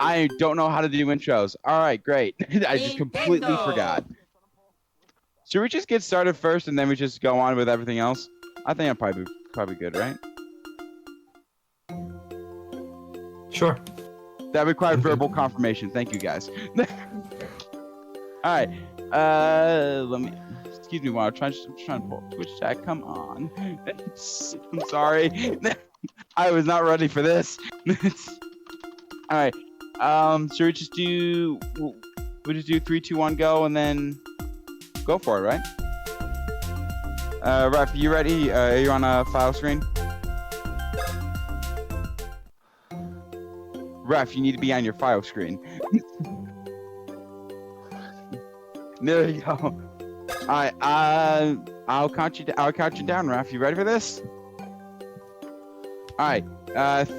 I don't know how to do intros. All right, great. I just completely forgot. Should we just get started first and then we just go on with everything else? I think I'm probably good, right? Sure. That required verbal confirmation. Thank you, guys. All right. Let me. Excuse me while I'm trying to pull Twitch chat. Come on. I'm sorry. I was not ready for this. All right. Should we just do? We just do 3, 2, 1, go, and then go for it, right? Ref, you ready? Are you on a file screen? Ref, you need to be on your file screen. There you go. All right. I'll count you down, Ref. You ready for this? All right.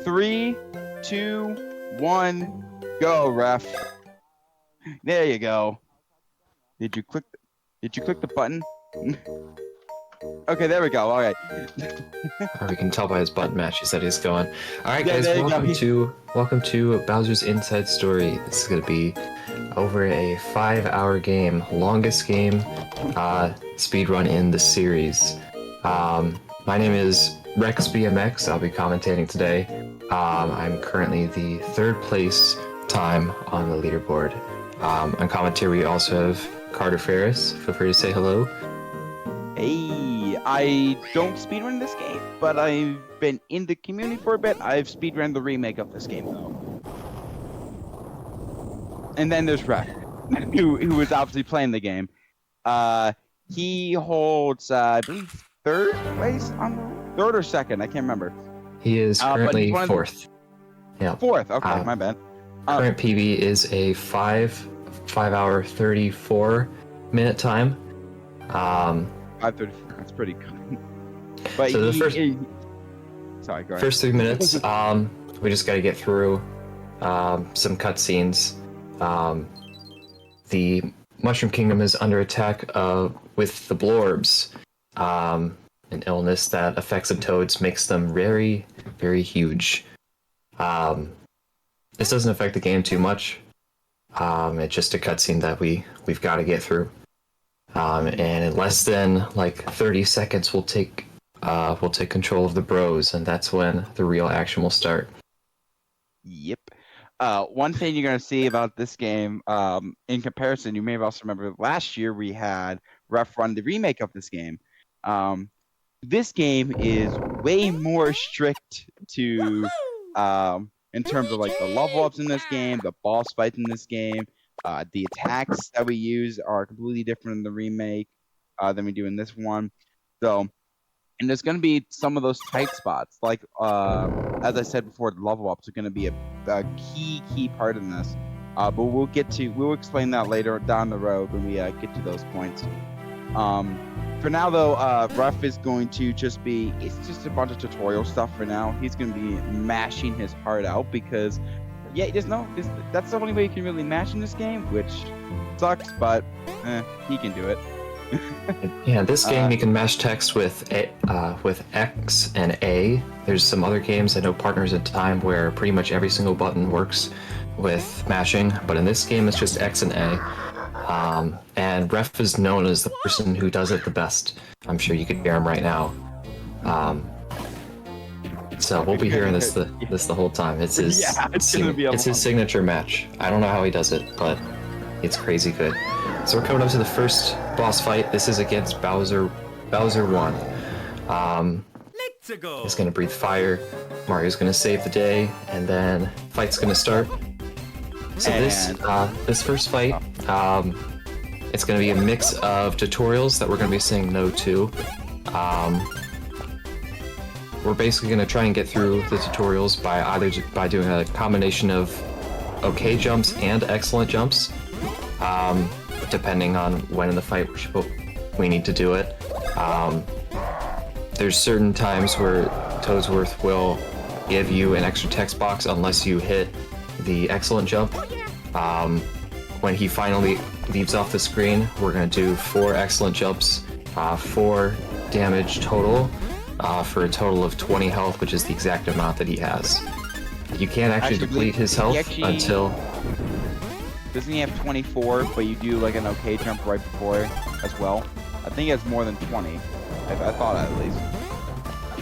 3, 2, 1, go, Ref. There you go. Did you click the button? Okay, there we go. All right. We can tell by his button match. He said he's going. All right, Yeah, guys. welcome to Bowser's Inside Story. This is gonna be over a 5-hour game, longest game speedrun in the series. My name is Rex BMX. I'll be commentating today. I'm currently the 3rd place time on the leaderboard. On commentary, we also have Carter Ferris. Feel free to say hello. Hey, I don't speedrun this game, but I've been in the community for a bit. I've speedrun the remake of this game, though. And then there's Ref, who was obviously playing the game. He holds, I believe, 3rd place on the 3rd or 2nd. I can't remember. He is currently 4th. Yeah. 4th. Okay, my bad. Current PB is a 5-hour 34-minute time. 5:34. That's pretty good. But so sorry, go ahead. First 3 minutes, we just got to get through some cutscenes. The Mushroom Kingdom is under attack with the Blorbs, an illness that affects the toads, makes them very, very huge. This doesn't affect the game too much. It's just a cutscene that we've got to get through. And in less than like 30 seconds, we'll take control of the bros, and that's when the real action will start. Yep. One thing you're gonna see about this game, in comparison, you may have also remember last year we had Ref run the remake of this game. This game is way more strict to, in terms of like the level ups in this game, the boss fights in this game. The attacks that we use are completely different in the remake than we do in this one. So, and there's going to be some of those tight spots. Like, as I said before, the level ups are going to be a key part in this. But we'll explain that later down the road when we get to those points. For now, though, Ref is going to it's just a bunch of tutorial stuff for now. He's going to be mashing his heart out because, yeah, that's the only way you can really mash in this game, which sucks, but he can do it. Yeah, this game you can mash text with X and A. There's some other games, I know Partners in Time, where pretty much every single button works with mashing, but in this game it's just X and A. And Ref is known as the person who does it the best. I'm sure you could hear him right now. So we'll be hearing this the whole time. It's his his signature match. I don't know how he does it, but it's crazy good. So we're coming up to the first boss fight. This is against Bowser 1. He's gonna breathe fire. Mario's gonna save the day, and then fight's gonna start. So this first fight, it's going to be a mix of tutorials that we're going to be saying no to. We're basically going to try and get through the tutorials by doing a combination of okay jumps and excellent jumps, depending on when in the fight we need to do it. There's certain times where Toadsworth will give you an extra text box unless you hit the excellent jump. When he finally leaves off the screen, we're going to do 4 excellent jumps, 4 damage total, for a total of 20 health, which is the exact amount that he has. you can't actually deplete his health until... Doesn't he have 24, but you do like an okay jump right before as well? I think he has more than 20. I thought at least.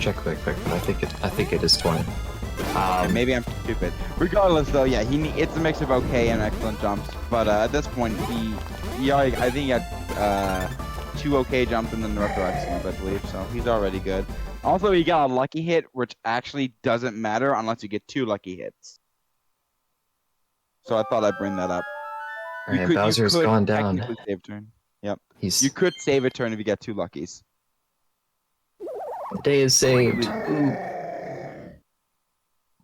Check quick, but I think it is 20. Maybe I'm stupid. Regardless, though, yeah, it's a mix of okay and excellent jumps. But at this point, I think he had 2 okay jumps and then the rest are excellent, I believe. So he's already good. Also, he got a lucky hit, which actually doesn't matter unless you get 2 lucky hits. So I thought I'd bring that up. Alright, Bowser's gone down. Save a turn. Yep. You could save a turn if you get 2 luckies. The day is saved.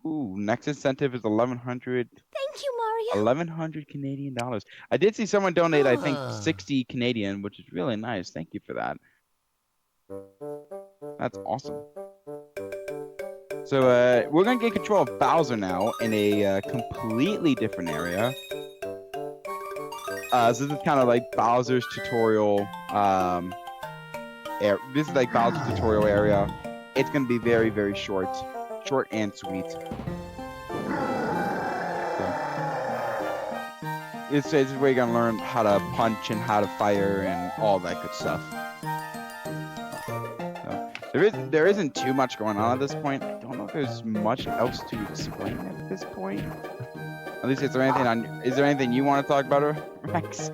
Ooh, next incentive is 1,100. Thank you, Mario. 1,100 Canadian dollars. I did see someone donate, I think, 60 Canadian, which is really nice. Thank you for that. That's awesome. So we're gonna get control of Bowser now in a completely different area. So this is kind of like Bowser's tutorial. This is like Bowser's tutorial area. It's gonna be very, very short and sweet. So, it's where you're gonna learn how to punch and how to fire and all that good stuff. So, there isn't too much going on at this point. I don't know if there's much else to explain at this point. At least, is there anything you want to talk about, Rex?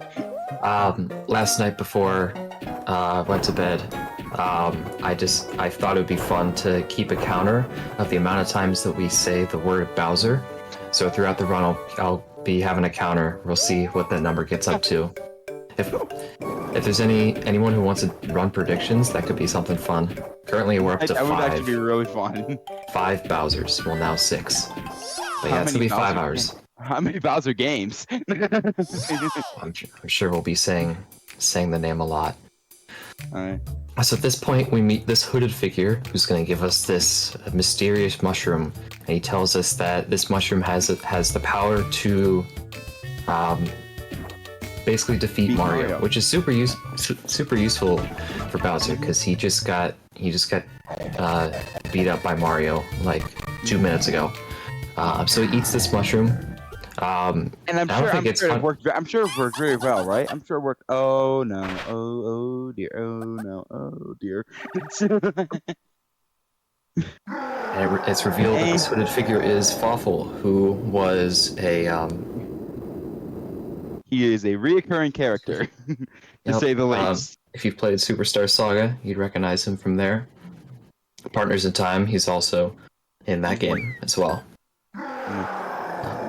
Last night before I went to bed, I thought it would be fun to keep a counter of the amount of times that we say the word Bowser. So throughout the run, I'll be having a counter. We'll see what that number gets up to. If there's anyone who wants to run predictions, that could be something fun. Currently, we're up to 5. That would actually be really fun. 5 Bowsers. Well, now 6. But yeah, it's gonna be 5 hours. How many Bowser games? I'm sure we'll be saying the name a lot. Alright. So at this point, we meet this hooded figure who's going to give us this mysterious mushroom, and he tells us that this mushroom has the power to basically defeat Mario, which is super useful for Bowser because he just got beat up by Mario like 2 minutes ago. So he eats this mushroom. And I'm sure it worked very well, right? I'm sure it worked. Oh no! Oh dear! Oh no! Oh dear! And it's revealed that this hooded figure is Fawful, who was a He is a reoccurring character, to say the least. If you've played Superstar Saga, you'd recognize him from there. Partners in Time, he's also in that game as well.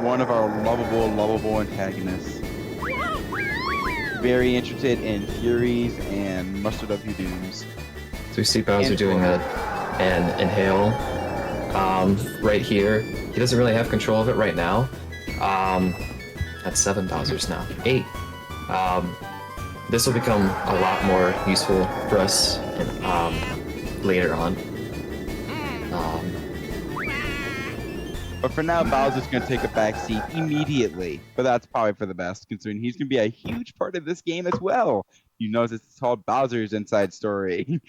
One of our lovable antagonists. Very interested in Furies and Mustard of You Dooms. So we see Bowser doing an inhale right here. He doesn't really have control of it right now. That's 7 Bowsers now. 8. This will become a lot more useful for us later on. But for now, Bowser's going to take a back seat immediately. But that's probably for the best, considering he's going to be a huge part of this game as well. You know, it's called Bowser's Inside Story.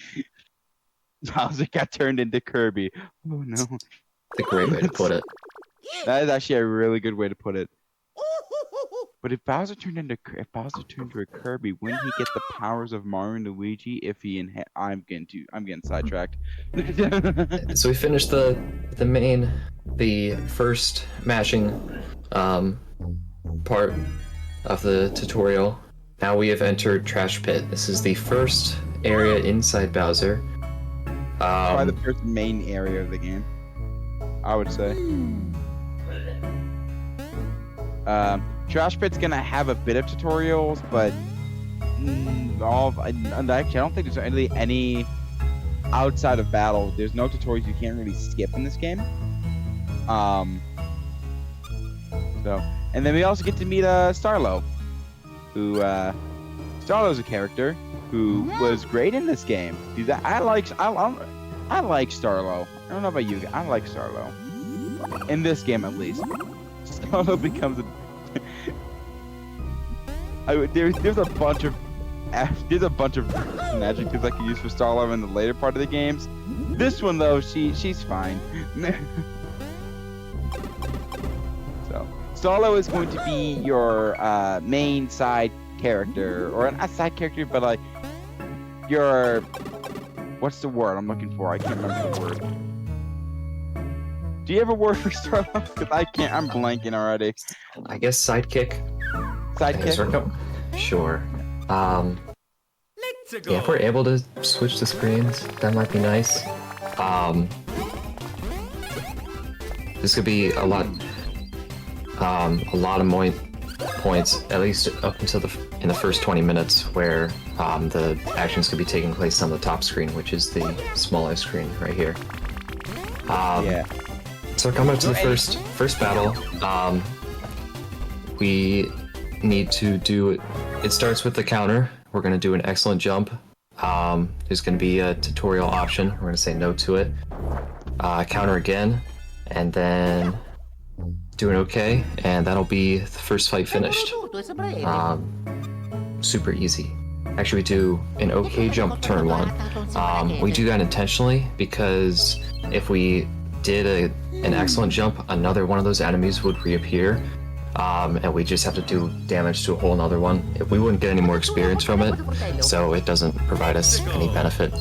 Bowser got turned into Kirby. Oh no. That's a great way to put it. That is actually a really good way to put it. But if Bowser turned into a Kirby, wouldn't he get the powers of Mario and Luigi if he I'm getting sidetracked. So we finished the first mashing part of the tutorial. Now we have entered Trash Pit. This is the first area inside Bowser. Probably the first main area of the game, I would say. Trash Pit's gonna have a bit of tutorials, but actually, I don't think there's really any outside of battle. There's no tutorials you can't really skip in this game. And then we also get to meet Starlo, who Starlo's a character who was great in this game. I like Starlo. I don't know about you guys. I like Starlo in this game at least. Starlo becomes there's a bunch of adjectives I could use for Starlo in the later part of the games. This one though, she's fine. Starlo is going to be your main side character, or not side character, but like your, what's the word I'm looking for? I can't remember the word. Do you have a word for Starlo? Because I can't. I'm blanking already. I guess sidekick. Sidekick. Sure. Yeah, if we're able to switch the screens, that might be nice. This could be a lot of points, at least up until in the first 20 minutes, where the actions could be taking place on the top screen, which is the smaller screen right here. Yeah. So coming up to the first battle, we need to do. It starts with the counter. We're going to do an excellent jump. There's going to be a tutorial option. We're going to say no to it. Counter again, and then do an okay, and that'll be the first fight finished. Super easy. Actually, we do an okay jump turn one. We do that intentionally because if we did an excellent jump, another one of those enemies would reappear, and we just have to do damage to a whole nother one. We wouldn't get any more experience from it, so it doesn't provide us any benefit.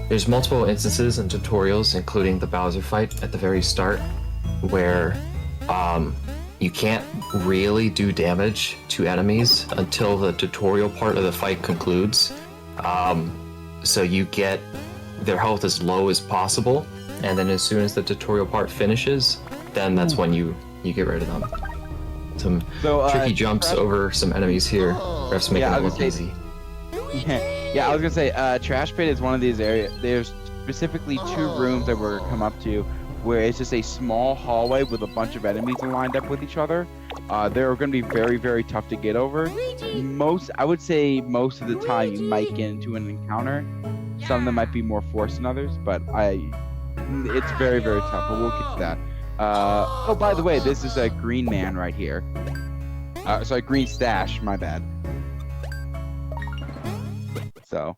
There's multiple instances and tutorials, including the Bowser fight at the very start, where you can't really do damage to enemies until the tutorial part of the fight concludes. So you get their health as low as possible, and then as soon as the tutorial part finishes, then that's when you get rid of them. Some tricky jumps over some enemies here. Ref's making it look easy. Yeah, I was gonna say, Trash Pit is one of these areas. There's specifically 2 rooms that we're gonna come up to, where it's just a small hallway with a bunch of enemies lined up with each other. They're going to be very, very tough to get over. I would say most of the time you might get into an encounter. Some of them might be more forced than others, but it's very, very tough, but we'll get to that. Oh, by the way, this is a green man right here. Sorry, green stash, my bad. So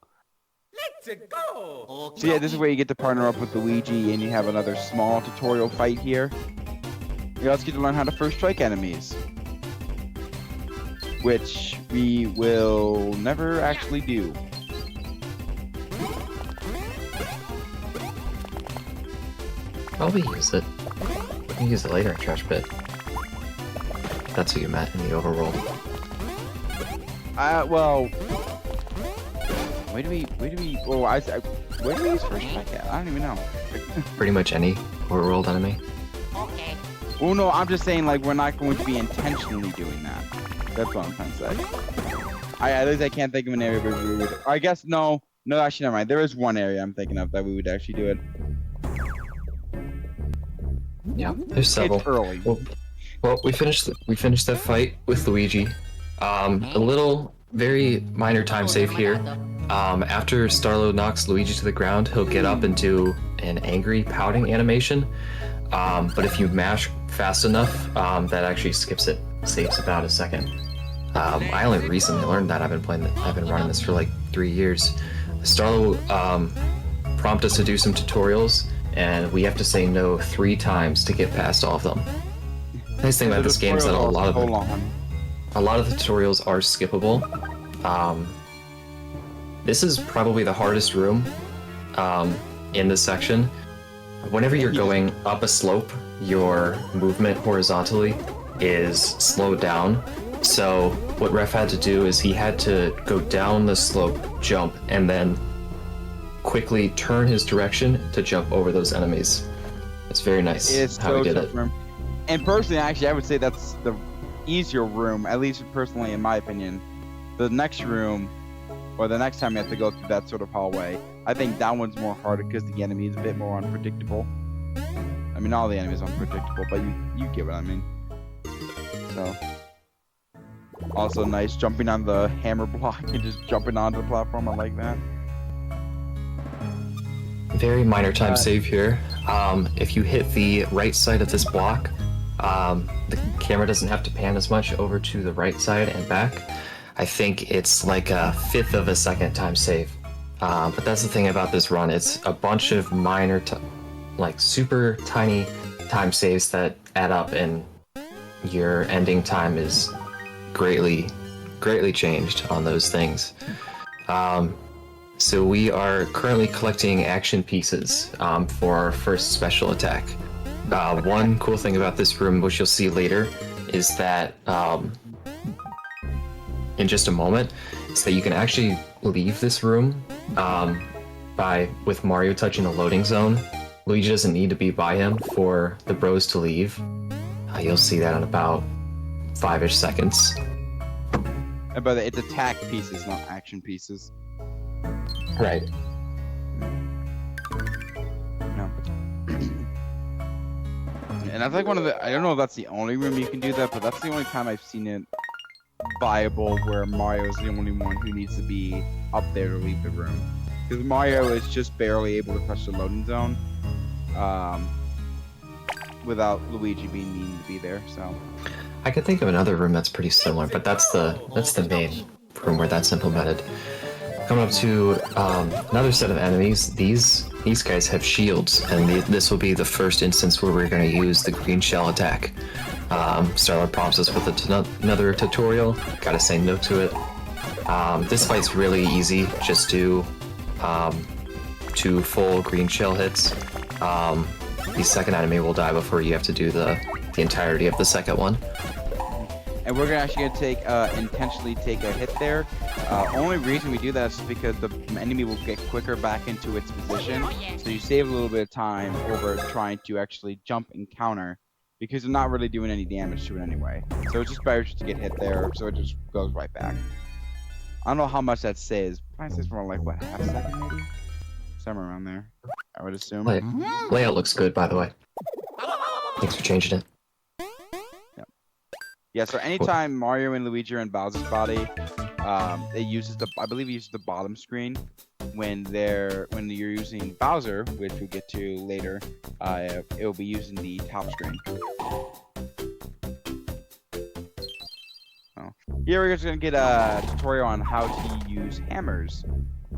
yeah, this is where you get to partner up with Luigi, and you have another small tutorial fight here. You also get to learn how to first strike enemies, which we will never actually do. Probably use it. You can use it later in Trash Pit. That's what you meant in the overworld. Well, where do we use first strike at? I don't even know. Pretty much any overworld enemy. Okay. Well, no, I'm just saying, like, we're not going to be intentionally doing that. That's what I'm trying to say. At least I can't think of an area where we would. I guess no, actually, never mind. There is one area I'm thinking of that we would actually do it. Yeah, there's several. It's early. Well, we finished that fight with Luigi. A little, very minor time save here. After Starlo knocks Luigi to the ground, he'll get up and do an angry pouting animation. But if you mash fast enough, that actually skips it, saves about a second. I only recently learned that. I've been running this for like 3 years. Starlo prompted us to do some tutorials, and we have to say no 3 times to get past all of them. The nice thing about this game is that a lot of the tutorials are skippable. This is probably the hardest room in this section. Whenever you're going up a slope, your movement horizontally is slowed down. So what Ref had to do is he had to go down the slope, jump, and then quickly turn his direction to jump over those enemies. It's very nice how he did it. And personally, actually, I would say that's the easier room, at least personally, in my opinion. The next room, or the next time you have to go through that sort of hallway, I think that one's more harder because the enemy is a bit more unpredictable. I mean, all the enemies are unpredictable, but you get what I mean. So, also nice jumping on the hammer block and just jumping onto the platform. I like that. Very minor time save here. If you hit the right side of this block, the camera doesn't have to pan as much over to the right side and back. I think it's like a 1/5 of a second time save. But that's the thing about this run. It's a bunch of minor, like super tiny time saves that add up and your ending time is greatly changed on those things. So we are currently collecting action pieces for our first special attack. One cool thing about this room, which you'll see later, is that in just a moment, is that you can actually leave this room with Mario touching the loading zone. Luigi doesn't need to be by him for the bros to leave. You'll see that in about 5-ish seconds. And by the way, it's attack pieces, not action pieces. Right. No. And that's like one of the, I don't know if that's the only room you can do that, but that's the only time I've seen it viable where Mario is the only one who needs to be up there to leave the room. Because Mario is just barely able to touch the loading zone without Luigi needing to be there, so. I could think of another room that's pretty similar, but that's the main room where that's implemented. Coming up to another set of enemies. These guys have shields, and this will be the first instance where we're going to use the green shell attack. Starlight prompts us with another tutorial. Gotta say no to it. This fight's really easy. Just do 2 full green shell hits. The second enemy will die before you have to do the entirety of the second one. And we're actually going to take intentionally take a hit there. Only reason we do that is because the enemy will get quicker back into its position. So you save a little bit of time over trying to actually jump and counter, because they're not really doing any damage to it anyway. So it's just better just to get hit there, so it just goes right back. I don't know how much that says. Probably says for like, what, half a second maybe? Somewhere around there, I would assume. Layout looks good, by the way. Thanks for changing it. Yeah, so anytime Mario and Luigi are in Bowser's body, it uses I believe it uses the bottom screen. When you're using Bowser, which we'll get to later, it will be using the top screen. So, here we're just gonna get a tutorial on how to use hammers.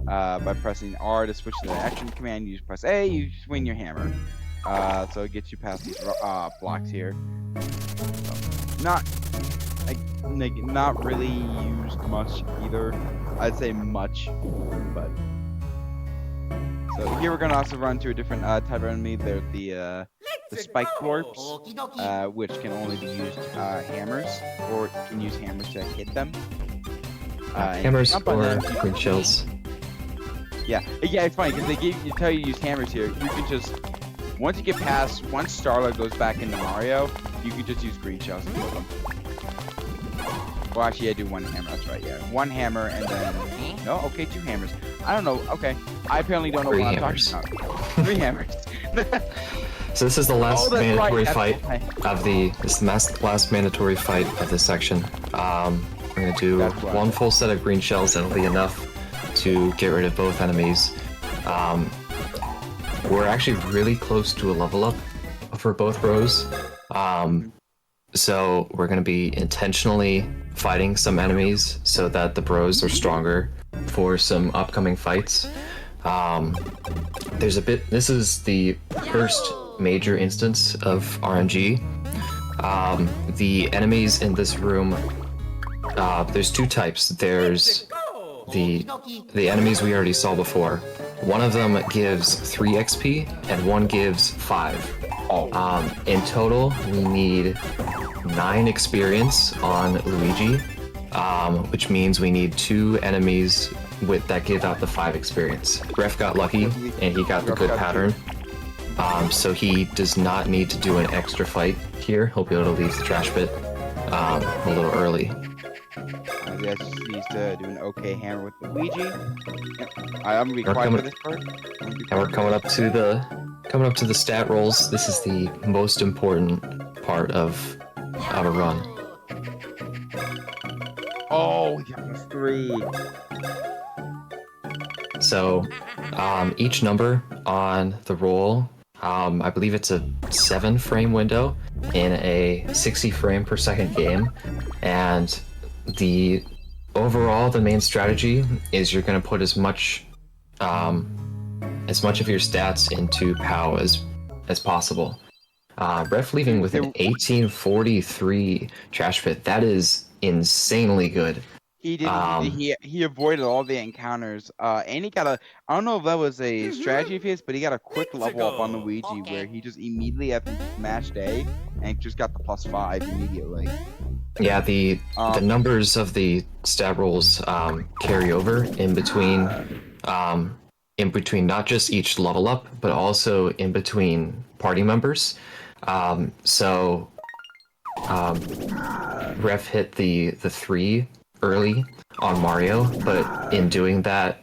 By pressing R to switch to the action command, you just press A, you swing your hammer. So it gets you past these blocks here. So, not really used much either. I'd say much, but so here we're gonna also run to a different type of enemy. They're the spike dwarfs, which can only be used hammers, or you can use hammers to hit them. Hammers or green shells. Yeah, it's funny because they tell you to use hammers here. You can just once Starlight goes back into Mario, you can just use green shells and kill them. Well, actually, I do 1 hammer. That's right. Yeah, 1 hammer and then 2 hammers. I don't know. Okay, I apparently don't know what I'm talking about. 3 hammers. So this is the last mandatory fight of last mandatory fight of this section. We're gonna do 1 full set of green shells. That'll be enough to get rid of both enemies. We're actually really close to a level up for both rows. So we're going to be intentionally fighting some enemies so that the bros are stronger for some upcoming fights. This is the first major instance of RNG. The enemies in this room, there's 2 types. There's the enemies we already saw before. One of them gives 3 XP and one gives 5. In total, we need 9 experience on Luigi, which means we need 2 enemies that give out the 5 experience. Ref got lucky and he got the good pattern, so he does not need to do an extra fight here. He'll be able to leave the trash pit a little early. He just needs to do an okay hammer with Luigi. Yep. I'm gonna be quiet for this part. And we're coming up to the stat rolls. This is the most important part of a run. Oh, we got 3. So each number on the roll, I believe it's a 7 frame window in a 60 frame per second game, and the main strategy is you're going to put as much of your stats into POW as possible. Ref leaving with an 1843 trash pit. That is insanely good. He didn't. He avoided all the encounters. And he got a. I don't know if that was a strategy of his, but he got a quick level up on Luigi where he just immediately after he smashed A and just got the +5 immediately. Yeah, the numbers of the stat rolls carry over in between not just each level up, but also in between party members. So Ref hit the 3 early on Mario, but in doing that,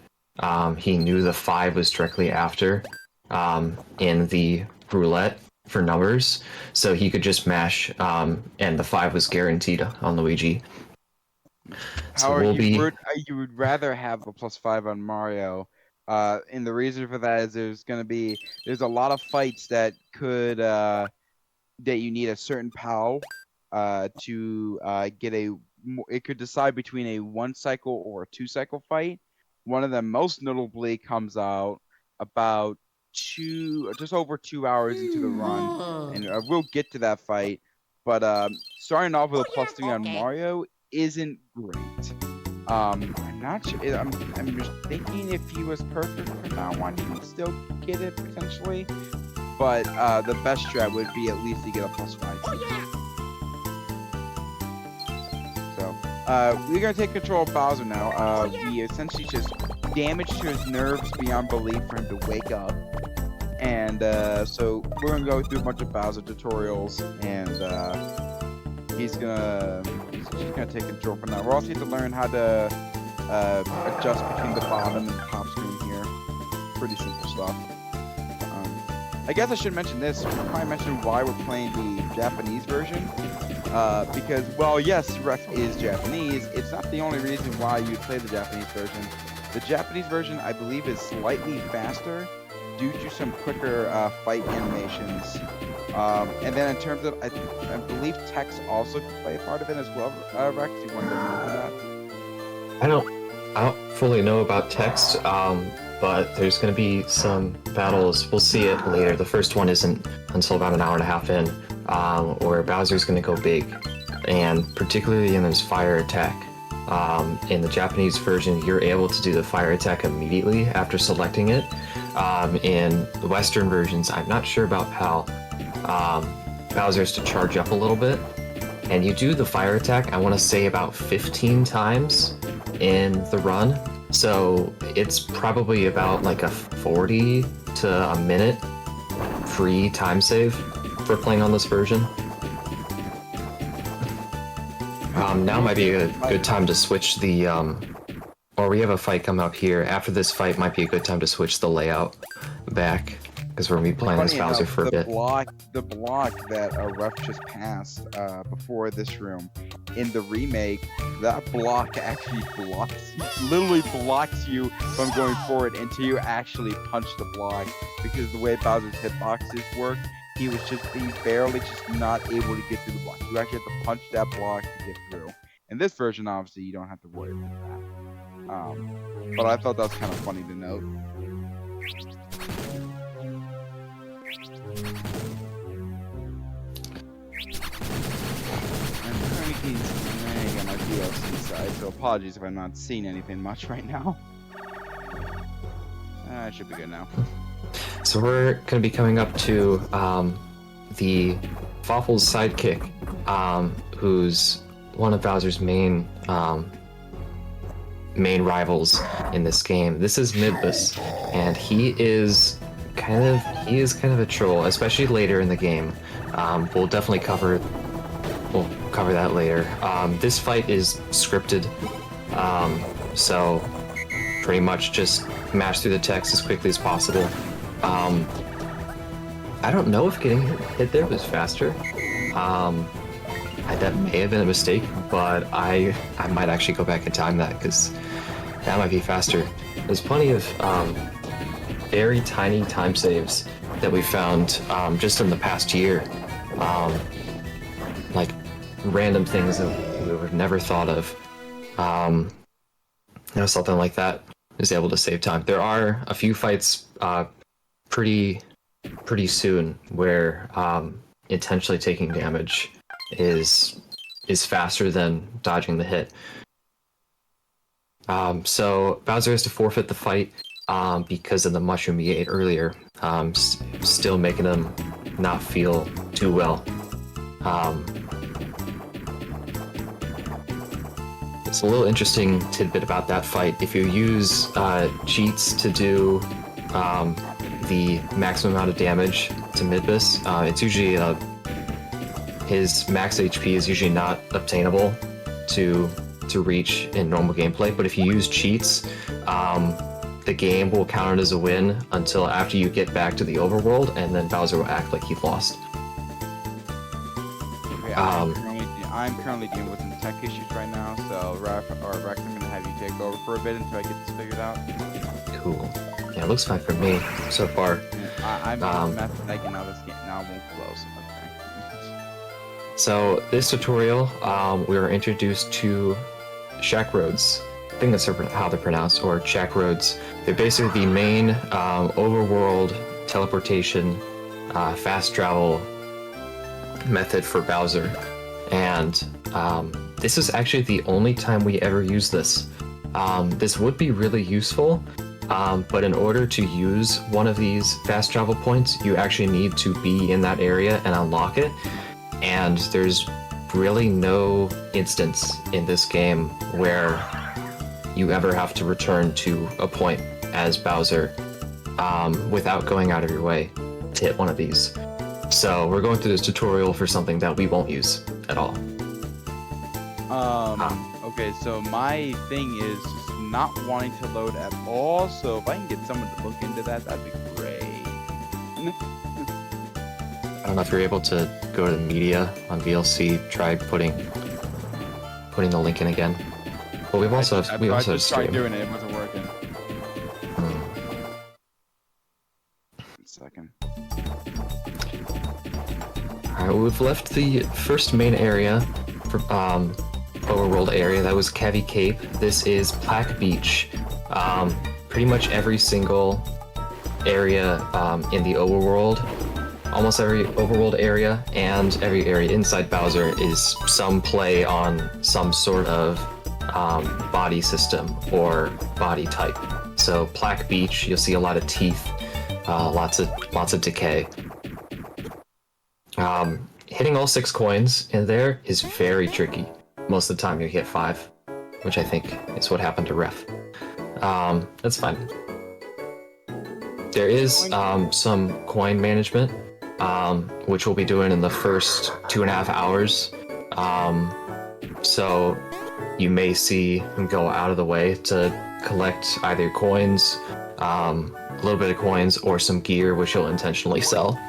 he knew the 5 was directly after in the roulette for numbers, so he could just mash, and the 5 was guaranteed on Luigi. So you would rather have a +5 on Mario, and the reason for that is there's a lot of fights that could that you need a certain POW to get a. It could decide between a 1 cycle or a 2 cycle fight. One of them most notably comes out about just over 2 hours into the run, and we'll get to that fight. But starting off with a +3 on Mario isn't great. I'm not sure. I'm just thinking if he was perfect from now on, he would still get it potentially. But the best strat would be at least to get a +5. So we're gonna take control of Bowser now. We essentially just damage to his nerves beyond belief for him to wake up. And so we're gonna go through a bunch of Bowser tutorials, and he's just gonna take control for now. We're also going to learn how to adjust between the bottom and the top screen here. Pretty simple stuff. I guess I should mention this. We'll probably mention why we're playing the Japanese version. Because, well, yes, Ref is Japanese. It's not the only reason why you play the Japanese version. The Japanese version, I believe, is slightly faster due to some quicker fight animations. And then in terms of, I believe text also can play a part of it as well. Rex, you want to know that? I don't fully know about text, but there's going to be some battles. We'll see it later. The first one isn't until about an hour and a half in, where Bowser's going to go big, and particularly in his fire attack. In the Japanese version, you're able to do the fire attack immediately after selecting it. In the Western versions, I'm not sure about how Bowser's to charge up a little bit, and you do the fire attack, I want to say about 15 times in the run, so it's probably about like a 40 to a minute free time save for playing on this version. Now might be a good time to switch the or we have a fight come up here. After this fight might be a good time to switch the layout back, because we're going to be playing as Bowser for a bit. The block that Ref just passed before this room, in the remake, that block actually literally blocks you from going forward until you actually punch the block, because the way Bowser's hitboxes work, he barely just not able to get through the block. You actually have to punch that block to get through. In this version, obviously, you don't have to worry about that. But I thought that was kind of funny to note. I'm currently laying on my DLC side, so apologies if I'm not seeing anything much right now. I should be good now. So we're going to be coming up to the Fawful's sidekick, who's one of Bowser's main rivals in this game. This is Midbus, and he is kind of a troll, especially later in the game. We'll definitely cover that later. This fight is scripted, so pretty much just mash through the text as quickly as possible. I don't know if getting hit there was faster. That may have been a mistake, but I might actually go back and time that, because that might be faster. There's plenty of very tiny time saves that we found just in the past year. Like random things that we would have never thought of. Something like that is able to save time. There are a few fights pretty soon where intentionally taking damage is faster than dodging the hit. So Bowser has to forfeit the fight because of the mushroom he ate earlier, still making him not feel too well. It's a little interesting tidbit about that fight. If you use cheats to do the maximum amount of damage to Midbus, it's usually his max HP is usually not obtainable to reach in normal gameplay. But if you use cheats, the game will count it as a win until after you get back to the overworld, and then Bowser will act like he lost. Okay, I'm currently dealing with some tech issues right now, so Rex, I'm gonna have you take over for a bit until I get this figured out. Cool. Yeah, it looks fine for me so far. I'm making now this game now won't close. Okay. So this tutorial, we were introduced to Shack Roads. I think that's how they're pronounced, or Shack Roads. They're basically the main overworld teleportation, fast travel method for Bowser. And this is actually the only time we ever use this. This would be really useful, but in order to use one of these fast travel points, you actually need to be in that area and unlock it. And there's really no instance in this game where you ever have to return to a point as Bowser without going out of your way to hit one of these. So we're going through this tutorial for something that we won't use at all. Okay, so my thing is just not wanting to load at all, so if I can get someone to look into that, that'd be great. I don't know if you're able to go to the media on VLC, try putting the link in again. But we also have tried stream. doing it, it wasn't working. One second. Alright, well, we've left the first main area, for, overworld area, that was Cavi Cape. This is Plaque Beach. Pretty much every single area in the overworld, almost every overworld area, and every area inside Bowser is some play on some sort of body system or body type. So Plaque Beach, you'll see a lot of teeth, lots of decay. Hitting all 6 coins in there is very tricky. Most of the time you hit 5, which I think is what happened to Ref. That's fine. There is some coin management, which we'll be doing in the first 2.5 hours. So you may see him go out of the way to collect either coins, a little bit of coins, or some gear, which he'll intentionally sell.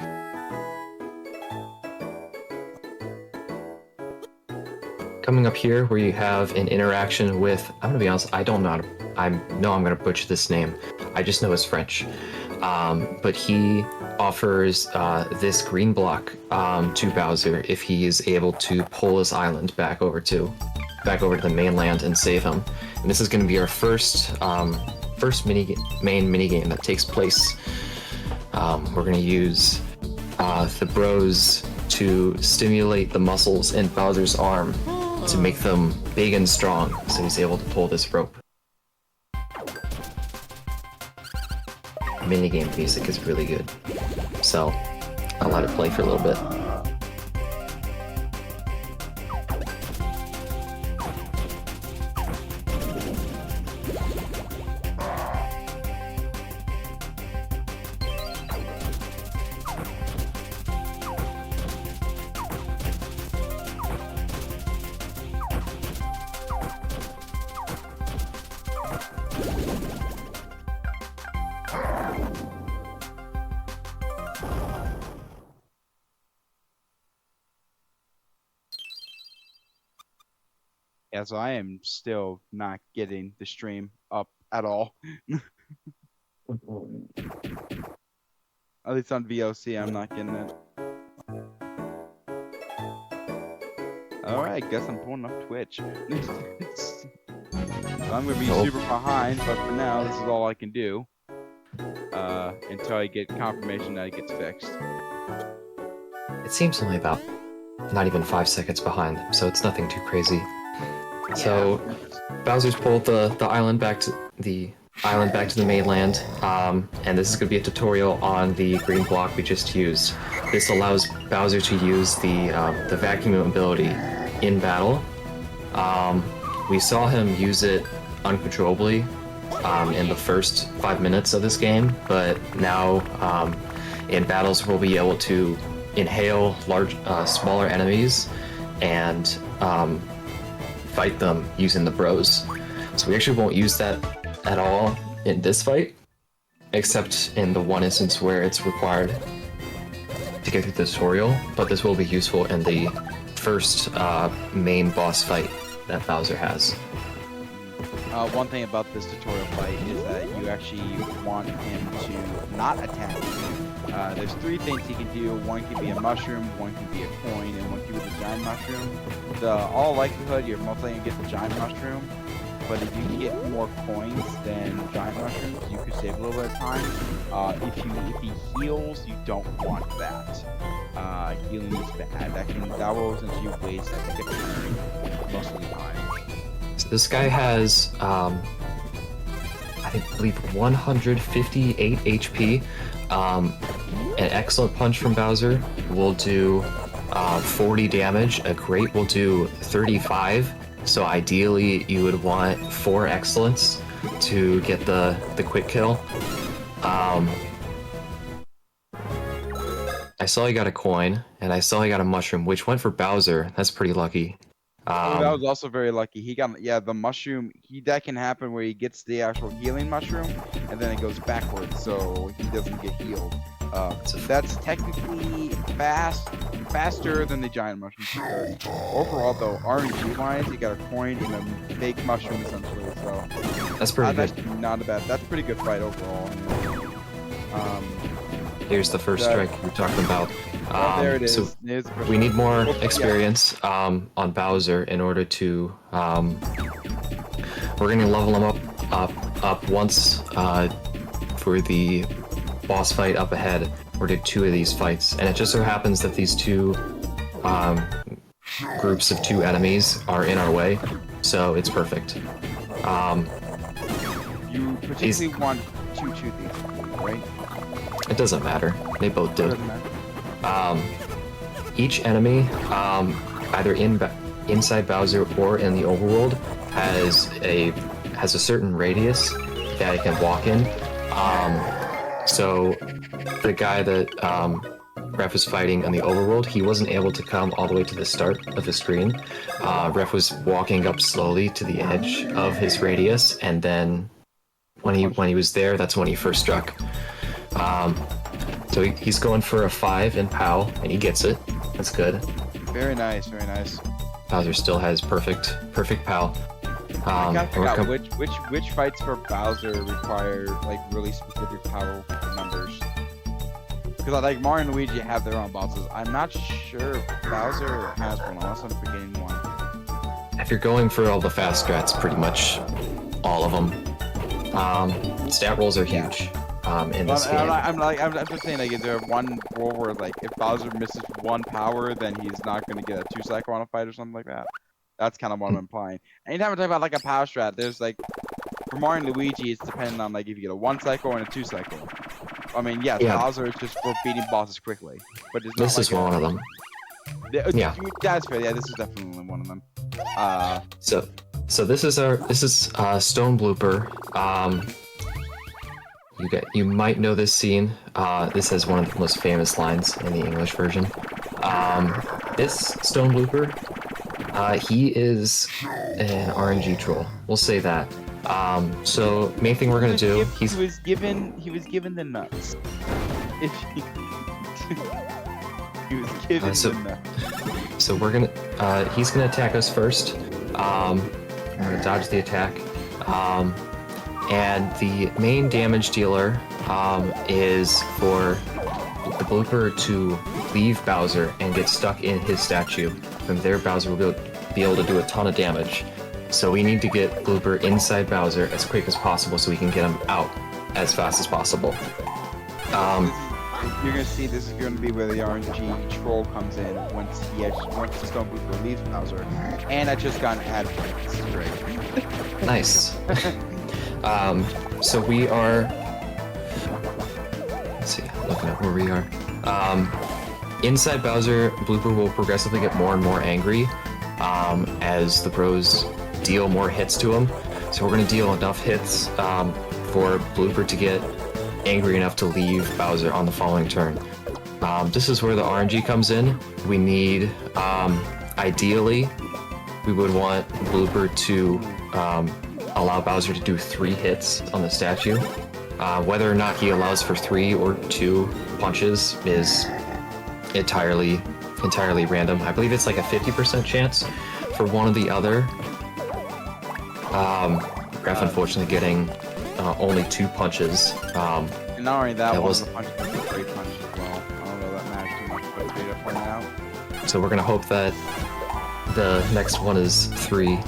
Coming up here, where you have an interaction with, I'm gonna be honest, I don't know I know I'm gonna butcher this name. I just know it's French. But he offers this green block to Bowser if he is able to pull his island back over to the mainland and save him. And this is going to be our first main minigame that takes place. We're going to use the bros to stimulate the muscles in Bowser's arm to make them big and strong, so he's able to pull this rope. Minigame music is really good, so I'll let it play for a little bit. Yeah, so I am still not getting the stream up at all. At least on VOC, I'm not getting it. Alright, guess I'm pulling up Twitch. So I'm gonna be super behind, but for now, this is all I can do. Until I get confirmation that it gets fixed. it seems only about not even 5 seconds behind, so it's nothing too crazy. So Bowser's pulled the island back to the mainland, and this is going to be a tutorial on the green block we just used. This allows Bowser to use the vacuum ability in battle. We saw him use it uncontrollably in the first 5 minutes of this game, but now in battles we'll be able to inhale smaller enemies and fight them using the bros. So we actually won't use that at all in this fight, except in the one instance where it's required to get through the tutorial, but this will be useful in the first main boss fight that Bowser has. One thing about this tutorial fight is that you actually want him to not attack you. There's 3 things he can do. One can be a mushroom, one can be a coin, and one can be the giant mushroom. All likelihood, you're most likely going to get the giant mushroom, but if you can get more coins than giant mushrooms, you could save a little bit of time. If he heals, you don't want that. Healing is bad. That will essentially waste, I think, a turn most of the time. So this guy has, I believe 158 HP. An excellent punch from Bowser will do 40 damage. A great will do 35. So ideally, you would want 4 excellents to get the quick kill. I saw he got a coin, and I saw he got a mushroom, which went for Bowser. That's pretty lucky. That was also very lucky. He got, the mushroom. That can happen where he gets the actual healing mushroom, and then it goes backwards, so he doesn't get healed. So that's technically faster than the giant mushroom. Overall, though, RNG-wise, you got a coin and a fake mushroom essentially. So that's pretty good. That's not a bad. That's a pretty good fight overall. Here's the first strike we're talking about. There it is. So we need more experience on Bowser in order to. We're gonna level him up once for the boss fight up ahead. We're doing 2 of these fights, and it just so happens that these 2 groups of 2 enemies are in our way, so it's perfect. You particularly want to choose these, right? It doesn't matter. They both do. Each enemy, either inside Bowser or in the overworld, has a certain radius that it can walk in. So the guy that Ref was fighting in the overworld, he wasn't able to come all the way to the start of the screen. Ref was walking up slowly to the edge of his radius, and then when he was there, that's when he first struck. So he's going for a 5 in POW, and he gets it. That's good. Very nice, very nice. Bowser still has perfect POW. I gotta figure out which fights for Bowser require like really specific power numbers. Because like Mario and Luigi have their own bosses. I'm not sure if Bowser has one, unless I'm forgetting one. If you're going for all the fast strats, pretty much all of them. Stat rolls are huge. In this game. I'm just saying, like, is there one role where, like, if Bowser misses 1 power, then he's not going to get a 2 cycle on a fight or something like that? That's kind of what I'm implying. Anytime I talk about, like, a power strat, there's, like, for Mario and Luigi, it's dependent on, like, if you get a 1 cycle and a 2 cycle. I mean, yes, yeah. Bowser is just for beating bosses quickly. But it's not this is one of them. Yeah. That's fair. Yeah, this is definitely one of them. So this is Stone Blooper. You might know this scene. This has one of the most famous lines in the English version. This Stone Blooper, he is an RNG troll. We'll say that. So main thing we're gonna do. He was given the nuts. He was given the nuts. So we're gonna. He's gonna attack us first. I'm gonna dodge the attack. And the main damage dealer is for the blooper to leave Bowser and get stuck in his statue. From there, Bowser will be able to do a ton of damage. So we need to get blooper inside Bowser as quick as possible so we can get him out as fast as possible. you're gonna see this is gonna be where the RNG troll comes in once the Stone Blooper leaves Bowser. And I just got an ad for it. This is great. Nice. So we are. Let's see, looking at where we are. Inside Bowser, Blooper will progressively get more and more angry as the pros deal more hits to him. So we're going to deal enough hits for Blooper to get angry enough to leave Bowser on the following turn. This is where the RNG comes in. We need, ideally, we would want Blooper to allow Bowser to do 3 hits on the statue. Whether or not he allows for 3 or 2 punches is entirely random. I believe it's like a 50% chance for one or the other. Ref unfortunately getting only 2 punches. And not only that, that one was of the punches was a great punch as well. I don't know if that matters too much, but data pointed out. So we're gonna hope that the next one is 3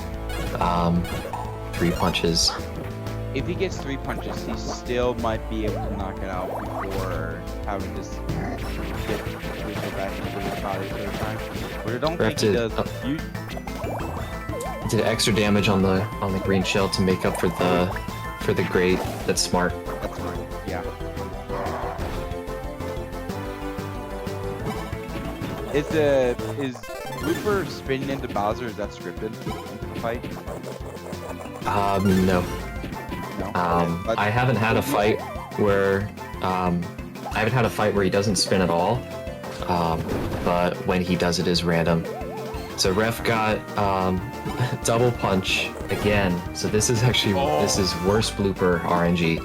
punches. If he gets 3 punches, he still might be able to knock it out before having to get back into the body for the time. But I don't think he does. Did extra damage on the green shell to make up for the great. That's smart. That's smart. Yeah. Is Blooper spinning into Bowser? Is that scripted into the fight? No. No. I haven't had a fight where he doesn't spin at all. But when he does, it is random. So Ref got double punch again. So this is actually this is worse Blooper RNG.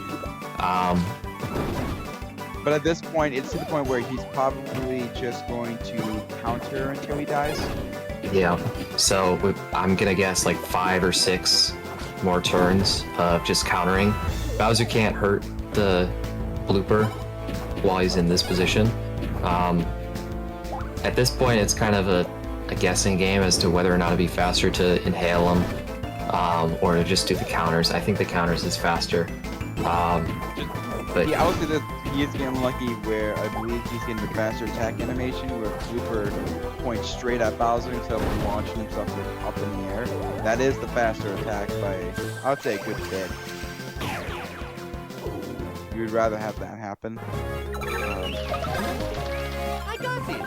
But at this point, it's to the point where he's probably just going to counter until he dies. Yeah. So I'm gonna guess like 5 or 6 more turns of just countering. Bowser can't hurt the Blooper while he's in this position. At this point, it's kind of a guessing game as to whether or not it'd be faster to inhale him or to just do the counters. I think the counters is faster. But yeah, I would say that he is getting lucky where I believe he's getting the faster attack animation where Blooper points straight at Bowser instead of launching himself up in the air. That is the faster attack by, I would say, a good bit. You would rather have that happen. I got this.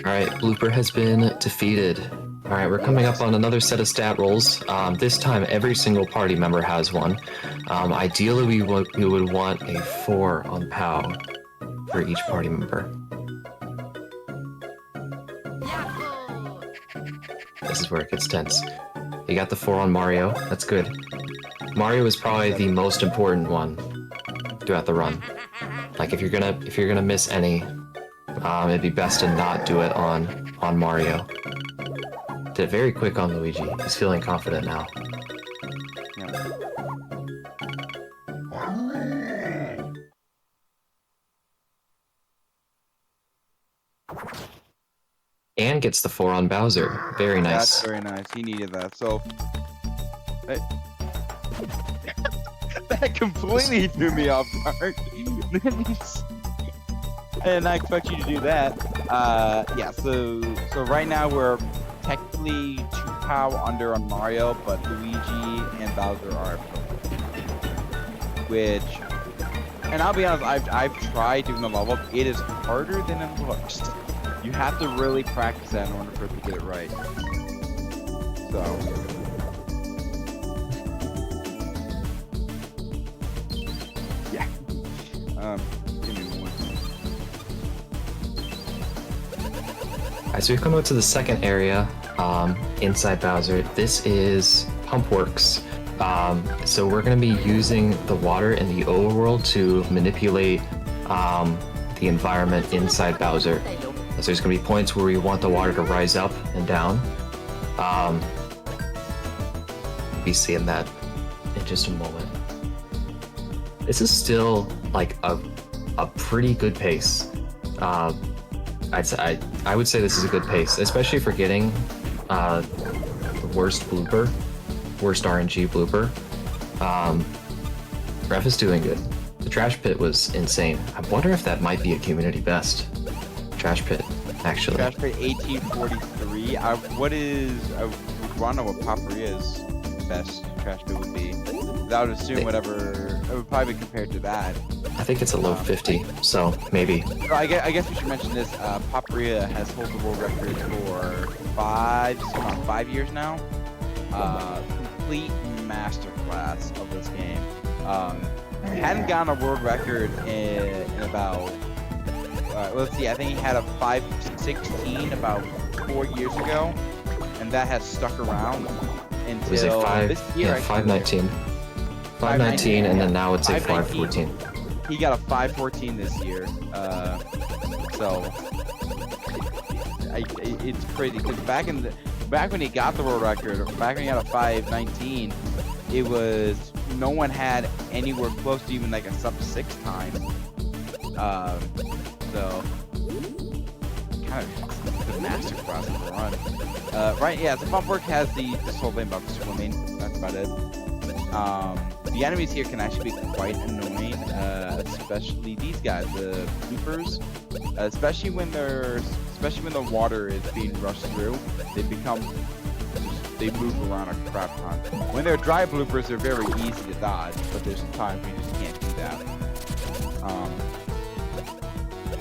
Alright, Blooper has been defeated. Alright, we're coming up on another set of stat rolls. This time, every single party member has one. Ideally, we would want a 4 on POW for each party member. This is where it gets tense. You got the 4 on Mario. That's good. Mario is probably the most important one throughout the run. Like if you're gonna miss any, it'd be best to not do it on Mario. Did it very quick on Luigi. He's feeling confident now. Yeah. And gets the 4 on Bowser. Very nice. That's very nice. He needed that. So that completely threw me off guard. I did not expect you to do that. Yeah. So right now we're technically 2 POW under on Mario, but Luigi and Bowser are. Which, and I'll be honest, I've tried doing the level up. It is harder than it looks. You have to really practice that in order for it to get it right. So. Yeah. Give me one. Alright, so we've come out to the second area, inside Bowser. This is Pump Works. So we're going to be using the water in the overworld to manipulate the environment inside Bowser. So there's going to be points where we want the water to rise up and down. Be seeing that in just a moment. This is still like a pretty good pace. I would say this is a good pace, especially for getting the worst RNG Blooper. Ref is doing good. The trash pit was insane. I wonder if that might be a community best. Trash pit, actually. Trash pit 1843. What would want to know what Paparia's best trash pit would be. I would assume whatever it would probably be compared to that. I think it's a low 50, so maybe. I guess we should mention this. Paparia has held the world record for 5 years now. Complete masterclass of this game. Hadn't gotten a world record in about. Let's see. I think he had a 516 about 4 years ago, and that has stuck around until was it this year. Yeah, 519. 519, and then now it's a 514. He got a 514 this year. So it's crazy because back when he got the world record, back when he got a 519, it was no one had anywhere close to even like a sub 6 time. So kind of the master class of the run. Right, yeah. So Bumpwork has this whole thing about swimming. That's about it. The enemies here can actually be quite annoying, especially these guys, the bloopers. Especially when the water is being rushed through, they move around a crap ton. When they're dry bloopers, they're very easy to dodge, but there's some times when you just can't do that.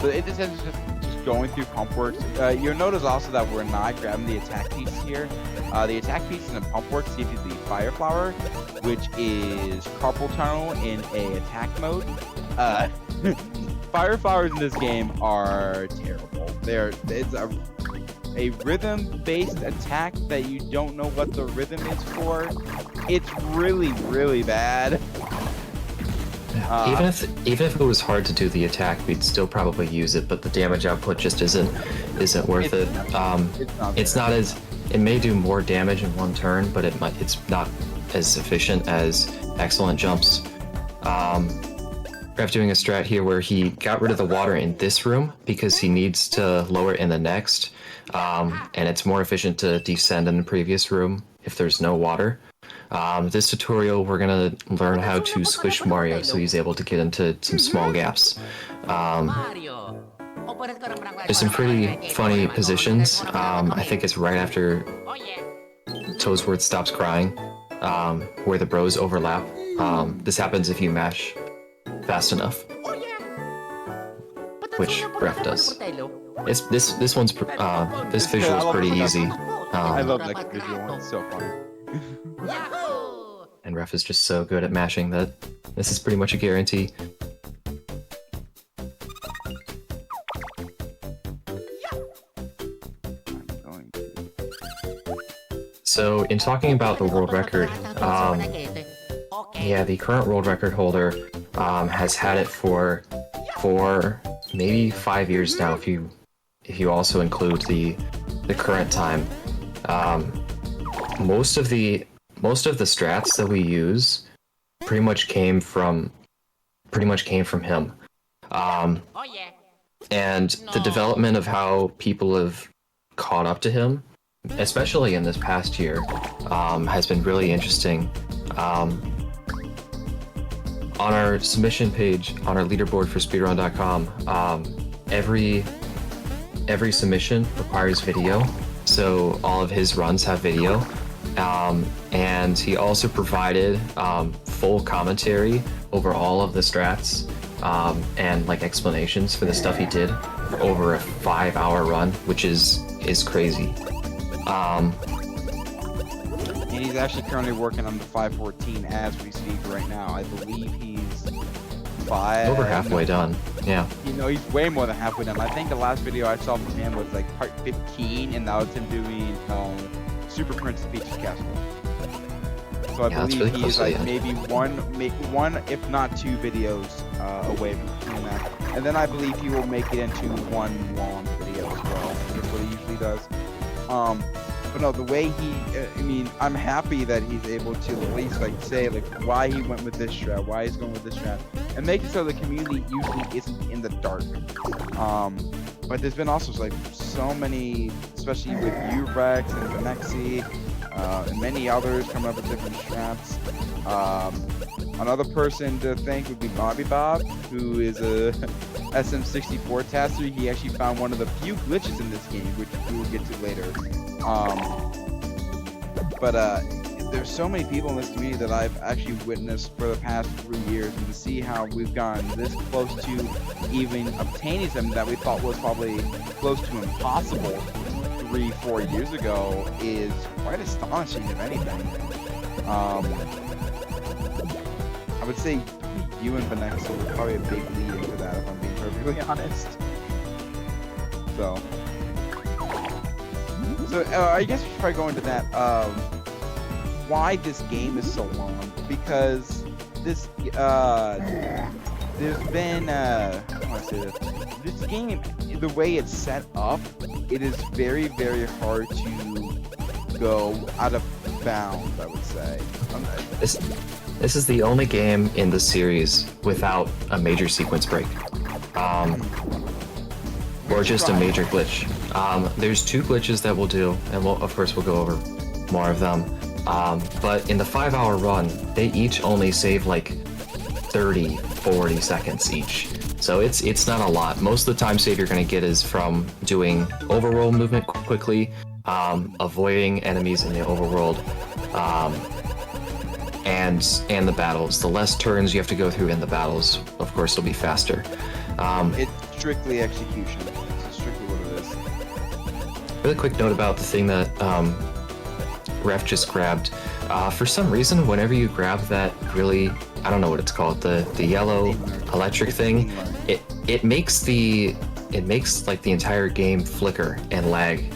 So it just ends just going through pump works. You'll notice also that we're not grabbing the attack pieces here. The attack pieces in pump works give you the fire flower, which is carpal tunnel in a attack mode. Fire flowers in this game are terrible. It's a rhythm-based attack that you don't know what the rhythm is for. It's really, really bad. Even if it was hard to do the attack, we'd still probably use it, but the damage output just isn't worth it. It's not as it may do more damage in one turn, but it's not as efficient as excellent jumps. Ref doing a strat here where he got rid of the water in this room because he needs to lower it in the next, and it's more efficient to descend in the previous room if there's no water. This tutorial, we're gonna learn how to squish Mario so he's able to get into some small gaps. There's some pretty funny positions. I think it's right after Toadsworth stops crying, where the bros overlap. This happens if you mash fast enough, which Ref does. This visual is pretty easy. I love that visual. It's so funny. And Ref is just so good at mashing that this is pretty much a guarantee. So in talking about the world record, yeah, the current world record holder has had it for maybe 5 years now, if you also include the current time. Most of the strats that we use pretty much came from him. And the development of how people have caught up to him, especially in this past year, has been really interesting. On our submission page, on our leaderboard for speedrun.com, every submission requires video, so all of his runs have video. And he also provided full commentary over all of the strats and like explanations for the stuff he did for over a 5-hour run, which is crazy. And he's actually currently working on the 514 as we speak right now. I believe he's over halfway done. Yeah. He's way more than halfway done. I think the last video I saw from him was like part 15, and that was him doing Super Princess Peach's Castle. So I believe really he's like close, maybe one, if not 2 videos away from doing that. And then I believe he will make it into one long video as well. That's what he usually does. But no, the way I'm happy that he's able to at least like say like why he went with this strat, why he's going with this strat, and make it so the community usually isn't in the dark. But there's been also like so many, especially with you, Rex, and Vanexi, and many others coming up with different strats. Another person to thank would be Bobby Bob, who is a SM64 tester. He actually found one of the few glitches in this game, which we will get to later. But there's so many people in this community that I've actually witnessed for the past 3 years, and to see how we've gotten this close to even obtaining something that we thought was probably close to impossible 3-4 years ago is quite astonishing, if anything. I would say you and Vanessa were probably a big lead into that, if I'm being perfectly honest. So I guess we should probably go into that. Why this game is so long? Because this there's been how do I say this? This game, the way it's set up, it is very, very hard to go out of bounds, I would say. This is the only game in the series without a major sequence break. Or just a major glitch. There's 2 glitches that we'll do, and of course we'll go over more of them. But in the 5-hour run, they each only save like 30, 40 seconds each. So it's not a lot. Most of the time save you're going to get is from doing overworld movement quickly, avoiding enemies in the overworld, and the battles. The less turns you have to go through in the battles, of course, it'll be faster. It's strictly execution. It's strictly what it is. Really quick note about the thing that Ref just grabbed. For some reason, whenever you grab that really, I don't know what it's called, the yellow electric thing, it makes like the entire game flicker and lag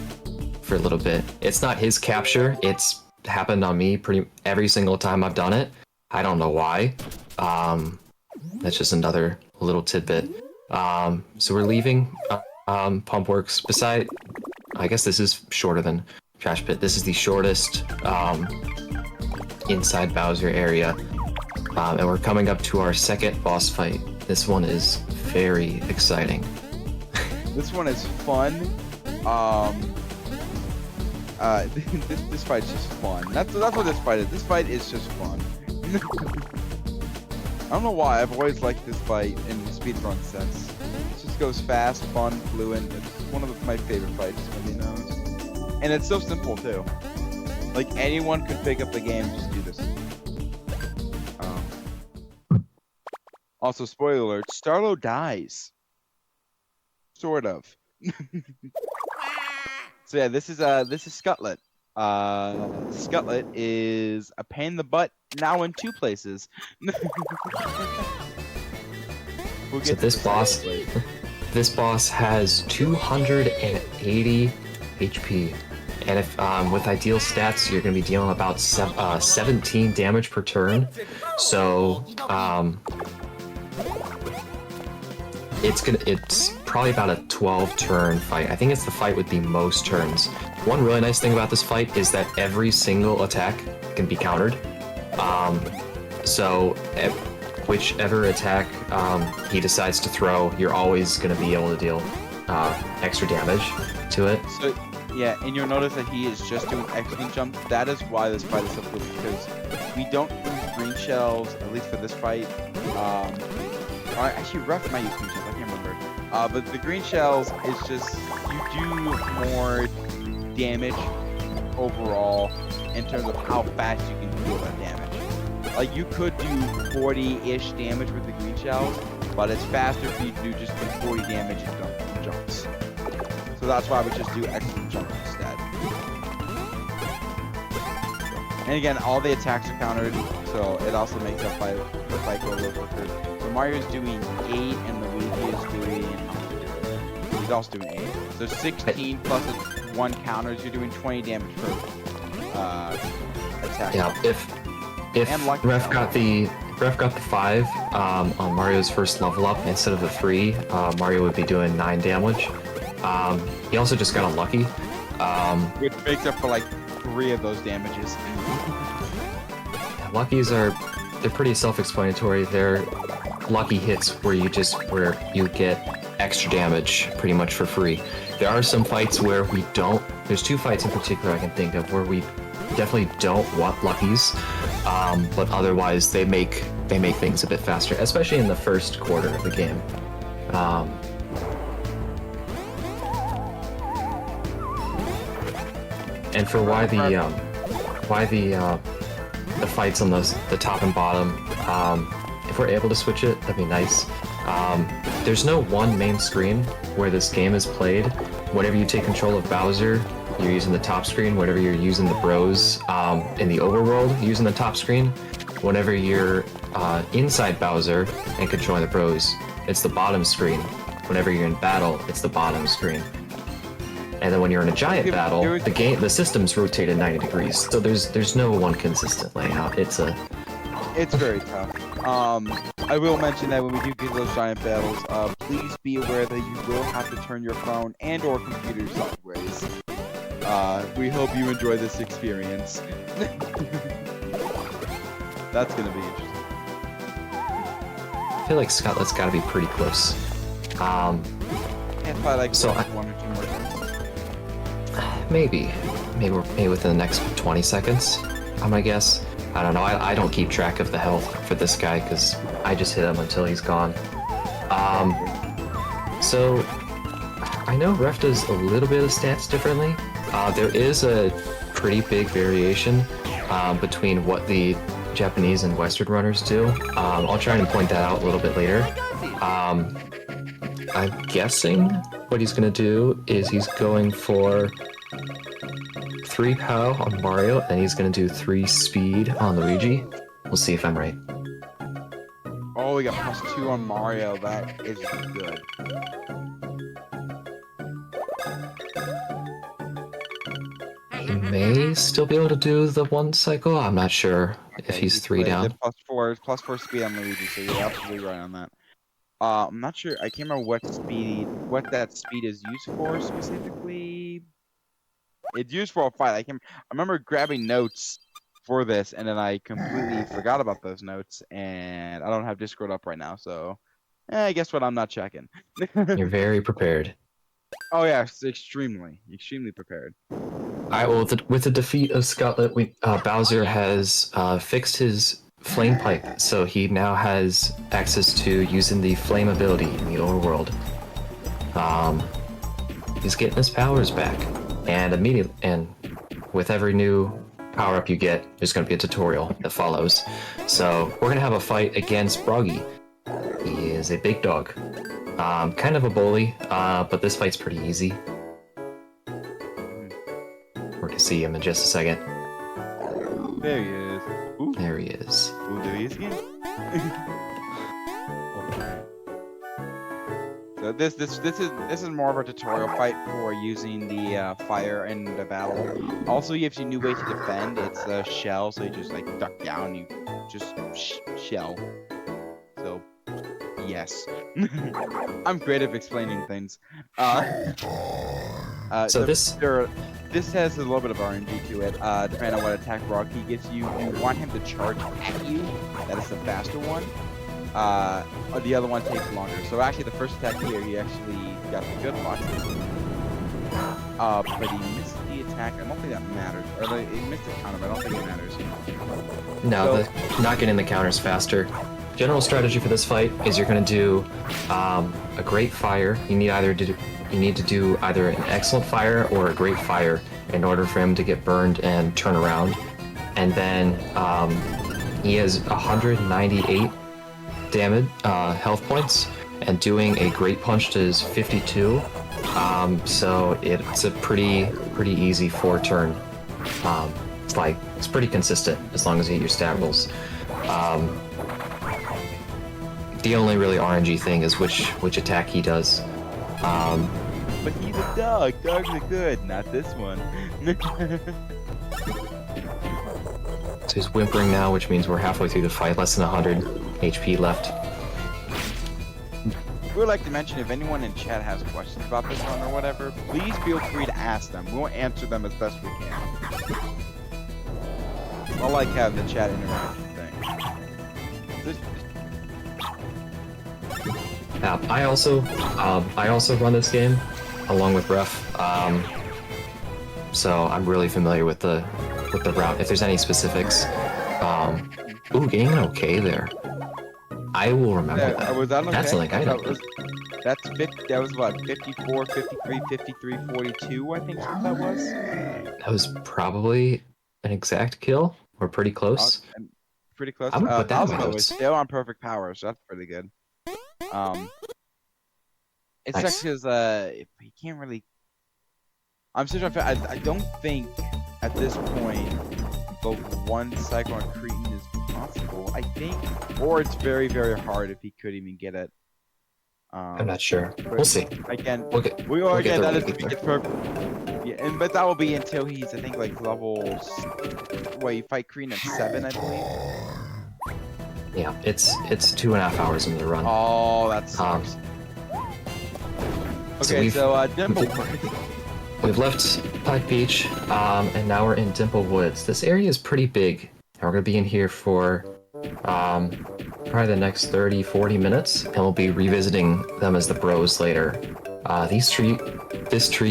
for a little bit. It's not his capture. It's happened on me pretty every single time I've done it. I don't know why. That's just another little tidbit. So we're leaving Pump Works. I guess this is shorter than Trash Pit. This is the shortest inside Bowser area. And we're coming up to our second boss fight. This one is very exciting. This one is fun. This fight's just fun. That's what this fight is. This fight is just fun. I don't know why, I've always liked this fight in speedrun sense. It just goes fast, fun, fluent. It's one of my favorite fights, to be honest. And it's so simple, too. Like, anyone could pick up the game and just do this. Also, spoiler alert, Starlo dies. Sort of. So yeah, this is Scutlet. Scutlet is a pain in the butt now in 2 places. We'll so this boss has 280 HP, and if with ideal stats, you're going to be dealing about 17 damage per turn. So it's probably about a 12-turn fight. I think it's the fight with the most turns. One really nice thing about this fight is that every single attack can be countered. So whichever attack he decides to throw, you're always going to be able to deal extra damage to it. So yeah, and you'll notice that he is just doing excellent jumps. That is why this fight is so cool, because we don't use green shells, at least for this fight. Actually, Ref might use green shells, I can't remember. But the green shells is just, you do more damage overall in terms of how fast you can deal that damage. Like, you could do 40-ish damage with the green shells, but it's faster for you to do just 40 damage in jumps. So that's why we just do excellent jumps instead. And again, all the attacks are countered, so it also makes the fight go a little quicker. So Mario's doing 8 and Luigi is doing... He's also doing 8. So 16 plus 1 counters, you're doing 20 damage per attack. Yeah, if Ref got the 5 on Mario's first level up instead of the 3, Mario would be doing 9 damage. He also just got unlucky. Which makes up for like 3 of those damages. Luckies they're pretty self-explanatory. They're lucky hits where you get extra damage pretty much for free. There are some fights where there's 2 fights in particular I can think of where we definitely don't want luckies. but otherwise they make things a bit faster, especially in the first quarter of the game. And for why the fights on the top and bottom, if we're able to switch it, that'd be nice. There's no one main screen where this game is played. Whenever you take control of Bowser, you're using the top screen. Whenever you're using the bros in the overworld, you're using the top screen. Whenever you're inside Bowser and controlling the bros, it's the bottom screen. Whenever you're in battle, it's the bottom screen. And then when you're in a giant battle, the system's rotated 90 degrees, so there's no one consistent layout. It's very tough. I will mention that when we do get those giant battles, please be aware that you will have to turn your phone and or computer sideways. We hope you enjoy this experience. That's gonna be interesting. I feel like Scotland's gotta be pretty close. And probably like so one or two more times. Maybe within the next 20 seconds, I'm gonna guess. I don't know, I don't keep track of the health for this guy because I just hit him until he's gone. So I know Ref does a little bit of stats differently. There is a pretty big variation between what the Japanese and Western runners do. I'll try and point that out a little bit later. I'm guessing what he's gonna do is he's going for 3 POW on Mario, and he's gonna do 3 speed on Luigi. We'll see if I'm right. Oh, we got +2 on Mario. That is good. He may still be able to do the 1 cycle. I'm not sure if he's 3 down. +4 speed on Luigi, so you're absolutely right on that. I'm not sure. I can't remember what that speed is used for specifically. It's used for a fight. I remember grabbing notes for this, and then I completely forgot about those notes, and I don't have Discord up right now, so guess what? I'm not checking. You're very prepared. Oh yeah, extremely prepared. Alright, well, with the defeat of Scotland, Bowser has fixed his flame pipe, so he now has access to using the flame ability in the overworld. He's getting his powers back. And with every new power-up you get, there's going to be a tutorial that follows. So we're going to have a fight against Broggy. He is a big dog. Kind of a bully, but this fight's pretty easy. We're going to see him in just a second. There he is. Ooh. There he is. Ooh, there he is again. So this is more of a tutorial fight for using the fire in the battle. Also, you have a new way to defend. It's a shell, so you just like duck down, you just shell. So yes, I'm great at explaining things. So this has a little bit of RNG to it. Depending on what attack rock he gets you, you want him to charge at you. That is the faster one. The other one takes longer. So actually, the first attack here, he actually got the good luck. But he missed the attack. I don't think that matters. Or he missed the counter, but I don't think it matters. No, not getting the counters faster. General strategy for this fight is you're going to do a great fire. You need to do either an excellent fire or a great fire in order for him to get burned and turn around. And then he has 198 damage health points, and doing a great punch is 52. So it's a pretty easy 4-turn. It's pretty consistent as long as you hit your stat rolls. The only really RNG thing is which attack he does. But he's a dog. Dogs are good. Not this one. So he's whimpering now, which means we're halfway through the fight. Less than 100 HP left. We would like to mention, if anyone in chat has questions about this one or whatever, please feel free to ask them. We'll answer them as best we can. I like having the chat interaction thing. I also run this game along with Ref, so I'm really familiar with the route. If there's any specifics, Ooh, getting an okay there. I will remember Yeah, that. was that okay? That's something I know. That was what, 54, 53, 53, 42, I think that was. That was probably an exact kill. We're pretty close. And pretty close. I'm gonna put that in my Bowser was notes. still on perfect power, so that's pretty good. It sucks Nice. because he can't really. I'm still trying to. I don't think at this point the one cycle on Cretan is possible. I think, or it's very very hard if he could even get it. I'm not sure. But We'll see. again, We'll get again there that when is we get there. it's perfect. Yeah, but that will be until he's I think like level. Well, you fight Cretan at 7, I believe. Yeah, it's 2.5 hours into the run. Oh, that sucks. Okay, so Dimple. We've left Pike Beach, and now we're in Dimple Woods. This area is pretty big, and we're gonna be in here for probably the next 30-40 minutes, and we'll be revisiting them as the bros later. This tree,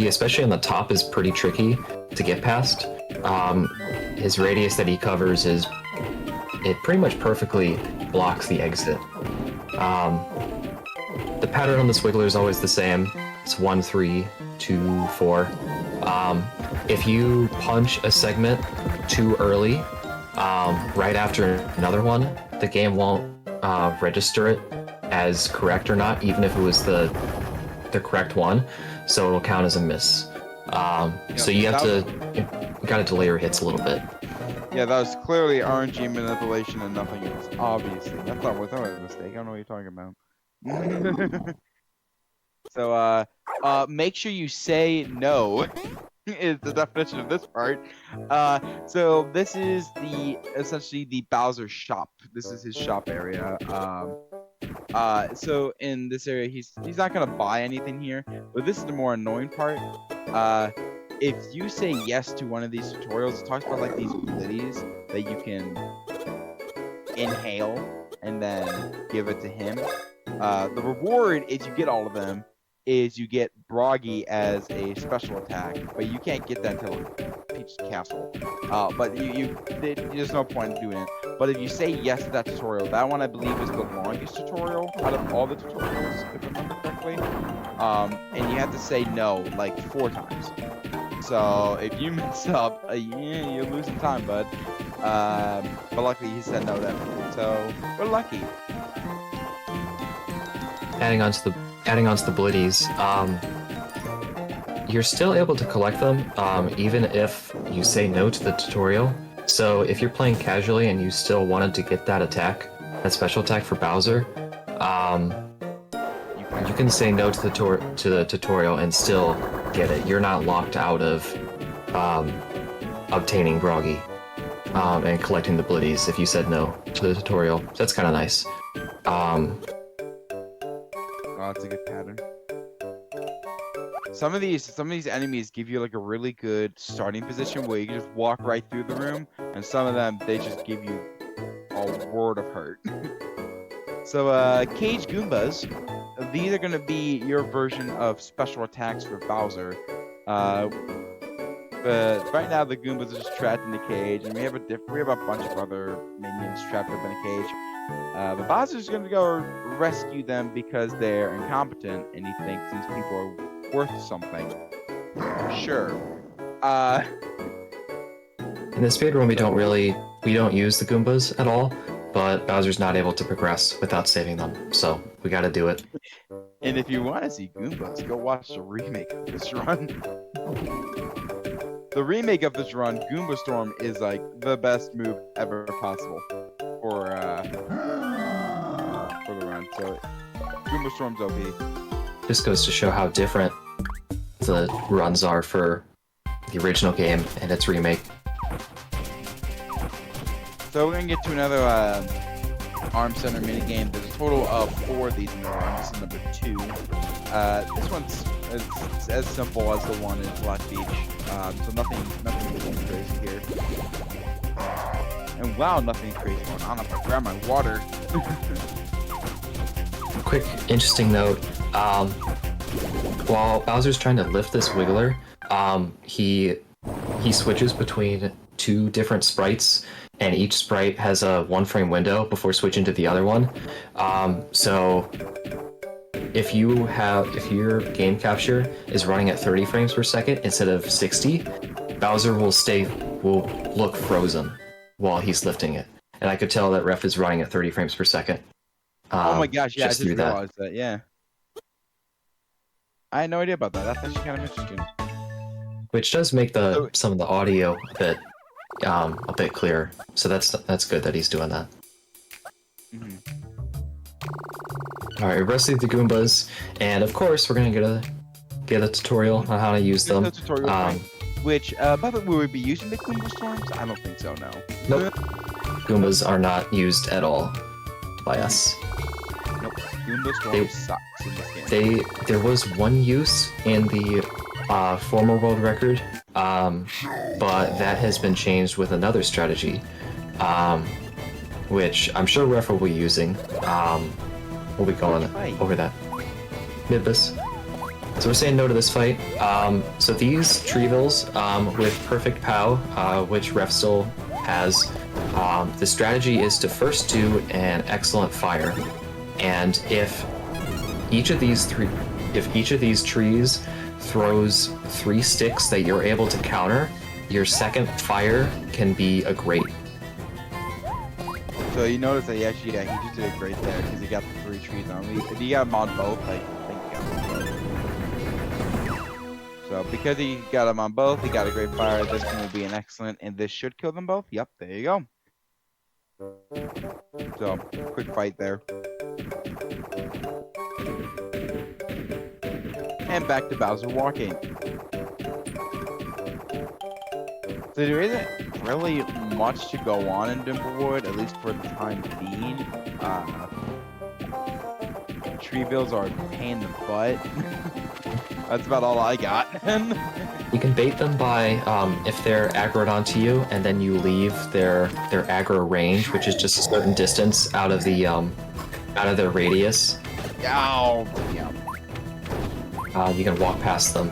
especially on the top, is pretty tricky to get past. His radius that he covers it pretty much perfectly blocks the exit. The pattern on the Swiggler is always the same. It's 1, 3, 2, 4. If you punch a segment too early, right after another one, the game won't register it as correct or not, even if it was the correct one. So it'll count as a miss. So you gotta delay your hits a little bit. Yeah, that was clearly RNG manipulation and nothing else. Obviously, I thought was a mistake. I don't know what you're talking about. So, make sure you say no. Is the definition of this part. So this is essentially the Bowser shop. This is his shop area. So in this area, he's not gonna buy anything here, but this is the more annoying part. If you say yes to one of these tutorials, it talks about like these abilities that you can inhale and then give it to him. The reward, if you get all of them, is you get Broggy as a special attack, but you can't get that until Peach's Castle. But there's no point in doing it. But if you say yes to that tutorial, that one I believe is the longest tutorial out of all the tutorials, if I remember correctly. And you have to say no like 4 times. So if you mess up, yeah, you're losing time, bud. But luckily he said no then, so we're lucky. Adding on to the blitties, you're still able to collect them, even if you say no to the tutorial. So if you're playing casually and you still wanted to get that attack, that special attack for Bowser, you can say no to the tutorial and still get it. You're not locked out of obtaining Broggy and collecting the blitties if you said no to the tutorial. That's kind of nice. Oh, that's a good pattern. Some of these enemies give you like a really good starting position where you can just walk right through the room, and some of them they just give you a word of hurt. So Cage Goombas, these are gonna be your version of special attacks for Bowser. But right now the Goombas are just trapped in the cage, and we have a bunch of other minions trapped up in a cage. But Bowser's gonna go rescue them because they're incompetent, and he thinks these people are worth something. Sure. In the speedrun, we don't use the Goombas at all, but Bowser's not able to progress without saving them, so we gotta do it. And if you want to see Goombas, go watch the remake of this run. The remake of this run, Goomba Storm, is like the best move ever possible for the run. So Goomba Storm's OP. Just goes to show how different the runs are for the original game and its remake. So we're gonna get to another Arm Center minigame. There's a total of 4 of these in the run. This is number 2. This one's as simple as the one in Black Beach. So nothing really crazy here. And wow, nothing crazy going on. I'm gonna grab my water. Quick, interesting note. While Bowser's trying to lift this Wiggler, he switches between two different sprites, and each sprite has a 1-frame window before switching to the other one. So if your game capture is running at 30 frames per second instead of 60, Bowser will look frozen while he's lifting it. And I could tell that Ref is running at 30 frames per second. Oh my gosh, yeah, I just through realized that, yeah. I had no idea about that. That's actually kind of interesting. Which does make some of the audio a bit clearer. So that's good that he's doing that. Alright, rest of the Goombas, and of course we're gonna get a tutorial on how to use them. Which, by the way, will we be using the Goomba Storms? I don't think so, no. Nope. Goombas are not used at all by us. Nope. Goomba Storms sucks in this game. There was one use in the former world record, but that has been changed with another strategy, which I'm sure Ref will be using. We'll be going over that. Nimbus. So we're saying no to this fight. So these Treevilles with Perfect POW, which Ref still has, the strategy is to first do an excellent fire, and if each of these trees throws 3 sticks that you're able to counter, your second fire can be a grate. So you notice that he just did a great there because he got the 3 trees on. If he got them on both, I think he got them both. So because he got them on both, he got a great fire. This one will be an excellent, and this should kill them both. Yep, there you go. So quick fight there. And back to Bowser walking. So there isn't really much to go on in Dimblewood, at least for the time being. Treevilles are a pain in the butt. That's about all I got. You can bait them by if they're aggroed onto you, and then you leave their aggro range, which is just a certain distance out of their radius. Ow! Yeah. You can walk past them.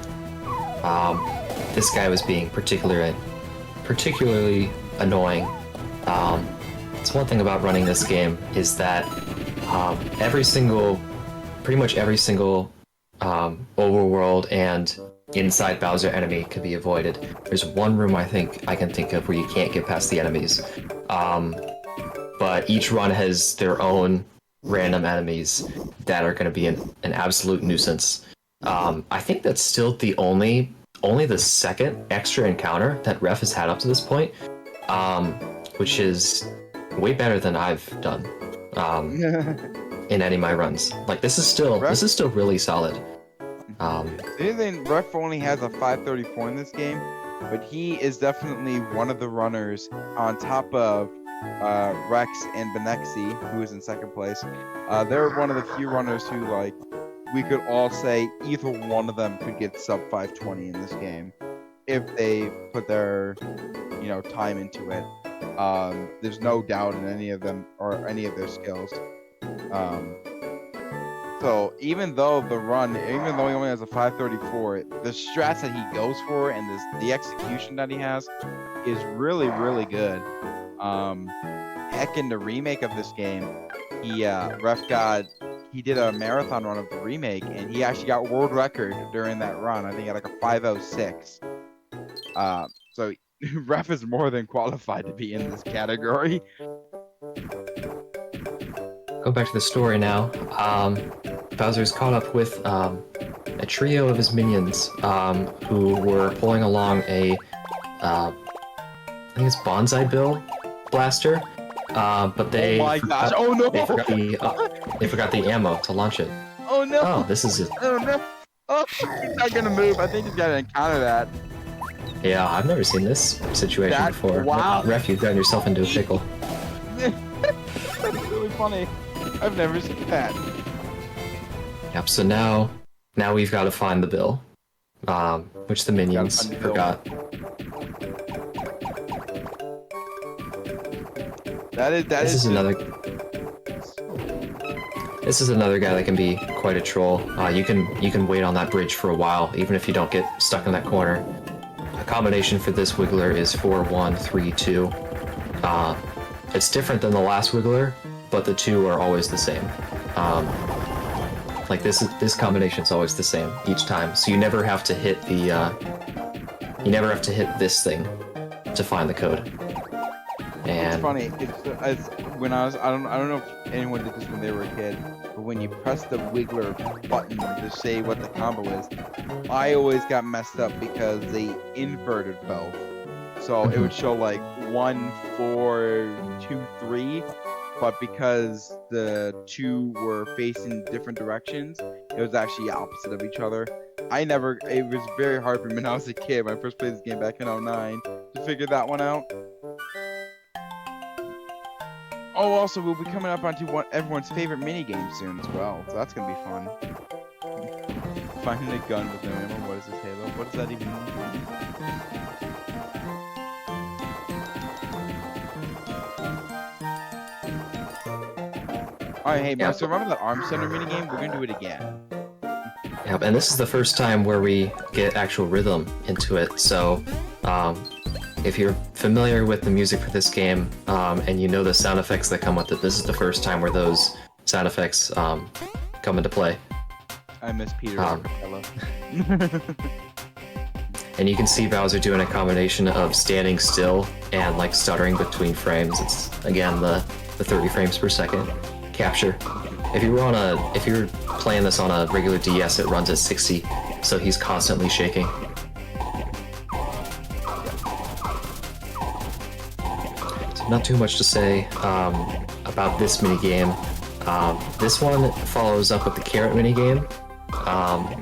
This guy was being particularly annoying. It's one thing about running this game is that pretty much every single overworld and inside Bowser enemy can be avoided. There's one room I can think of where you can't get past the enemies, but each run has their own random enemies that are going to be an absolute nuisance. I think that's still only the second extra encounter that Ref has had up to this point, which is way better than I've done in any of my runs. Like this is still really solid. Ref only has a 534 in this game, but he is definitely one of the runners on top of Rex and Benexi, who is in second place. They're one of the few runners who, like, we could all say either one of them could get sub 520 in this game if they put their, time into it. There's no doubt in any of them or any of their skills. So even though he only has a 534, the strats that he goes for and the execution that he has is really, really good. Heck, in the remake of this game, he did a marathon run of the remake, and he actually got world record during that run. I think he had like a 506. So Ref is more than qualified to be in this category. Go back to the story now. Bowser's caught up with a trio of his minions who were pulling along I think it's Bonsai Bill blaster, but they oh my gosh! Oh no! They forgot the ammo to launch it. Oh no! Oh, this is it. Oh no! Oh, he's not gonna move. I think he's gotta encounter that. Yeah, I've never seen this situation before. Wow! Ref, you've gotten yourself into a pickle. That's really funny. I've never seen that. Yep. So now we've got to find the bill, which the minions forgot. This is another guy that can be quite a troll. You can wait on that bridge for a while, even if you don't get stuck in that corner. combination for this wiggler is 4132. It's different than the last wiggler, but the two are always the same. Like this combination is always the same each time, so you never have to hit the this thing to find the code. And it's funny. It's when I don't know if anyone did this when they were a kid, but when you press the wiggler button to say what the combo is, I always got messed up because they inverted both. So it would show like 1, 4, 2, 3, but because the two were facing different directions, it was actually opposite of each other. It was very hard for me when I was a kid, when I first played this game back in 2009, to figure that one out. Oh, also, we'll be coming up onto everyone's favorite minigame soon as well, so that's gonna be fun. Finding a gun with no ammo, what is this, Halo? What does that even mean? Alright, hey, Yeah. so remember that Arm Center minigame? We're gonna do it again. yeah, and this is the first time where we get actual rhythm into it. So, if you're familiar with the music for this game, and you know the sound effects that come with it, this is the first time where those sound effects come into play. I miss Peter. And you can see Bowser doing a combination of standing still and like stuttering between frames. It's again the 30 frames per second capture. If you're playing this on a regular DS, it runs at 60, so he's constantly shaking. So not too much to say about this minigame. This one follows up with the carrot minigame,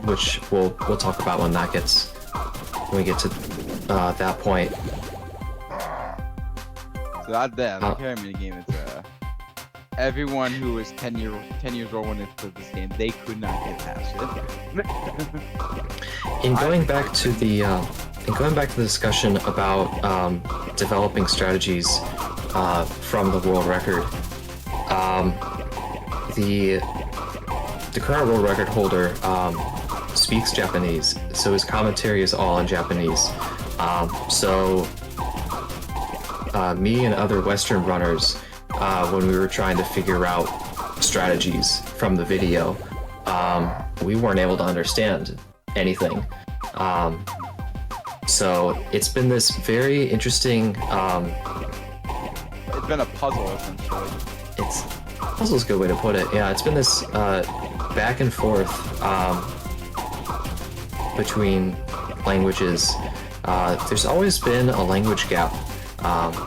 which we'll talk about when we get to that point. So that the carrot minigame is everyone who was 10 years old when they played this game, they could not get past it. In going back to the discussion about developing strategies from the world record, the current world record holder speaks Japanese, so his commentary is all in Japanese. So me and other Western runners, when we were trying to figure out strategies from the video, we weren't able to understand anything. So it's been this very interesting. It's been a puzzle, essentially. Puzzle's a good way to put it. Yeah, it's been this back and forth between languages. There's always been a language gap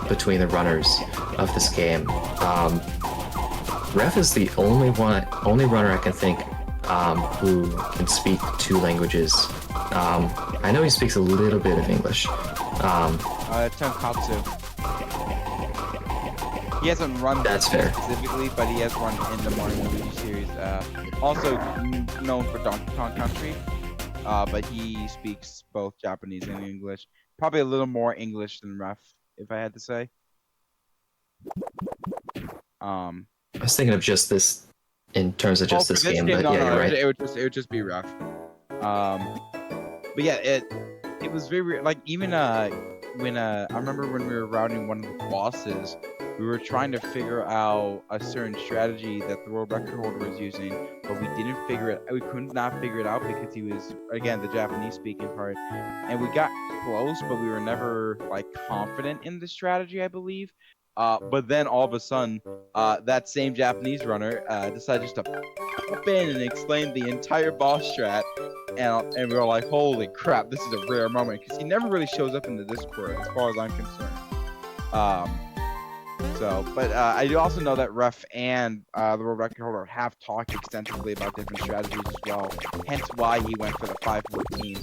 between the runners of this game. Ref is the only runner I can think who can speak 2 languages. I know he speaks a little bit of English. Tonkatsu. He hasn't run That's fair. specifically, but he has run in the Mario Luigi series. Also known for Donkey Kong Country, but he speaks both Japanese and English. Probably a little more English than Ref, if I had to say. I was thinking of just this in terms of just this game, but yeah, you're right. It would just be Ref. But yeah, it was very like even when I remember when we were routing one of the bosses, we were trying to figure out a certain strategy that the world record holder was using, but we could not figure it out because he was, again, the Japanese speaking part, and we got close, but we were never like confident in the strategy, I believe. But then all of a sudden, that same Japanese runner decided just to pop in and explain the entire boss strat, and we were like, holy crap, this is a rare moment, because he never really shows up in the Discord, as far as I'm concerned. But I do also know that Ref and the world record holder have talked extensively about different strategies as well, hence why he went for the 514.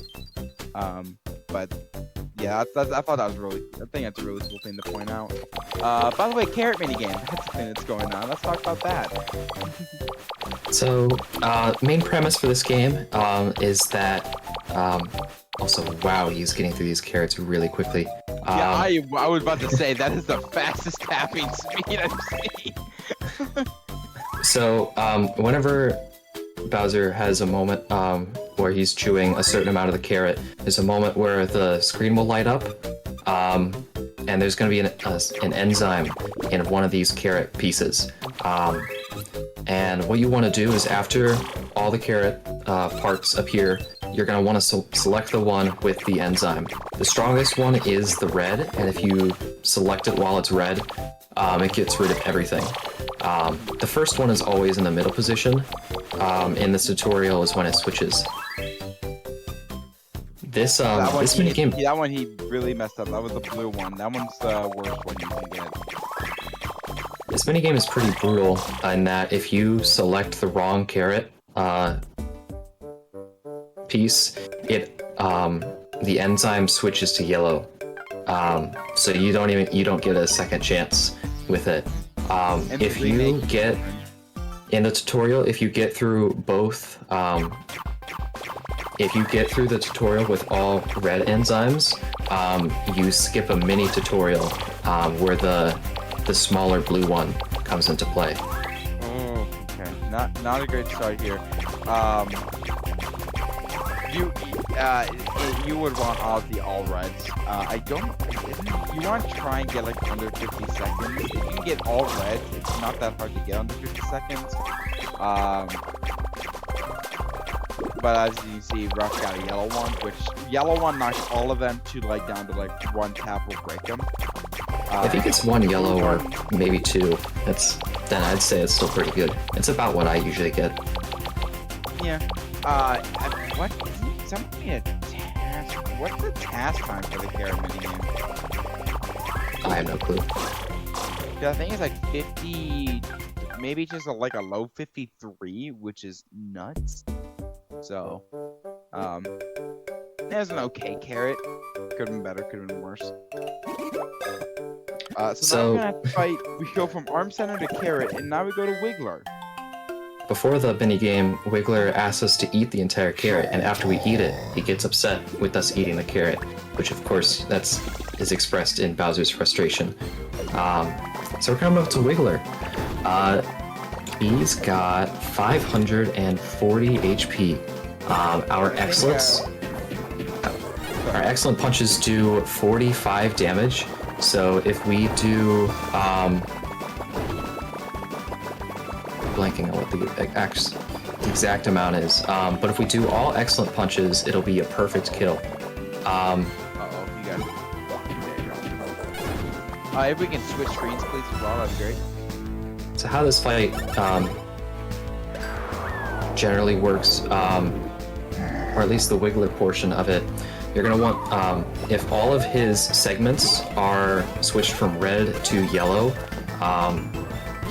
But yeah, I thought that was I think that's a really cool thing to point out. By the way, carrot minigame, that's the thing that's going on. Let's talk about that. So, main premise for this game is that, also, wow, he's getting through these carrots really quickly. Yeah, I was about to say, that is the fastest tapping speed I've seen. So, whenever Bowser has a moment, where he's chewing a certain amount of the carrot, there's a moment where the screen will light up, and there's going to be an enzyme in one of these carrot pieces. And what you want to do is after all the carrot parts appear, you're going to want to select the one with the enzyme. The strongest one is the red, and if you select it while it's red, it gets rid of everything. The first one is always in the middle position. In this tutorial is when it switches. This minigame... That one he really messed up. That was the blue one. That one's the worst one you can get. This minigame is pretty brutal in that if you select the wrong carrot piece, the enzyme switches to yellow. So you don't get a second chance with it. If you get in the tutorial, if you get through both, if you get through the tutorial with all red enzymes, you skip a mini tutorial where the smaller blue one comes into play. Oh, okay. Not a great start here. You would want all reds. You want to try and get like under 50 seconds. If you can get all reds, it's not that hard to get under 50 seconds. But as you can see, Ruff got a yellow one, which yellow one knocks all of them to like down to like one tap will break them. I think it's one yellow or maybe two. Then I'd say it's still pretty good. It's about what I usually get. Yeah. What's the task time for the carrot minigame? I have no clue. Yeah, I think it's like 50, maybe just like a low 53, which is nuts. So, there's an okay carrot. Could have been better, could have been worse. So now we're gonna have to fight. We go from Arm Center to Carrot, and now we go to Wiggler. Before the minigame, Wiggler asks us to eat the entire carrot, and after we eat it, he gets upset with us eating the carrot, which of course is expressed in Bowser's frustration. So we're coming up to Wiggler. He's got 540 HP. Our excellent punches do 45 damage. So if we do, blanking on what the exact amount is, but if we do all excellent punches, it'll be a perfect kill. Uh-oh, you got it. There you go. If we can switch screens, please, as well, that'd be great. So how this fight generally works, or at least the Wiggler portion of it, you're going to want, if all of his segments are switched from red to yellow,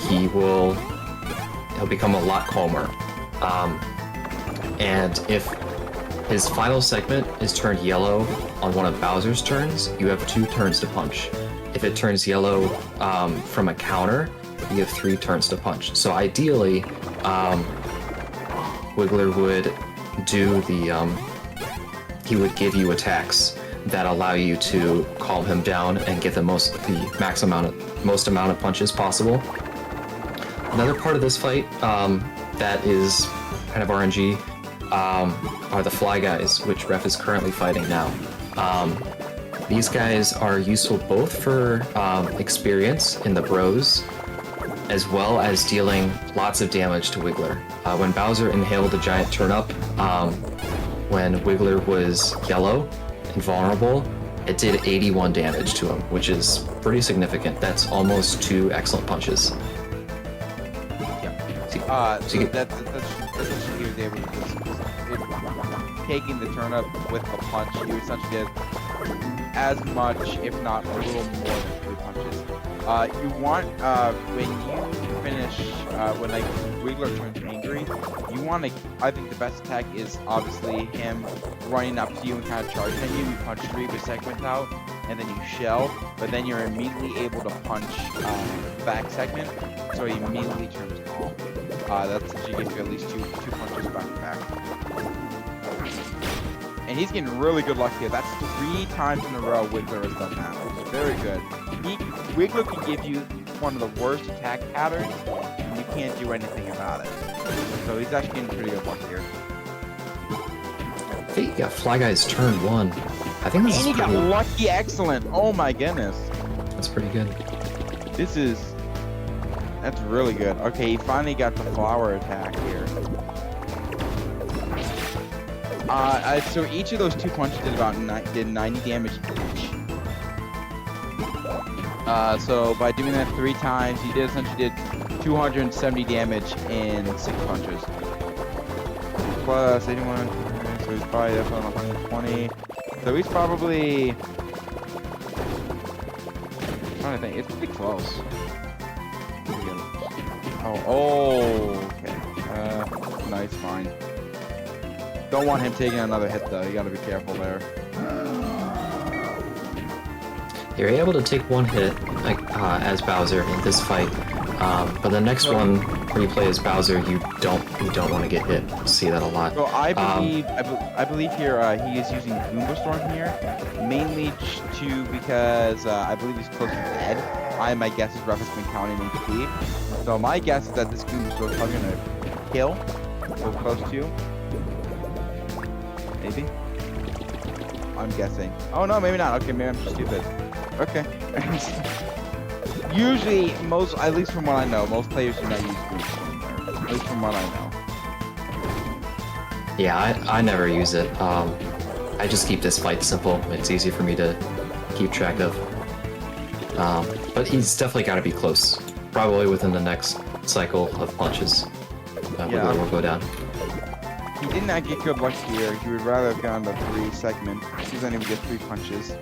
he'll become a lot calmer. And if his final segment is turned yellow on one of Bowser's turns, you have 2 turns to punch. If it turns yellow from a counter, you have 3 turns to punch. So ideally, Wiggler would do he would give you attacks that allow you to calm him down and get the most amount of punches possible. Another part of this fight that is kind of RNG are the Fly Guys, which Ref is currently fighting now. These guys are useful both for experience in the bros, as well as dealing lots of damage to Wiggler. When Bowser inhaled a giant turnip, when Wiggler was yellow and vulnerable, it did 81 damage to him, which is pretty significant. That's almost 2 excellent punches. Yeah. That's what he was able to do. Taking the turnip with the punch, you essentially did as much, if not a little more than 3 punches. You want, when you finish, when like Wiggler turns angry, you want to, I think the best attack is obviously him running up to you and kind of charging at you. You punch 3 of his segments out, and then you shell, but then you're immediately able to punch the back segment, so he immediately turns calm. That should give you at least 2 punches back to back. And he's getting really good luck here. That's 3 times in a row Wiggler has done that. Very good. Wiggler can give you one of the worst attack patterns, and you can't do anything about it. So he's actually getting pretty good luck here. think he got Fly Guys turn 1. I think this And is he got pretty... lucky excellent. Oh my goodness. That's pretty good. That's really good. Okay, he finally got the flower attack here. So each of those 2 punches did 90 damage each. So by doing that 3 times, he essentially did 270 damage in 6 punches. Plus 81, so he's probably up on 120. So he's probably... I'm trying to think, it's pretty close. Oh, okay. Nice, fine. Don't want him taking another hit though, you gotta be careful there. You're able to take 1 hit as Bowser in this fight, but the next one where you play as Bowser, you don't want to get hit. You see that a lot. So I believe here he is using Goomba Storm here, mainly because I believe he's close to dead. My guess is Ref has been counting him to sleep. So my guess is that this Goomba Storm is probably gonna kill, or close to. Maybe. I'm guessing. Oh no, maybe not. Okay, maybe I'm just stupid. Okay. Usually, at least from what I know, most players do not use Goomba Storm there. At least from what I know. Yeah, I never use it. I just keep this fight simple. It's easy for me to keep track of. But he's definitely got to be close. Probably within the next cycle of punches. Yeah. Will go down. He did not get good luck here. He would rather have gone the 3 segment. He doesn't even get 3 punches.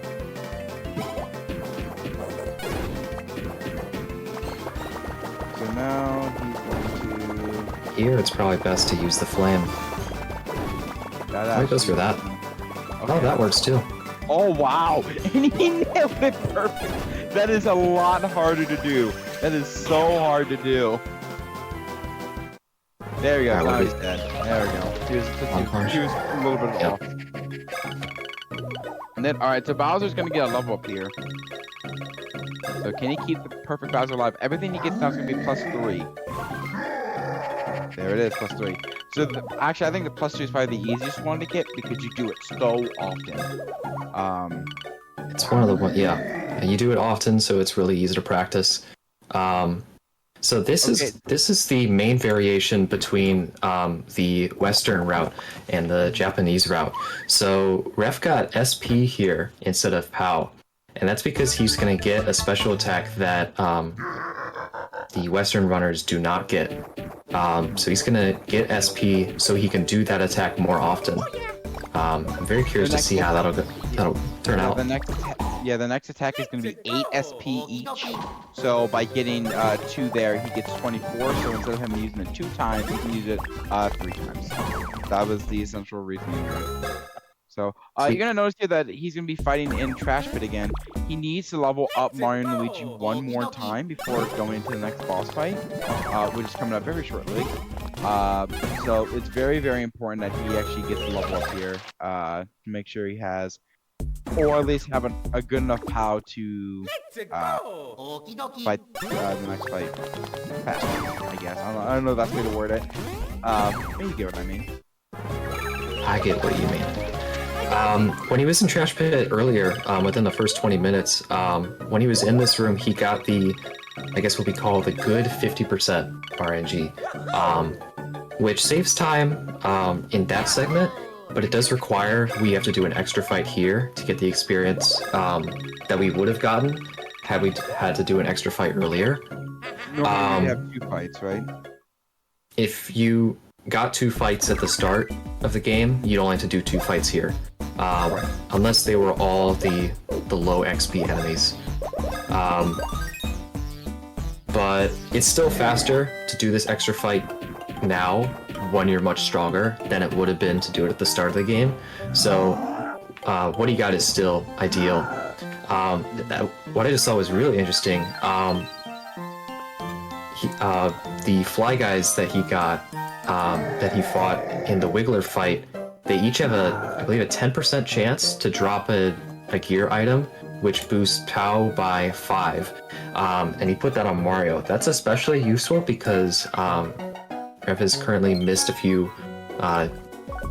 So now he's going to... Here, it's probably best to use the flame. He goes for that. Okay. Oh, that works too. Oh, wow. And he nailed it perfect. That is a lot harder to do. That is so hard to do. There we go. Now he's dead. There we go. He was a little bit off. And then, alright, so Bowser's going to get a level up here. So can he keep the perfect Bowser alive? Everything he gets now is going to be +3. There it is, +3. So actually, I think the +3 is probably the easiest one to get because you do it so often. It's one of the ones, yeah. And you do it often, so it's really easy to practice. So this is the main variation between the Western route and the Japanese route. So Ref got SP here instead of POW, and that's because he's going to get a special attack that the Western runners do not get. So he's going to get SP so he can do that attack more often. I'm very curious to see how that'll turn out. The next attack is going to be 8 SP each. So by getting 2 there, he gets 24. So instead of him using it 2 times, he can use it 3 times. That was the essential reasoning. So you're going to notice here that he's going to be fighting in Trash Pit again. He needs to level up Mario and Luigi 1 more time before going into the next boss fight, which is coming up very shortly. So it's very, very important that he actually gets the level up here to make sure he has, or at least have a good enough POW to fight the next fight faster, I guess. I don't know if that's the way to word it. You get what I mean. I get what you mean. When he was in Trash Pit earlier, within the first 20 minutes, when he was in this room, he got the, I guess what we call the good 50% RNG, which saves time in that segment, but it does require we have to do an extra fight here to get the experience that we would have gotten had we had to do an extra fight earlier. Normally you have 2 fights, right? If you got 2 fights at the start of the game, you'd only have to do 2 fights here. Unless they were all the low XP enemies. But it's still faster to do this extra fight now when you're much stronger than it would have been to do it at the start of the game. So what he got is still ideal. What I just thought was really interesting, the Fly Guys that he got, that he fought in the Wiggler fight, they each have I believe a 10% chance to drop a gear item, which boosts POW by 5. And he put that on Mario. That's especially useful because Rev has currently missed a few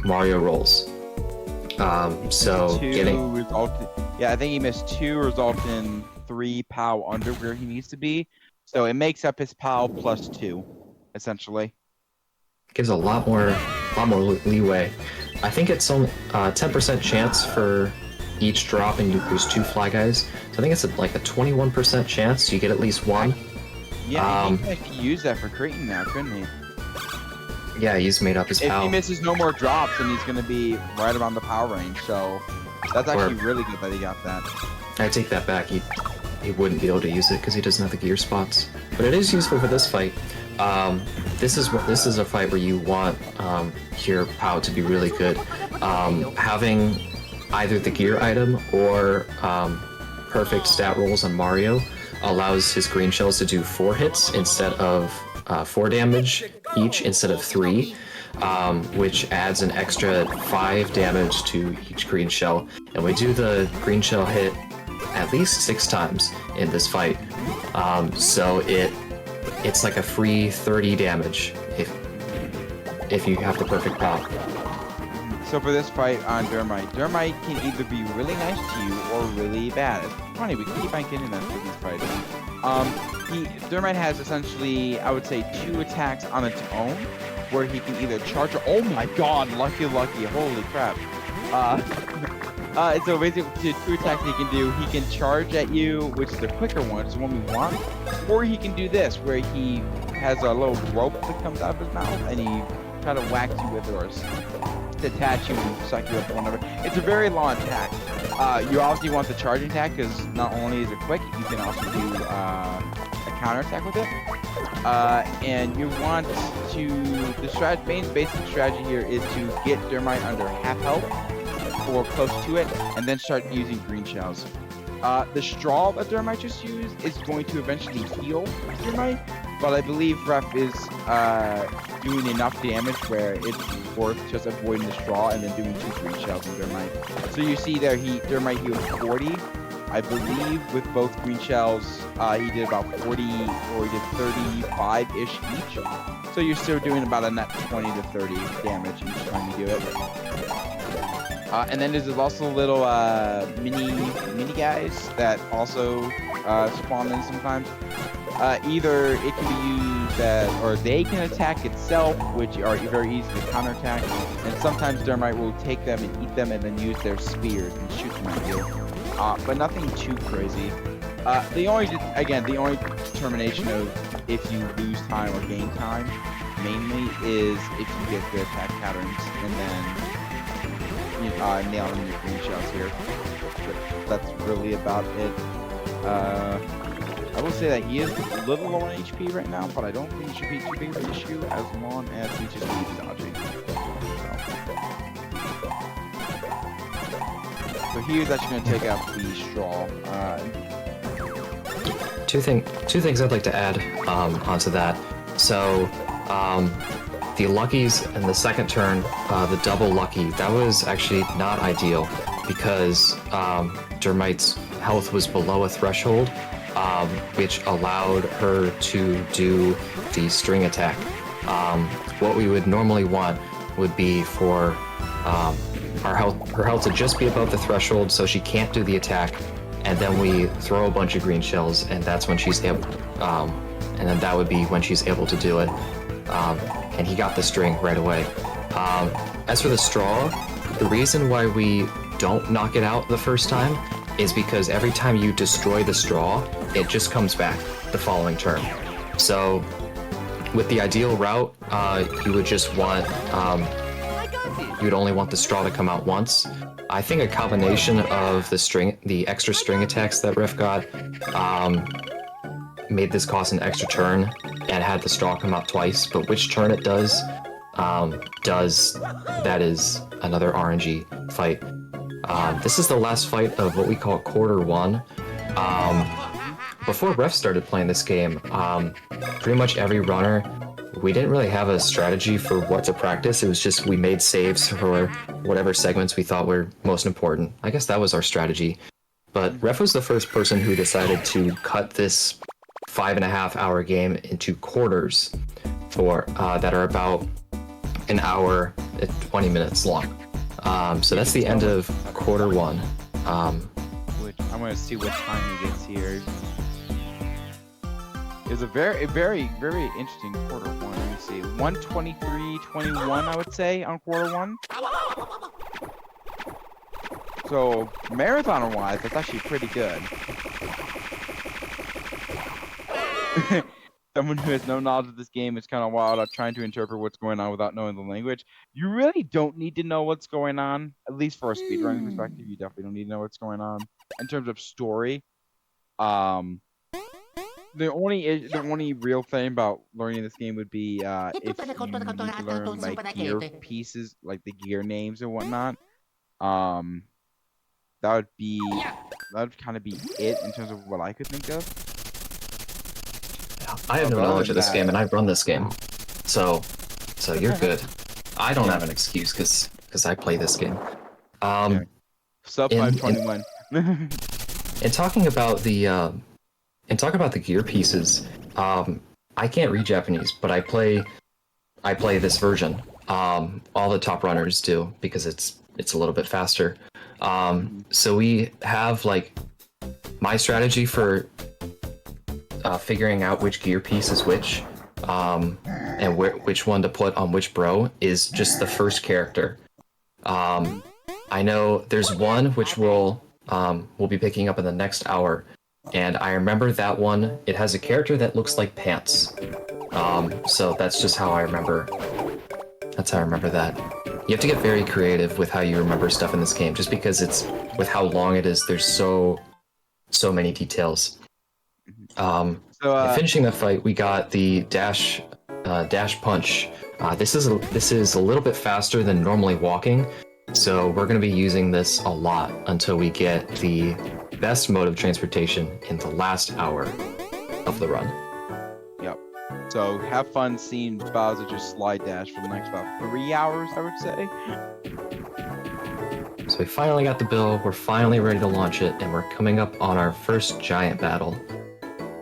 Mario rolls. So getting I think he missed 2, result in 3 POW under where he needs to be. So it makes up his POW plus 2, essentially. gives a lot more leeway. I think it's only 10% chance for each drop, and there's 2 fly guys. So I think it's like a 21% chance you get at least 1. Yeah, he can actually use that for creating now, couldn't he? Yeah, he's made up his POW. If he misses no more drops, then he's going to be right around the POW range. So that's actually really good that he got that. I take that back. He wouldn't be able to use it because he doesn't have the gear spots. But it is useful for this fight. This is a fight where you want your POW to be really good. Having either the gear item or perfect stat rolls on Mario allows his green shells to do 4 hits instead of 4 damage each instead of 3, which adds an extra 5 damage to each green shell. And we do the green shell hit at least 6 times in this fight. So it's like a free 30 damage if you have the perfect POW. So for this fight on Dermite can either be really nice to you or really bad. It's funny, we keep on getting that for these fights. Dermite has essentially, I would say, 2 attacks on its own, where he can either charge. Oh my God, lucky, holy crap! So basically, 2 attacks he can do. He can charge at you, which is the quicker one, it's the one we want, or he can do this, where he has a little rope that comes out of his mouth, and he kind of whacks you with it, or detach you and suck you up or whatever. It's a very long attack. You obviously want the charging attack because not only is it quick, you can also do a counter attack with it. And you want to basic strategy here is to get Dermite under half health or close to it, and then start using green shells. The straw that Dermite just used is going to eventually heal Dermite, but I believe Ref is doing enough damage where it's worth just avoiding the straw and then doing 2 green shells on Dermite. So you see there, Dermite healed 40. I believe with both green shells, he did about 40, or he did 35-ish each. So you're still doing about a net 20 to 30 damage each time you do it. And then there's also little mini guys that also spawn in sometimes. Either it can be used or they can attack itself, which are very easy to counterattack, and sometimes Dermite will take them and eat them and then use their spears and shoot them at you. But nothing too crazy. The only determination of if you lose time or gain time, mainly, is if you get good attack patterns and then nail in your green shells here. But that's really about it. I will say that he is a little low on HP right now, but I don't think it should be too big of an issue as long as he just keeps dodging. So he is actually going to take out the straw. Two things I'd like to add onto that. So the luckies in the second turn, the double lucky, that was actually not ideal because Dermite's health was below a threshold, which allowed her to do the string attack. What we would normally want would be for her health to just be above the threshold so she can't do the attack, and then we throw a bunch of green shells, and that's when she's able, and then that would be when she's able to do it. And he got the string right away. As for the straw, the reason why we don't knock it out the first time is because every time you destroy the straw, it just comes back the following turn. So with the ideal route, you would just want, you would only want the straw to come out once. I think a combination of the extra string attacks that Ref got, made this cost an extra turn and had the straw come out twice, but which turn it does, that is another RNG fight. This is the last fight of what we call quarter one. Before Ref started playing this game, pretty much every runner, we didn't really have a strategy for what to practice. It was just we made saves for whatever segments we thought were most important. I guess that was our strategy. But Ref was the first person who decided to cut this 5.5-hour game into quarters for that are about an hour and 20 minutes long. So that's the end of quarter one. Which I'm gonna see what time he gets here. It was a very, very interesting quarter one. Let me see, 123-21, I would say on quarter one. So marathoner-wise, that's actually pretty good. Someone who has no knowledge of this game is kind of wild at trying to interpret what's going on without knowing the language. You really don't need to know what's going on, at least for a speedrunning perspective. You definitely don't need to know what's going on in terms of story. The only real thing about learning this game would be if you need to learn like gear pieces, like the gear names and whatnot. That would kind of be it in terms of what I could think of. I have no knowledge of this game, and I've run this game, so you're good. I don't have an excuse because I play this game. Sub 521. And talking about the gear pieces, I can't read Japanese, but I play this version. All the top runners do because it's a little bit faster. So we have like my strategy for figuring out which gear piece is which, and which one to put on which bro is just the first character. I know there's one which we'll be picking up in the next hour, and I remember that one. It has a character that looks like pants. So that's just how I remember. That's how I remember that. You have to get very creative with how you remember stuff in this game, just because it's with how long it is. There's so many details. Finishing the fight, we got the dash punch. This is a little bit faster than normally walking, so we're going to be using this a lot until we get the best mode of transportation in the last hour of the run. Yep. So have fun seeing Bowser just slide dash for the next about 3 hours, I would say. So we finally got the bill. We're finally ready to launch it, and we're coming up on our first giant battle.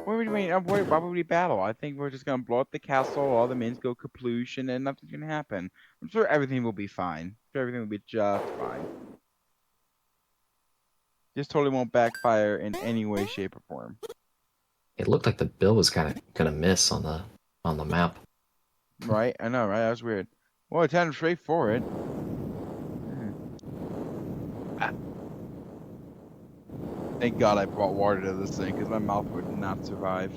Why would we battle? I think we're just gonna blow up the castle, all the minions go kaploosh, and then nothing's gonna happen. I'm sure everything will be fine. I'm sure everything will be just fine. This totally won't backfire in any way, shape, or form. It looked like the bill was kind of gonna miss on the map. Right? I know, right? That was weird. Well, it's heading straight for it. Thank God I brought water to this thing, because my mouth would not survive.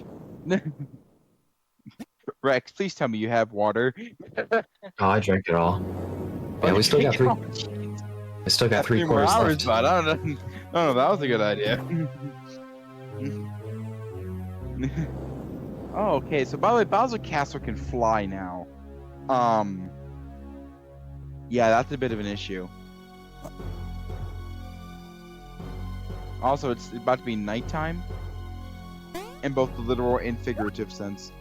Rex, please tell me you have water. Oh, I drank it all. Yeah, we still got three. We still got 3 more quarters hours, left. but I don't know if that was a good idea. Oh, okay. So by the way, Bowser Castle can fly now. Yeah, that's a bit of an issue. Also, it's about to be nighttime, in both the literal and figurative sense.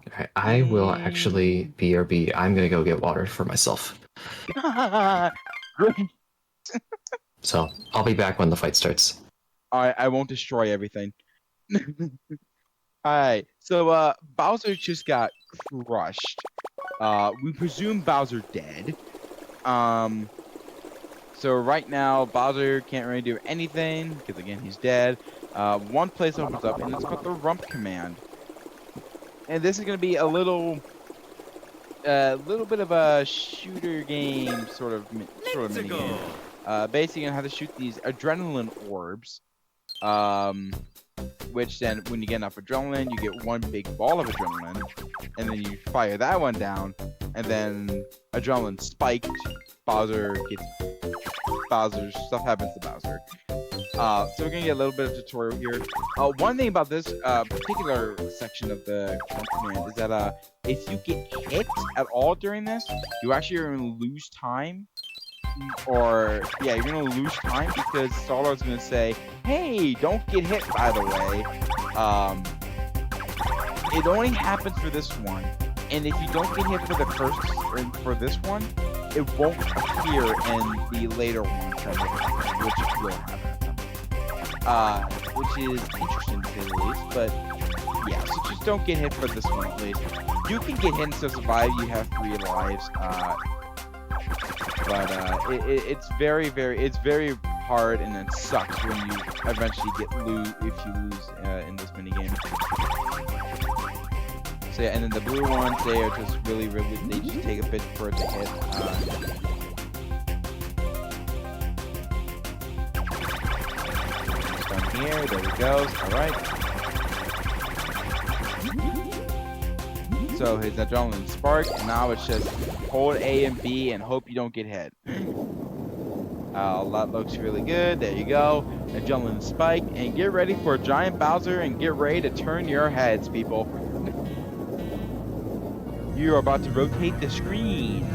Okay, I will actually BRB. I'm gonna go get water for myself. Great. So I'll be back when the fight starts. I won't destroy everything. Alright, so Bowser just got crushed. We presume Bowser dead. So right now, Bowser can't really do anything, because again, he's dead. One place opens up, and it's called the Rump Command. And this is going to be a little bit of a shooter game sort of mini game. Basically, you have to shoot these adrenaline orbs, which then, when you get enough adrenaline, you get one big ball of adrenaline, and then you fire that one down, and then adrenaline spiked. Stuff happens to Bowser. So we're gonna get a little bit of tutorial here. One thing about this particular section of the command is that if you get hit at all during this, you actually are gonna lose time. Or yeah, you're gonna lose time because Starlord's gonna say, "Hey, don't get hit." By the way, it only happens for this one, and if you don't get hit for the first or for this one, it won't appear in the later ones, which will happen. Which is interesting to say the least, but yeah, so just don't get hit for this one at least. You can get hit and still survive. You have 3 lives. But it's very hard, and it sucks when you eventually get loot if you lose in this mini game. So yeah, and then the blue ones, they are just really they just take a bit for it to hit. Down here, there we go. All right. So his adrenaline spark, and now it's just hold A and B and hope you don't get hit. That looks really good. There you go. Adrenaline spike, and get ready for a giant Bowser, and get ready to turn your heads, people. You are about to rotate the screen.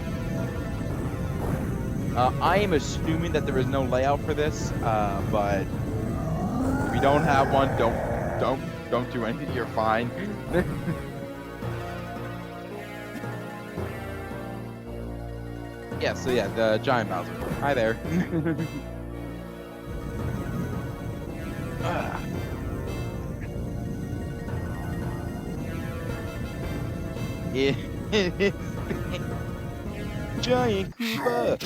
I am assuming that there is no layout for this, but if you don't have one, don't do anything. You're fine. Yeah, so yeah, the giant Bowser. Hi there. It is giant Koopa.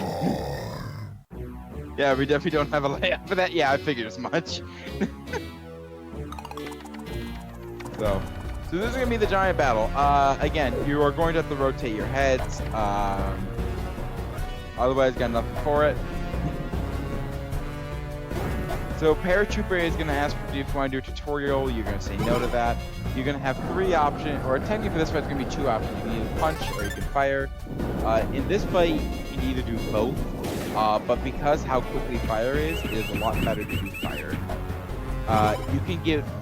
Yeah, we definitely don't have a layout for that. Yeah, I figured as much. So this is gonna be the giant battle. Again, you are going to have to rotate your heads. Otherwise, got nothing for it. So Paratrooper is going to ask if you want to do a tutorial. You're going to say no to that. You're going to have 3 options, or technically for this fight, it's going to be 2 options. You can either punch or you can fire. In this fight, you can either do both. But because how quickly fire is, it is a lot better to do fire.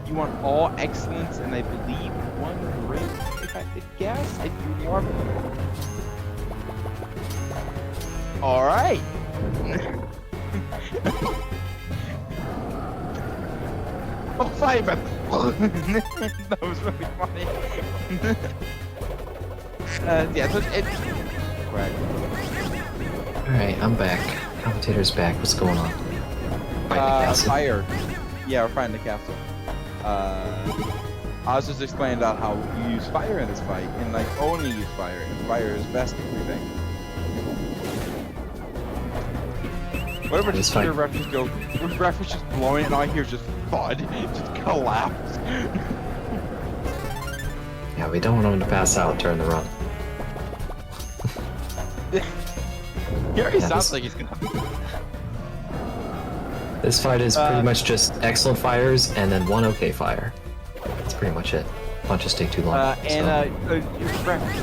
You want all excellence, and I believe 1 grit, if I could guess. If you want. All right. Oh, fiber! That was really funny. Yeah, so it's correct. Alright, I'm back. Commentator's back. What's going on? Fighting the castle? Fire. Yeah, we're fighting the castle. I was just explaining about how you use fire in this fight, and like only use fire, and fire is best at everything. Whatever just hear reference go, when reference just blowing, and all I hear is just thud, just collapse. Yeah, we don't want him to pass out during the run. He already sounds like he's gonna. This fight is pretty much just excellent fires and then 1 okay fire. That's pretty much it. Punches take too long. Rex,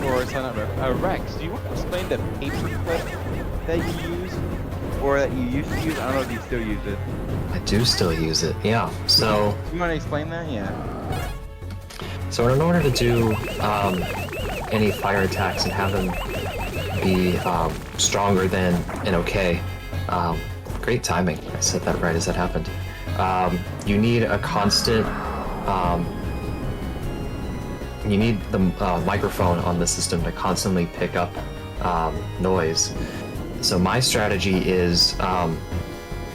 or it's not Rex. Rex, do you want to explain the paperclip that you use? Or that you used to use? I don't know if you still use it. I do still use it, yeah. So you want to explain that? Yeah. So in order to do any fire attacks and have them be stronger than an okay, great timing. I said that right as that happened. You need a constant. You need the microphone on the system to constantly pick up noise. So my strategy is I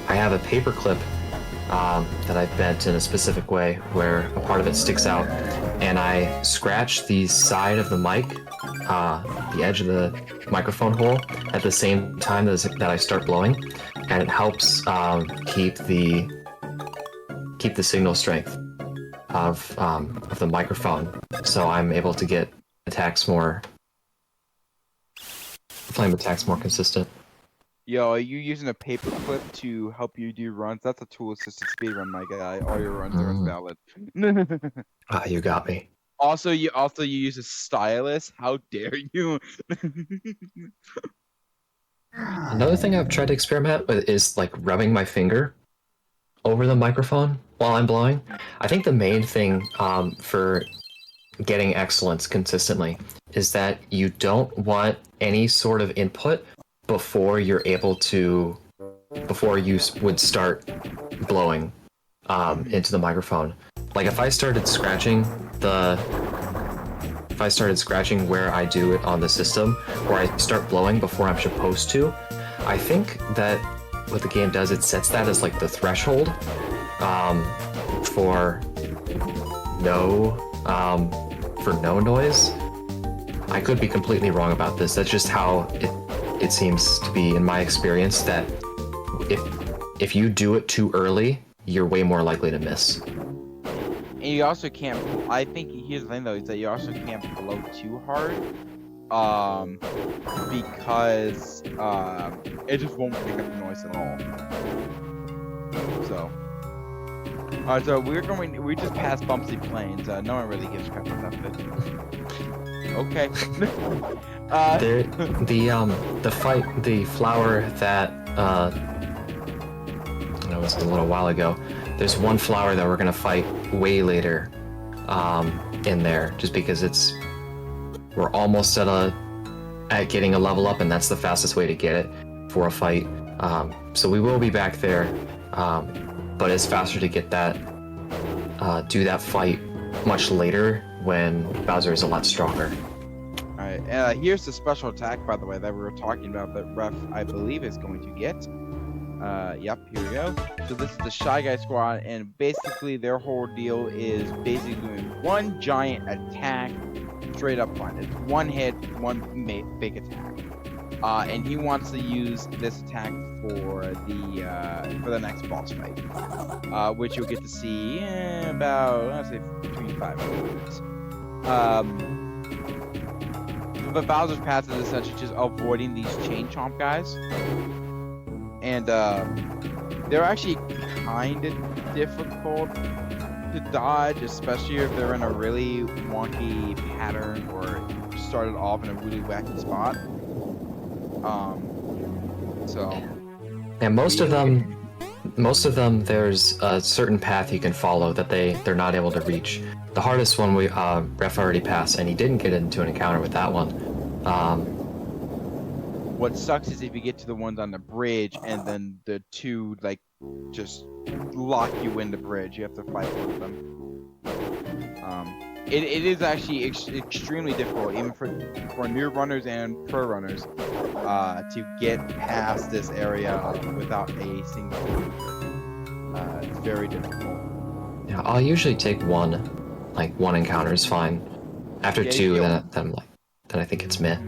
have a paper clip that I've bent in a specific way where a part of it sticks out, and I scratch the side of the mic, the edge of the microphone hole, at the same time that I start blowing, and it helps keep the signal strength of the microphone, so I'm able to get flame attacks more consistent. Yo, are you using a paperclip to help you do runs? That's a tool-assisted speedrun, my guy. All your runs are invalid. You got me. Also, you use a stylus. How dare you? Another thing I've tried to experiment with is like rubbing my finger over the microphone while I'm blowing. I think the main thing for getting excellence consistently is that you don't want any sort of input before you would start blowing into the microphone. Like if I started scratching where I do it on the system, or I start blowing before I'm supposed to, I think that what the game does, it sets that as like the threshold for no noise. I could be completely wrong about this. That's just how it seems to be, in my experience, that if you do it too early, you're way more likely to miss. And you also can't. I think here's the thing though, is that you also can't blow too hard, because it just won't pick up noise at all. So. So we just passed Bumpsy Plains. No one really gives crap about that bit. Okay. The flower that it was a little while ago. There's one flower that we're gonna fight way later, in there, just because we're almost at getting a level up, and that's the fastest way to get it for a fight. So we will be back there, but it's faster to get that, do that fight much later when Bowser is a lot stronger. Alright, here's the special attack, by the way, that we were talking about that Ref, I believe, is going to get. Yep, here we go. So this is the Shy Guy Squad, and basically their whole deal is basically doing one giant attack straight up front. It's one hit, one big attack. And he wants to use this attack for the next boss fight, which you'll get to see in about, I'd say, between 5 minutes. But Bowser's path is essentially just avoiding these chain chomp guys, and they're actually kind of difficult to dodge, especially if they're in a really wonky pattern or started off in a really wacky spot. And most of them, there's a certain path you can follow that they're not able to reach. The hardest one Ref already passed, and he didn't get into an encounter with that one. What sucks is if you get to the ones on the bridge and then the two just lock you in the bridge. You have to fight with them. It is actually extremely difficult, even for new runners and pro runners, to get past this area without a single. It's very difficult. Yeah, I'll usually take one encounter is fine. After two, then I think it's meh.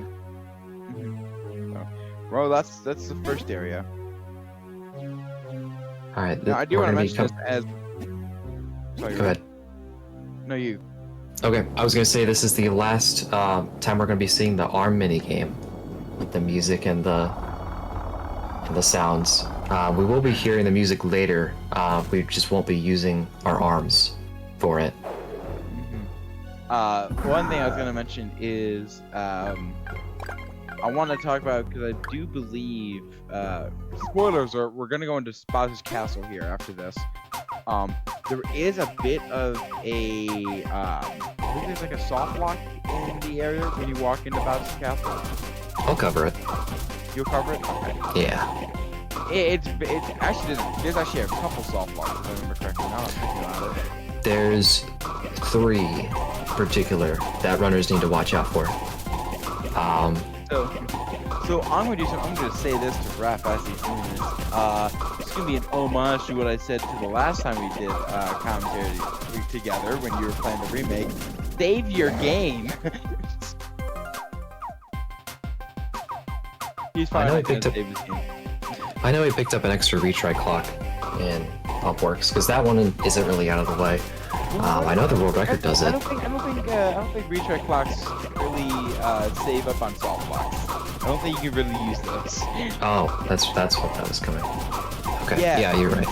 Well, that's the first area. All right. Now, I do want to mention this as. Sorry, go ahead. No, you. Okay, I was gonna say this is the last time we're gonna be seeing the arm mini game, with the music and the sounds. We will be hearing the music later. We just won't be using our arms for it. One thing I was gonna mention is I want to talk about, because I do believe spoilers are we're gonna go into Bowser's Castle here after this. There is a bit of a I think there's like a soft lock in the area when you walk into Bowser's Castle. I'll cover it. You'll cover it? Okay. Yeah. It's actually there's actually a couple soft locks if I remember correctly. Now I'm thinking about it. There's 3 particular that runners need to watch out for. So I'm gonna do something. I'm gonna say this to Raf as he's doing this. It's gonna be an homage to what I said to the last time we did commentary together when you were playing the remake. Save your game. He's probably not gonna save his game. I know he picked up an extra retry clock in Upworks because that one isn't really out of the way. I know the world record does it. I don't think retry clocks really save up on soft blocks. I don't think you can really use those. Oh, that's what that was coming. Okay, yeah, you're right.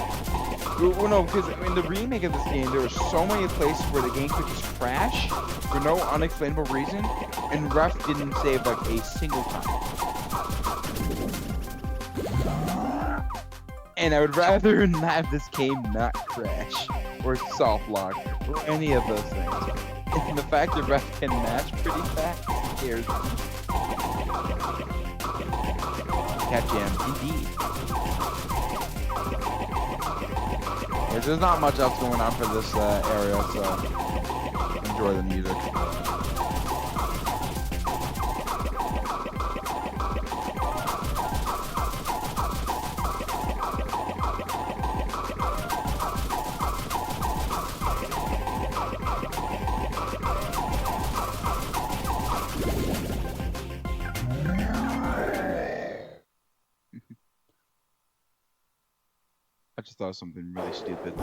Well, no, because in the remake of this game, there were so many places where the game could just crash for no unexplainable reason, and Ref didn't save like a single time. And I would rather have this game not crash, or soft lock, or any of those things. And the fact that Ref can match pretty fast scares me. Cat Jam, indeed. Yeah, there's not much else going on for this area, so enjoy the music. just thought of something really stupid.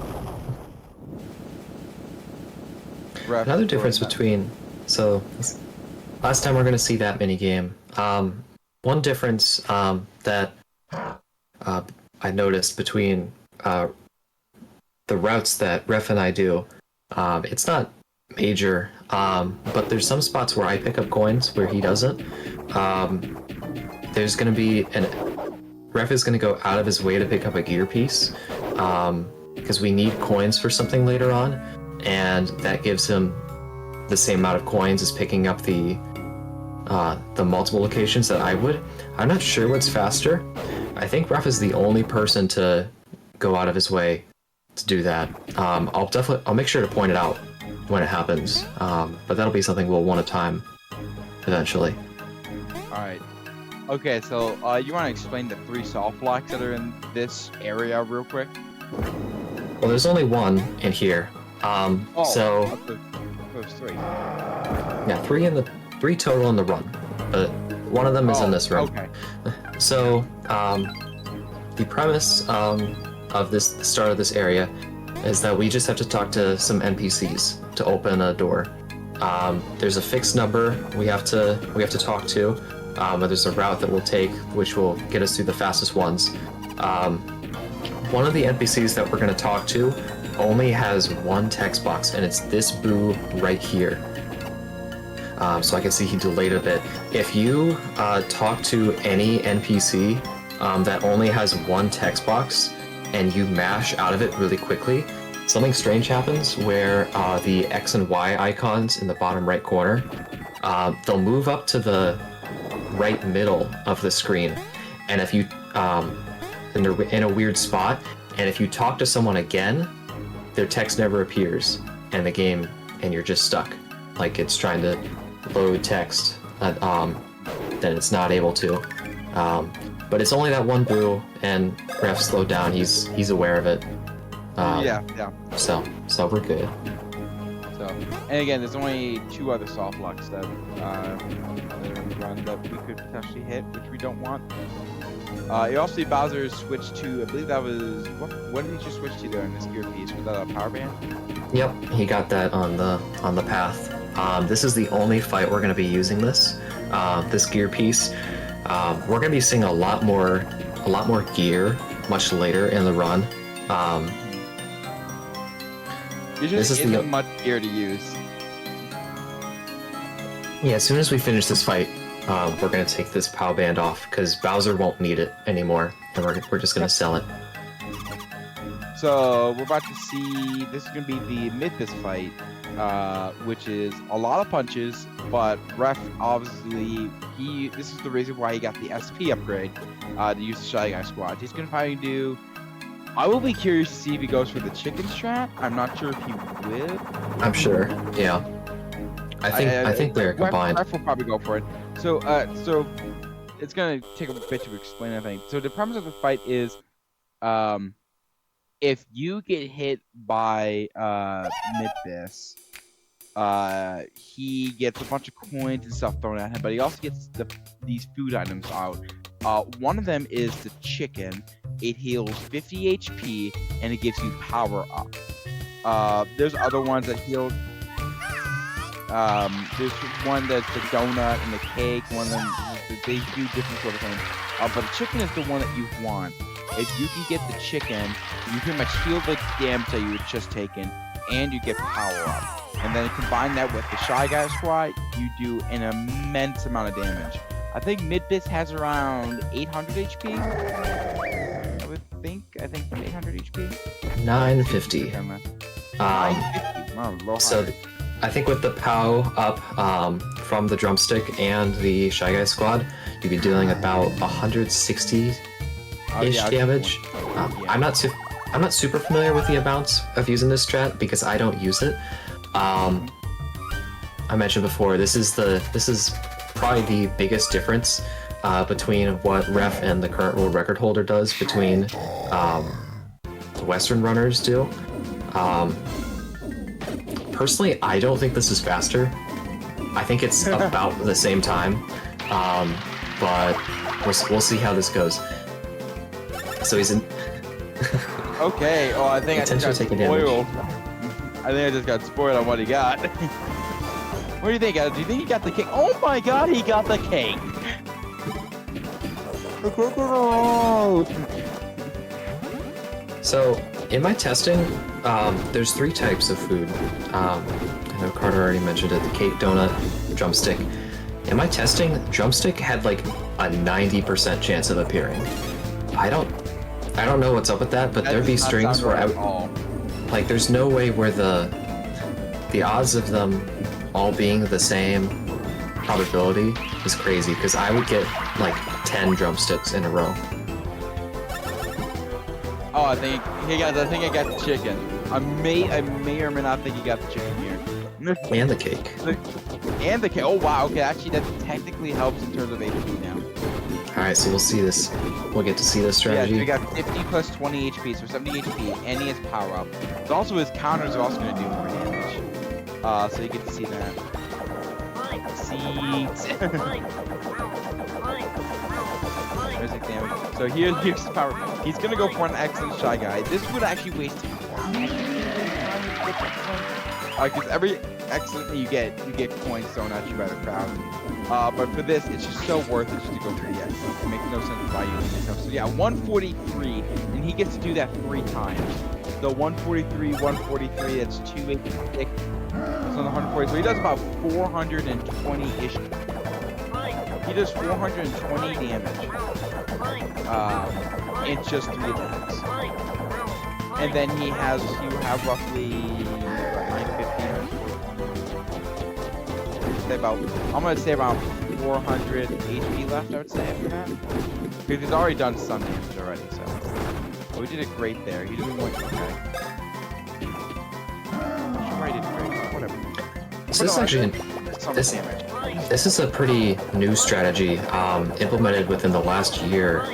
Another difference between last time we're going to see that mini game. One difference that I noticed between the routes that Ref and I do, it's not major, but there's some spots where I pick up coins where he doesn't. There's going to be Ref is going to go out of his way to pick up a gear piece because we need coins for something later on, and that gives him the same amount of coins as picking up the multiple locations that I would. I'm not sure what's faster. I think Ref is the only person to go out of his way to do that. I'll make sure to point it out when it happens, but that'll be something we'll one at a time eventually. All right. Okay, so you want to explain the 3 soft locks that are in this area real quick? Well, there's only one in here. So there's 3. Yeah, 3 total in the run, but one of them is in this room. Okay. So the premise of the start of this area is that we just have to talk to some NPCs to open a door. There's a fixed number we have to talk to, but there's a route that we'll take which will get us through the fastest ones. One of the NPCs that we're going to talk to only has one text box, and it's this boo right here. So I can see he delayed a bit. If you talk to any NPC that only has one text box and you mash out of it really quickly, something strange happens where the X and Y icons in the bottom right corner, they'll move up to the right middle of the screen. And if you, and they're in a weird spot, and if you talk to someone again, their text never appears in the game and you're just stuck. Like it's trying to load text, then it's not able to. But it's only that one boo, and Ref slowed down. He's aware of it. Yeah. So we're good. So, and again, there's only 2 other soft locks that are in the run that we could potentially hit, which we don't want. You also see Bowser switched to, I believe that was, what did he just switch to there in this gear piece? Was that a power band? Yep, he got that on the path. This is the only fight we're going to be using this gear piece. We're going to be seeing a lot more gear much later in the run. This isn't much gear to use. Yeah, as soon as we finish this fight, we're going to take this POW band off because Bowser won't need it anymore, and we're just going to sell it. So we're about to see, this is going to be the Mythos fight, which is a lot of punches, but Ref obviously, this is the reason why he got the SP upgrade to use the Shy Guy squad. He's going to probably do, I will be curious to see if he goes for the chicken strat. I'm not sure if he will. I'm sure, yeah. I think they're combined. Ref will probably go for it. So it's going to take a bit to explain, I think. So the premise of the fight is, if you get hit by Mythos, he gets a bunch of coins and stuff thrown at him, but he also gets these food items out. One of them is the chicken. It heals 50 HP and it gives you power up. There's other ones that heal. There's one that's the donut and the cake. One of them, they do different sort of things. But the chicken is the one that you want. If you can get the chicken, you pretty much heal the damage that you had just taken, and you get power up. And then combine that with the Shy Guy squad, you do an immense amount of damage. I think Midbits has around 800 HP. I would think. I think 800 HP. 950. 950. Wow, so I think with the POW up from the drumstick and the Shy Guy squad, you'd be dealing about 160 damage. I'm not super familiar with the amounts of using this strat because I don't use it. I mentioned before, this is probably the biggest difference between what Ref and the current world record holder does between the Western runners do. Personally, I don't think this is faster. I think it's about the same time, but we'll see how this goes. So he's in. Okay. Oh, I think I just got spoiled. I think I just got spoiled on what he got. What do you think, Adam? Do you think he got the cake? Oh my god, he got the cake! So, in my testing, there's 3 types of food. I know Carter already mentioned it, the cake, donut, drumstick. In my testing, drumstick had like a 90% chance of appearing. I don't know what's up with that, but there'd be strings where like there's no way where the odds of them all being the same probability is crazy, because I would get like 10 drumsticks in a row. Oh, I think I got the chicken. I may or may not think he got the chicken here. And the cake. And the cake. Oh wow. Okay, actually that technically helps in terms of HP now. All right, so we'll see this. We'll get to see this strategy. Yeah, so we got 50 plus 20 HP, so 70 HP, and he has power up. But also his counters are also going to do more damage. So you get to see that. Seeds. Music damage. So here's his power. He's going to go for an excellent Shy Guy. This would actually waste because every excellent that you get coins thrown at you by the crowd. But for this, it's just so worth it just to go for the excellent. It makes no sense why you do this. So yeah, 143, and he gets to do that 3 times. So 143, 143, that's 286. So on the 140, so he does about 420-ish. He does 420 damage. In just 3 attacks. And then you have roughly 950. I'm gonna say about 400 HP left, I would say, after that. Because he's already done some damage already, so. But we did it great there. He didn't want to okay. Sure, he did great. Whatever. So this actually this is a pretty new strategy implemented within the last year.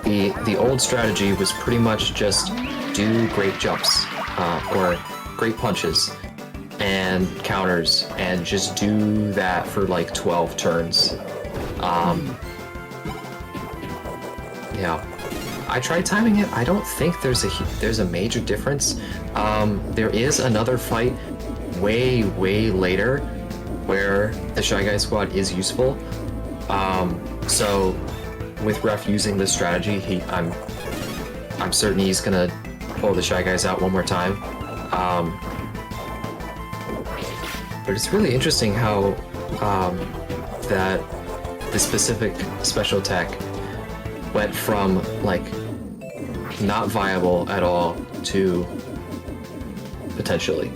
The old strategy was pretty much just do great jumps or great punches and counters, and just do that for like 12 turns. Yeah, I tried timing it. I don't think there's a major difference. There is another fight way later where the Shy Guy squad is useful. So with Ref using this strategy, I'm certain he's gonna pull the Shy Guys out one more time. But it's really interesting how that the specific special attack went from like not viable at all to potentially.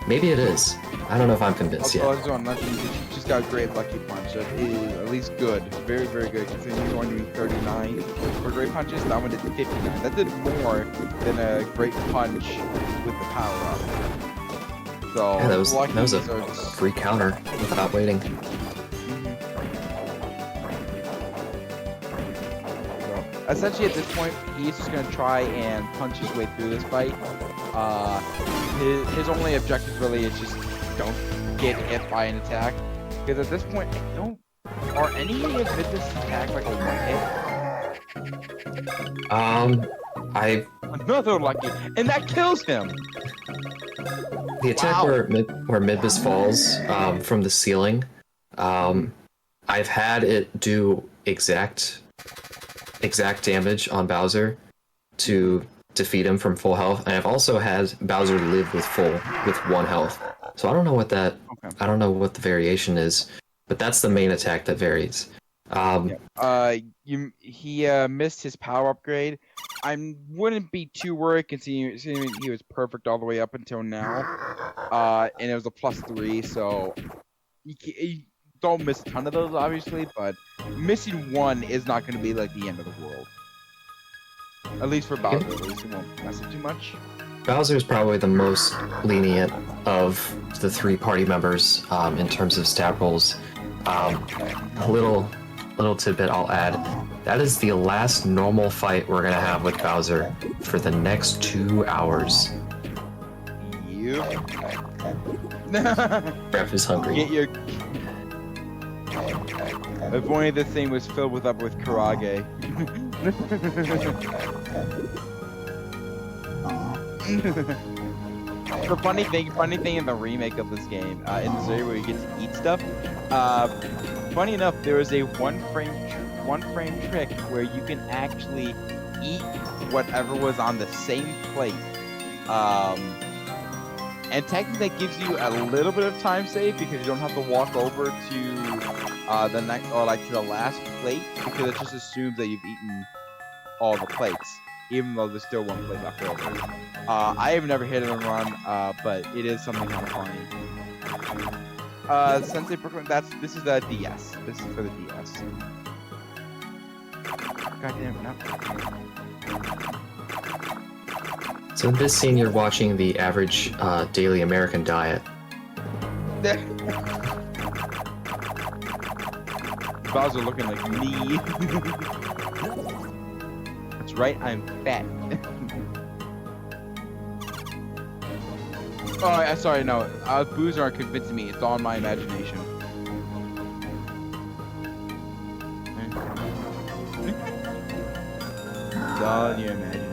Maybe it is. I don't know if I'm convinced yet. You just got a great lucky punch. That is at least good. Very good. Considering you're only doing 39 for great punches, that one did 59. That did more than a great punch with the power up. So yeah, that was a free counter without waiting. So, essentially, at this point, he's just gonna try and punch his way through this fight. His only objective really is just don't get hit by an attack, because at this point, are any of this attack like a one hit? Another lucky, and that kills him. The attack where Midbus falls from the ceiling, I've had it do exact damage on Bowser to defeat him from full health, and I've also had Bowser live with 1 health. So I don't know what I don't know what the variation is, but that's the main attack that varies. He missed his power upgrade. I wouldn't be too worried considering he was perfect all the way up until now. And it was a +3, so you don't miss a ton of those, obviously, but missing 1 is not going to be like the end of the world. At least for Bowser, at least it won't mess it too much. Bowser is probably the most lenient of the 3 party members in terms of stat rolls. A little tidbit I'll add. That is the last normal fight we're gonna have with Bowser for the next 2 hours. Yep. Ref is hungry. If only this thing was filled with karage. The funny thing in the remake of this game, in this area where you get to eat stuff, funny enough, there was a one frame trick where you can actually eat whatever was on the same plate. And technically that gives you a little bit of time save because you don't have to walk over to the next or like to the last plate because it just assumes that you've eaten all the plates, even though there's still one plate left over. I have never hit it and run, but it is something kind of funny. Sensei Brooklyn, this is the DS. This is for the DS. God damn it, no. So in this scene, you're watching the average daily American diet. Bowser looking like me. That's right, I'm fat. Oh, sorry, no. Boos aren't convincing me. It's all in my imagination. It's all in your imagination.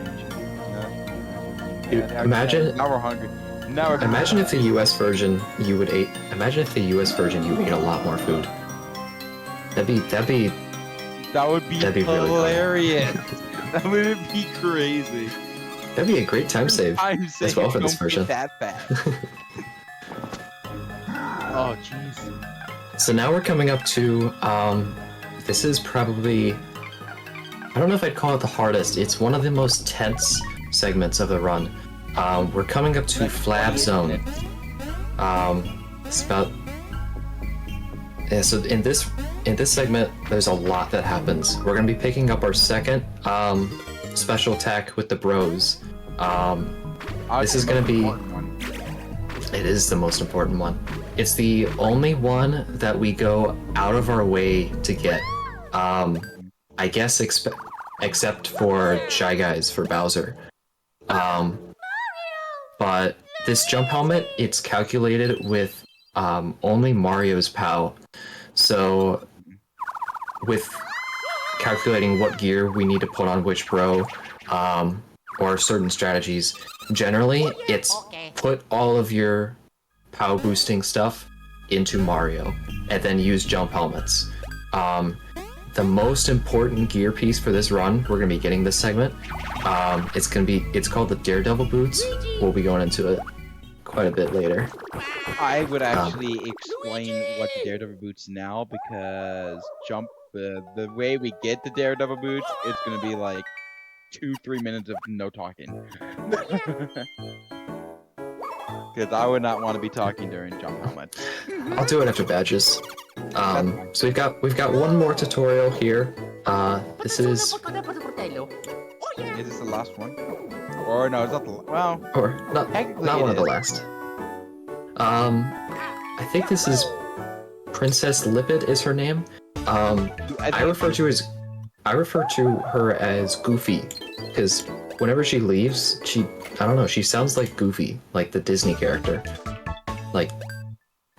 Dude, imagine. Now we're hungry. Now we're imagine if the U.S. version you would eat. Imagine if the U.S. version you ate a lot more food. That'd be hilarious. That would be crazy. That'd be a great time save as well for this version. That fast. Oh jeez. So now we're coming up to this is probably, I don't know if I'd call it the hardest. It's one of the most tense segments of the run. We're coming up to Flab Zone. It's about, yeah, so in this segment there's a lot that happens. We're gonna be picking up our second special attack with the bros. This is gonna be, it is the most important one. It's the only one that we go out of our way to get. I guess except for Shy Guys for Bowser. But this jump helmet, it's calculated with only Mario's POW. So with calculating what gear we need to put on which bro, or certain strategies, generally it's put all of your POW boosting stuff into Mario and then use jump helmets. The most important gear piece for this run, we're gonna be getting this segment. It's called the Daredevil boots. We'll be going into it quite a bit later. I would actually explain what the Daredevil boots now because the way we get the Daredevil boots, it's gonna be like 2-3 minutes of no talking. Because I would not want to be talking during jump helmets. I'll do it after badges. So we've got one more tutorial here. This is. Is this the last one? Or no, it's not the or not one of the last. I think this is Princess Lipid is her name. I refer to her as Goofy because whenever she leaves, I don't know, she sounds like Goofy, like the Disney character, like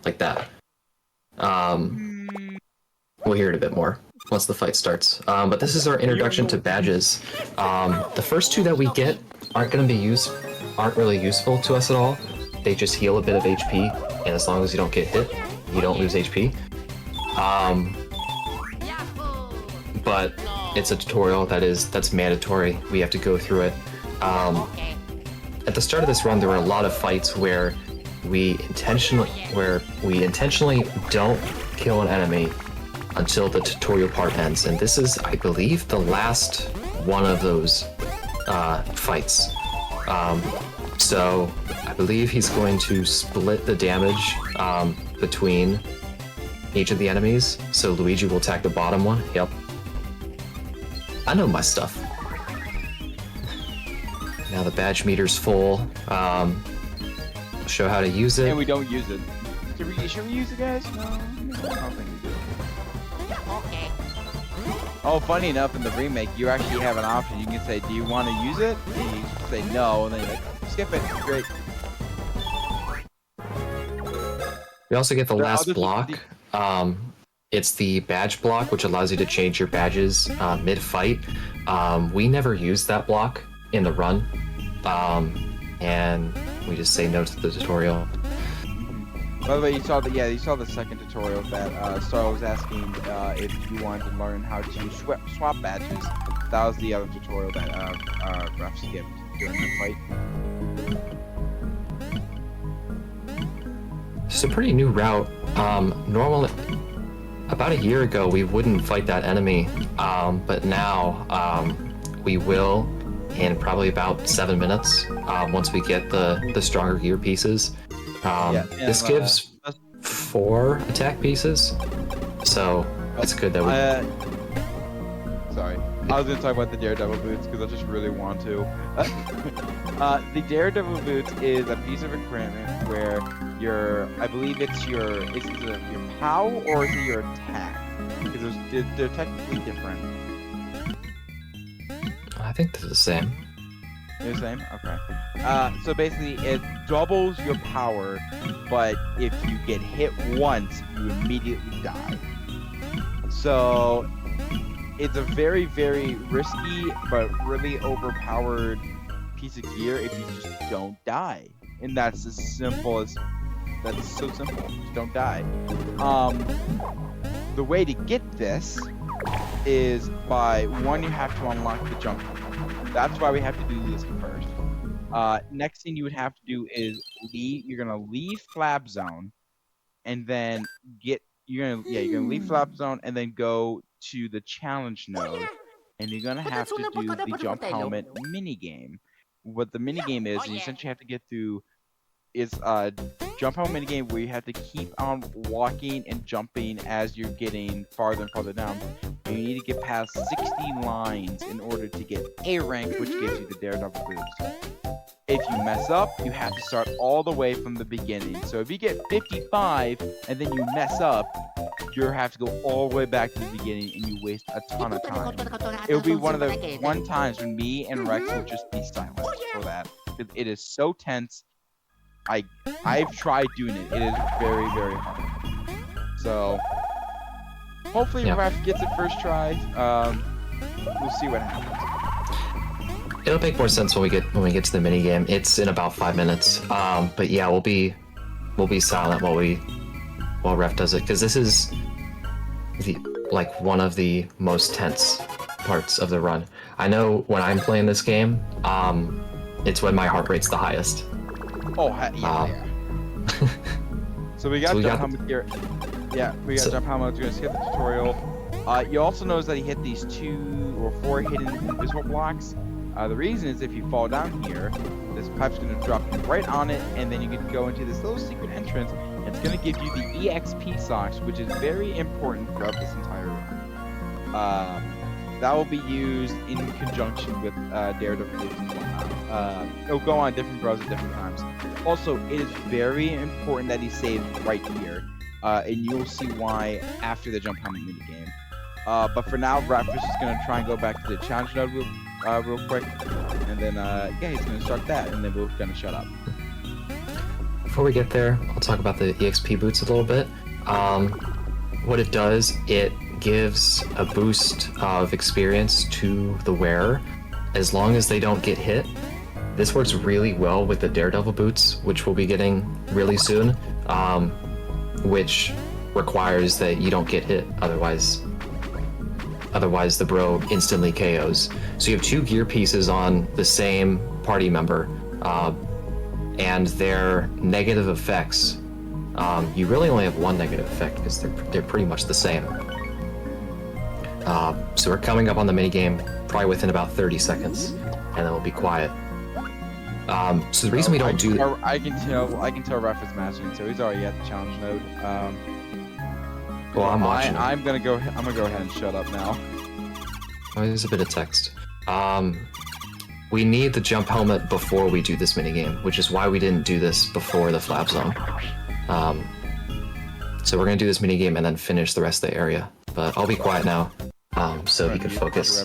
that. We'll hear it a bit more once the fight starts. But this is our introduction to badges. The first two that we get aren't really useful to us at all. They just heal a bit of HP, and as long as you don't get hit, you don't lose HP. But it's a tutorial that's mandatory. We have to go through it. At the start of this run, there were a lot of fights where we intentionally don't kill an enemy until the tutorial part ends, and this is, I believe, the last one of those fights. So I believe he's going to split the damage between each of the enemies. So Luigi will attack the bottom one. Yep. I know my stuff. Now the badge meter's full. Show how to use it. And we don't use it. Should we use it, guys? No, I don't think we do. Okay. Oh, funny enough, in the remake, you actually have an option. You can say, do you want to use it? And you say no, and then you're like, skip it. Great. We also get the last block. It's the badge block, which allows you to change your badges mid-fight. We never used that block in the run, and we just say no to the tutorial. By the way, you saw the second tutorial that Star was asking if you wanted to learn how to swap badges. That was the other tutorial that Ref skipped during the fight. It's a pretty new route. Normally, about a year ago, we wouldn't fight that enemy, but now we will in probably about 7 minutes once we get the stronger gear pieces. This gives 4 attack pieces, so it's good that we... Sorry, I was going to talk about the Daredevil boots because I just really want to. The Daredevil boots is a piece of equipment where I believe it's your POW or is it your attack? Because they're technically different. I think they're the same. They're the same? Okay. So basically, it doubles your power, but if you get hit once, you immediately die. So it's a very, very risky but really overpowered piece of gear if you just don't die. And that's as simple as that's so simple. Just don't die. The way to get this is by one, you have to unlock the jump. That's why we have to do this first. Next thing you would have to do is you're gonna leave Flap Zone, and then you're gonna leave Flap Zone and then go to the challenge node, and you're gonna have to do the jump helmet mini game. What the mini game is, you essentially have to get through. It's a jump helmet mini game where you have to keep on walking and jumping as you're getting farther and farther down. And you need to get past 60 lines in order to get A rank, which gives you the Daredevil boots. If you mess up, you have to start all the way from the beginning. So if you get 55 and then you mess up, you have to go all the way back to the beginning and you waste a ton of time. It will be one of the times when me and Rex will just be silent for that. It is so tense. I've tried doing it. It is very, very hard. So hopefully Ref gets it first try. We'll see what happens. It'll make more sense when we get to the mini game. It's in about 5 minutes. But yeah, we'll be silent while Ref does it, because this is one of the most tense parts of the run. I know when I'm playing this game, it's when my heart rate's the highest. Oh yeah. So we got jump helmet here. Yeah, we got jump helmet. We're gonna skip the tutorial. You also notice that he hit these 2 or 4 hidden invisible blocks. The reason is if you fall down here, this pipe's going to drop you right on it, and then you can go into this little secret entrance, and it's going to give you the EXP socks, which is very important throughout this entire run. That will be used in conjunction with Daredevil boots and whatnot. It'll go on different bros at different times. Also, it is very important that he saves right here, and you'll see why after the jump helmet minigame. But for now, Ref is just going to try and go back to the challenge node real quick, and then he's going to start that, and then we're going to shut up. Before we get there, I'll talk about the EXP boots a little bit. What it does, it gives a boost of experience to the wearer as long as they don't get hit. This works really well with the Daredevil boots, which we'll be getting really soon, which requires that you don't get hit, otherwise the bro instantly KOs. So you have 2 gear pieces on the same party member, and their negative effects, you really only have 1 negative effect because they're pretty much the same. So we're coming up on the minigame probably within about 30 seconds, and then we'll be quiet. So the reason we don't do that... I can tell Ref is matching, so he's already at the challenge node. Well, I'm watching. I'm gonna go ahead and shut up now. Oh, there's a bit of text. We need the jump helmet before we do this minigame, which is why we didn't do this before the flap zone. So we're gonna do this minigame and then finish the rest of the area. But I'll be quiet now, so he can focus.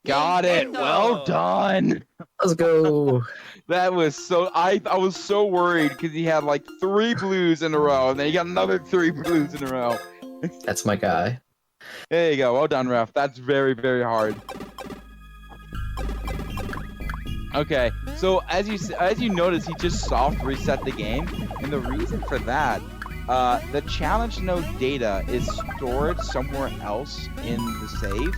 Got it. Well done. Let's go. That was so. I was so worried because he had like 3 blues in a row, and then he got another 3 blues in a row. That's my guy. There you go. Well done, Ref. That's very, very hard. Okay, so as you notice, he just soft reset the game, and the reason for that, the challenge node data is stored somewhere else in the save.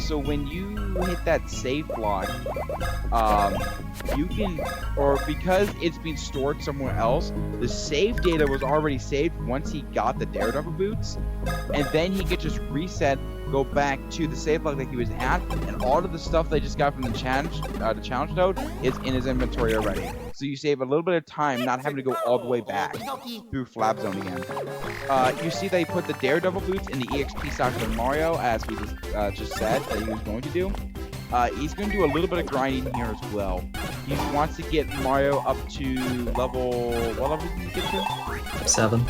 So when you hit that save block, you can, or because it's been stored somewhere else, the save data was already saved once he got the Daredevil boots, and then he could just reset, go back to the save block that he was at, and all of the stuff they just got from the challenge node is in his inventory already. So you save a little bit of time not having to go all the way back through Flap Zone again. You see they put the Daredevil boots in the EXP stock for Mario, as we just said that he was going to do. he's going to do a little bit of grinding here as well. He wants to get Mario up to level... What level did he get to? 7.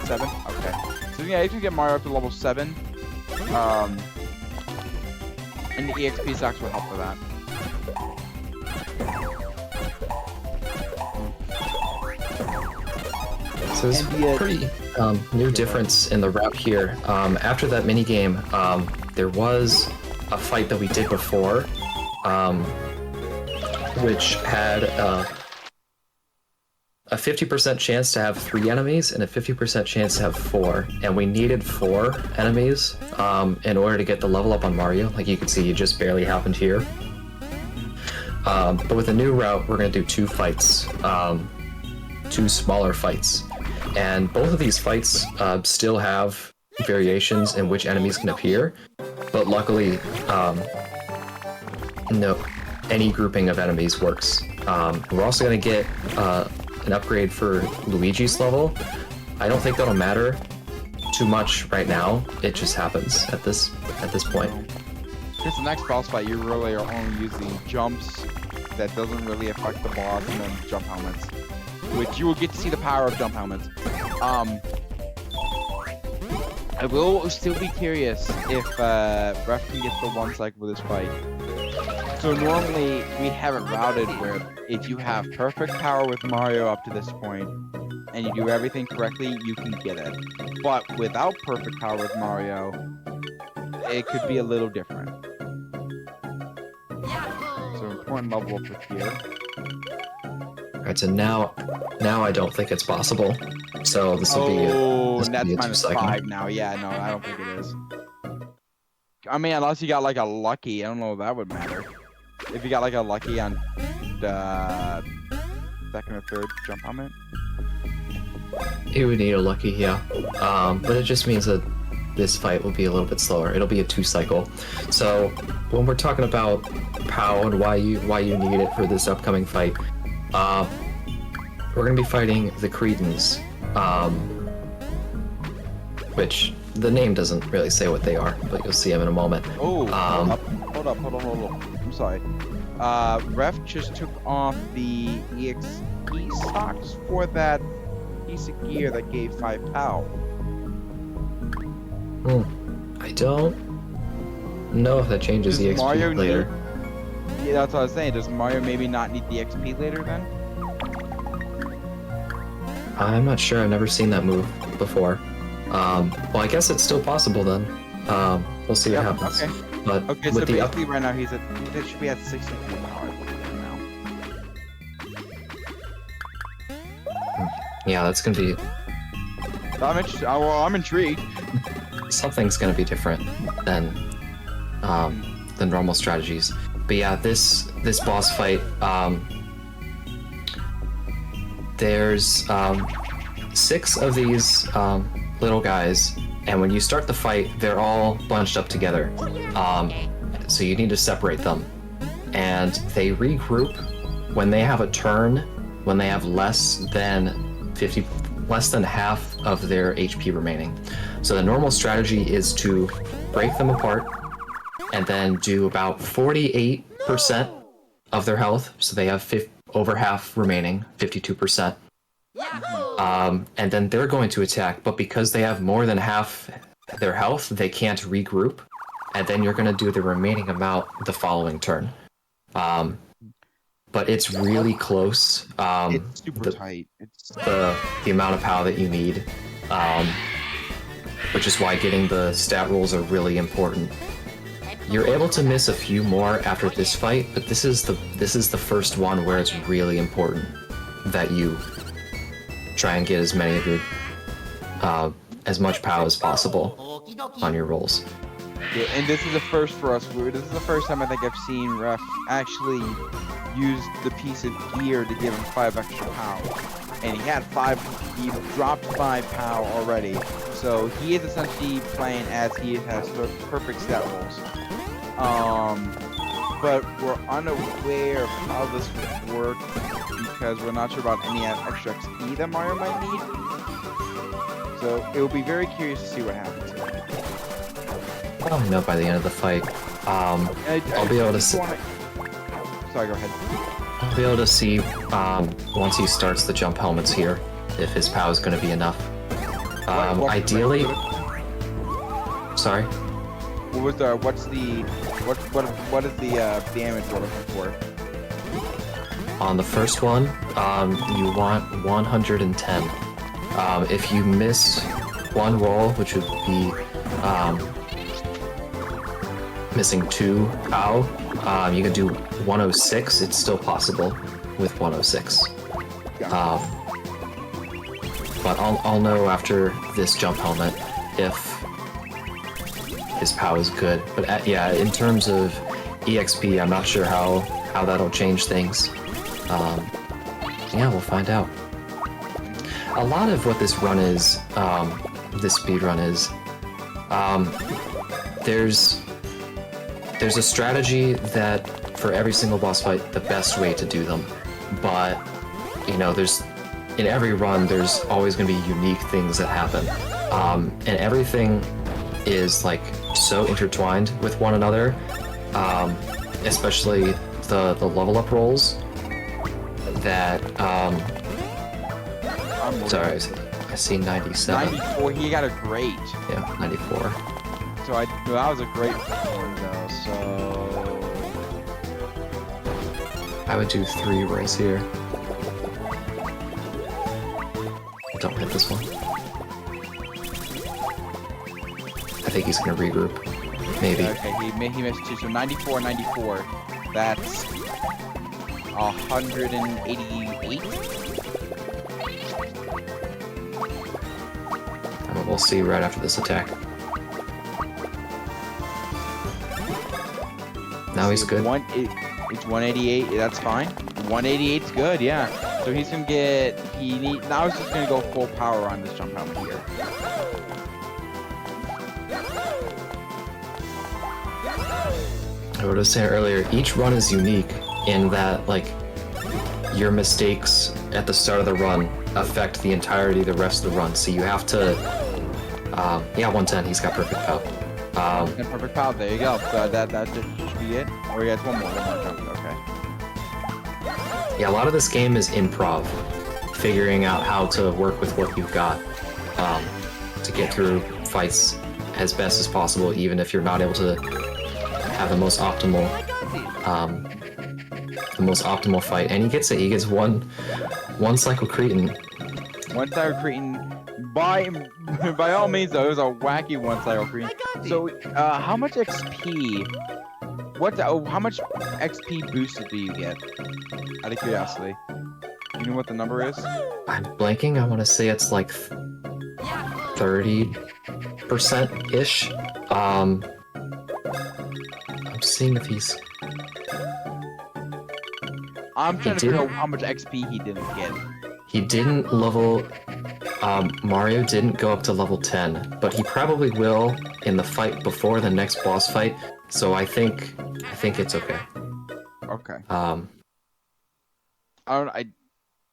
7? Okay. So yeah, he's going to get Mario up to level 7. And the EXP stocks will help with that. So there's a pretty new difference in the route here. After that mini game, there was a fight that we did before, which had a 50% chance to have 3 enemies and a 50% chance to have 4, and we needed 4 enemies in order to get the level up on Mario. Like you can see, it just barely happened here. But with the new route, we're going to do 2 fights, 2 smaller fights. And both of these fights still have variations in which enemies can appear, but luckily, no, any grouping of enemies works. We're also going to get an upgrade for Luigi's level. I don't think that'll matter too much right now. It just happens at this point. Here's the next boss fight. You really are only using jumps that doesn't really affect the boss, and then jump helmets, which you will get to see the power of jump helmets. I will still be curious if Ref can get the 1 cycle with this fight. So normally we have it routed where if you have perfect power with Mario up to this point, and you do everything correctly, you can get it. But without perfect power with Mario, it could be a little different. So important level up with here. Alright, so now I don't think it's possible. So this will be that's minus 5 now. Yeah, no, I don't think it is. I mean, unless you got like a lucky, I don't know if that would matter. If you got like a lucky on the 2nd or 3rd jump helmet. It would need a lucky, yeah. But it just means that this fight will be a little bit slower. It'll be a 2 cycle. So when we're talking about POW and why you need it for this upcoming fight, we're gonna be fighting the Cretans, which the name doesn't really say what they are, but you'll see them in a moment. Oh, hold up. I'm sorry. Ref just took off the EXP stocks for that piece of gear that gave 5 POW. I don't know if that changes the XP later. Yeah, that's what I was saying. Does Mario maybe not need the XP later then? I'm not sure. I've never seen that move before. Well, I guess it's still possible then. We'll see what happens. Okay. But okay, so basically right now he should be at 63 power now. Yeah, that's gonna be... I'm intrigued. Something's gonna be different than normal strategies. But yeah, this boss fight, there's 6 of these little guys, and when you start the fight, they're all bunched up together. So you need to separate them, and they regroup when they have a turn, when they have less than half of their HP remaining. So the normal strategy is to break them apart and then do about 48% of their health, so they have over half remaining, 52%. And then they're going to attack, but because they have more than half their health, they can't regroup, and then you're going to do the remaining amount the following turn. But it's really close. It's super tight. It's the amount of power that you need, which is why getting the stat rolls are really important. You're able to miss a few more after this fight, but this is the first one where it's really important that you try and get as many of your as much power as possible on your rolls. Yeah, and this is a first for us. This is the first time I think I've seen Ref actually use the piece of gear to give him 5 extra power. And he had 5, he dropped 5 power already. So he is essentially playing as he has perfect stat rolls. But we're unaware of how this would work because we're not sure about any extra XP that Mario might need. So it will be very curious to see what happens here. I'll know by the end of the fight. I'll be able to see. Sorry, go ahead. I'll be able to see once he starts the jump helmets here if his POW is going to be enough. Ideally. Sorry. What is the damage we're looking for? On the first one, you want 110. If you miss one roll, which would be missing 2 POW, you can do 106. It's still possible with 106. But I'll know after this jump helmet if his POW is good. But yeah, in terms of EXP, I'm not sure how that'll change things. Yeah, we'll find out. A lot of what this run is, this speed run is, there's a strategy that for every single boss fight, the best way to do them. But, you know, in every run, there's always going to be unique things that happen. And everything is like so intertwined with one another, especially the level up rolls that, sorry, I see 97. 94, he got a great. Yeah, 94. So that was a great one though, so... I would do 3 right here. Don't hit this one. I think he's gonna regroup. Maybe. Okay, he missed 2, so 94, 94. That's 188. And we'll see right after this attack. Now he's good. It's 188. That's fine. 188's good. Yeah. So he's gonna get. Now he's just gonna go full power on this jump helmet here. I was saying earlier, each run is unique in that, like, your mistakes at the start of the run affect the entirety of the rest of the run. So you have to, yeah, 110. He's got perfect POW. Perfect power. There you go. So that should be it. Or he has one more jump. Okay. Yeah, a lot of this game is improv, figuring out how to work with what you've got to get through fights as best as possible, even if you're not able to have the most optimal fight. And he gets it. He gets one cycle cretin. One cycle cretin. By all means, though, it was a wacky one cycle cretin. So, how much XP? How much XP boosted do you get? Out of curiosity, you know what the number is? I'm blanking. I want to say it's like 30%-ish. I'm seeing if he's. I'm trying to figure out how much XP he didn't get. He didn't level. Mario didn't go up to level 10, but he probably will in the fight before the next boss fight. So I think it's okay. Okay.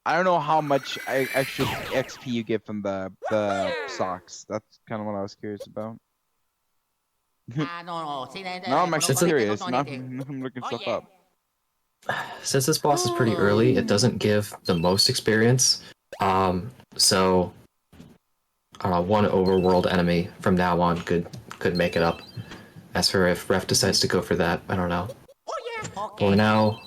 I don't know how much extra XP you get from the socks. That's kind of what I was curious about. No, I'm actually curious. I'm looking stuff up. Since this boss is pretty early, it doesn't give the most experience. So I don't know, one overworld enemy from now on could make it up. As for if Ref decides to go for that, I don't know. We're now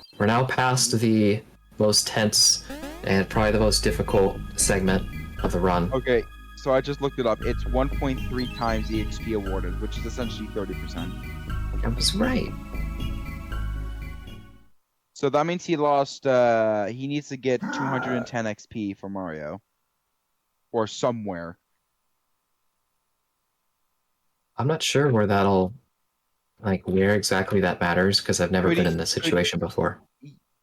past the most tense and probably the most difficult segment of the run. Okay, so I just looked it up. It's 1.3 times the XP awarded, which is essentially 30%. I was right. So that means he lost. He needs to get 210 XP for Mario, or somewhere. I'm not sure where that'll, like, where exactly that matters, because I've never been in this situation before.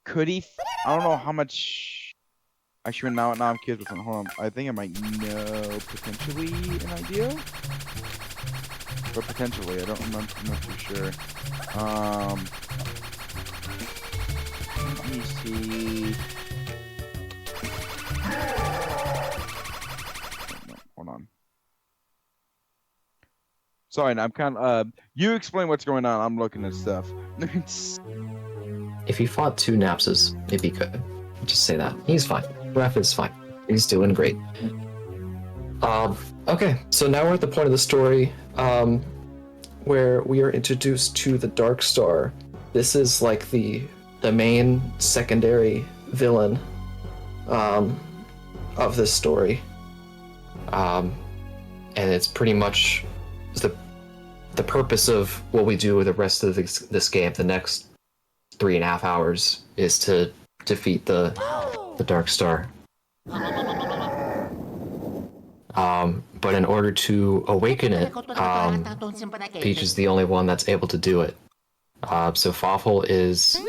Could he? I don't know how much. Actually, now I'm curious. Hold on. I think I might know potentially an idea, but potentially I'm not too sure. Let me see. No, hold on. Sorry, I'm kind of. You explain what's going on. I'm looking at stuff. If he fought 2 Napses, it'd be good. Just say that. He's fine. Ref is fine. He's doing great. Okay, so now we're at the point of the story where we are introduced to the Dark Star. This is like the main secondary villain of this story. And it's pretty much the purpose of what we do with the rest of this game, the next 3.5 hours, is to defeat the Dark Star. But in order to awaken it, Peach is the only one that's able to do it. So Fawful is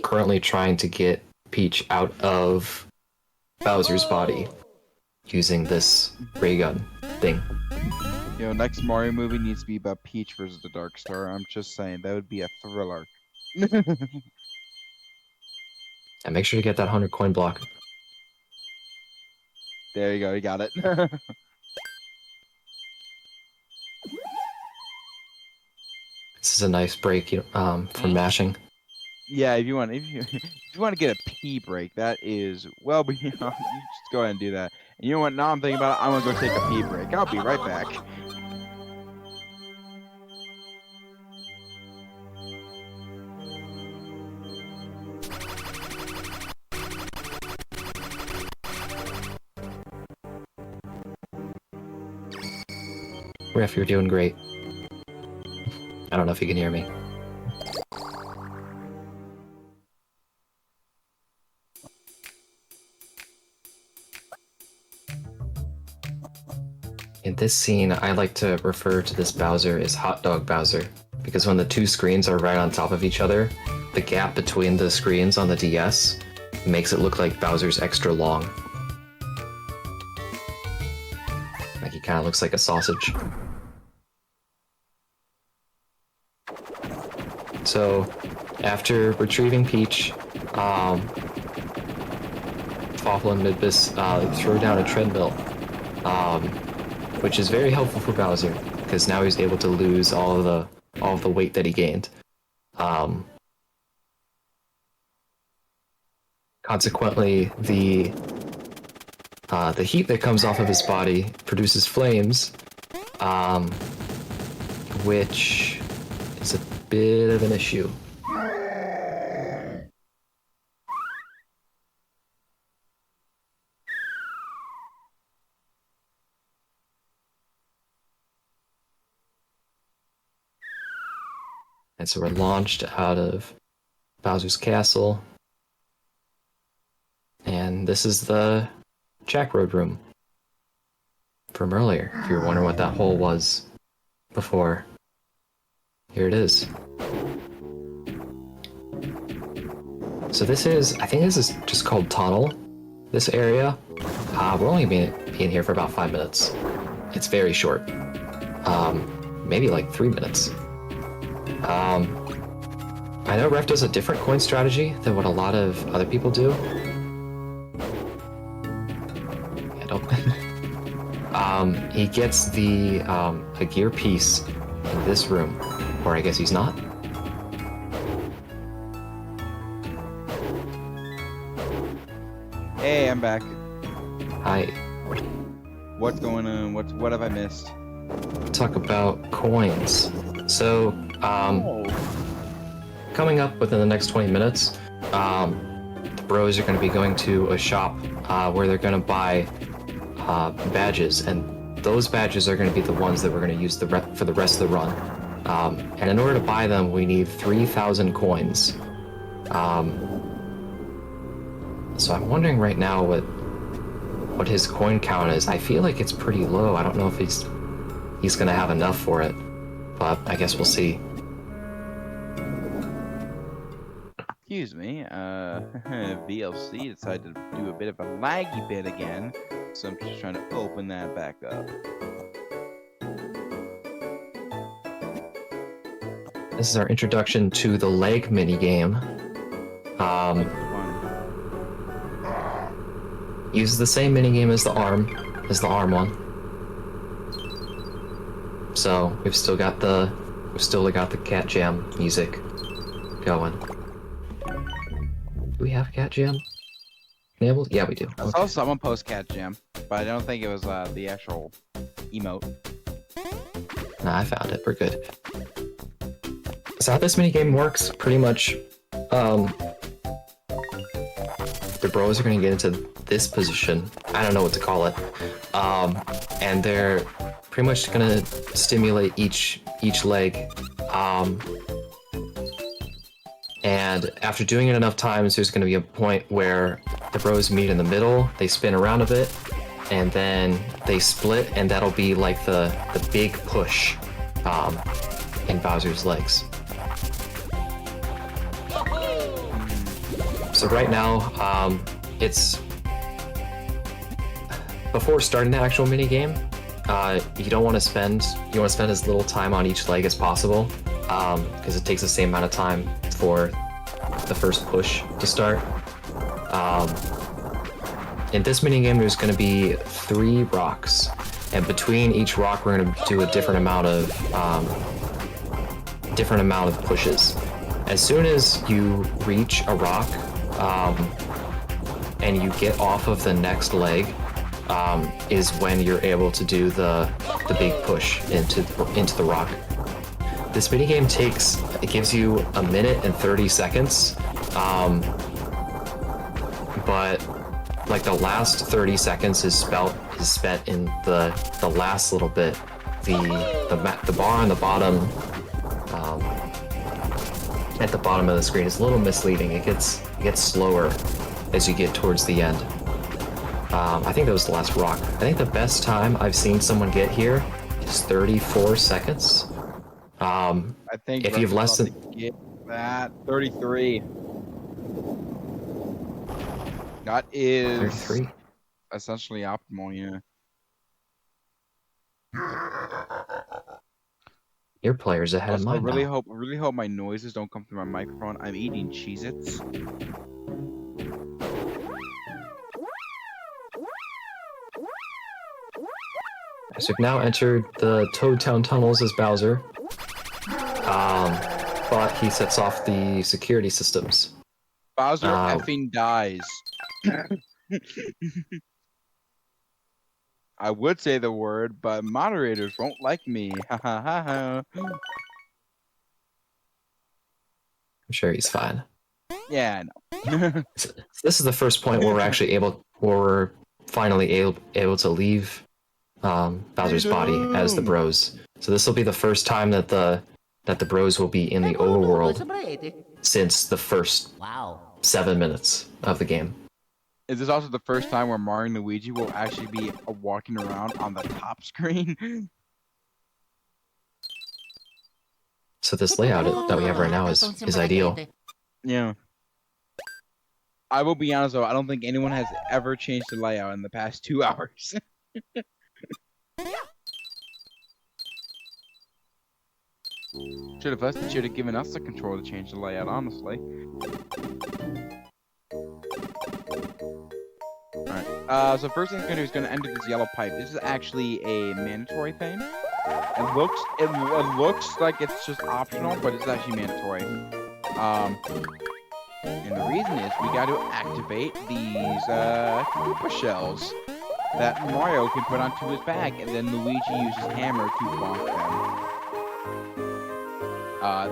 currently trying to get Peach out of Bowser's body using this ray gun thing. You know, next Mario movie needs to be about Peach versus the Dark Star. I'm just saying, that would be a thriller. And make sure to get that 100 coin block. There you go, you got it. This is a nice break for mashing. Yeah, if you want to get a pee break, that is well beyond. You just go ahead and do that. And you know what? Now I'm thinking about it. I'm gonna go take a pee break. I'll be right back. Ref, you're doing great. I don't know if you can hear me. In this scene, I like to refer to this Bowser as Hot Dog Bowser, because when the 2 screens are right on top of each other, the gap between the screens on the DS makes it look like Bowser's extra long. Like he kind of looks like a sausage. So, after retrieving Peach, Fawful and Midbus throw down a treadmill, which is very helpful for Bowser, because now he's able to lose all of the weight that he gained. Consequently, the heat that comes off of his body produces flames, which is a bit of an issue. And so we're launched out of Bowser's castle. And this is the Jack Road room from earlier, if you were wondering what that hole was before. Here it is. So I think this is just called Tunnel, this area. We're only being here for about 5 minutes. It's very short. Maybe like 3 minutes. I know Ref does a different coin strategy than what a lot of other people do. He gets a gear piece in this room, or I guess he's not. Hey, I'm back. Hi. What's going on? What have I missed? Talk about coins. So, coming up within the next 20 minutes, the bros are going to be going to a shop where they're going to buy badges, and those badges are going to be the ones that we're going to use for the rest of the run. And in order to buy them, we need 3,000 coins. So I'm wondering right now what his coin count is. I feel like it's pretty low. I don't know if he's going to have enough for it, but I guess we'll see. Excuse me, VLC decided to do a bit of a laggy bit again, so I'm just trying to open that back up. This is our introduction to the leg minigame. Uses the same minigame as the arm one. So we've still got the Cat Jam music going. Do we have Cat Jam enabled? Yeah, we do. I saw someone post Cat Jam, but I don't think it was the actual emote. Nah, I found it. We're good. So how this minigame works, pretty much, the bros are gonna get into this position. I don't know what to call it. And they're pretty much gonna stimulate each leg. And after doing it enough times, there's gonna be a point where the bros meet in the middle, they spin around a bit, and then they split, and that'll be like the big push in Bowser's legs. So right now, it's before starting the actual mini game. You want to spend as little time on each leg as possible, because it takes the same amount of time for the first push to start. In this mini game, there's going to be 3 rocks, and between each rock, we're going to do a different amount of pushes. As soon as you reach a rock, and you get off of the next leg, is when you're able to do the big push into the rock. This minigame gives you 1 minute and 30 seconds, but like the last 30 seconds is spent in the last little bit. The bar on the bottom, at the bottom of the screen is a little misleading. It gets slower as you get towards the end. I think that was the last rock. I think the best time I've seen someone get here is 34 seconds. I think if you have less than get that 33. That is 33, essentially optimal, yeah. your player's ahead of Also, I mine now. really hope my noises don't come through my microphone. I'm eating Cheez-Its. So we've now entered the Toad Town tunnels as Bowser, but he sets off the security systems. Bowser effing dies. I would say the word, but moderators won't like me. Ha ha ha ha. I'm sure he's fine. Yeah, I know. So this is the first point where we're finally able to leave Bowser's body as the bros. So this will be the first time that the bros will be in the overworld since the first 7 minutes of the game. Is this also the first time where Mario and Luigi will actually be walking around on the top screen? So this layout that we have right now is ideal. Yeah. I will be honest though, I don't think anyone has ever changed the layout in the past 2 hours. Should have given us the control to change the layout, honestly. Alright, so first thing he's gonna do is gonna enter this yellow pipe. This is actually a mandatory thing. It looks like it's just optional, but it's actually mandatory. And the reason is we got to activate these Koopa shells that Mario can put onto his bag, and then Luigi uses hammer to bonk them.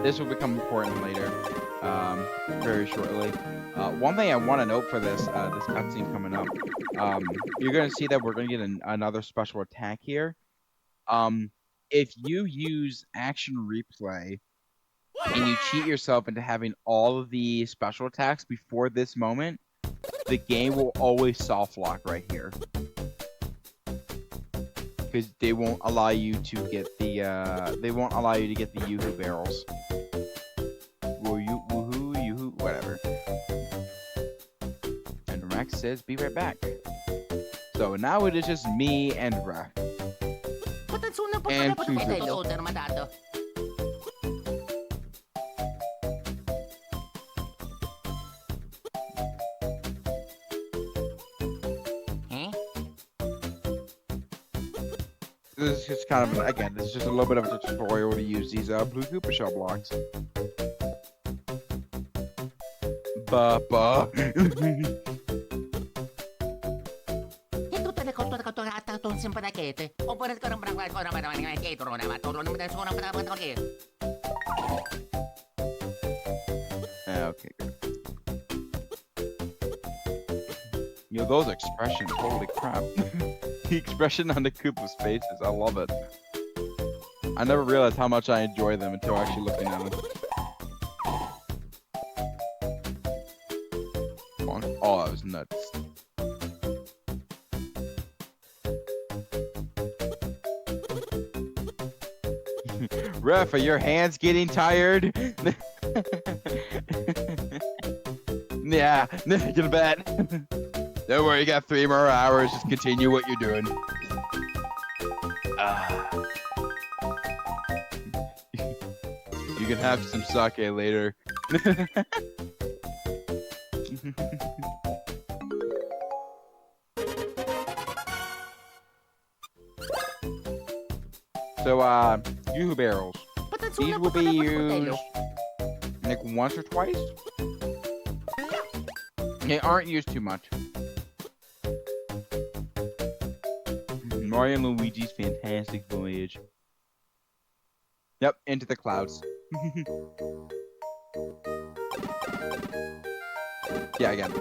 This will become important later, very shortly. One thing I want to note for this cutscene coming up, you're gonna see that we're gonna get another special attack here. If you use action replay and you cheat yourself into having all of the special attacks before this moment, the game will always soft lock right here. Because they won't allow you to get the Yoo-hoo barrels. Woohoo, yoo-hoo, whatever. And Rex says, be right back. So now it is just me and Ref. And Suzu. This is just kind of again, this is just a little bit of a tutorial to use these blue Koopa shell blocks. Ba. Okay, good. Yo, those expressions, holy crap. The expression on the Koopa's faces, I love it. I never realized how much I enjoy them until actually looking at them. Oh, that was nuts. Ref, are your hands getting tired? Yeah, get to bed. Don't worry, you got 3 more hours. Just continue what you're doing. You can have some sake later. So, Yoo-hoo barrels. These will be used like once or twice. They aren't used too much. Mario and Luigi's Fantastic Voyage. Yep, into the clouds. Yeah, again.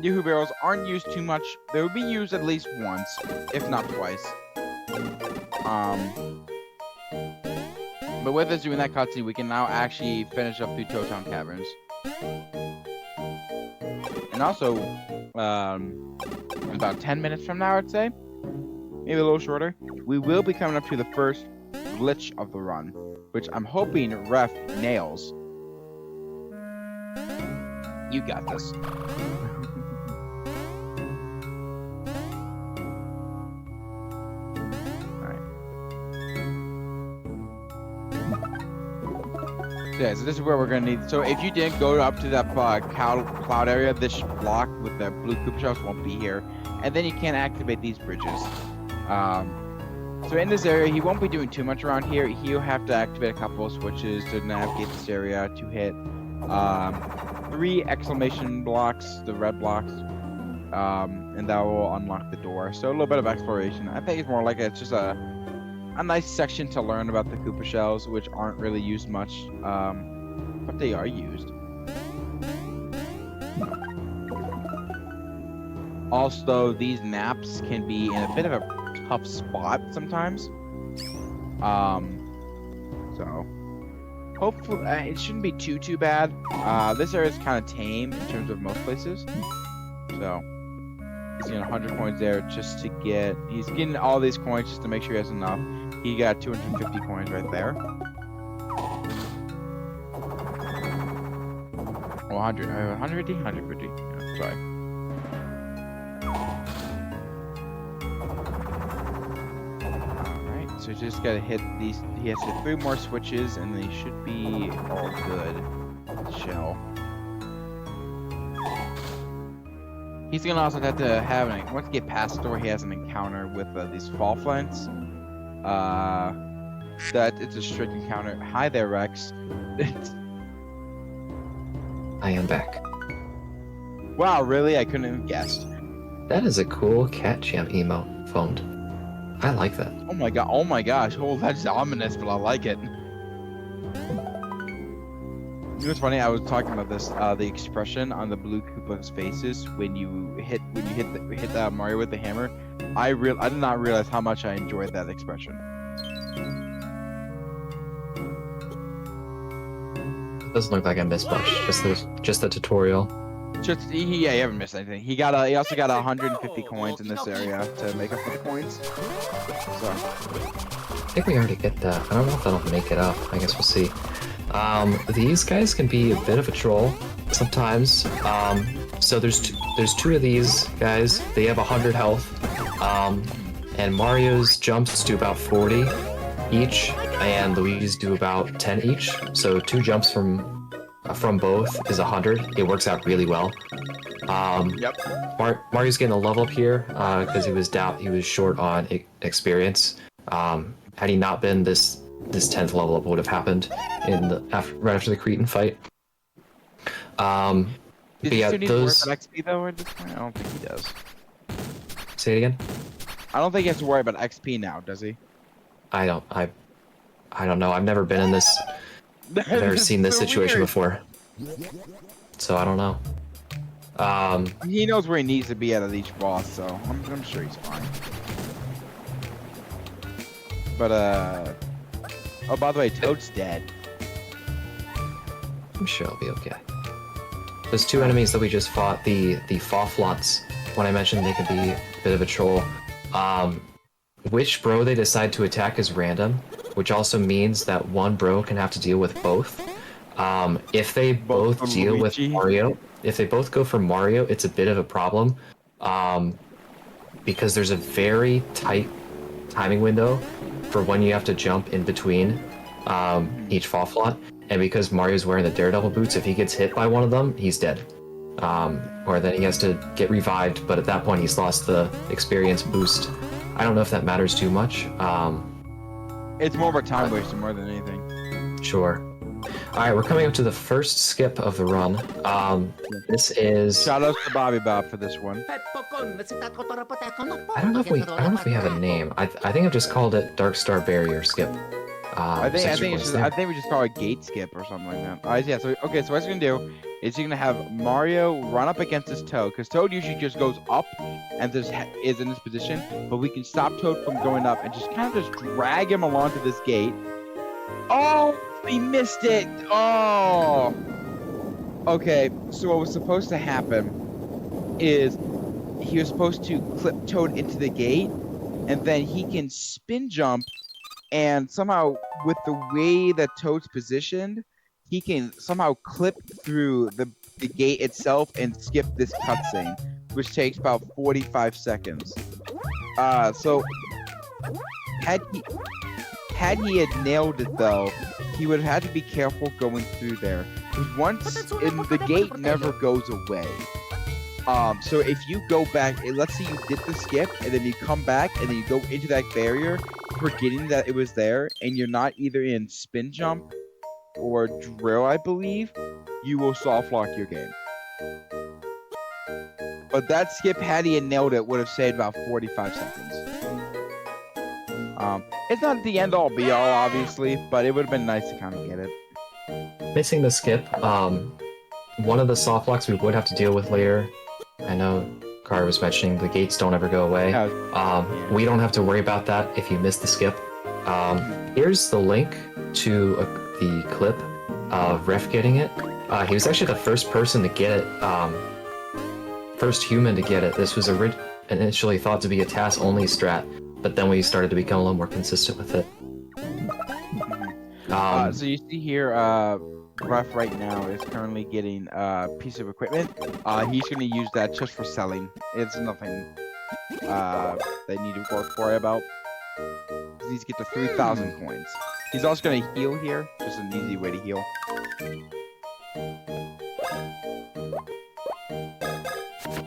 Yoo-hoo barrels aren't used too much. They will be used at least once, if not twice. But with us doing that cutscene, we can now actually finish up through Town Caverns. And also, about 10 minutes from now, I'd say, maybe a little shorter, we will be coming up to the first glitch of the run, which I'm hoping Ref nails. You got this. Yeah, so this is where we're gonna need. So if you didn't go up to that cloud area, this block with the blue Koopa shells won't be here, and then you can't activate these bridges. So in this area, he won't be doing too much around here. He'll have to activate a couple of switches to navigate this area to hit 3 exclamation blocks, the red blocks, and that will unlock the door. So a little bit of exploration. I think it's more like it's just a nice section to learn about the Koopa shells, which aren't really used much, but they are used. Also, these maps can be in a bit of a tough spot sometimes. So hopefully it shouldn't be too bad. This area is kind of tame in terms of most places. So he's getting 100 coins there just to get. He's getting all these coins just to make sure he has enough. He got 250 coins right there. Oh, 100. 150? 150. Yeah, sorry. Alright, so just gotta hit these. He has to hit 3 more switches and they should be all good. Shell. He's gonna also have to have once he gets past the door, he has an encounter with these fall flints. That it's a strict encounter. Hi there, Rex. I am back. Wow, really? I couldn't have guessed. That is a cool cat jam emote phoned. I like that. Oh my god! Oh my gosh! Oh, that's ominous, but I like it. You know what's funny? I was talking about this. The expression on the blue Koopa's faces when you hit that Mario with the hammer. I did not realize how much I enjoyed that expression. Doesn't look like I missed much. Just the tutorial. You haven't missed anything. He also got 150 coins in this area to make up for the coins. So I think we already get that. I don't know if that'll make it up. I guess we'll see. These guys can be a bit of a troll sometimes. So there's two of these guys. They have 100 health. And Mario's jumps do about 40 each, and Luigi's do about 10 each. So 2 jumps from both is 100. It works out really well. Yep. Mario's getting a level up here because he was short on experience. Had he not been this 10th level up would have happened right after the Cretan fight. Does But he yeah, still need to worry those. about XP though at this point? I don't think he does. Say it again. I don't think he has to worry about XP now, does he? I don't know. I've never been in this. I've never seen this so situation weird. before. So I don't know. He knows where he needs to be at each boss, so I'm sure he's fine. But oh, by the way, Toad's dead. I'm sure I'll be okay. Those two enemies that we just fought, the Fawflots, when I mentioned they could be a bit of a troll, which bro they decide to attack is random, which also means that one bro can have to deal with both. If they both deal with Mario, if they both go for Mario, it's a bit of a problem, because there's a very tight timing window for when you have to jump in between each Fawflot. And because Mario's wearing the Daredevil boots, if he gets hit by one of them, he's dead. Or then he has to get revived, but at that point he's lost the experience boost. I don't know if that matters too much. It's more of a time waster more than anything. Sure. Alright, we're coming up to the first skip of the run. This is... Shout out to Bobby Bob for this one. I don't know if we have a name. I think I've just called it Dark Star Barrier skip. I think we just call it gate skip or something like that. Yeah. So okay. So what he's gonna do is he's gonna have Mario run up against this Toad, because Toad usually just goes up and is in this position, but we can stop Toad from going up and just kind of just drag him along to this gate. Oh, he missed it. Oh. Okay. So what was supposed to happen is he was supposed to clip Toad into the gate, and then he can spin jump. And somehow, with the way that Toad's positioned, he can somehow clip through the gate itself and skip this cutscene, which takes about 45 seconds. So had he had nailed it though, he would have had to be careful going through there. Because once the gate never goes away. So if you go back, let's say you did the skip, and then you come back, and then you go into that barrier, forgetting that it was there, and you're not either in spin jump or drill, I believe, you will soft lock your game. But that skip, had he nailed it, would have saved about 45 seconds. It's not the end all be all, obviously, but it would have been nice to kind of get it. Missing the skip, one of the soft locks we would have to deal with later. I know Car was mentioning the gates don't ever go away. We don't have to worry about that if you miss the skip. Here's the link to the clip of Ref getting it. He was actually the first person to get it, first human to get it. This was initially thought to be a task-only strat, but then we started to become a little more consistent with it. So you see here, Ref right now is currently getting a piece of equipment. He's going to use that just for selling. It's nothing they need to worry about. He needs to get to 3,000 coins. He's also going to heal here. Just an easy way to heal.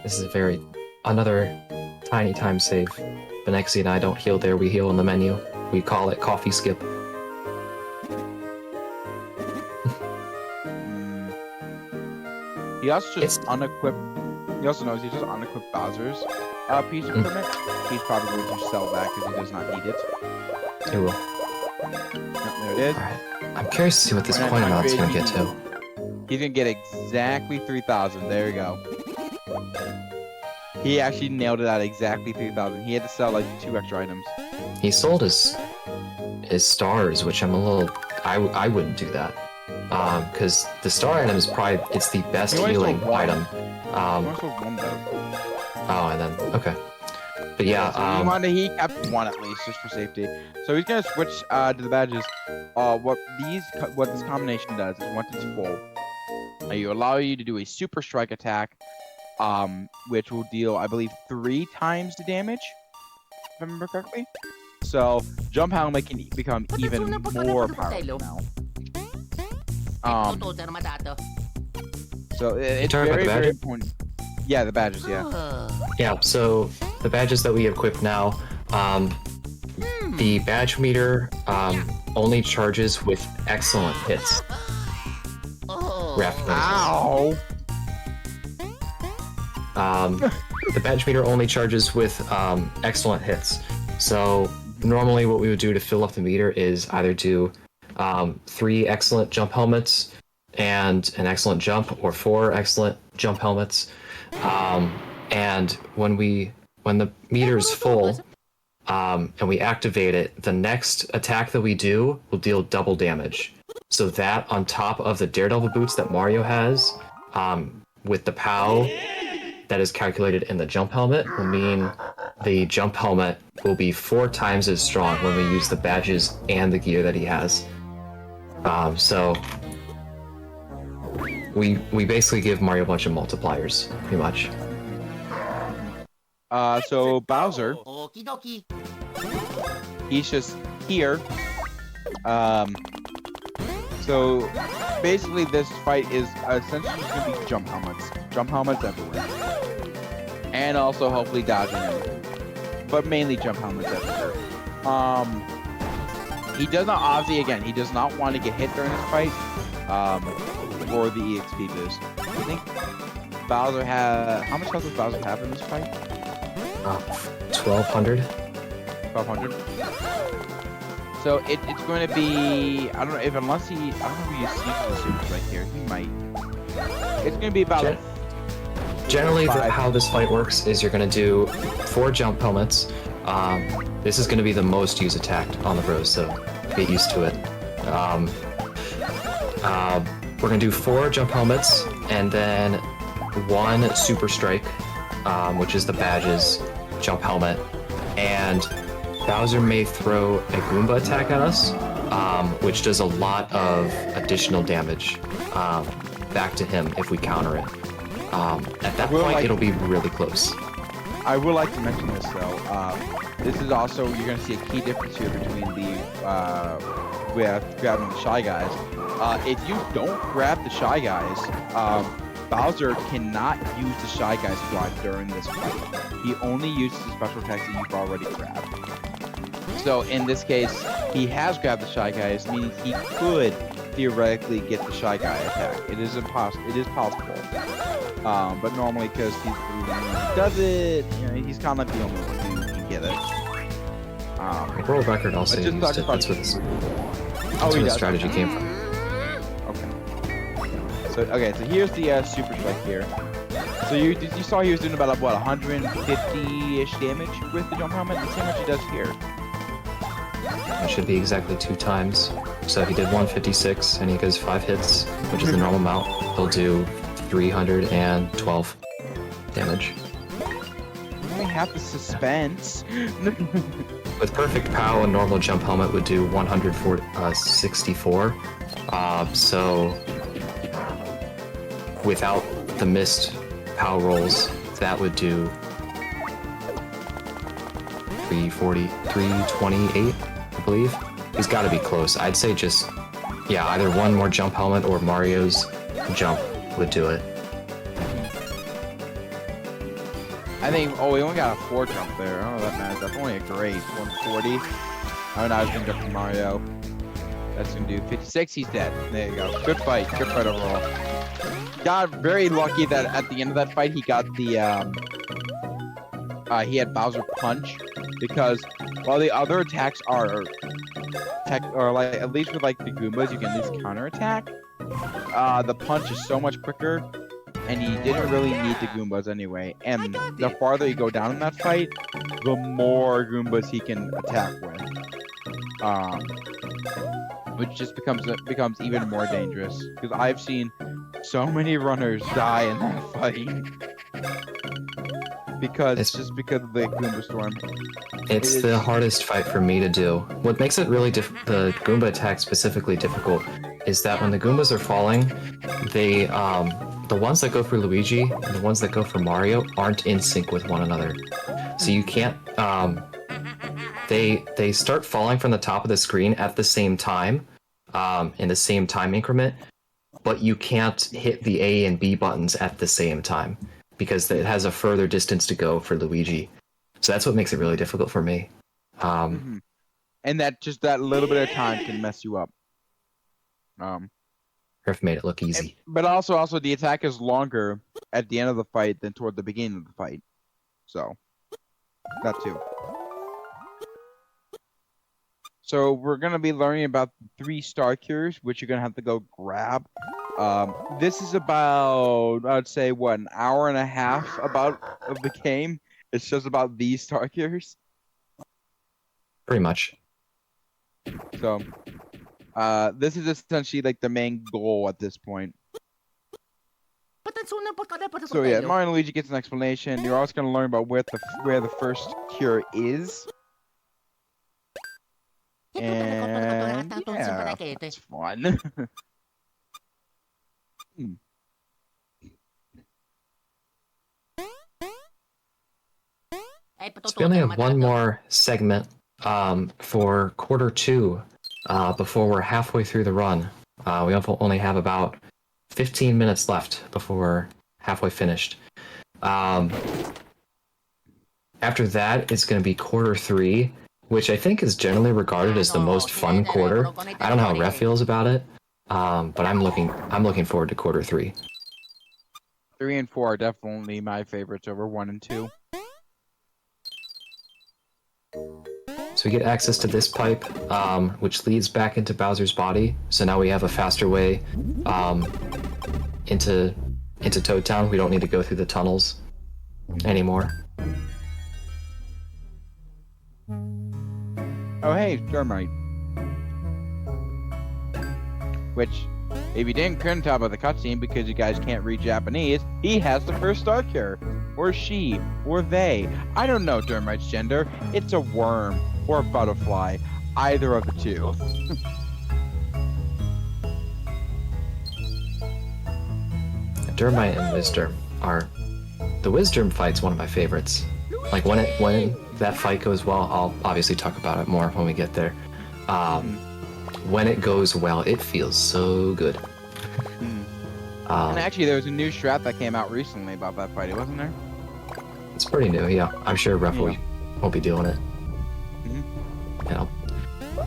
This is another tiny time save. Benexi and I don't heal there, we heal in the menu. We call it coffee skip. He also just unequipped. He also knows he just unequipped Bowser's piece of equipment. He's probably going to sell that because he does not need it. He will. There it is. Alright. I'm curious to see what this coin amount's gonna get to. He's gonna get exactly 3,000. There we go. He actually nailed it at exactly 3,000. He had to sell like 2 extra items. He sold his stars, which I'm a little. I wouldn't do that. Because the star item is probably it's the best healing item. Oh, and then okay, but yeah. So he kept 1 at least just for safety. So he's gonna switch to the badges. What this combination does is once it's full, you allow you to do a super strike attack, which will deal I believe 3 times the damage, if I remember correctly. So jump helmet can become even more powerful now. So it's very important. Yeah, the badges. Yeah. Yeah, so the badges that we equip now, the badge meter only charges with excellent hits. Ref. Ow! The badge meter only charges with excellent hits. So normally what we would do to fill up the meter is either do 3 excellent jump helmets and an excellent jump, or 4 excellent jump helmets. And when the meter's full and we activate it, the next attack that we do will deal double damage. So that on top of the Daredevil boots that Mario has, with the POW that is calculated in the jump helmet, will mean the jump helmet will be 4 times as strong when we use the badges and the gear that he has. So we basically give Mario a bunch of multipliers, pretty much. So Bowser, he's just here. So basically this fight is essentially just gonna be jump helmets everywhere, and also hopefully dodging everything, but mainly jump helmets everywhere. He does not, obviously, again, he does not want to get hit during this fight, for the EXP boost. I think Bowser how much health does Bowser have in this fight? 1200. 1200. So it's going to be, I don't know if unless he, I don't know if he uses the super right here. He might. It's going to be about. Generally, how this fight works is you're going to do 4 jump helmets. This is going to be the most used attack on the bros, so get used to it. We're going to do 4 jump helmets, and then 1 super strike, which is the badges jump helmet, and Bowser may throw a Goomba attack at us, which does a lot of additional damage back to him if we counter it. At that point, it'll be really close. I would like to mention this though. This is also, you're going to see a key difference here between with grabbing the Shy Guys. If you don't grab the Shy Guys, Bowser cannot use the Shy Guys squad during this fight. He only uses the special attacks that you've already grabbed. So in this case, he has grabbed the Shy Guys, meaning he could theoretically get the Shy Guy attack. It is possible. But normally, because he's the one who does it, you know, he's kind of like the only one who can get it. World record also used it. That's where the strategy came from. Okay, so here's the super strike here. So you saw he was doing about what 150-ish damage with the jump helmet. Let's see how much he does here. It should be exactly 2 times. So he did 156, and he goes 5 hits, which is the normal amount. He'll do 312 damage. We have the suspense. With perfect POW, a normal jump helmet would do 164. So without the missed POW rolls, that would do 340, 328, I believe. He's got to be close. I'd say just, yeah, either 1 more jump helmet or Mario's jump would do it. I think, we only got a 4 jump there. I don't know if that matters. That's only a grade. 140. I was going to go for Mario. That's going to do 56. He's dead. There you go. Good fight. Good fight overall. Got very lucky that at the end of that fight, he got the, he had Bowser Punch, because while the other attacks are like, at least with like the Goombas, you can at least counterattack. The punch is so much quicker, and he didn't really need the Goombas anyway. And the farther you go down in that fight, the more Goombas he can attack with. Which just becomes even more dangerous, because I've seen so many runners die in that fight. Because of the Goomba Storm. It's the hardest fight for me to do. What makes it really the Goomba attack specifically difficult is that when the Goombas are falling, they the ones that go for Luigi and the ones that go for Mario aren't in sync with one another. So you can't they start falling from the top of the screen at the same time, in the same time increment, but you can't hit the A and B buttons at the same time. because it has a further distance to go for Luigi. So that's what makes it really difficult for me. And that little bit of time can mess you up. Riff made it look easy. But also the attack is longer at the end of the fight than toward the beginning of the fight. So that too. So we're gonna be learning about 3 star cures, which you're gonna have to go grab. This is about, I'd say, what, an hour and a half of the game. It's just about these star cures. Pretty much. So, this is essentially like the main goal at this point. So yeah, Mario and Luigi gets an explanation. You're also gonna learn about where the first cure is. And yeah, it's fun. So we only have one more segment for quarter 2 before we're halfway through the run. We only have about 15 minutes left before we're halfway finished. After that, it's going to be quarter 3, which I think is generally regarded as the most fun quarter. I don't know how Ref feels about it, but I'm looking forward to quarter 3. 3 and 4 are definitely my favorites over 1 and 2. So we get access to this pipe, which leads back into Bowser's body. So now we have a faster way into Toad Town. We don't need to go through the tunnels anymore. Oh hey, Thermite. Which, if you couldn't tell by the cutscene because you guys can't read Japanese, he has the first star cure. Or she, or they. I don't know Thermite's gender. It's a worm, or a butterfly. Either of the two. Dermite and Wisdom are... The Wisdom fight's one of my favorites. Like, when that fight goes well, I'll obviously talk about it more when we get there. When it goes well, it feels so good. And actually, there was a new strat that came out recently about that fight, wasn't there? It's pretty new, yeah. I'm sure Ref won't be doing it. Yeah,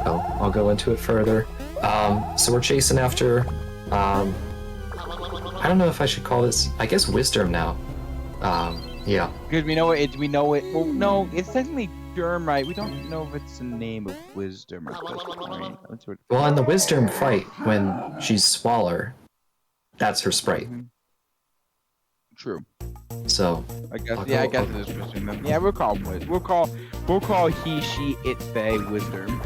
I'll go into it further. So we're chasing after... I don't know if I should call this... I guess Wisdom now. Yeah. Because we know it. Well, no, it's technically Dermite. We don't know if it's the name of Wisdom or something. Well, in the Wisdom fight, when she's smaller, that's her sprite. True. So I guess I guess it is Wisdom then. Yeah, we'll call him Wisdom. We'll call he, she, it, they Wisdom.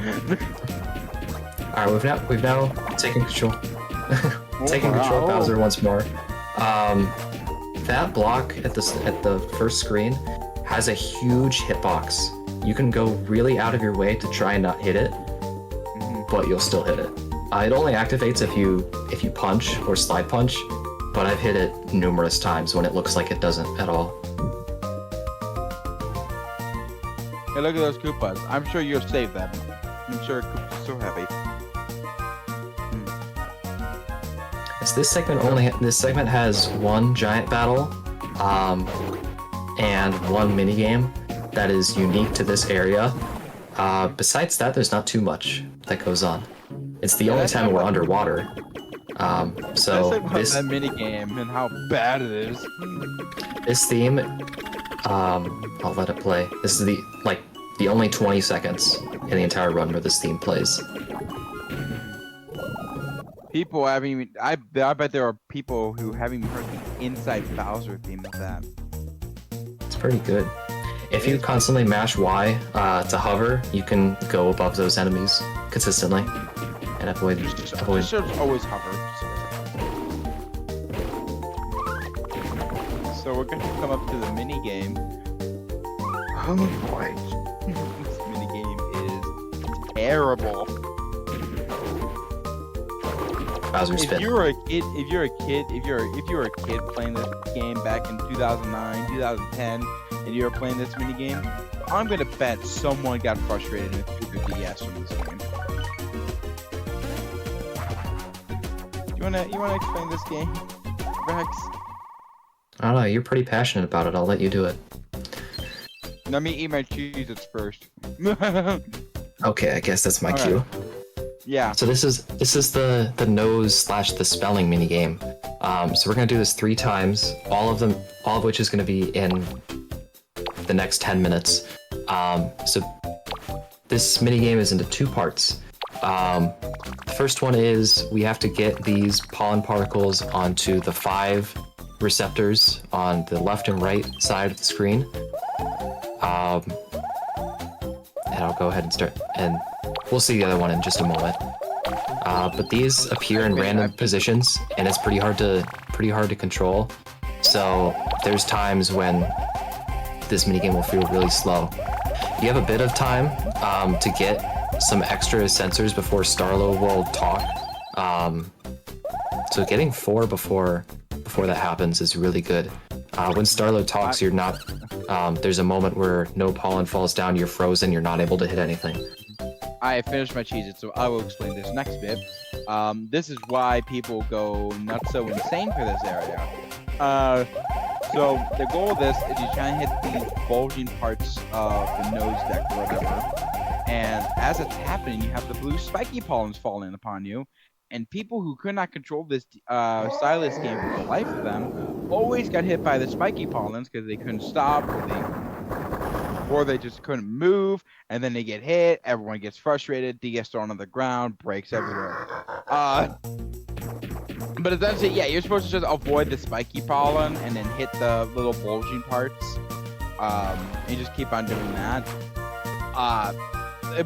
All right, we've now taken control. Taking control of Bowser once more. That block at the first screen has a huge hitbox. You can go really out of your way to try and not hit it, but you'll still hit it. It only activates if you punch or slide punch, but I've hit it numerous times when it looks like it doesn't at all. Hey, look at those Koopas. I'm sure you'll save them. I'm sure Koopas are so happy. So this segment has one giant battle, and one minigame that is unique to this area. Besides that, there's not too much that goes on. It's the only time we're underwater. So this that minigame and how bad it is. This theme, I'll let it play. This is the only 20 seconds in the entire run where this theme plays. People haven't even. I bet there are people who haven't even heard the Inside Bowser theme of that. It's pretty good. If you constantly mash Y to hover, you can go above those enemies consistently and avoid. Just always hover. So we're gonna come up to the mini game. Oh boy, this mini game is terrible. Bowser spin. If you were a kid playing this game back in 2009, 2010, and you were playing this mini game, I'm gonna bet someone got frustrated and threw the DS from this game. You wanna explain this game, Rex? I don't know, you're pretty passionate about it. I'll let you do it. Let me eat my Cheez-Its first. Okay, I guess that's my All cue. right. Yeah. So this is the nose / the spelling mini game. So we're gonna do this 3 times, all of which is gonna be in the next 10 minutes. So this mini game is into 2 parts. The first one is we have to get these pollen particles onto the 5 receptors on the left and right side of the screen. And I'll go ahead and start, and we'll see the other one in just a moment. But these appear in random positions, and it's pretty hard to control. So there's times when this minigame will feel really slow. You have a bit of time to get some extra sensors before Starlo will talk. So getting 4 before that happens is really good. When Starlo talks, you're not. There's a moment where no pollen falls down, you're frozen, you're not able to hit anything. I finished my Cheez-Its, so I will explain this next bit. This is why people go nuts so insane for this area. So the goal of this is you try and hit the bulging parts of the nose deck or whatever, and as it's happening, you have the blue spiky pollens falling upon you. And people who could not control this stylus game for the life of them always got hit by the spiky pollens because they couldn't stop, or they just couldn't move, and then they get hit, everyone gets frustrated, D gets thrown on the ground, breaks everywhere. But essentially, yeah, you're supposed to just avoid the spiky pollen and then hit the little bulging parts. And just keep on doing that.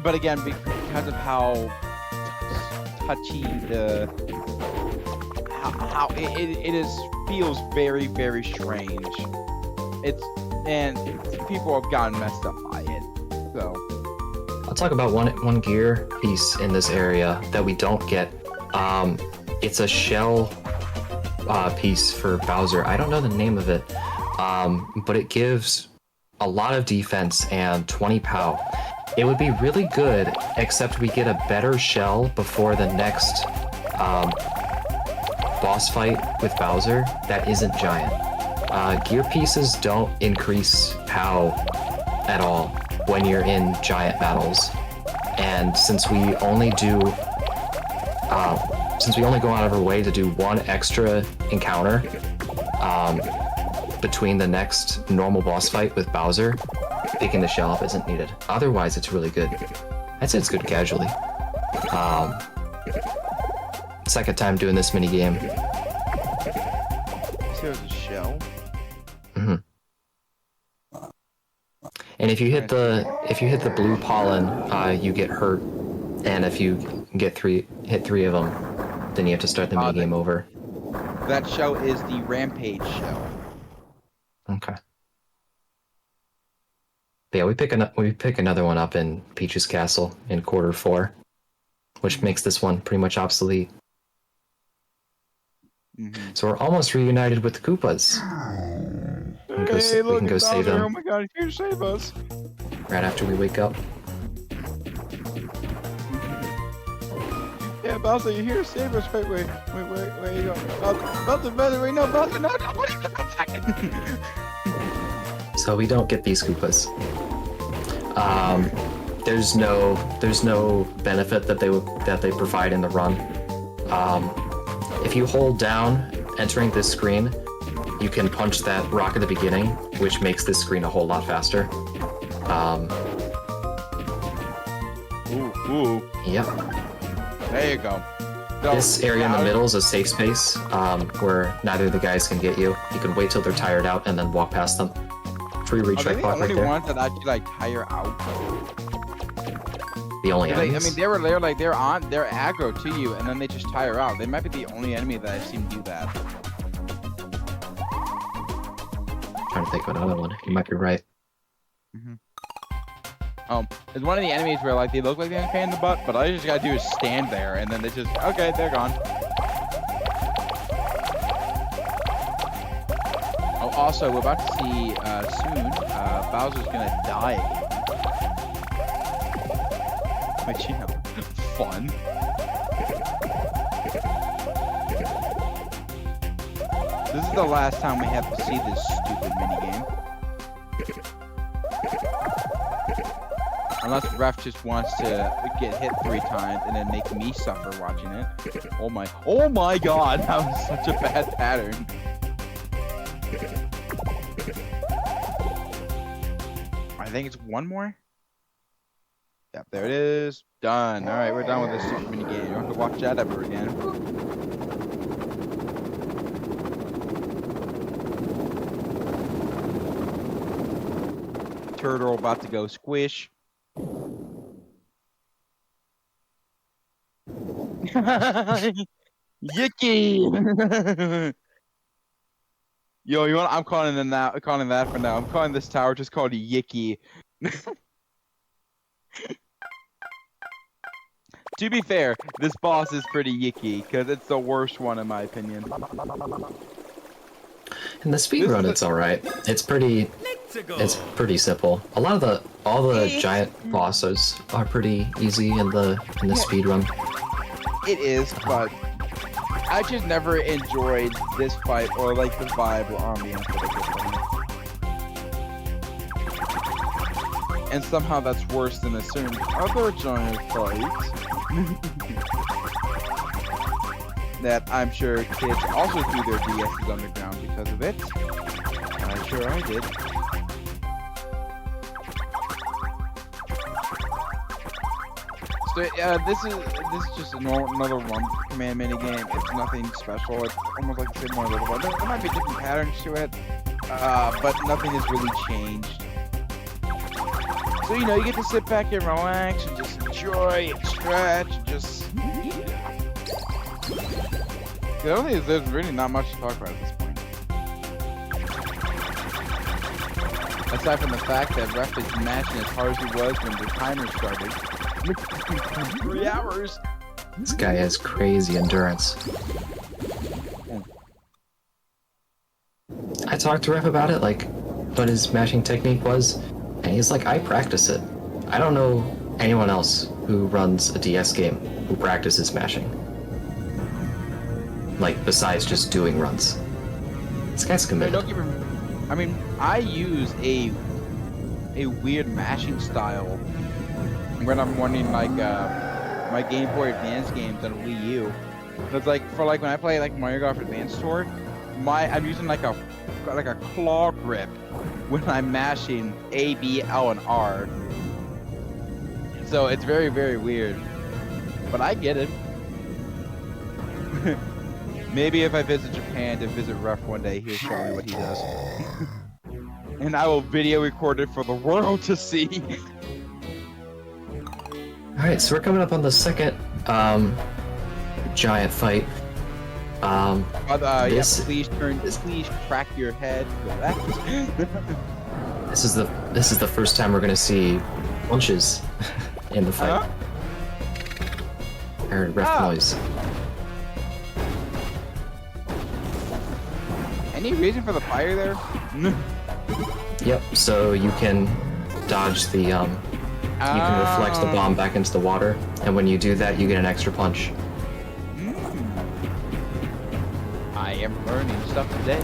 But again, because of how touchy how it is feels very, very strange. And people have gotten messed up by it. So I'll talk about one gear piece in this area that we don't get. It's a shell piece for Bowser. I don't know the name of it, but it gives a lot of defense and 20 POW. It would be really good, except we get a better shell before the next boss fight with Bowser that isn't giant. Gear pieces don't increase POW at all when you're in giant battles, and since we only go out of our way to do 1 extra encounter between the next normal boss fight with Bowser, picking the shell up isn't needed. Otherwise, it's really good. I'd say it's good casually. Second time doing this mini game. so there's a shell. And if you hit the blue pollen, you get hurt. And if you hit 3 of them, then you have to start the mini game over. That shell is the Rampage shell. Okay. But yeah, we pick another one up in Peach's Castle in quarter 4, which makes this one pretty much obsolete. Mm-hmm. So we're almost reunited with the Koopas. We can go save them. Oh my god, he's here to save us. Right after we wake up. Yeah, Bowser, you're here to save us. Wait, where you going? Bowser, wait, no, Bowser, no, what are you doing? So we don't get these Koopas. There's no benefit that they provide in the run. If you hold down entering this screen, you can punch that rock at the beginning, which makes this screen a whole lot faster. Ooh. Yep. There you go. So, This area in the middle is a safe space where neither of the guys can get you. You can wait till they're tired out and then walk past them. Free Are they recheck the block right only there. ones that actually like tire out? The only Like, I enemies? mean, they're aggro to you, and then they just tire out. They might be the only enemy that I've seen do that. Trying to think of another one. You might be right. There's one of the enemies where like they look like they're in a pain in the butt, but all you just gotta do is stand there, and then they just okay, they're gone. Oh, also, we're about to see soon. Bowser's gonna die again. Which, you know, fun. This is the last time we have to see this stupid minigame. Unless Ref just wants to get hit 3 times and then make me suffer watching it. Oh my god, that was such a bad pattern. I think it's one more. Yep, there it is. Done. Alright, we're done with this stupid minigame. You don't have to watch that ever again. Turtle about to go squish. Yicky! Yo, you want? I'm calling them now. Calling that for now. I'm calling this tower just called Yicky. To be fair, this boss is pretty yicky because it's the worst one in my opinion. In the speed run, it's alright. It's pretty simple. All the giant bosses are pretty easy in the speed run. It is, but I just never enjoyed this fight or like the vibe or ambiance that it gets from it. And somehow that's worse than a certain other giant fight that I'm sure kids also threw their DSs underground because of it. I'm sure I did. So this is just another one command minigame. It's nothing special. It's almost like the same one as the other one. There might be different patterns to it, but nothing has really changed. So you know, you get to sit back and relax and just enjoy and stretch and just. The only is there's really not much to talk about at this point. Aside from the fact that Ref is mashing as hard as he was when the timer started. 3 hours. This guy has crazy endurance. I talked to Ref about it, like what his mashing technique was, and he's like, I practice it. I don't know anyone else who runs a DS game who practices mashing. Like, besides just doing runs. This guy's committed. I mean, I use a weird mashing style when I'm running like my Game Boy Advance games on Wii U. It's like for like when I play like Mario Golf Advance Tour, I'm using like a claw grip when I'm mashing A, B, L, and R. So it's very, very weird. But I get it. Maybe if I visit Japan to visit Ref one day, he'll show me what he does. And I will video record it for the world to see. Alright, so we're coming up on the second giant fight. Yes, please crack your head. This is the first time we're gonna see punches in the fight. I heard ref noise. Any reason for the fire there? Yep. So you can dodge the you can reflect the bomb back into the water, and when you do that, you get an extra punch. I am learning stuff today.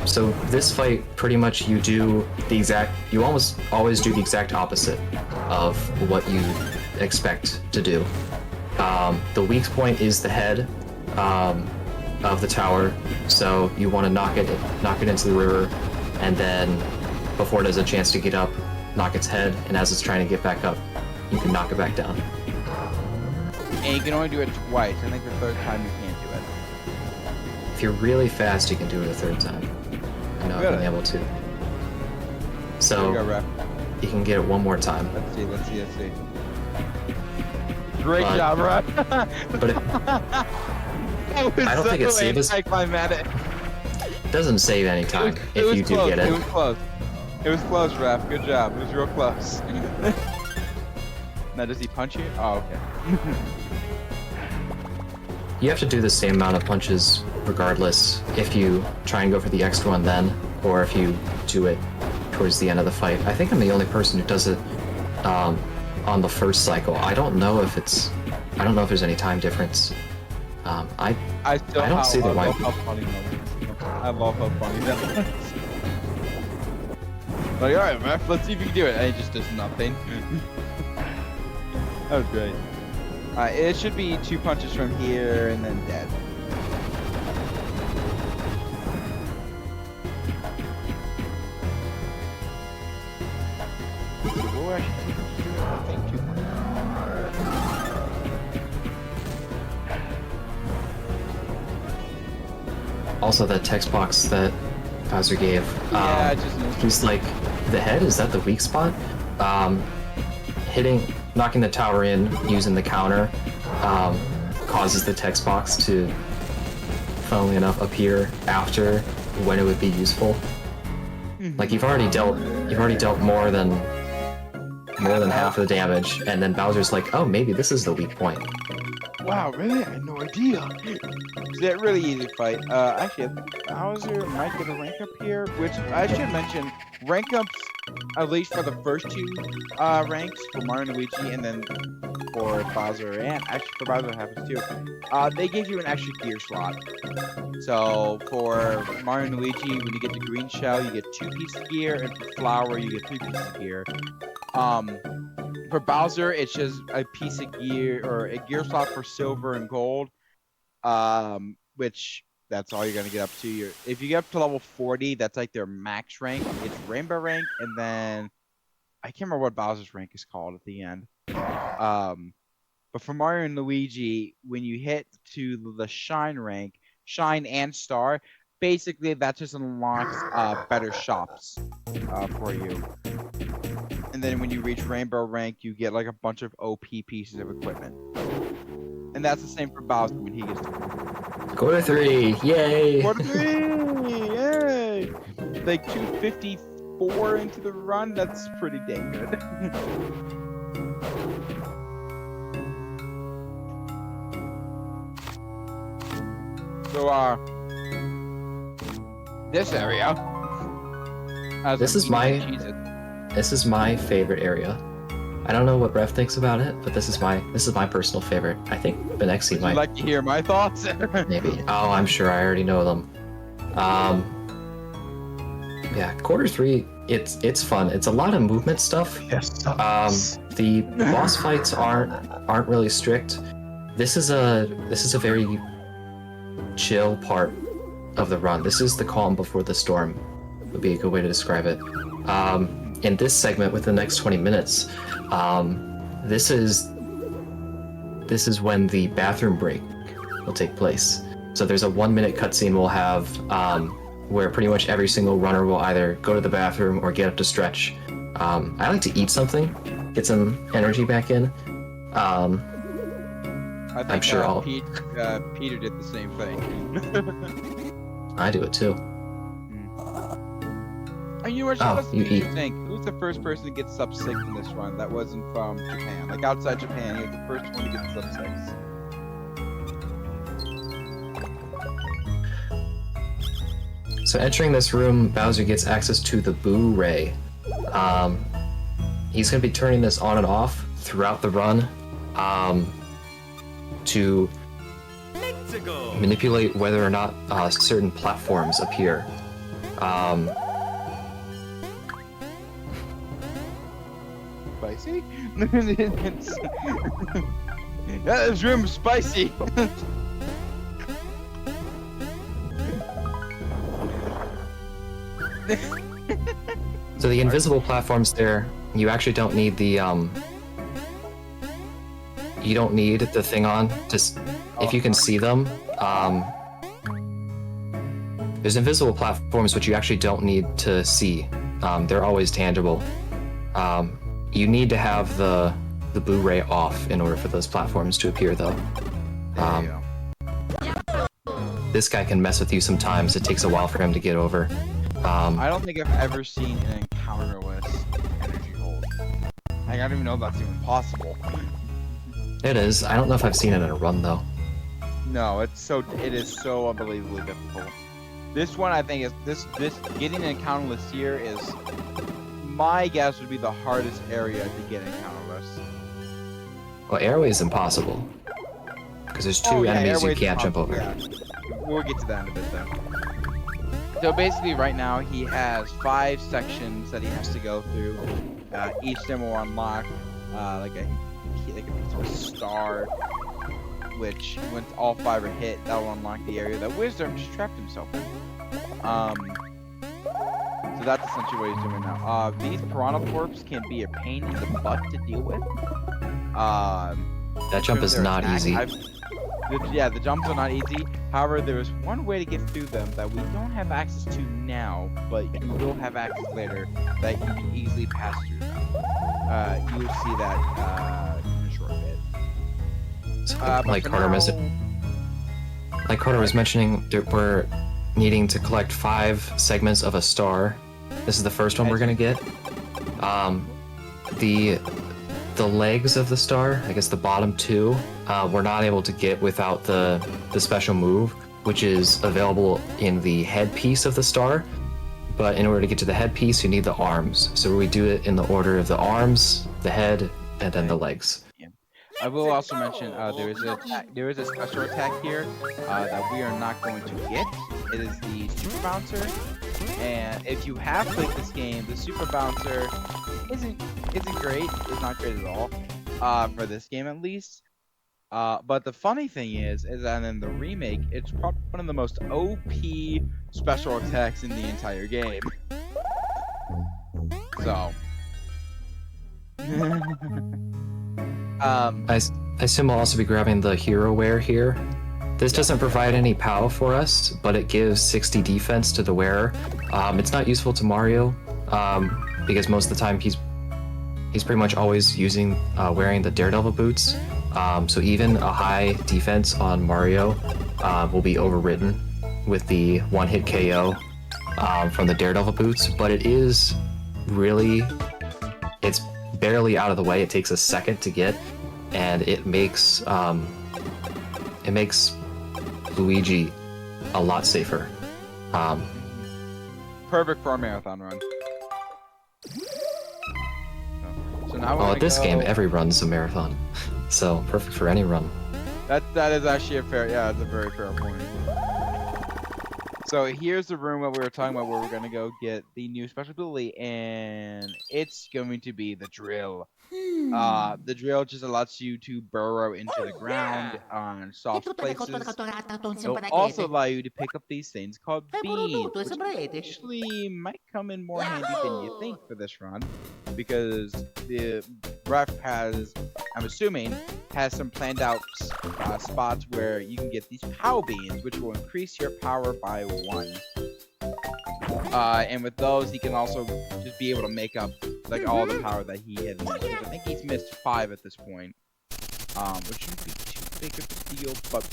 So this fight, pretty much you almost always do the exact opposite of what you expect to do. The weak point is the head of the tower, so you want to knock it into the river, and then before it has a chance to get up, knock its head, and as it's trying to get back up, you can knock it back down. And you can only do it twice. I think the third time you can't do it. If you're really fast, you can do it a third time. I know I've been able to. So you can get it one more time. Let's see. Great job, Ref. But I don't think it saves. It Doesn't save any time if you do get it. It was close. It was close, Ref. Good job. It was real close. Now, does he punch you? Oh, okay. You have to do the same amount of punches regardless if you try and go for the extra one then, or if you do it towards the end of the fight. I think I'm the only person who does it on the first cycle. I don't know if there's any time difference. I don't see the why. I love how funny that was. Like, alright, Ref, let's see if you can do it. And he just does nothing. That was great. It should be 2 punches from here and then dead. Oh, I think 2 punches. Also, that text box that Bowser gave. Yeah, I just noticed. He's like, the head, is that the weak spot? Knocking the tower in using the counter causes the text box to, funnily enough, appear after when it would be useful. Like you've already dealt more than half of the damage, and then Bowser's like, oh, maybe this is the weak point. Wow, really? I had no idea. It's a really easy fight. Actually, Bowser might get a rank up here, which I should mention, rank ups, at least for the first 2 ranks, for Mario and Luigi, and then for Bowser, and actually for Bowser it happens too, they give you an extra gear slot. So, for Mario and Luigi, when you get the green shell, you get 2 pieces of gear, and for Flower, you get 3 pieces of gear. For Bowser, it's just a piece of gear, or a gear slot for silver and gold, which that's all you're gonna get up to. If you get up to level 40, that's like their max rank. It's Rainbow rank, and then I can't remember what Bowser's rank is called at the end. But for Mario and Luigi, when you hit to the Shine rank, Shine and Star, basically that just unlocks better shops for you. And then when you reach Rainbow rank, you get like a bunch of OP pieces of equipment. And that's the same for Bowser when he gets to Quarter 3, yay! Quarter 3, yay! Like 254 into the run, that's pretty dang good. So, this area. This is my favorite area. I don't know what Ref thinks about it, but this is my personal favorite. I think Benexi Would might. you like to hear my thoughts? Maybe. Oh, I'm sure I already know them. Yeah, Quarter 3, it's fun. It's a lot of movement stuff. Yes. The boss fights aren't really strict. This is a very chill part of the run. This is the calm before the storm, would be a good way to describe it. In this segment, with the next 20 minutes, this is when the bathroom break will take place. So there's a 1-minute cutscene we'll have where pretty much every single runner will either go to the bathroom or get up to stretch. I like to eat something, get some energy back in. I think I'm sure Peter did the same thing. I do it too. And you were you eat. think who's the first person to get sub 6 in this run that wasn't from Japan? Like outside Japan, you're the first one to get sub 6. So entering this room, Bowser gets access to the Boo Ray. He's going to be turning this on and off throughout the run to manipulate whether or not certain platforms appear. Spicy? Yeah, this room is spicy. So the invisible platforms there, you actually don't need the you don't need the thing on. Just if you can see them, there's invisible platforms which you actually don't need to see. They're always tangible. You need to have the Boo Ray off in order for those platforms to appear, though. This guy can mess with you sometimes. It takes a while for him to get over. I don't think I've ever seen an encounterless energy hold. I don't even know if that's even possible. It is. I don't know if I've seen it in a run, though. No, it is so unbelievably difficult. This one, I think, is this getting an encounterless here is, my guess would be the hardest area to get encounterless. Well, Airway is impossible. Because there's two enemies you can't jump over. Yeah. We'll get to that in a bit, though. So basically, right now he has 5 sections that he has to go through. Each of them will unlock like a piece of a star, which once all 5 are hit, that will unlock the area that Wisdom just trapped himself in. So that's essentially what he's doing now. These piranha corps can be a pain in the butt to deal with. That jump is not easy. The jumps are not easy. However, there is one way to get through them that we don't have access to now, but you will have access later, that you can easily pass through them. You will see that in a short bit. So, like Carter was mentioning, we're needing to collect 5 segments of a star. This is the first one we're gonna get. The legs of the star, I guess the bottom 2, we're not able to get without the special move, which is available in the headpiece of the star. But in order to get to the headpiece, you need the arms. So we do it in the order of the arms, the head, and then the legs. Yeah. I will also mention there is a special attack here that we are not going to get. It is the Super Bouncer, and if you have played this game, the Super Bouncer isn't great. It's not great at all for this game at least. But the funny thing is that in the remake, it's probably one of the most OP special attacks in the entire game. So. I assume we'll also be grabbing the hero wear here. This doesn't provide any POW for us, but it gives 60 defense to the wearer. It's not useful to Mario, because most of the time he's pretty much always wearing the Daredevil boots. So even a high defense on Mario will be overridden with the one-hit KO from the Daredevil boots. But it's barely out of the way. It takes a second to get, and it makes Luigi a lot safer. Perfect for a marathon run. So now well, at this game, every run's a marathon, so perfect for any run. That is actually that's a very fair point. So here's the room that we were talking about where we're gonna go get the new special ability, and it's going to be the drill. The drill just allows you to burrow into the ground on soft places. It'll also allow you to pick up these things called beans, which actually might come in more handy than you think for this run, because the ref has, I'm assuming, has some planned out spots where you can get these POW beans, which will increase your power by 1. And with those, he can also just be able to make up like all the power that he had missed. I think he's missed 5 at this point, which shouldn't be too big of a deal. But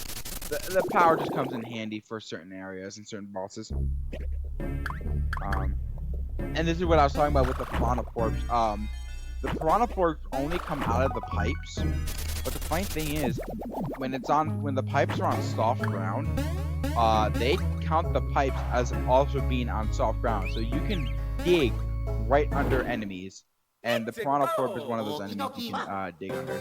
the power just comes in handy for certain areas and certain bosses. And this is what I was talking about with the piranha corps. The piranha corps only come out of the pipes, but the funny thing is, when the pipes are on soft ground, they count the pipes as also being on soft ground, so you can dig right under enemies, and the piranha corp is one of those enemies you can dig under.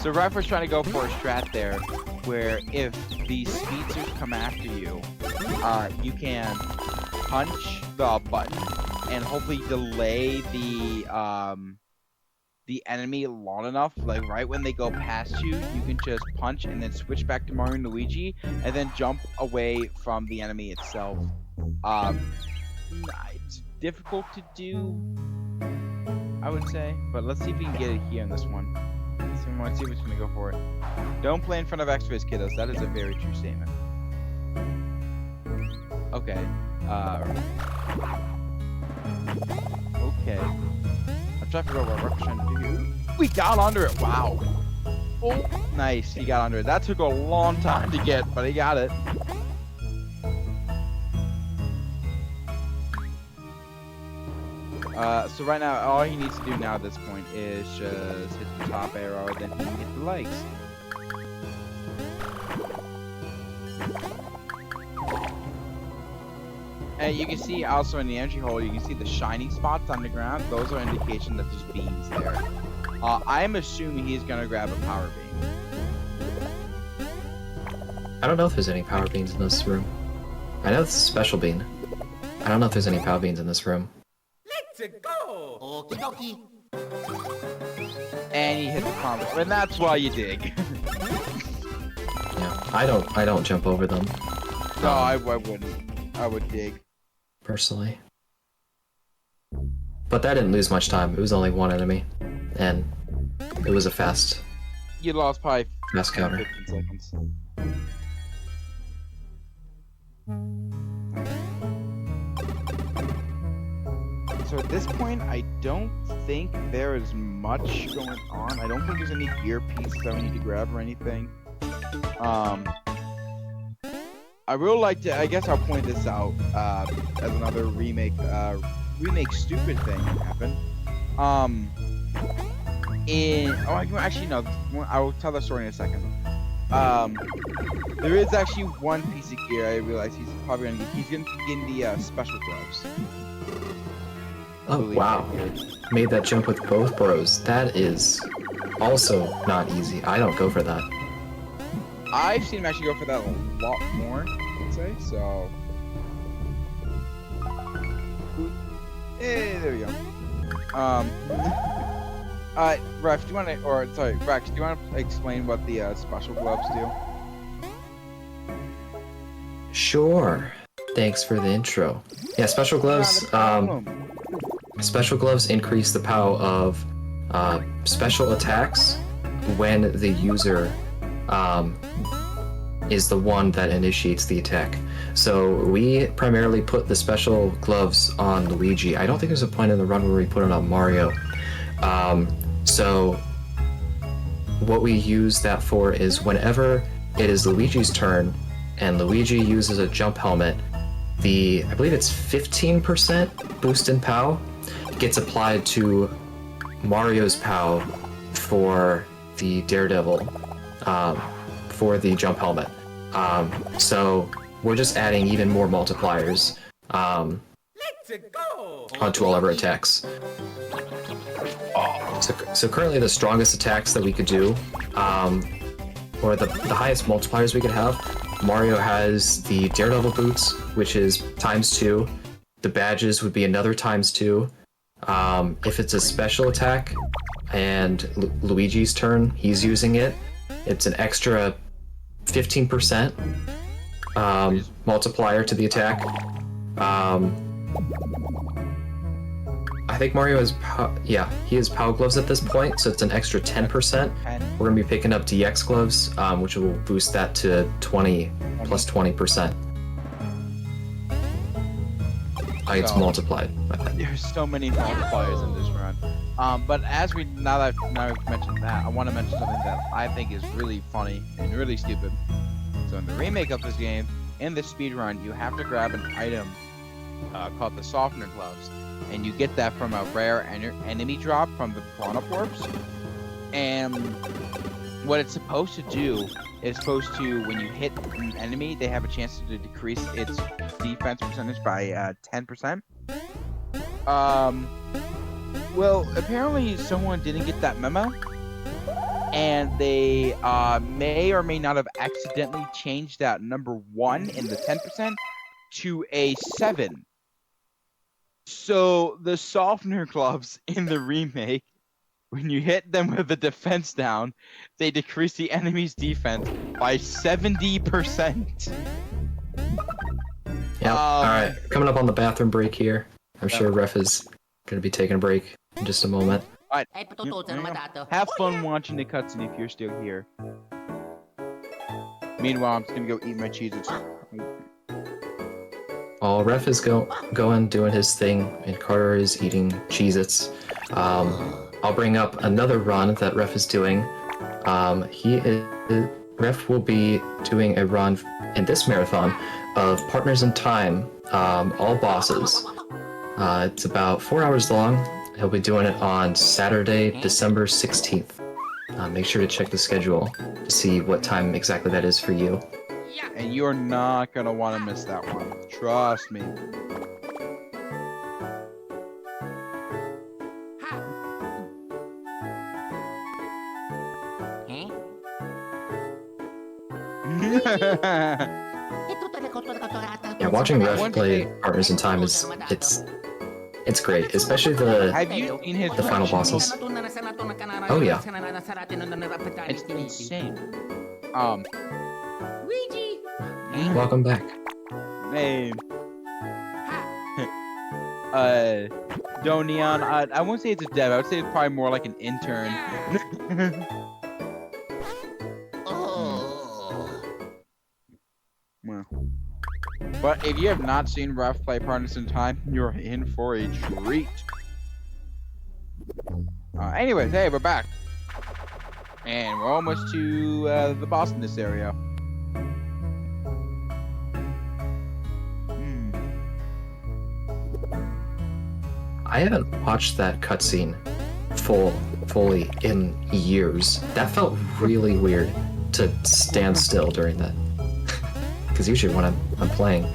So Ref was trying to go for a strat there, where if the speedsters come after you, you can punch the button and hopefully delay the enemy long enough, like right when they go past you, you can just punch and then switch back to Mario and Luigi, and then jump away from the enemy itself. It's difficult to do, I would say, but let's see if we can get it here in this one. So I want to see what's going to go for it. Don't play in front of X-Rays, kiddos. That is a very true statement. Okay. Okay. I'm trying to figure out what Ruff's trying to do. We got under it. Wow. Oh, nice. He got under it. That took a long time to get, but he got it. So right now, all he needs to do now at this point is just hit the top arrow, then he can hit the legs. And you can see also in the entry hole, you can see the shiny spots on the ground. Those are indication that there's beams there. I am assuming he's gonna grab a power beam. I don't know if there's any power beans in this room. I know it's a special bean. I don't know if there's any power beans in this room. Let's go! Okie dokie. And you hit the combo, and that's why you dig. Yeah, I don't jump over them. No, I wouldn't. I would dig. Personally. But that didn't lose much time. It was only one enemy. And it was a fast You lost probably counter. 15 seconds. So at this point, I don't think there is much going on. I don't think there's any gear pieces that we need to grab or anything. I really like to. I guess I'll point this out as another remake stupid thing that happened. Actually no. I will tell that story in a second. There is actually one piece of gear I realize he's probably gonna get. He's gonna be getting the special gloves. Oh wow. Made that jump with both bros. That is also not easy. I don't go for that. I've seen him actually go for that a lot more, I'd say, so... there we go. Ref, do you wanna, or, sorry, Rex, do you wanna explain what the, special gloves do? Sure. Thanks for the intro. Yeah, special gloves, special gloves increase the power of special attacks when the user is the one that initiates the attack. So we primarily put the special gloves on Luigi. I don't think there's a point in the run where we put it on Mario. So what we use that for is whenever it is Luigi's turn and Luigi uses a jump helmet, I believe it's 15% boost in POW gets applied to Mario's POW for the Daredevil, for the jump helmet. So we're just adding even more multipliers onto all of our attacks. So currently the strongest attacks that we could do, or the highest multipliers we could have, Mario has the Daredevil boots, which is ×2. The badges would be another ×2. If it's a special attack and Luigi's turn, he's using it, it's an extra 15% multiplier to the attack. I think Mario has, he has POW gloves at this point, so it's an extra 10%. We're going to be picking up DX gloves, which will boost that to 20 plus 20%. It's multiplied by that. There's so many multipliers in this run. But as now we've mentioned that, I want to mention something that I think is really funny and really stupid. So in the remake of this game, in the speed run, you have to grab an item called the Softener Gloves, and you get that from a rare enemy drop from the Piranha Orbs. And what it's supposed to do is supposed to, when you hit an enemy, they have a chance to decrease its defense percentage by 10%. Well, apparently someone didn't get that memo, and they may or may not have accidentally changed that number 1 in the 10% to a 7. So the Softener Gloves in the remake, when you hit them with the defense down, they decrease the enemy's defense by 70%. Yeah. Alright, coming up on the bathroom break here. I'm sure Ref is going to be taking a break in just a moment. Alright, have fun watching the cutscene if you're still here. Meanwhile, I'm just going to go eat my Cheez-Its. While Ref is going doing his thing, and Carter is eating Cheez-Its, I'll bring up another run that Ref is doing. Ref will be doing a run in this marathon of Partners in Time, all bosses. It's about 4 hours long. He'll be doing it on Saturday, December 16th. Make sure to check the schedule to see what time exactly that is for you. And you're not gonna want to miss that one. Trust me. Yeah, watching Ref play Partners in Time is it's great, especially Have you seen his the final bosses. Oh yeah. It's insane. Luigi. Welcome back. Man. Don't Neon. I won't say it's a dev. I would say it's probably more like an intern. Well. But if you have not seen Ref play Partners in Time, you're in for a treat. Anyways, hey, we're back. And we're almost to the boss in this area. I haven't watched that cutscene fully in years. That felt really weird to stand still during that. Because usually when I'm playing.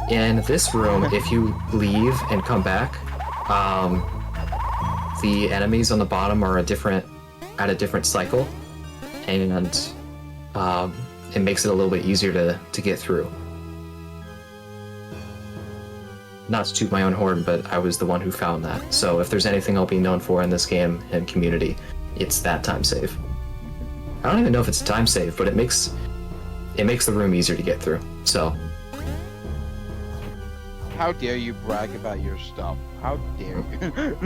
In this room, if you leave and come back, the enemies on the bottom are at a different cycle, and it makes it a little bit easier to get through. Not to toot my own horn, but I was the one who found that. So if there's anything I'll be known for in this game and community, it's that time save. I don't even know if it's a time save, but it makes the room easier to get through. So. How dare you brag about your stuff? How dare you?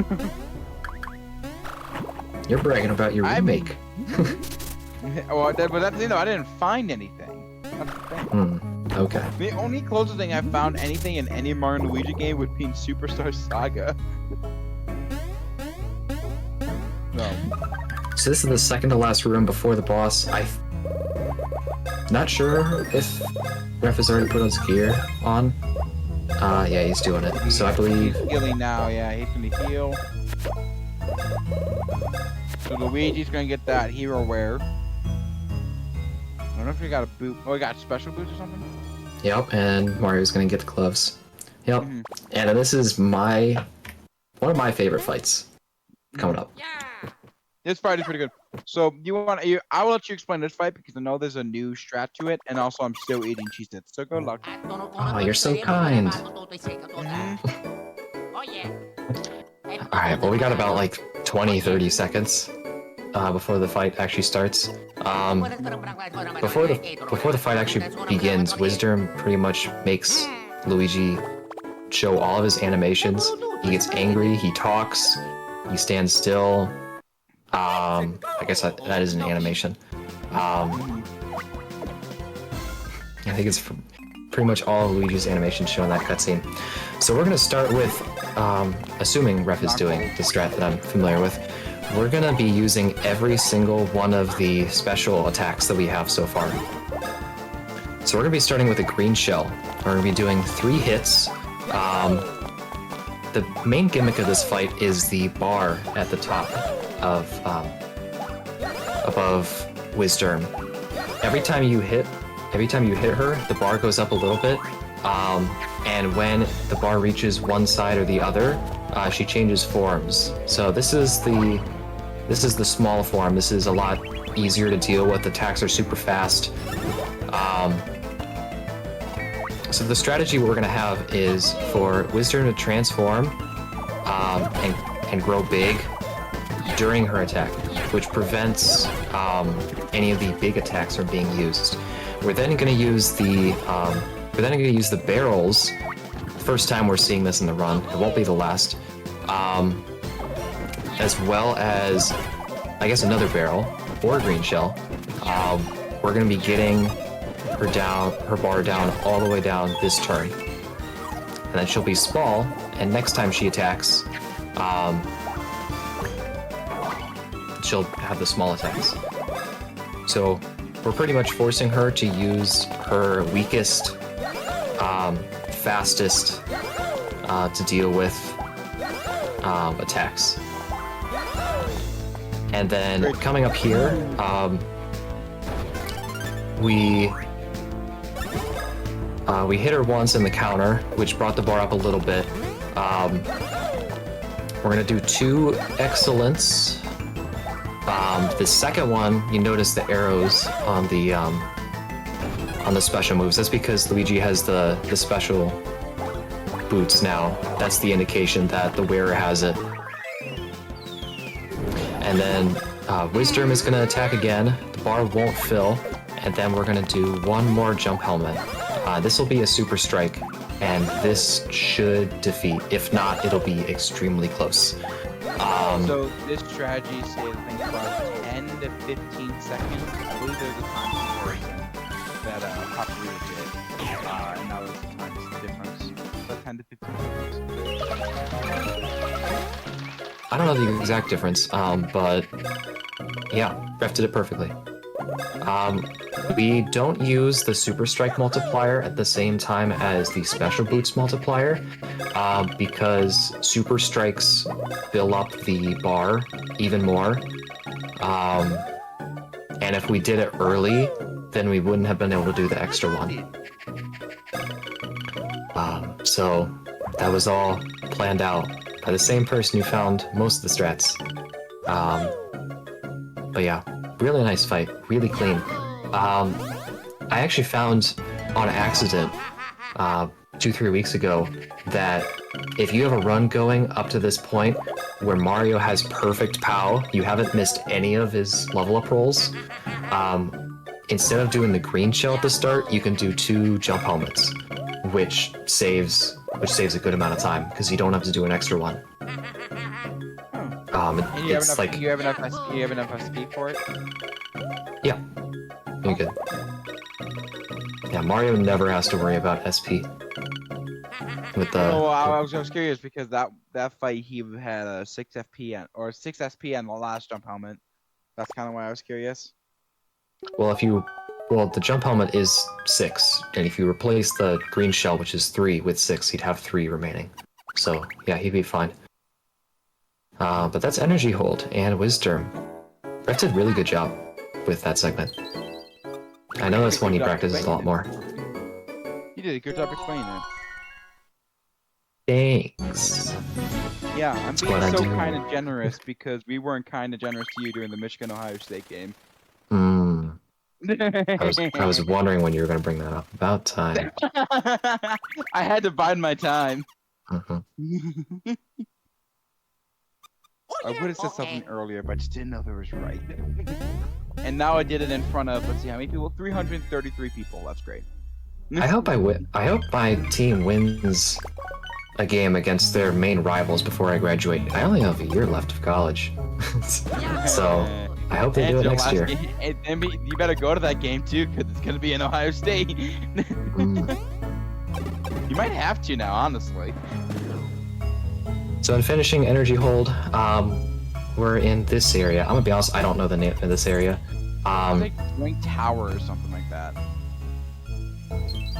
You're bragging about your remake. Well, that's I didn't find anything. That's the thing. Okay. The only closest thing I found anything in any Mario and Luigi game would be in Superstar Saga. No. So this is the second to last room before the boss. I'm not sure if Ref has already put his gear on. Yeah, he's doing it. So I believe... He's healing now, yeah, he's gonna heal. So Luigi's gonna get that hero wear. I don't know if he got a boot. Oh, he got special boots or something? Yep, and Mario's gonna get the gloves. Yep. And this is one of my favorite fights coming up. This fight is pretty good. So I will let you explain this fight because I know there's a new strat to it, and also I'm still eating Cheez-Its, so good luck. Oh, you're so kind. Alright, well we got about like 20-30 seconds before the fight actually starts. Before the fight actually begins, Wisdom pretty much makes Luigi show all of his animations. He gets angry, he talks, he stands still. I guess that is an animation. I think it's pretty much all of Luigi's animations shown in that cutscene. So we're gonna start with, assuming Ref is doing the strat that I'm familiar with, we're gonna be using every single one of the special attacks that we have so far. So we're gonna be starting with a green shell. We're gonna be doing 3 hits. The main gimmick of this fight is the bar at the top of above Wisdom. Every time you hit her, the bar goes up a little bit, and when the bar reaches one side or the other, she changes forms. So this is the small form. This is a lot easier to deal with. Attacks are super fast. So the strategy we're gonna have is for Wisdom to transform and grow big during her attack, which prevents any of the big attacks from being used. We're then going to use the barrels. First time we're seeing this in the run. It won't be the last. As well as, I guess, another barrel or a green shell. We're going to be getting her bar down all the way down this turn, and then she'll be small. And next time she attacks, she'll have the small attacks. So we're pretty much forcing her to use her weakest, fastest to deal with attacks. And then coming up here, we hit her once in the counter, which brought the bar up a little bit. We're gonna do 2 excellence. The second one, you notice the arrows on the on the special moves. That's because Luigi has the special boots now. That's the indication that the wearer has it. And then Wisdom is going to attack again. The bar won't fill. And then we're going to do one more jump helmet. This will be a super strike. And this should defeat. If not, it'll be extremely close. So this strategy saves I think about 10 to 15 seconds. I believe there's a time comparison that Popular did. And that was the times difference. About 10 to 15 seconds. I don't know the exact difference, but yeah, Ref did it perfectly. We don't use the Super Strike multiplier at the same time as the Special Boots multiplier, because Super Strikes fill up the bar even more. And if we did it early, then we wouldn't have been able to do the extra one. So that was all planned out by the same person who found most of the strats. But yeah, really nice fight, really clean. I actually found on accident 2-3 weeks ago that if you have a run going up to this point where Mario has perfect POW, you haven't missed any of his level up rolls, instead of doing the green shell at the start, you can do 2 jump helmets, which saves a good amount of time because you don't have to do an extra one. And you It's like you have enough SP for it? yeah, you're good. Yeah, Mario never has to worry about SP. With the Oh, I was curious because that fight he had a 6 FP or 6 SP on the last jump helmet. That's kind of why I was curious. well, the jump helmet is 6, and if you replace the green shell, which is 3, with 6, he'd have 3 remaining. So yeah, he'd be fine. But that's energy hold and wisdom. Brett did a really good job with that segment. I know that's one he practices a lot more. You did a good job explaining it. Thanks. Yeah, I'm That's being what I so do. kind of generous because we weren't kind of generous to you during the Michigan-Ohio State game. I was wondering when you were going to bring that up. About time. I had to bide my time. Mhm. I would have said something earlier, but I just didn't know if it was right. And now I did it in front of, let's see how many people? 333 people. That's great. I hope I win. I hope my team wins a game against their main rivals before I graduate. I only have a year left of college, so I hope they do it next year. And you better go to that game too, because it's gonna be in Ohio State. You might have to now, honestly. So in finishing energy hold, we're in this area. I'm gonna be honest, I don't know the name of this area. It's like Wing Tower or something like that.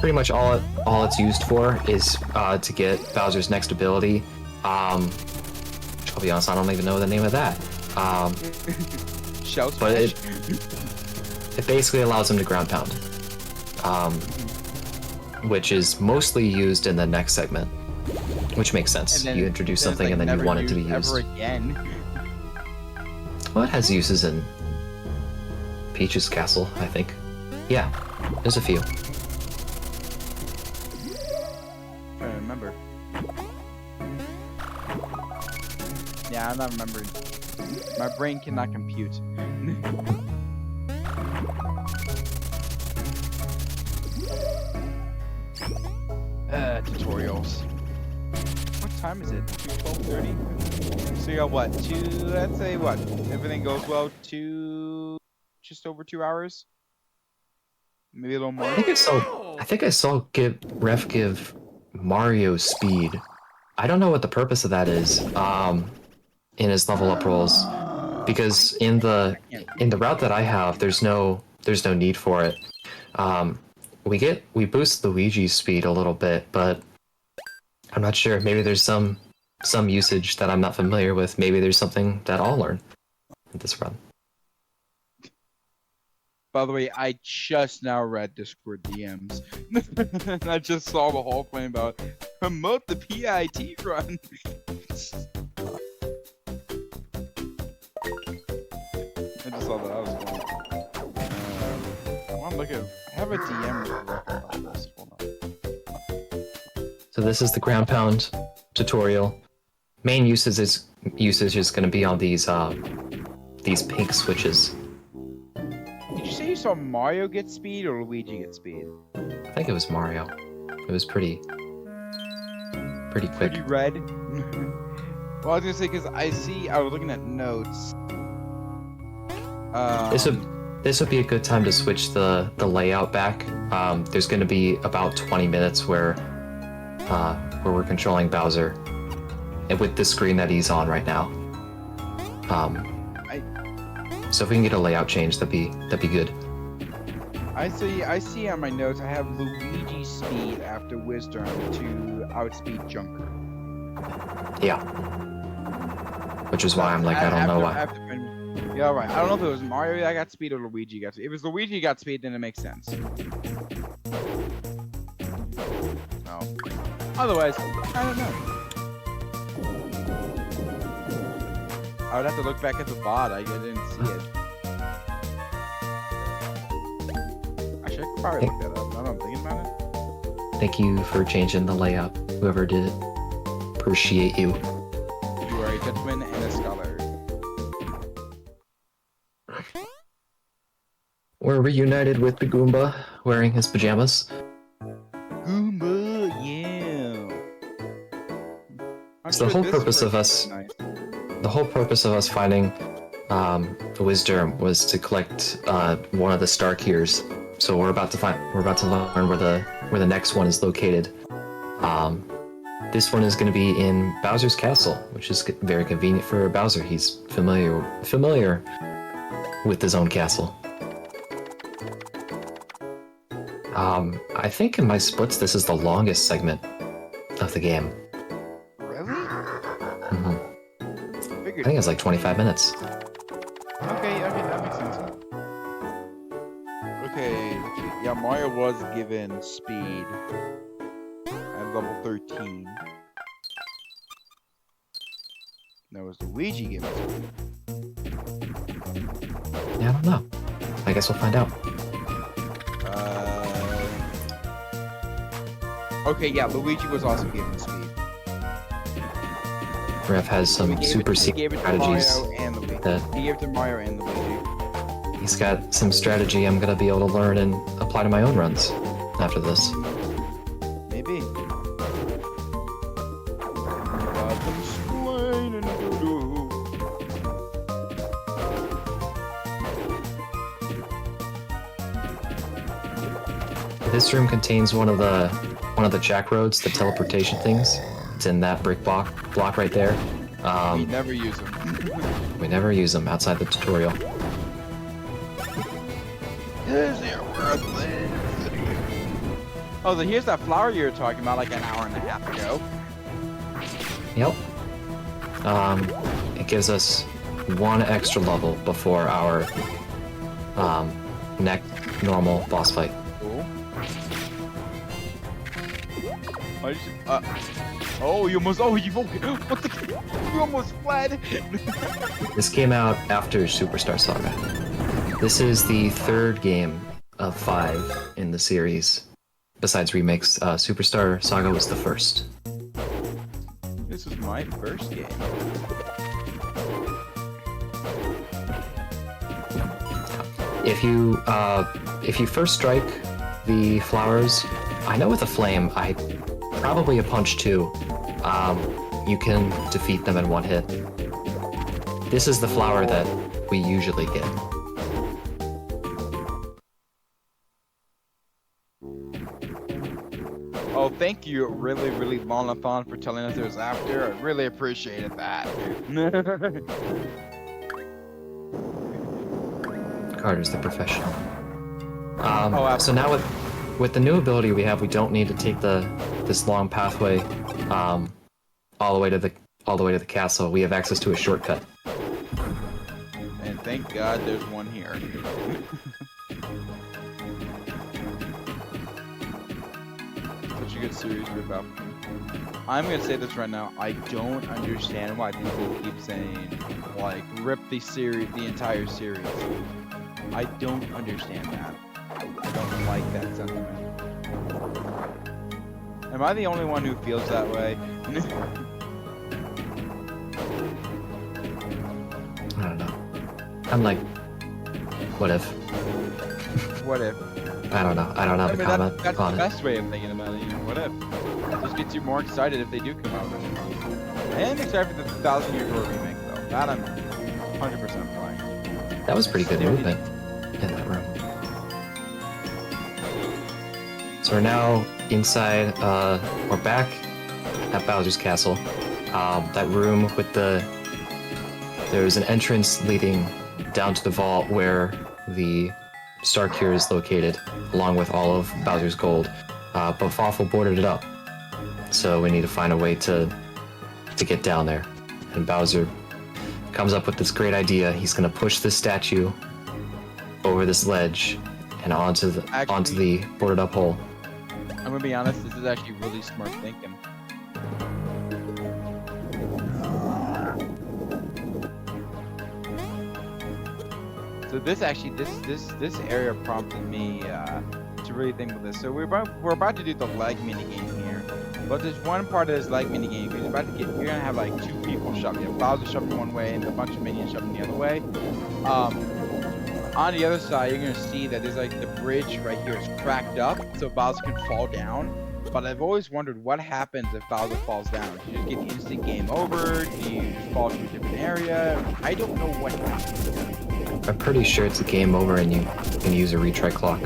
Pretty much all it's used for is to get Bowser's next ability. I'll be honest, I don't even know the name of that. Shell But Smash? it basically allows him to ground pound, which is mostly used in the next segment, which makes sense. And then- You introduce then it's, something like, and then you never want it to be used. ever again. Well, it has uses in Peach's Castle, I think. Yeah, there's a few. Trying to remember. Yeah, I'm not remembering. My brain cannot compute. Tutorials. What time is it? 12:30. So you got what? Let's say what? Everything goes well, just over 2 hours? Maybe a little more. I think I saw Ref give Mario speed. I don't know what the purpose of that is. In his level up rolls, because in the route that I have, there's no need for it. We boost Luigi's speed a little bit, but I'm not sure. Maybe there's some usage that I'm not familiar with. Maybe there's something that I'll learn in this run. By the way, I just now read Discord DMs. And I just saw the whole thing about promote the PIT run. I just saw that. I was funny. want to look at. I have a DM record on this. Hold on. So this is the ground pound tutorial. Main usage is going to be on these pink switches. Did you say you saw Mario get speed or Luigi get speed? I think it was Mario. It was pretty quick. Pretty red. Well, I was gonna say because I was looking at notes. This would be a good time to switch the layout back. There's going to be about 20 minutes where we're controlling Bowser, and with the screen that he's on right now. So if we can get a layout change, that'd be good. I see on my notes. I have Luigi speed after Wisdom to outspeed Junker. Yeah. Which is why I'm like, I don't know why. Yeah, right. I don't know if it was Mario that got speed or Luigi got speed. If it was Luigi got speed, then it makes sense. No. Otherwise, I don't know. I would have to look back at the VOD. I didn't see it. Actually, I could probably look that up. Now that I'm thinking about it. Thank you for changing the layout, whoever did it. Appreciate you. You are a gentleman and a scholar. We're reunited with the Goomba wearing his pajamas. Goomba, yeah. So the whole purpose of us, finding the wisdom was to collect one of the star keys. So we're about to learn where the next one is located. This one is going to be in Bowser's castle, which is very convenient for Bowser. He's familiar with his own castle. I think in my splits, this is the longest segment of the game. Really? Mm-hmm. I think it's like 25 minutes. Okay, that makes sense. Okay, yeah, Mario was given speed at level 13. That was Luigi given speed. Yeah, I don't know. I guess we'll find out. Okay, yeah, Luigi was also given speed. Ref has some super secret strategies. He gave it to Mario and Luigi. He's got some strategy I'm gonna be able to learn and apply to my own runs after this. Maybe. This room contains one of the jack roads, the teleportation things. It's in that brick block right there. We never use them. We never use them outside the tutorial. Is it worth it? Oh, so here's that flower you were talking about like an hour and a half ago. Yep. It gives us one extra level before our next normal boss fight. Cool. You almost. Oh, you almost fled. This came out after Superstar Saga. This is the third game of 5 in the series. Besides remakes, Superstar Saga was the first. This was my first game. If you first strike the flowers, I know with a flame, probably a punch too, you can defeat them in one hit. This is the flower that we usually get. Oh, thank you, really, really Monathon, for telling us it was after. I really appreciated that. Carter's the professional. Oh, so now with the new ability we have, we don't need to take this long pathway all the way to the castle. We have access to a shortcut. And thank God there's one here. Such a good series for about. I'm gonna say this right now. I don't understand why people keep saying like rip the entire series. I don't understand that. don't like that sentiment. Am I the only one who feels that way? I don't know. I'm like, what if? What if? I don't know. I don't have a comment that's on the it. best way of thinking about it. You know, what if? It just gets you more excited if they do come out. I am excited for the 1,000-Year Door remake, though. That I'm 100% playing. That was pretty good movement in that room. So we're now inside, we're back at Bowser's Castle. That room with there's an entrance leading down to the vault where the Star Cure is located, along with all of Bowser's gold. But Fawful boarded it up. So we need to find a way to get down there. And Bowser comes up with this great idea. He's gonna push this statue over this ledge and onto the boarded up hole. I'm gonna be honest, this is actually really smart thinking. So this actually, this area prompted me to really think about this. So we're about to do the leg mini game here, but there's one part of this leg mini game you're gonna have like two people shoving. You have Bowser shoving one way and a bunch of minions shoving the other way. On the other side, you're gonna see that there's like the bridge right here is cracked up, so Bowser can fall down. But I've always wondered what happens if Bowser falls down. Do you just get the instant game over? Do you just fall to a different area? I don't know what happens. I'm pretty sure it's a game over and you can use a retry clock.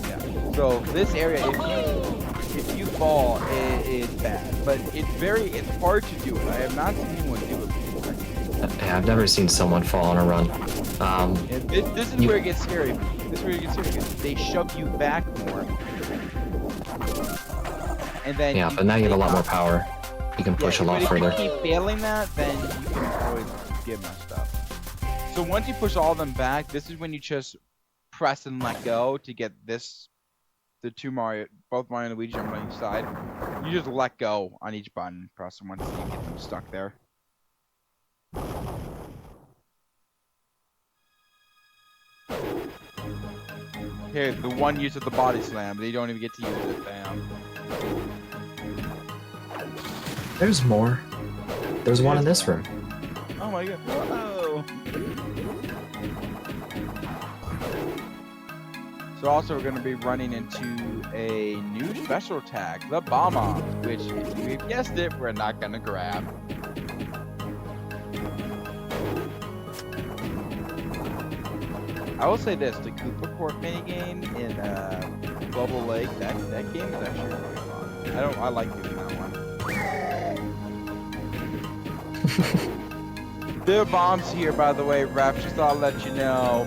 Yeah. So this area, if you fall, it is bad. But it's hard to do it. I have not seen anyone do it before. Yeah, I've never seen someone fall on a run. This is where it gets scary. This is where it gets scary because they shove you back more. And then yeah, but now you have a lot more power. You can push a lot further. If you keep failing that, then you can always get messed up. So once you push all of them back, this is when you just press and let go to get both Mario and Luigi on each side. You just let go on each button, press them once you get them stuck there. Here, the one use of the body slam, but you don't even get to use it. Bam. There's more. There's one in this room. Oh my god. Whoa. So also we're going to be running into a new special attack, the Bomb-Off, which, if you've guessed it, we're not going to grab. I will say this, the Koopa Court minigame in Global Lake, that game is actually really fun. I like doing that one. There are bombs here, by the way, Ref, just thought I'd let you know.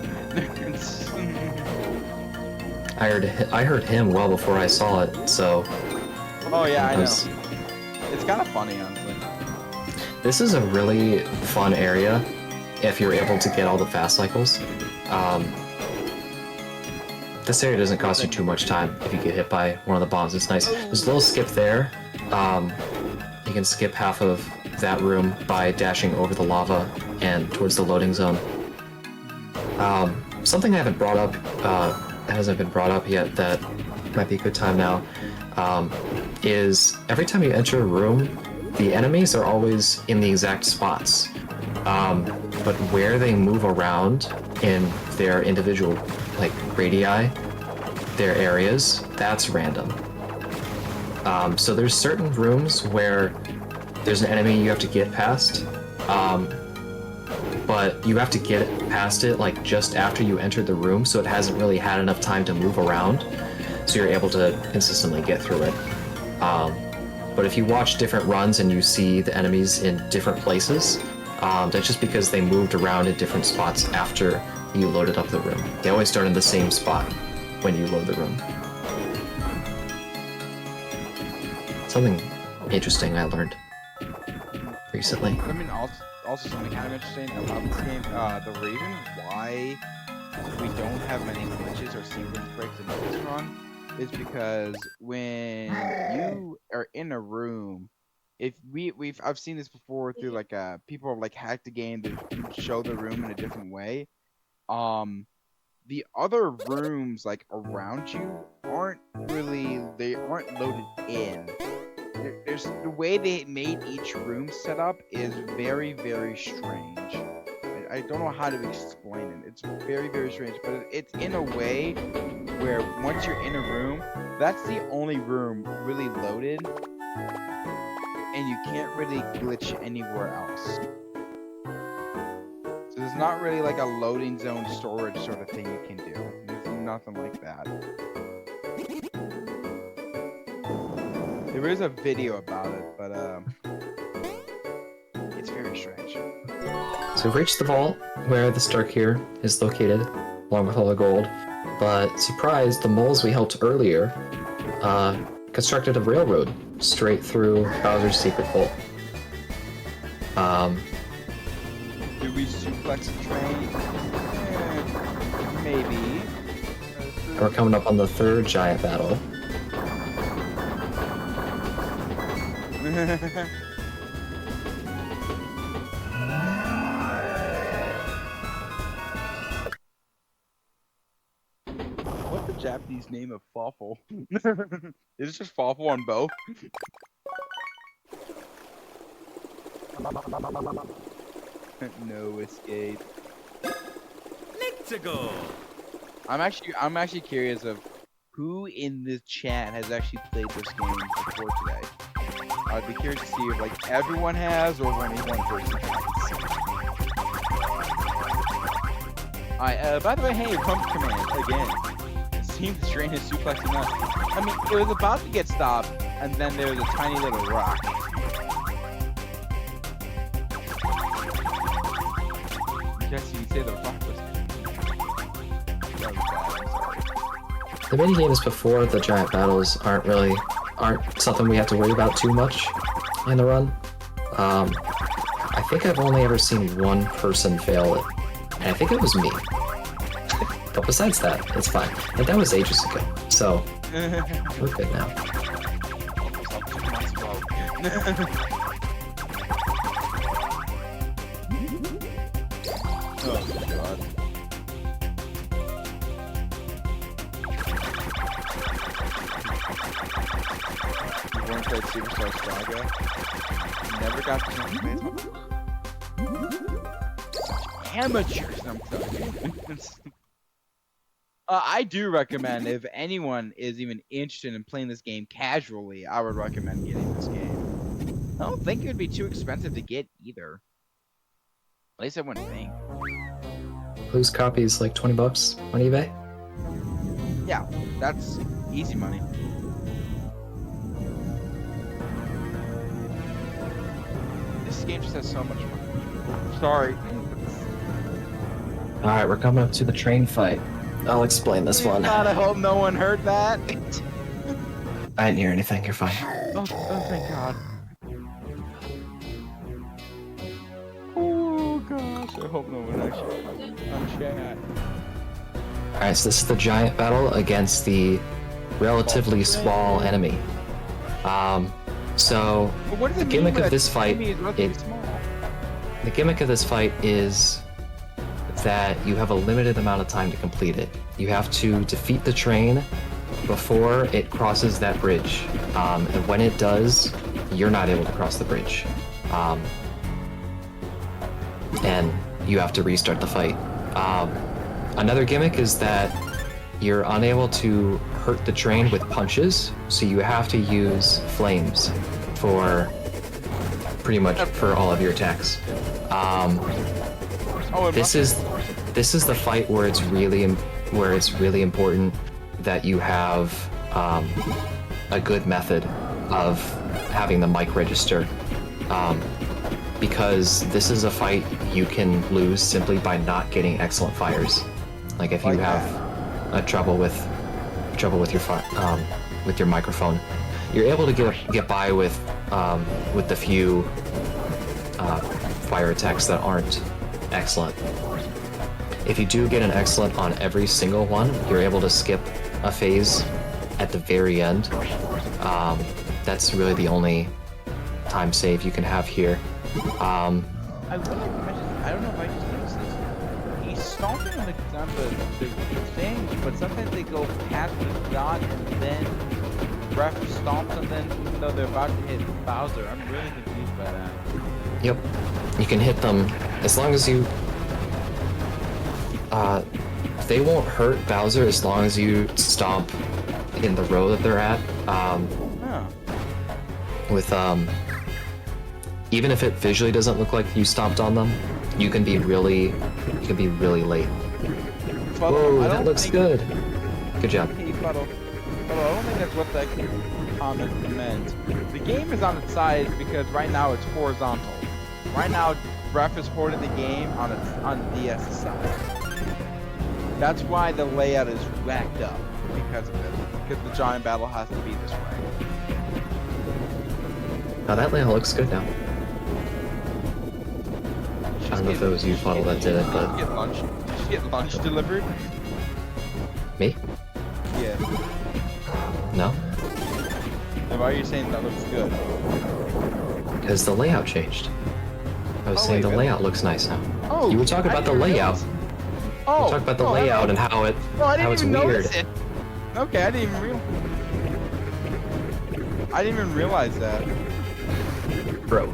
I heard him well before I saw it, so... Oh yeah, I know. It's kind of funny, honestly. This is a really fun area if you're able to get all the fast cycles. This area doesn't cost you too much time if you get hit by one of the bombs. It's nice. There's a little skip there. You can skip half of that room by dashing over the lava and towards the loading zone. Something I haven't brought up, hasn't been brought up yet, that might be a good time now, is every time you enter a room, the enemies are always in the exact spots. But where they move around in their individual, like, radii, their areas, that's random. So there's certain rooms where there's an enemy you have to get past, but you have to get past it, like, just after you enter the room, so it hasn't really had enough time to move around, so you're able to consistently get through it. But if you watch different runs and you see the enemies in different places, that's just because they moved around in different spots after you loaded up the room. They always start in the same spot when you load the room. Something interesting I learned recently. I mean, also something kind of interesting about this game, the reason why we don't have many glitches or sequence breaks in this run is because when you are in a room, I've seen this before through like people have like hacked the game to show the room in a different way. the other rooms like around you aren't loaded in. There's the way they made each room set up is very, very strange. I don't know how to explain it. It's very, very strange, but it's in a way where once you're in a room, that's the only room really loaded, and you can't really glitch anywhere else. So there's not really like a loading zone storage sort of thing you can do. There's nothing like that. There is a video about it, but it's very strange. So we've reached the vault where the Stark here is located, along with all the gold. But surprise, the moles we helped earlier constructed a railroad straight through Bowser's secret vault. Do we suplex the train? Maybe. We're coming up on the third giant battle. What's the Japanese name of Fawful? Is it just Fawful on both? No escape. Let's go. I'm actually curious of who in the chat has actually played this game before today. I'd be curious to see if like everyone has or only one person has. By the way, hey, pump command again. It seems the train is suplexing us. I mean, it was about to get stopped, and then there was a tiny little rock. Jesse, you say the rock was. That was bad, I'm sorry. The mini games before the giant battles aren't something we have to worry about too much in the run. I think I've only ever seen one person fail it, and I think it was me. But besides that, it's fine. And that was ages ago, so we're good now. Oh god. You weren't played Superstar Saga? Never got the chance to play it? Amateurs, I'm sorry. I do recommend, if anyone is even interested in playing this game casually, I would recommend getting this game. I don't think it would be too expensive to get either. At least I wouldn't think. Loose copy is like 20 bucks on eBay. Yeah, that's easy money. This game just has so much fun. Sorry. Alright, we're coming up to the train fight. I'll explain this one. God, I hope no one heard that. I didn't hear anything, you're fine. Oh, thank God. Oh gosh, I hope no one actually on chat. Alright, so this is the giant battle against the relatively small enemy. So the gimmick of this fight is that you have a limited amount of time to complete it. You have to defeat the train before it crosses that bridge. And when it does, you're not able to cross the bridge. And you have to restart the fight. Another gimmick is that you're unable to hurt the train with punches, so you have to use flames for pretty much for all of your attacks. This is the fight where it's really important that you have a good method of having the mic register, because this is a fight you can lose simply by not getting excellent fires. Like if you have trouble with your microphone, you're able to get by with the few fire attacks that aren't excellent. If you do get an excellent on every single one, you're able to skip a phase at the very end. That's really the only time save you can have here. I would like to mention, I don't know if I just noticed this. He stomping on the thing, but sometimes they go past the dot and then ref stomps and then even though they're about to hit Bowser. I'm really confused by that. Yep. You can hit them as long as you... they won't hurt Bowser as long as you stomp in the row that they're at. With, even if it visually doesn't look like you stomped on them, you can be really late. Fuddle, Whoa, that looks good. Good job. Hey, Fuddle. Fuddle, I don't think that's what that comment meant. The game is on its side because right now it's horizontal. Right now, ref is holding the game on DS's side. That's why the layout is whacked up because of it. Because the giant battle has to be this way. Now that layout looks good now. I don't know if it was you, Fuddle, that did it, but... Did you get lunch delivered? Me? Yeah. No? And why are you saying that looks good? Because the layout changed. I was saying the layout looks nice now. Oh, you were talking about the layout. Oh, you talked about the layout and how it's weird. Okay, I didn't even realize that. Bro.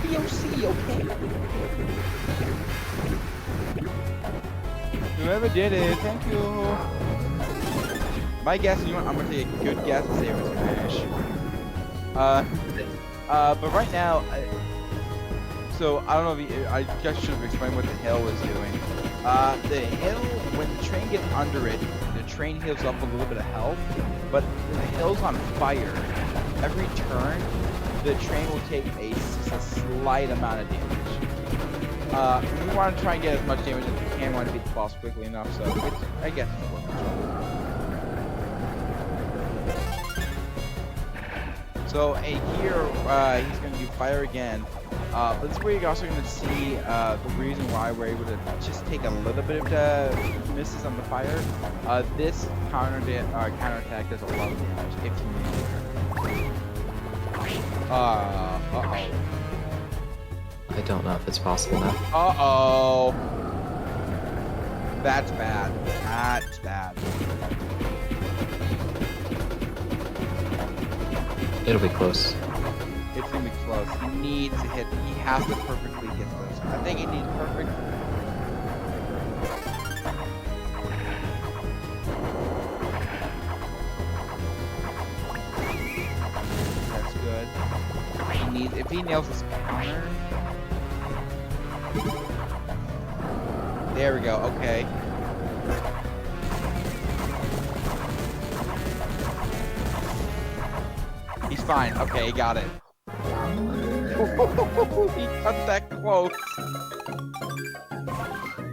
POC, okay? Whoever did it, thank you. My guess, I'm gonna take a good guess and say it was Smash. But right now, so I don't know if I guess I should have explained what the hill was doing. The hill, when the train gets under it, the train heals up a little bit of health, but the hill's on fire. Every turn, the train will take a slight amount of damage. We want to try and get as much damage as we can. We want to beat the boss quickly enough, so I guess it's worth it. So here, he's going to do fire again. But this is where you're also going to see the reason why we're able to just take a little bit of the misses on the fire. This counterattack does a lot of damage if you need it. Uh-oh. I don't know if it's possible now. Uh-oh. That's bad. That's bad. It'll be close. It's gonna be close. He needs to hit. He has to perfectly hit this. I think he needs perfect. That's good. He needs. If he nails this counter. There we go. Okay. He's fine. Okay, he got it. He cut that close.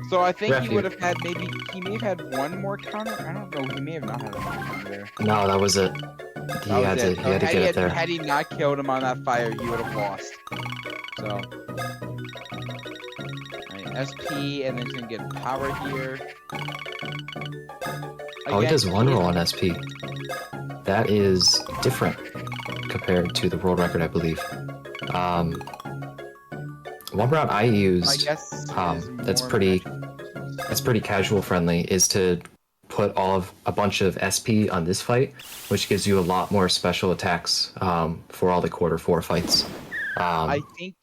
So I think he would have had he may have had one more counter. I don't know. He may have not had a counter there. No, that was it. He had to get it there. Had he not killed him on that fire, he would have lost. So. SP, and then he's gonna get power here. Oh, he does one roll on SP. That is different compared to the world record, I believe. One route I used, that's pretty casual friendly, is to put a bunch of SP on this fight, which gives you a lot more special attacks for all the quarter 4 fights. I think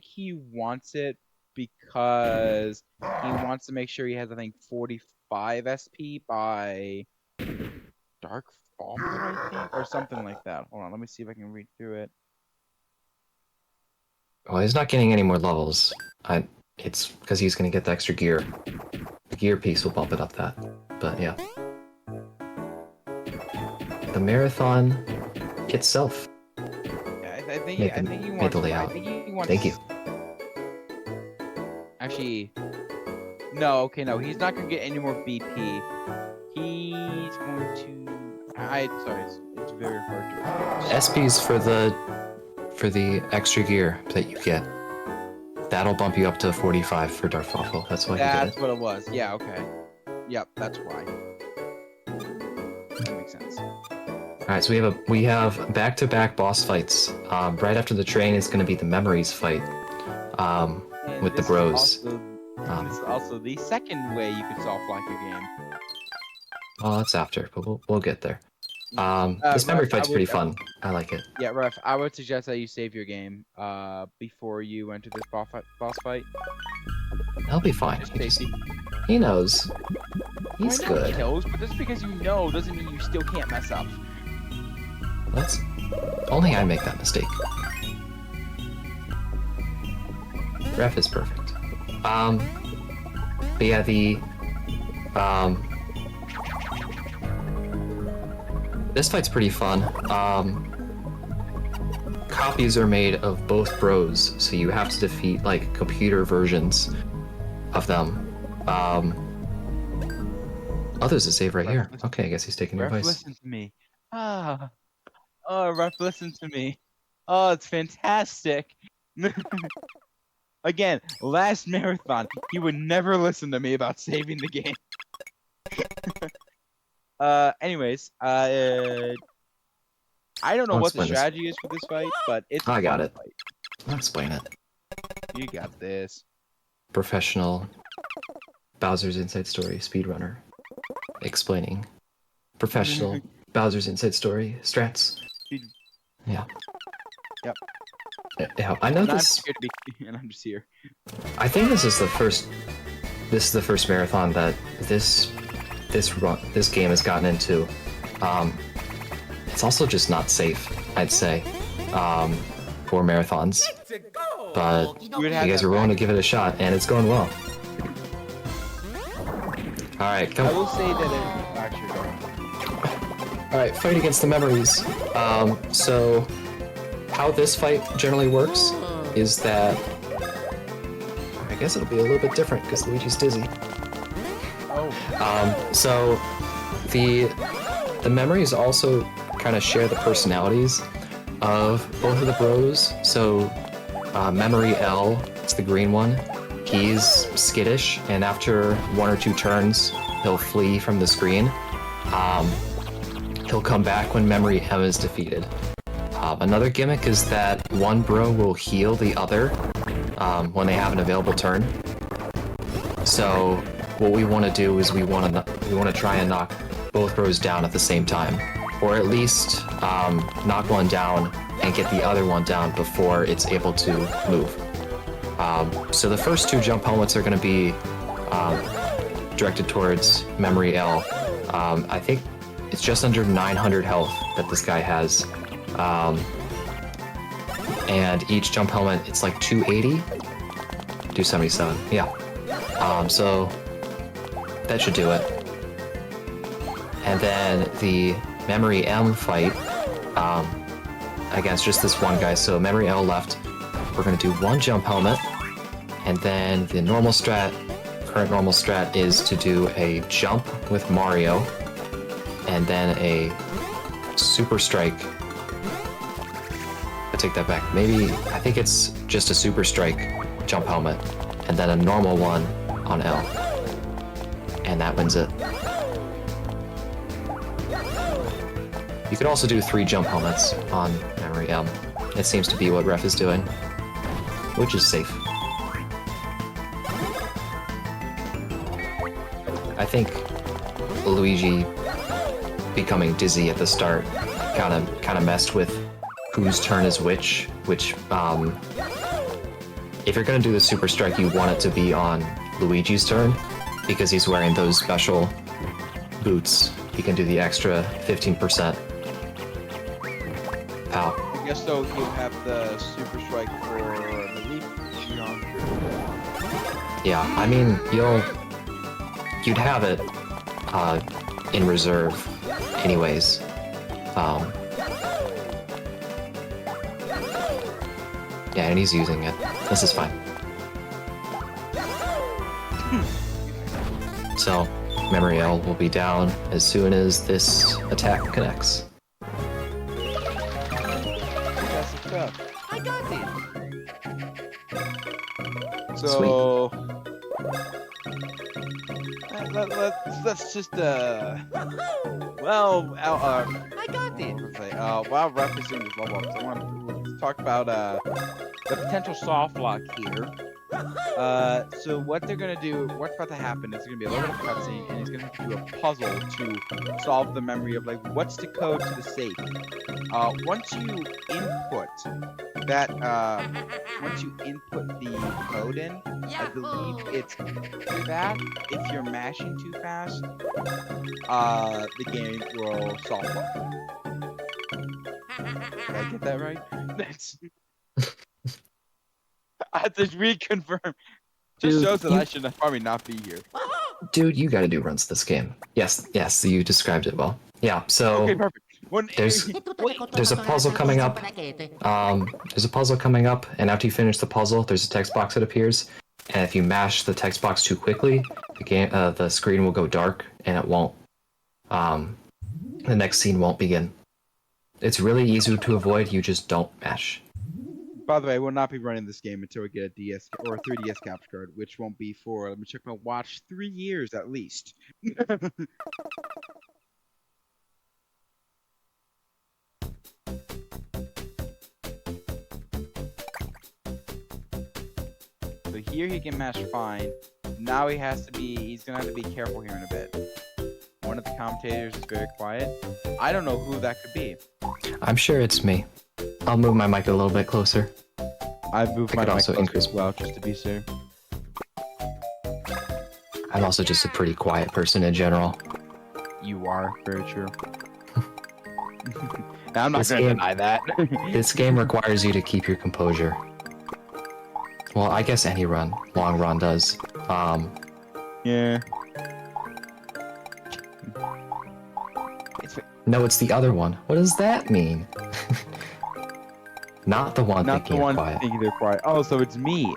he wants it because he wants to make sure he has, I think, 45 SP by Dark Fall, I think, or something like that. Hold on, let me see if I can read through it. Well, he's not getting any more levels. It's because he's going to get the extra gear. The gear piece will bump it up that. But yeah. The marathon itself. Yeah, I think he wants the layout. Thank you. Actually, no. Okay, no. He's not gonna get any more BP. He's going to. Sorry, it's very hard to. SP's for the extra gear that you get. That'll bump you up to 45 for Dark Waffle. That's why. That's what it was. Yeah. Okay. Yep. That's why. That makes sense. All right. So we have back-to-back boss fights. Right after the train is going to be the memories fight. And with the this is bros. this is also the second way you could soft lock your game. Well, that's after, but we'll get there. This Ref, memory fight's pretty fun. I like it. Yeah, Ref, I would suggest that you save your game before you enter this boss fight. He'll be fine. Just He, just, safety. he knows. He's I know good. he knows, but just because you know doesn't mean you still can't mess up. That's only I make that mistake. Ref is perfect. But yeah, this fight's pretty fun. Copies are made of both bros, so you have to defeat like computer versions of them. Oh, there's a save right here. Okay, I guess he's taking your Ref, advice. listen to me. Ref, listen to me. Oh, it's fantastic. Again, last marathon, he would never listen to me about saving the game. Anyways, I don't know I'll what the explain this. strategy is for this fight, but it's a I got fun it. fight. I'll explain it. You got this. Professional Bowser's Inside Story speedrunner explaining professional Bowser's Inside Story strats. Yeah. Yep. Yeah, I know And I'm this. scared to be, and I'm just here. I think this is the first. This is the first marathon that this game has gotten into. It's also just not safe, I'd say, for marathons. But you guys are willing to give it a shot, and it's going well. All right, come. I will say that it actually going. All right, fight against the memories. So how this fight generally works is that I guess it'll be a little bit different because Luigi's dizzy. Oh. So the memories also kind of share the personalities of both of the bros. So Memory L, it's the green one. He's skittish, and after one or two turns, he'll flee from the screen. He'll come back when Memory M is defeated. Another gimmick is that one bro will heal the other when they have an available turn. So what we want to do is we want to try and knock both bros down at the same time, or at least knock one down and get the other one down before it's able to move. So the first two jump helmets are going to be directed towards Memory L. I think it's just under 900 health that this guy has. And each jump helmet, it's like 280? 277, yeah. So that should do it. And then the Memory M fight against just this one guy. So Memory L left. We're going to do one jump helmet. And then the normal strat, current normal strat, is to do a jump with Mario. And then a super strike. I take that back. Maybe, I think it's just a super strike jump helmet. And then a normal one on L. And that wins it. You could also do 3 jump helmets on Memory M. It seems to be what Ref is doing, which is safe. I think Luigi becoming dizzy at the start kind of messed with whose turn is which. If you're gonna do the super strike, you want it to be on Luigi's turn because he's wearing those special boots. He can do the extra 15%. Pow. I guess so. You have the super strike for Luigi. Yeah, I mean, you'd have it in reserve anyways. Yeah, and he's using it. This is fine. So, Memory L will be down as soon as this attack connects. I got this. So let's just well I got this. While referencing this level up, I want to talk about the potential soft lock here. So what they're gonna do, what's about to happen is gonna be a little bit of cutscene, and he's gonna have to do a puzzle to solve the memory of like what's the code to the safe. Once you input that, once you input the code in, I believe it's that if you're mashing too fast, the game will solve it. Did I get that right? That's. I have to reconfirm. Just Dude, shows that I should probably not be here. Dude, you gotta do runs this game. Yes, you described it well. Yeah, so Okay, perfect. there's a puzzle coming up. There's a puzzle coming up, and after you finish the puzzle, there's a text box that appears. And if you mash the text box too quickly, the screen will go dark, and it won't. The next scene won't begin. It's really easy to avoid. You just don't mash. By the way, I will not be running this game until we get a DS or a 3DS capture card, which won't be for, let me check my watch, 3 years at least. So here he can mash fine. Now he's gonna have to be careful here in a bit. One of the commentators is very quiet. I don't know who that could be. I'm sure it's me. I'll move my mic a little bit closer. I've moved my mic also closer increase- as well, just to be safe. I'm also just a pretty quiet person in general. You are very true. Now, I'm not This gonna game- deny that. This game requires you to keep your composure. Well, I guess any long run does. Yeah. No, it's the other one. What does that mean? Not the one Not thinking the you're one quiet. thinking they're quiet. Oh, so it's me.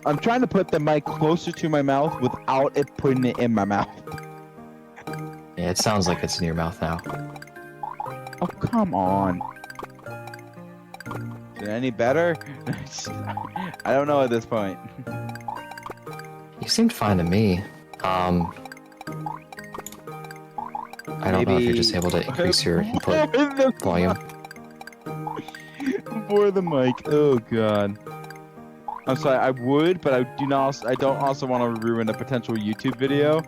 I'm trying to put the mic closer to my mouth without it putting it in my mouth. Yeah, it sounds like it's in your mouth now. Oh, come on. Is it any better? I don't know at this point. You seemed fine to me. I don't know if you're just able to increase your input volume. For the mic. Oh god. I'm sorry. I would, but I do not. I don't also want to ruin a potential YouTube video.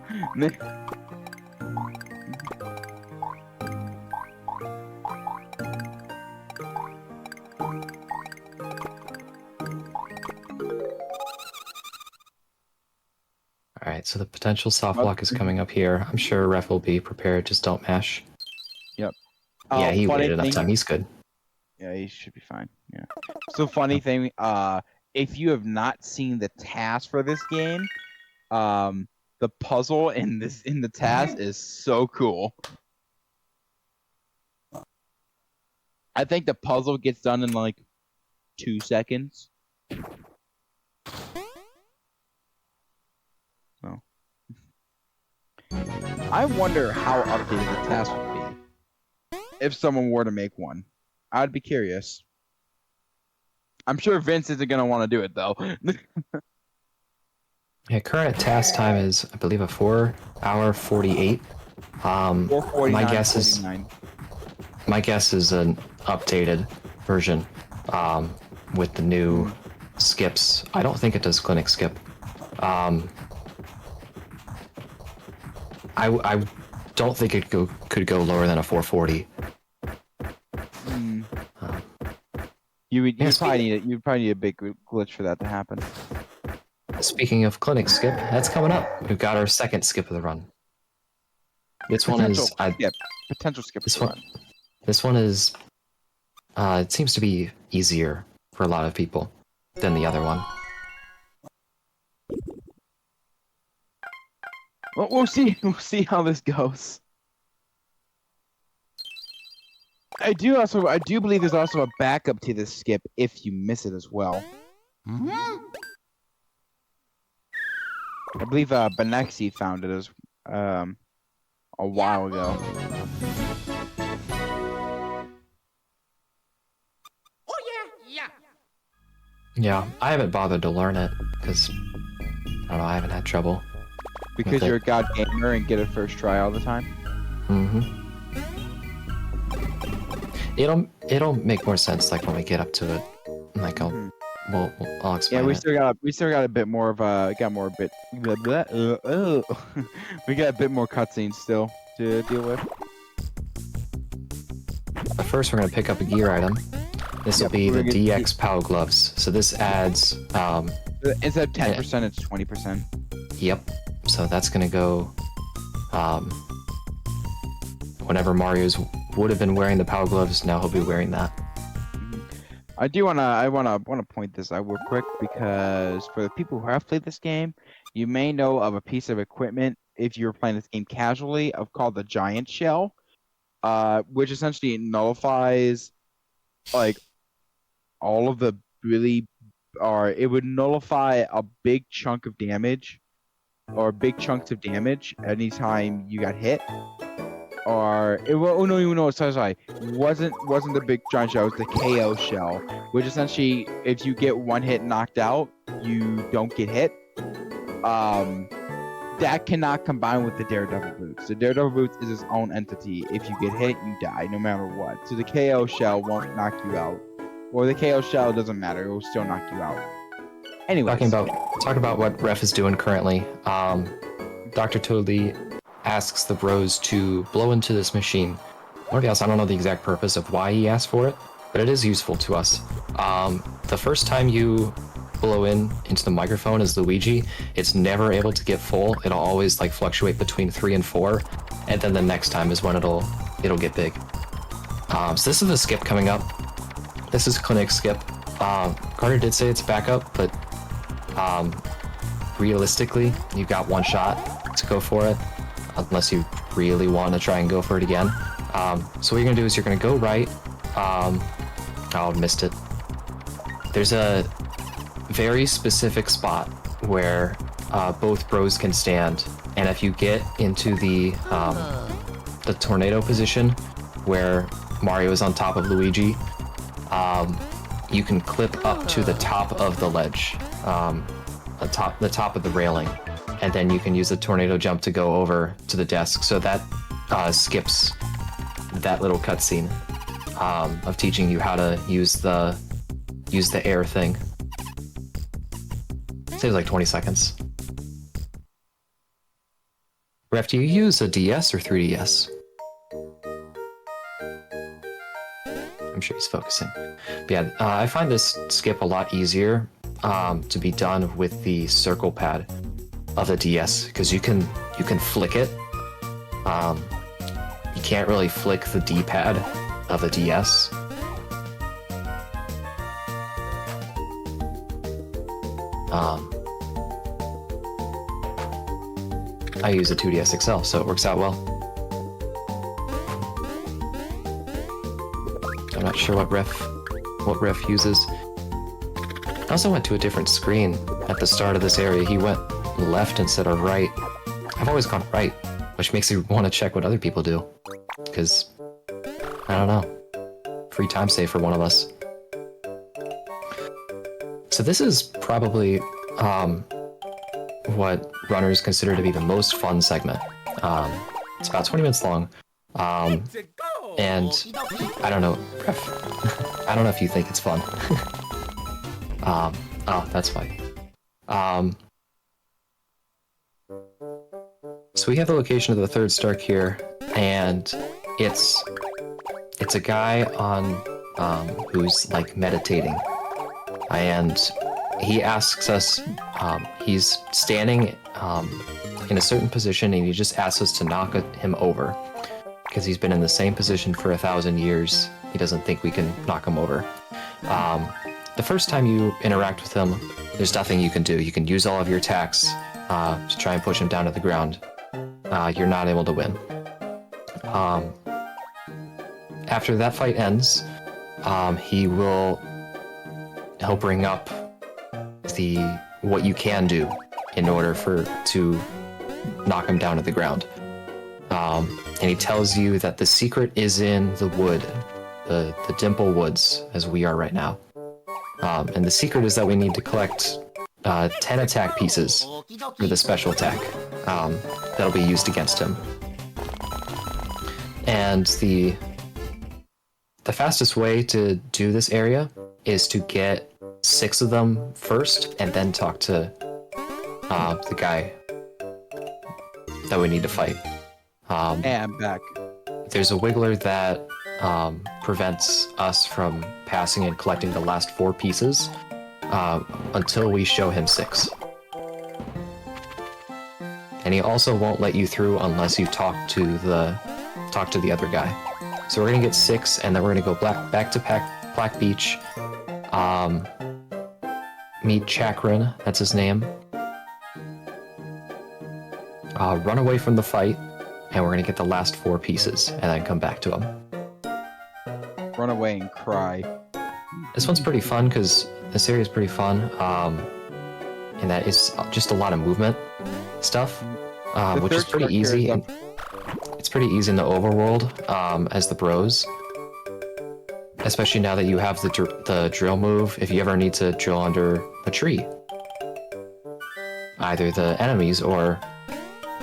Alright, so the potential soft lock is coming up here. I'm sure Ref will be prepared, just don't mash. Yep. Yeah, he funny waited enough thing- time, he's good. Yeah, he should be fine. Yeah. So funny thing, if you have not seen the task for this game, the puzzle in the task is so cool. I think the puzzle gets done in like 2 seconds. So I wonder how updated the task would be if someone were to make one. I'd be curious. I'm sure Vince isn't gonna want to do it though. Yeah, current task time is, I believe, a 4-hour 48. 449, My guess is 49. my guess is an updated version with the new skips. I don't think it does clinic skip. I don't think it could go lower than a 440. You'd Yes, probably need a big glitch for that to happen. Speaking of clinic skip, that's coming up. We've got our second skip of the run. This one is Potential skip. this one. This one is. It seems to be easier for a lot of people than the other one. Well, we'll see. We'll see how this goes. I do believe there's also a backup to this skip if you miss it as well. I believe Benexi found it as a while ago. Yeah, I haven't bothered to learn it because I don't know. I haven't had trouble. Because with it. you're a god gamer and get it first try all the time. Mm-hmm. It'll make more sense like when we get up to it. Like I'll explain. Yeah, it. we still got a bit more of got more bit blah, blah, we got a bit more cutscenes still to deal with. But first, we're gonna pick up a gear item. This will be the DX POW gloves. So this adds instead of 10%, it's 20%. Yep. So that's gonna go. Whenever Mario's would have been wearing the POW gloves, now he'll be wearing that. I wanna point this out real quick because for the people who have played this game, you may know of a piece of equipment if you're playing this game casually called the giant shell, which essentially nullifies like all of the it would nullify a big chunk of damage or big chunks of damage anytime you got hit. Or it will, oh no, you know, sorry, wasn't the big giant shell, it was the KO shell, which essentially, if you get one hit knocked out, you don't get hit. That cannot combine with the Daredevil boots. The Daredevil boots is its own entity. If you get hit, you die, no matter what. So the KO shell won't knock you out, or the KO shell doesn't matter; it will still knock you out. Anyway, talk about what Ref is doing currently. Dr. Toadley asks the bros to blow into this machine. Nobody else, I don't know the exact purpose of why he asked for it, but it is useful to us. The first time you blow into the microphone as Luigi, it's never able to get full. It'll always like fluctuate between 3 and 4, and then the next time is when it'll get big. So this is a skip coming up. This is Clinic skip. Carter did say it's backup, but realistically, you've got one shot to go for it, unless you really want to try and go for it again. So what you're gonna do is you're gonna go right. Oh, missed it. There's a very specific spot where both bros can stand, and if you get into the tornado position where Mario is on top of Luigi, you can clip up to the top of the ledge, the top of the railing, and then you can use the tornado jump to go over to the desk. So that skips that little cutscene of teaching you how to use the air thing. Saves like 20 seconds. Ref, do you use a DS or 3DS? I'm sure he's focusing. But yeah, I find this skip a lot easier to be done with the circle pad of the DS, because you can flick it. You can't really flick the D-pad of the DS. I use a 2DS XL, so it works out well. I'm not sure what ref uses. I also went to a different screen at the start of this area. He went left instead of right. I've always gone right, which makes me want to check what other people do. Because, I don't know. Free time save for one of us. So this is probably what runners consider to be the most fun segment. It's about 20 minutes long. And I don't know, Ref, I don't know if you think it's fun. Oh, that's fine. So we have the location of the third Stark here, and it's a guy who's like meditating, and he asks us. He's standing in a certain position, and he just asks us to knock him over because he's been in the same position for 1,000 years. He doesn't think we can knock him over. The first time you interact with him, there's nothing you can do. You can use all of your attacks to try and push him down to the ground. You're not able to win. After that fight ends, he'll bring up what you can do in order to knock him down to the ground. And he tells you that the secret is in the wood, the Dimple Woods, as we are right now. And the secret is that we need to collect 10 attack pieces for the special attack that'll be used against him. And the the fastest way to do this area is to get 6 of them first, and then talk to the guy that we need to fight. Hey, I'm back. There's a wiggler that prevents us from passing and collecting the last 4 pieces until we show him 6. And he also won't let you through unless you talk to the other guy. So we're gonna get 6, and then we're gonna go back to Black Beach, meet Chakran, that's his name, run away from the fight, and we're gonna get the last 4 pieces, and then come back to him. Run away and cry. This one's pretty fun, because this area is pretty fun, in that it's just a lot of movement stuff, which is pretty easy. It's pretty easy in the overworld as the bros, especially now that you have the drill move. If you ever need to drill under a tree, either the enemies or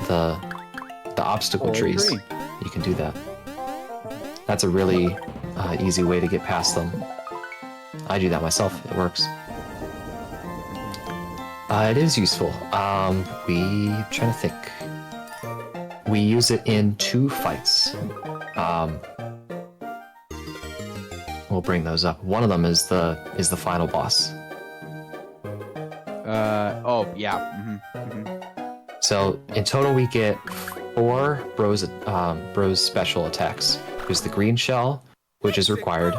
the obstacle trees, you can do that. That's a really easy way to get past them. I do that myself. It works. It is useful. Trying to think. We use it in 2 fights. We'll bring those up. One of them is the final boss. Oh yeah. So in total, we get 4 bros special attacks. There's the green shell, which is required.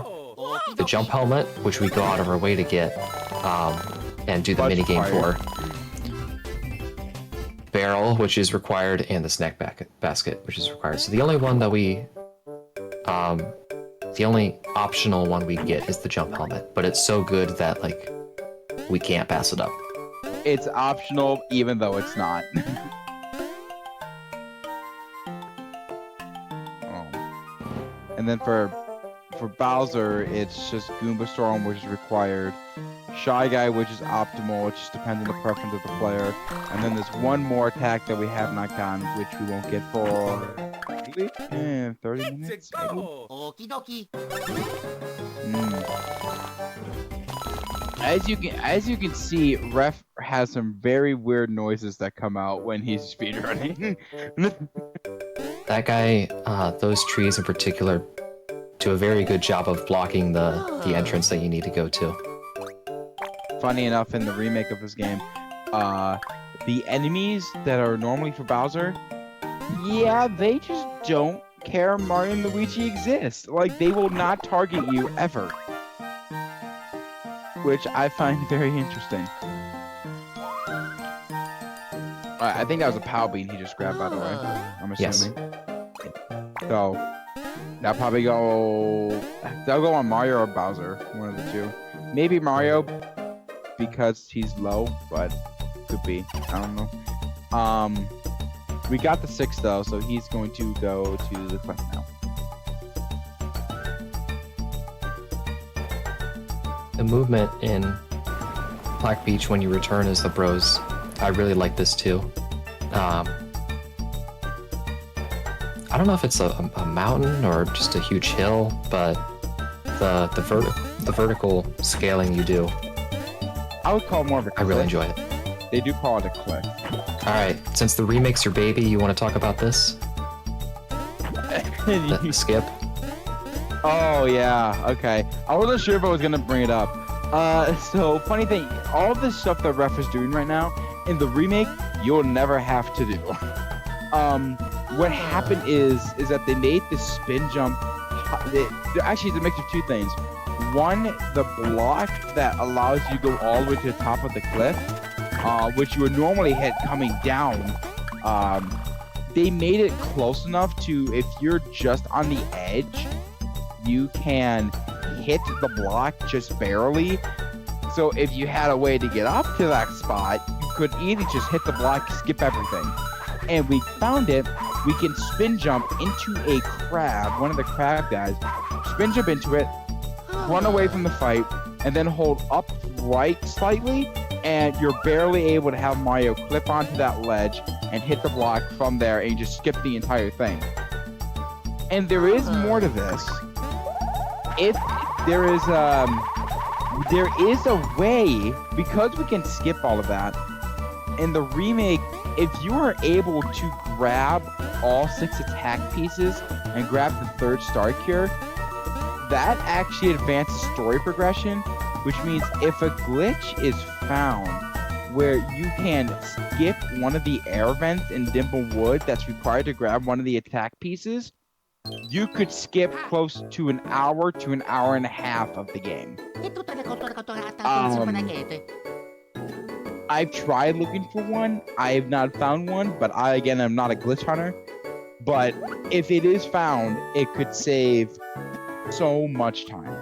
The jump helmet, which we go out of our way to get, and do the minigame for. Barrel, which is required, and the snack basket, which is required. So the only one that the only optional one we get is the jump helmet, but it's so good that, like, we can't pass it up. It's optional, even though it's not. And then for Bowser, it's just Goomba Storm, which is required. Shy Guy, which is optimal, it just depends on the preference of the player. And then there's one more attack that we have not gotten, which we won't get for 30 minutes. As you can see, Ref has some very weird noises that come out when he's speedrunning. That guy, those trees in particular, do a very good job of blocking the entrance that you need to go to. Funny enough, in the remake of this game, the enemies that are normally for Bowser, yeah, they just don't care Mario and Luigi exist. Like, they will not target you ever. Which I find very interesting. I think that was a POW bean he just grabbed, by the way. I'm assuming. Yes. So, that'll probably go on Mario or Bowser, one of the 2. Maybe Mario, because he's low, but could be. I don't know. We got the 6 though, so he's going to go to the cliff now. The movement in Black Beach when you return as the bros, I really like this too. I don't know if it's a mountain or just a huge hill, but the vertical scaling you do, I would call it more of a cliff. I really enjoy it. They do call it a cliff. Alright, since the remake's your baby, you want to talk about this? The skip? Oh, yeah, okay. I wasn't sure if I was going to bring it up. So, funny thing, all this stuff that Ref is doing right now, in the remake, you'll never have to do. What happened is that they made the spin jump, actually it's a mix of 2 things. One, the block that allows you to go all the way to the top of the cliff, which you would normally hit coming down, they made it close enough to, if you're just on the edge, you can hit the block just barely. So if you had a way to get up to that spot, you could easily just hit the block, skip everything. And we found it. We can spin jump into a crab, one of the crab guys, spin jump into it, run away from the fight, and then hold up right slightly, and you're barely able to have Mario clip onto that ledge and hit the block from there, and you just skip the entire thing. And there is more to this. if there is a way, because we can skip all of that in the remake, if you are able to grab all 6 attack pieces and grab the 3rd star cure, that actually advances story progression, which means if a glitch is found where you can skip one of the air vents in Dimple Wood that's required to grab one of the attack pieces, you could skip close to an hour to an hour and a half of the game. I've tried looking for one. I have not found one, but I'm not a glitch hunter. But if it is found, it could save so much time.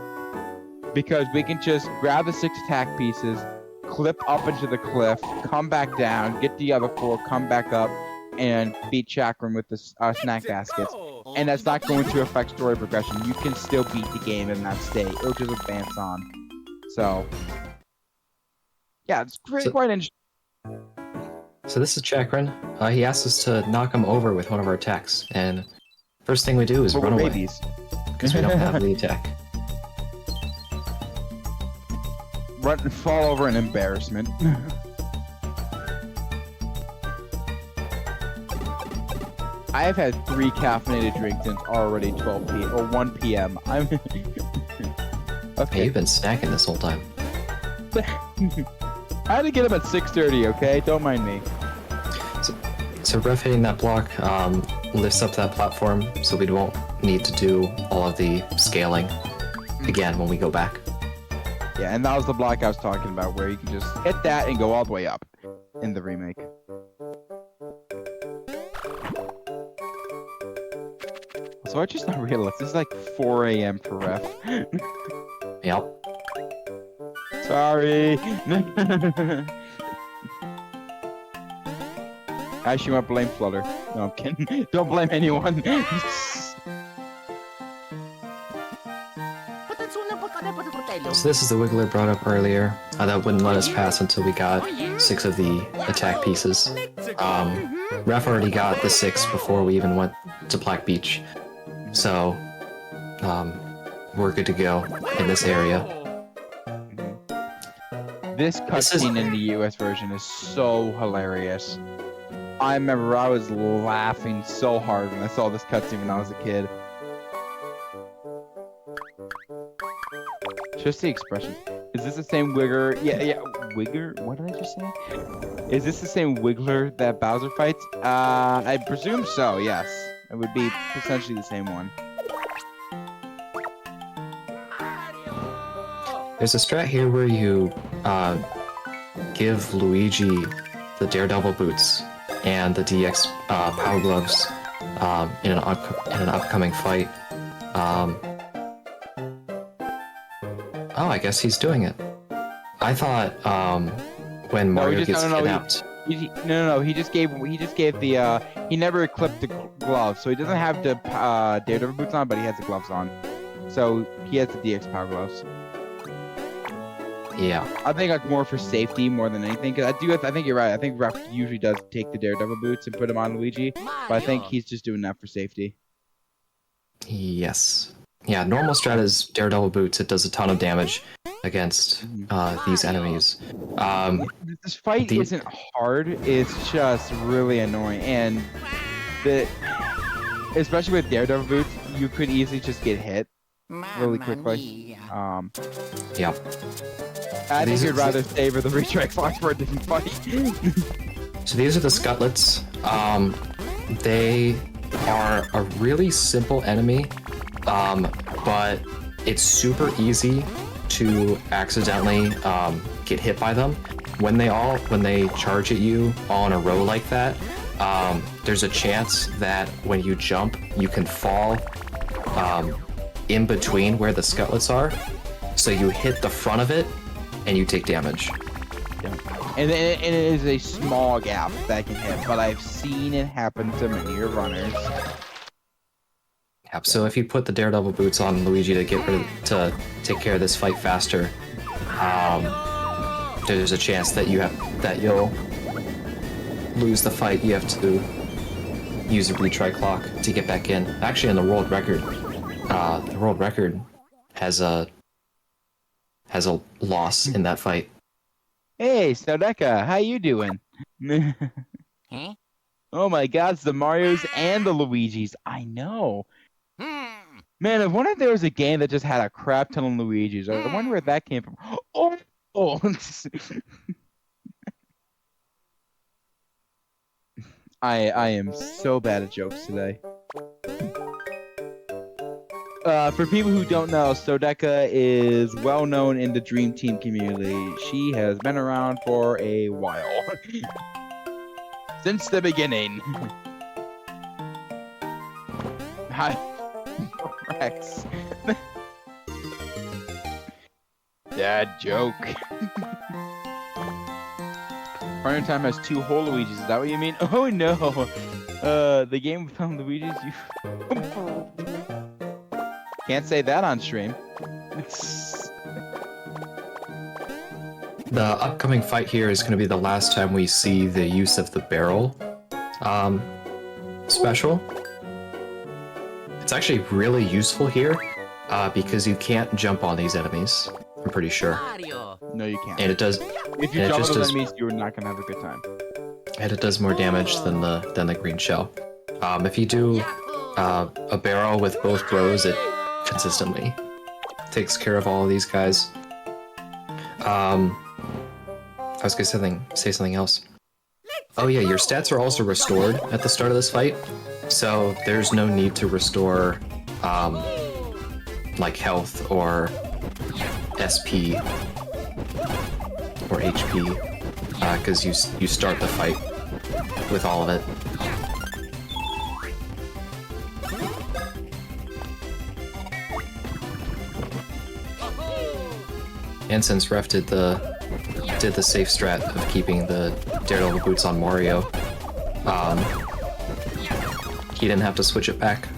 Because we can just grab the 6 attack pieces, clip up into the cliff, come back down, get the other 4, come back up, and beat Chakram with the snack baskets. And that's not going to affect story progression. You can still beat the game in that state. It'll just advance on. So, yeah, it's quite interesting. So this is Chakran. He asked us to knock him over with one of our attacks, and first thing we do is run away. Babies. Because we don't have the attack. Run and fall over in embarrassment. I have had 3 caffeinated drinks and it's already 12 p.m. or 1 p.m. I'm okay. Hey, you've been snacking this whole time. I had to get up at 6:30. Okay, don't mind me. So ref hitting that block lifts up that platform, so we won't need to do all of the scaling again when we go back. Yeah, and that was the block I was talking about, where you can just hit that and go all the way up in the remake. So I just not realized this is like 4 a.m. for ref. Yep. Sorry. I actually want to blame Flutter. No, I'm kidding. Don't blame anyone. So this is the Wiggler brought up earlier. That wouldn't let us pass until we got 6 of the attack pieces. Ref already got the 6 before we even went to Black Beach. So, we're good to go in this area. This cutscene in the US version is so hilarious. I remember I was laughing so hard when I saw this cutscene when I was a kid. Just the expression. Is this the same Wigger? Yeah, Wigger? What did I just say? Is this the same Wiggler that Bowser fights? I presume so, yes. It would be essentially the same one. There's a strat here where you give Luigi the Daredevil boots and the DX Power Gloves in an upcoming fight. Oh, I guess he's doing it. I thought when Mario gets kidnapped. No. He just gave the. He never equipped the gloves, so he doesn't have the Daredevil boots on, but he has the gloves on. So he has the DX Power Gloves. Yeah. I think like more for safety more than anything. Cause I think you're right. I think Ref usually does take the Daredevil boots and put them on Luigi, but I think he's just doing that for safety. Yes. Yeah, normal strat is Daredevil boots. It does a ton of damage against these enemies. This fight isn't hard. It's just really annoying, and especially with Daredevil boots, you could easily just get hit really quickly. Yeah. I think you'd rather savor the retry clock for a different fight. So these are the Scutlets. They are a really simple enemy, but it's super easy to accidentally get hit by them. When they charge at you all in a row like that, there's a chance that when you jump, you can fall in between where the Scutlets are. So you hit the front of it, and you take damage. Yeah. And it is a small gap that can hit, but I've seen it happen to many runners. Yep. So if you put the Daredevil boots on Luigi to take care of this fight faster, there's a chance that you'll lose the fight. You have to use a retry clock to get back in. Actually, in the world record has a loss in that fight. Hey, Snowdeka, how you doing? Huh? Oh my God, it's the Marios and the Luigis. I know. Man, I wonder if there was a game that just had a crap ton of Luigis. I wonder where that came from. Oh. I am so bad at jokes today. For people who don't know, Snowdeka is well known in the Dream Team community. She has been around for a while. Since the beginning. Hi, Rex. Dad joke. Partner Time has 2 whole Luigis. Is that what you mean? Oh no. The game without Luigis. Can't say that on stream. The upcoming fight here is going to be the last time we see the use of the barrel special. It's actually really useful here because you can't jump on these enemies, I'm pretty sure. Mario. No, you can't. And it does, If you and it jump just on those does, enemies, you're not gonna have a good time. and it does more damage than the green shell. If you do a barrel with both bros, it consistently takes care of all of these guys. I was gonna say something else. Oh yeah, your stats are also restored at the start of this fight, so there's no need to restore like health or SP or HP because you start the fight with all of it. And since Ref did the safe strat of keeping the Daredevil boots on Mario, he didn't have to switch it back.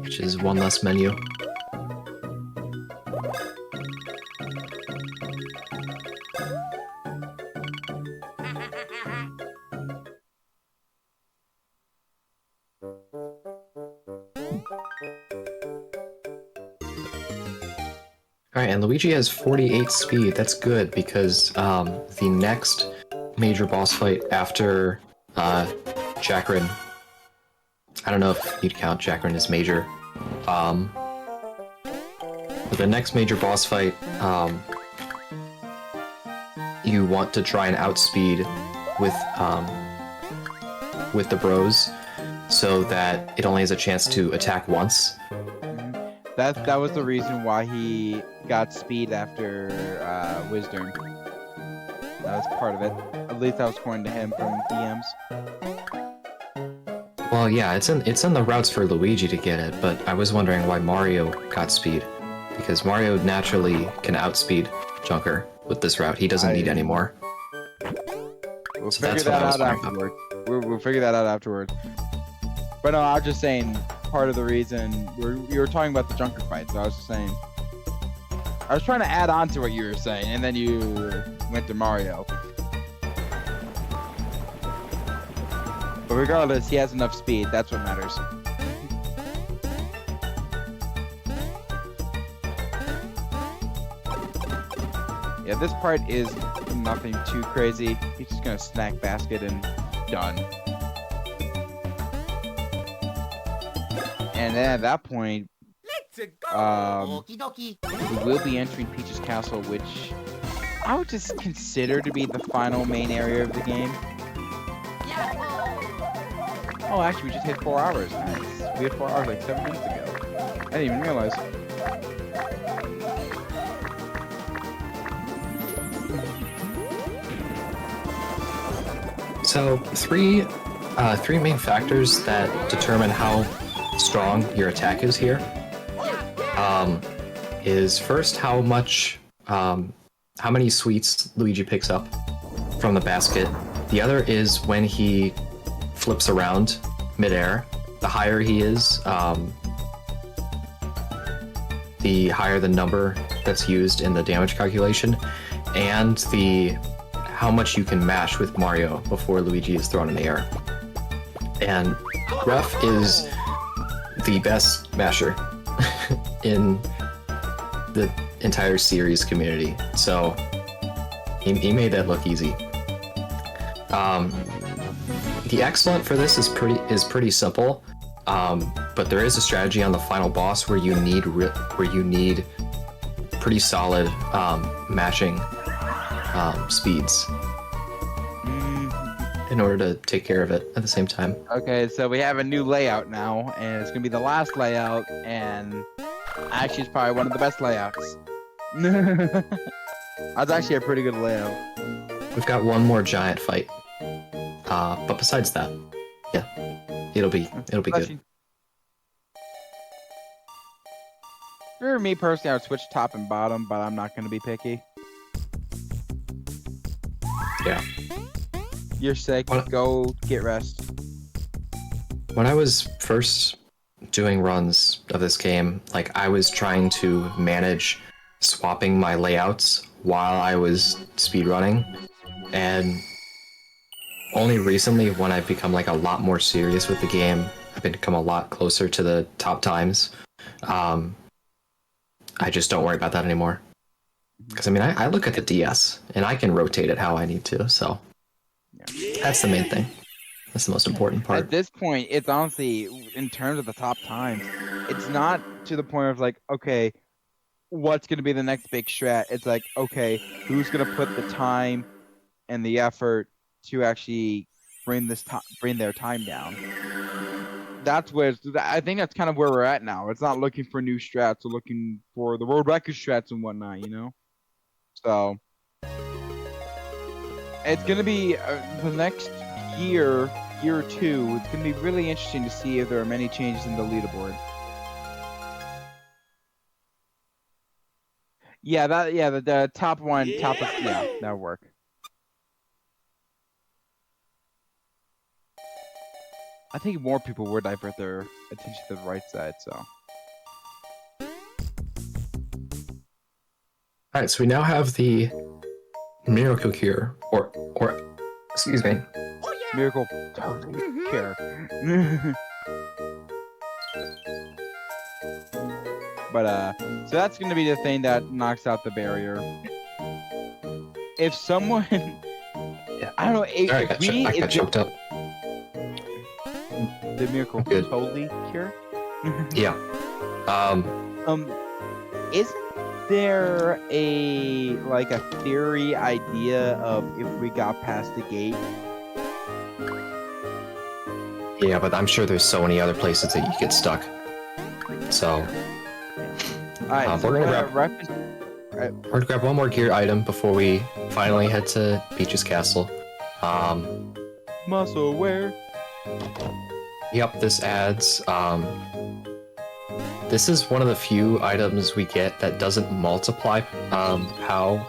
Which is one less menu. Alright, and Luigi has 48 speed. That's good because the next major boss fight after Chakrin, I don't know if you'd count Chakrin as major, but the next major boss fight, you want to try and outspeed with the bros so that it only has a chance to attack once. That was the reason why he got speed after Wisdom. That was part of it. At least that was according to him from DMs. Well, yeah, it's in the routes for Luigi to get it, but I was wondering why Mario got speed. Because Mario naturally can outspeed Junker with this route. He doesn't need any more. We'll So figure that's what that I was out wondering about. afterward. We'll figure that out afterward. But no, I was just saying part of the reason you were talking about the Junker fight. So I was just saying, I was trying to add on to what you were saying, and then you went to Mario. But regardless, he has enough speed. That's what matters. Yeah, this part is nothing too crazy. He's just gonna snack basket and done. And then at that point, Let's go. Okie dokie. we will be entering Peach's Castle, which I would just consider to be the final main area of the game. Oh, actually, we just hit 4 hours. Nice. We had 4 hours like 7 minutes ago. I didn't even realize. So three main factors that determine how strong your attack is here is first how many sweets Luigi picks up from the basket. The other is when he flips around midair. The higher he is, the higher the number that's used in the damage calculation, and how much you can mash with Mario before Luigi is thrown in the air. And Ref is the best masher in the entire series community. So he made that look easy. The excellent for this is pretty simple, but there is a strategy on the final boss where you need pretty solid mashing speeds in order to take care of it at the same time. Okay, so we have a new layout now, and it's gonna be the last layout, and actually it's probably one of the best layouts. That's actually a pretty good layout. We've got one more giant fight, but besides that, yeah, it'll be good. For me personally, I would switch top and bottom, but I'm not gonna be picky. Yeah. You're sick. Go get rest. When I was first doing runs of this game, like I was trying to manage swapping my layouts while I was speedrunning, and only recently when I've become like a lot more serious with the game, I've become a lot closer to the top times. I just don't worry about that anymore. Because I mean, I look at the DS and I can rotate it how I need to, so that's the main thing. That's the most important part. At this point, it's honestly, in terms of the top times, it's not to the point of like, okay, what's going to be the next big strat? It's like, okay, who's going to put the time and the effort to actually bring their time down? That's where I think that's kind of where we're at now. It's not looking for new strats, or looking for the world record strats and whatnot, you know. So it's gonna be the next year or two. It's gonna be really interesting to see if there are many changes in the leaderboard. Yeah, the top one, yeah, that'll work. I think more people would divert their attention to the right side, so. Alright, so we now have the Miracle Cure, or excuse me. Miracle Cure. But, so that's gonna be the thing that knocks out the barrier. If someone, I don't know, I got choked up. The Miracle totally Cure? Yeah. Isn't there a theory idea of if we got past the gate? Yeah, but I'm sure there's so many other places that you get stuck. So, Alright, we're gonna grab one more gear item before we finally head to Peach's Castle. Muscle wear. Yep, this adds, this is one of the few items we get that doesn't multiply, POW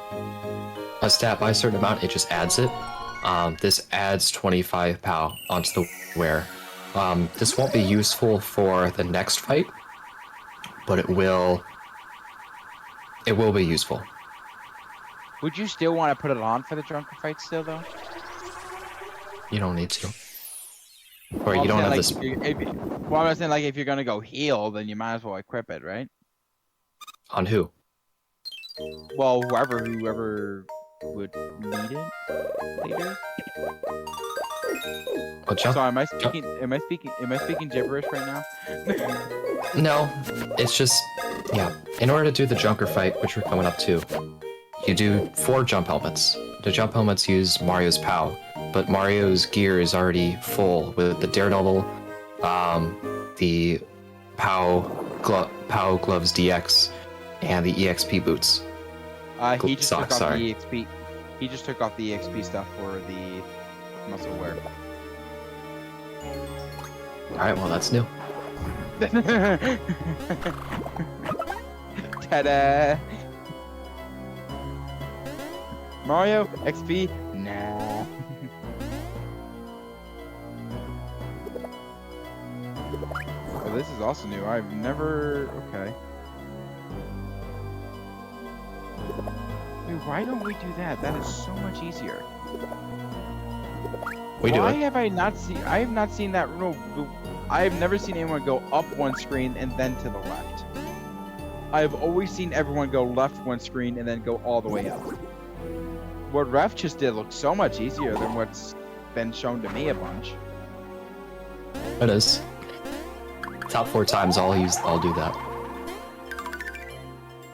a stat by a certain amount, it just adds it. This adds 25 POW onto the wear. This won't be useful for the next fight, but it will be useful. Would you still want to put it on for the drunken fight still, though? You don't need to. Or you don't have this. Well, I was saying, like, if you're gonna go heal, then you might as well equip it, right? On who? Well, whoever would need it later. Oh, jump. Sorry, am I speaking gibberish right now? No, it's just, yeah. In order to do the Junker fight, which we're coming up to, you do 4 jump helmets. The jump helmets use Mario's POW, but Mario's gear is already full with the Daredevil, the POW Gloves DX, and the EXP boots. He just took off the EXP. He just took off the EXP stuff for the muscle wear. Alright, well, that's new. Ta-da! Mario XP? Nah. Oh, this is also new. I've never. Okay. Dude, why don't we do that? That is so much easier. We do Why it. have I not seen? I have not seen that. No, I have never seen anyone go up one screen and then to the left. I've always seen everyone go left one screen and then go all the way up. What Ref just did looked so much easier than what's been shown to me a bunch. It is. Top 4 times, I'll do that.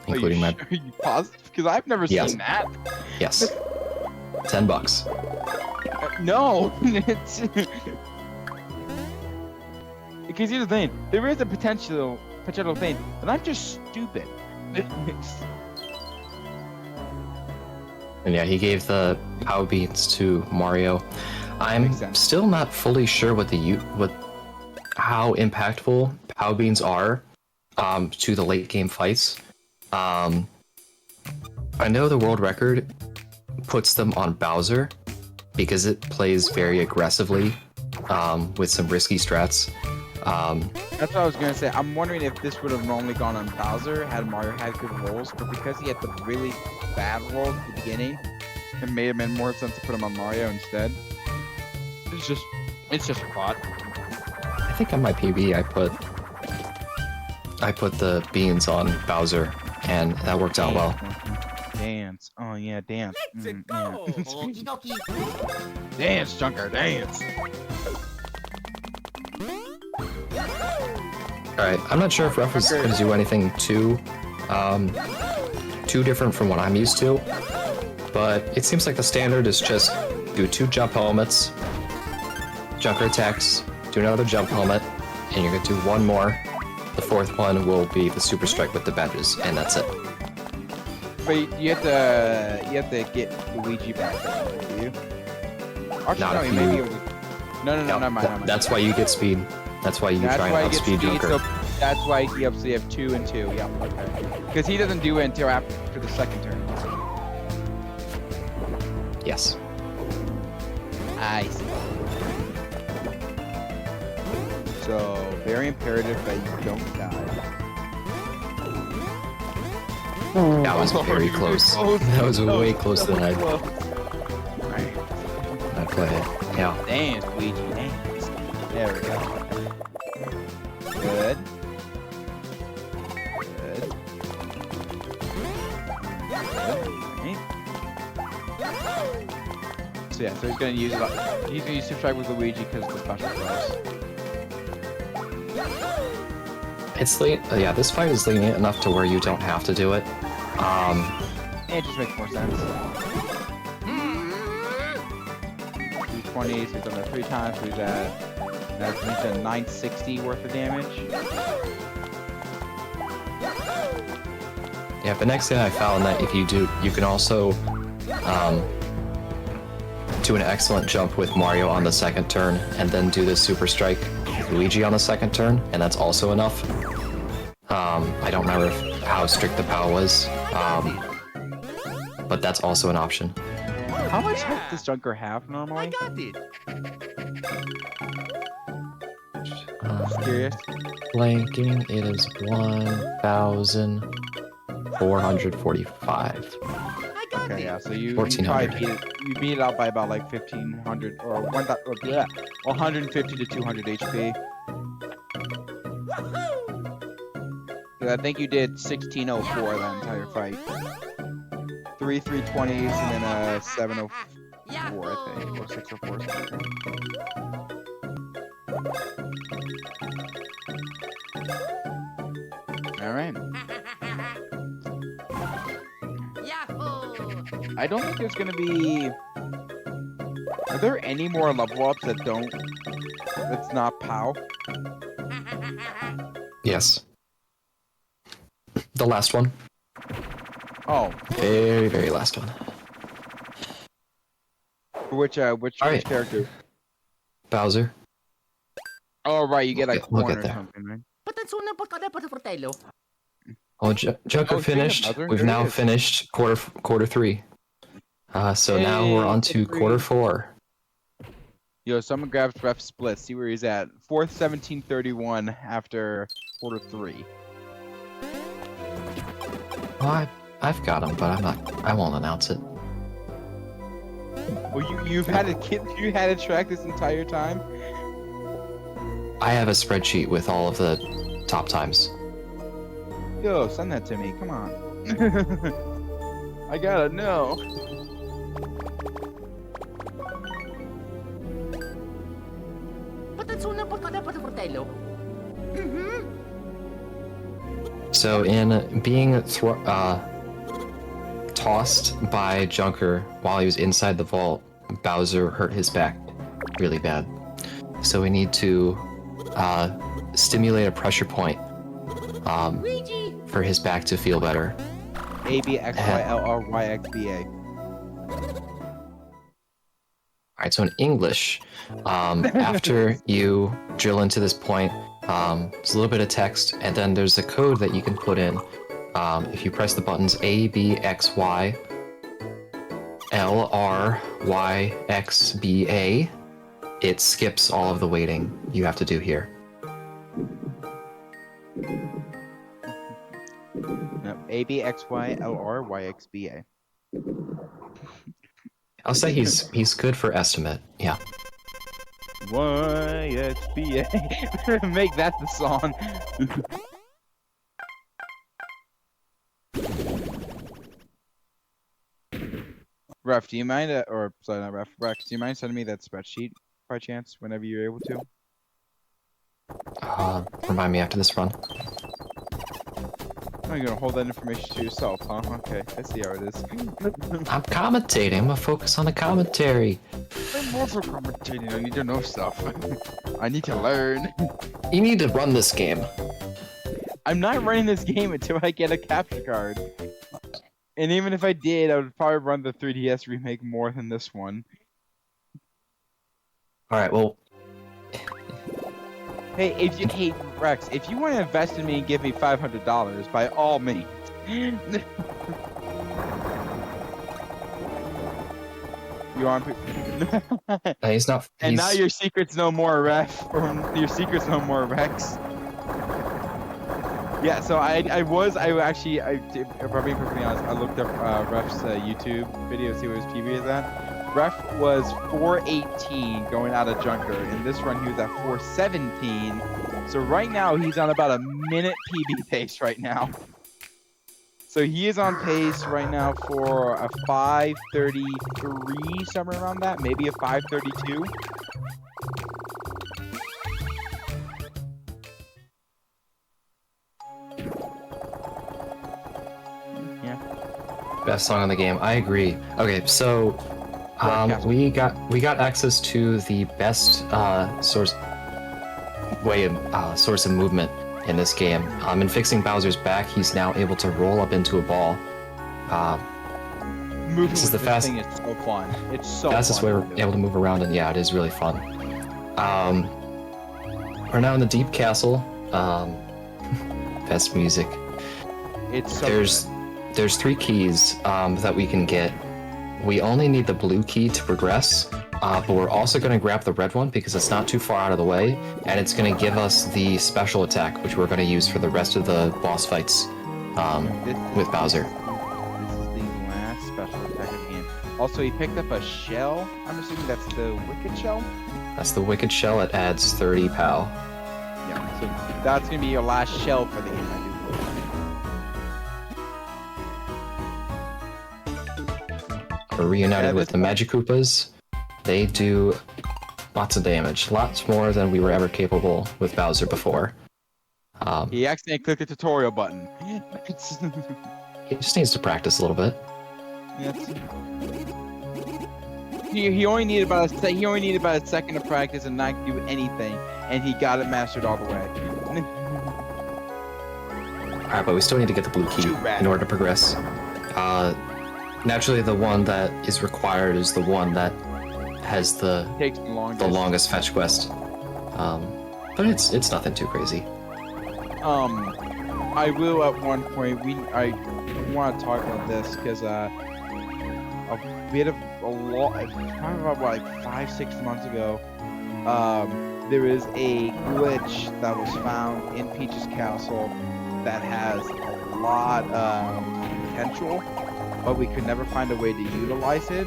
Including my... Are you positive? Because I've never Yes. seen that. Yes. $10. No, it's because here's the thing. There is a potential thing, but I'm just stupid. And yeah, he gave the POW beans to Mario. I'm Makes sense. still not fully sure how impactful POW beans are to the late game fights. I know the world record puts them on Bowser because it plays very aggressively with some risky strats. That's what I was gonna say. I'm wondering if this would have normally gone on Bowser had Mario had good rolls, but because he had the really bad rolls at the beginning, it may have made more sense to put him on Mario instead. It's just a thought. I think on my PB I put the beans on Bowser, and that worked out well. Dance. Oh yeah, dance. Let's Mm, go. yeah. Okie dokie. Dance, Junker, dance. Alright, I'm not sure if Ref is going to do anything too different from what I'm used to, but it seems like the standard is just do 2 jump helmets, Junker attacks, do another jump helmet, and you're going to do 1 more. The 4th one will be the Super Strike with the badges, and that's it. But you have to get Luigi back, do you? Actually, Not no, if you may be you- able to... No, never mind. That's why you get speed. That's why you That's try why and he gets outspeed speed, Junker. so that's why he obviously have 2 and 2. Yeah, okay. Because he doesn't do it until after the second turn. Yes. I see. So very imperative that you don't die. That was very close. That was way closer than I played it. Yeah. Dance, Luigi, dance. There we go. Good. Good. Right. So yeah, so he's gonna use Super Strike with Luigi because of the special throws. It's late. Yeah, this fight is lenient enough to where you don't have to do it. It just makes more sense. 320, so he's done that 3 times, so he's done 960 worth of damage. Yeah, the next thing I found that if you do, you can also do an excellent jump with Mario on the second turn, and then do the Super Strike with Luigi on the second turn, and that's also enough. I don't remember how strict the POW was, but that's also an option. How much health does Junker have normally? I got it. Just curious. Blanking, it is 1,445. I got Okay, it. yeah, so you 1400. probably beat it out by about like 1500 or 150 to 200 HP. I think you did 1604 that entire fight. 3 320s and then a 704, I think, or 604 something. All right. Yahoo! I don't think there's gonna be. Are there any more level ups that don't? That's not POW. Yes. The last one. Oh, Very, very last one. which Alright. character? Bowser. Oh right, you get like Look corn at or that. something, right? Patatsunan pa kada pa sa fratello. Well, Junker Oh, speaking of finished. Bowser, We've there now he is. finished quarter 3. So now we're on to quarter 4. Yo, someone grabs ref split. See where he's at. 4th, 1731 after quarter 3. Well, I've got him, but I won't announce it. Well, you've had you had a track this entire time. I have a spreadsheet with all of the top times. Yo, send that to me. Come on. I gotta know. Patatsunan barkada para fratello. So in being tossed by Junker while he was inside the vault, Bowser hurt his back really bad. So we need to stimulate a pressure point Luigi. for his back to feel better. A B X Y L R Y X B A. Alright, so in English, after you drill into this point, there's a little bit of text, and then there's a code that you can put in. If you press the buttons A, B, X, Y, L, R, Y, X, B, A, it skips all of the waiting you have to do here. No, A B X Y L R Y X B A. I'll say he's good for estimate, yeah. Y X B A. Make that the song. Ref, do you mind, or sorry, not Ref, Rex, do you mind sending me that spreadsheet by chance whenever you're able to? Remind me after this run. Oh, you're gonna hold that information to yourself, huh? Okay, I see how it is. I'm commentating, I'm gonna focus on the commentary. I'm also commentating, I need to know stuff. I need to learn. You need to run this game. I'm not running this game until I get a capture card. And even if I did, I would probably run the 3DS remake more than this one. Alright, well, Hey, hey Rex, if you want to invest in me and give me $500, by all means. You want? he's not. And now your secret's no more, Ref. Or your secret's no more, Rex. Yeah, so if I'm being perfectly honest, I looked up Ref's YouTube video to see what his PB is at. Ref was 418 going out of Junker. In this run, he was at 417. So right now, he's on about a minute PB pace right now. So he is on pace right now for a 5:33, somewhere around that, maybe a 5:32. Yeah. Best song in the game. I agree. Okay, so we got access to the best source of movement in this game. In fixing Bowser's back, he's now able to roll up into a ball. Moving This is with the this fast- thing is so fun. It's so fastest way fun. we're able to move around, and yeah, it is really fun. We're now in the Deep Castle. Best music. It's so There's 3 keys that we can get. We only need the blue key to progress, but we're also going to grab the red one because it's not too far out of the way, and it's going to give us the special attack, which we're going to use for the rest of the boss fights with Bowser. This is the last special attack of the game. Also, he picked up a shell. I'm assuming that's the Wicked Shell? That's the Wicked Shell. It adds 30 POW. Yeah, so that's going to be your last shell for the game, I do believe. We're reunited Yeah, with the Magic Koopas. They do lots of damage, lots more than we were ever capable with Bowser before. He accidentally clicked the tutorial button. He just needs to practice a little bit. He only needed about a second to practice and not do anything, and he got it mastered all the way. Alright, but we still need to get the blue key Too bad. in order to progress. Naturally, the one that is required is the one that has the Takes the longest. longest fetch quest. But it's nothing too crazy. I will at one point. I want to talk about this because probably about like 5-6 months ago, there is a glitch that was found in Peach's Castle that has a lot of potential, but we could never find a way to utilize it.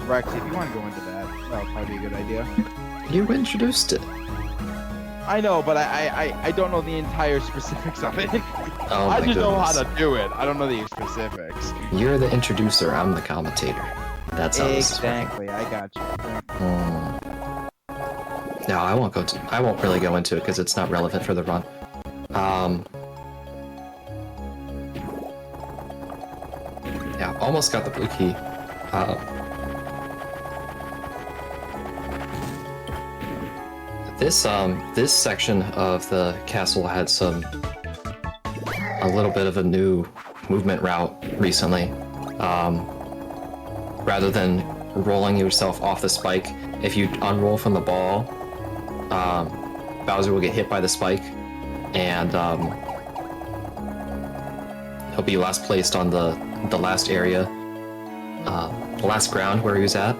Rex, if you want to go into that would probably be a good idea. You introduced it. I know, but I don't know the entire specifics of it. Oh I my just know how goodness. to do it. I don't know the specifics. You're the introducer, I'm the commentator. That's how this is working. Exactly, I got you. No, I won't really go into it because it's not relevant for the run. Yeah, almost got the blue key. This section of the castle had a little bit of a new movement route recently. Rather than rolling yourself off the spike, if you unroll from the ball, Bowser will get hit by the spike, and he'll be last placed on the last area, the last ground where he was at.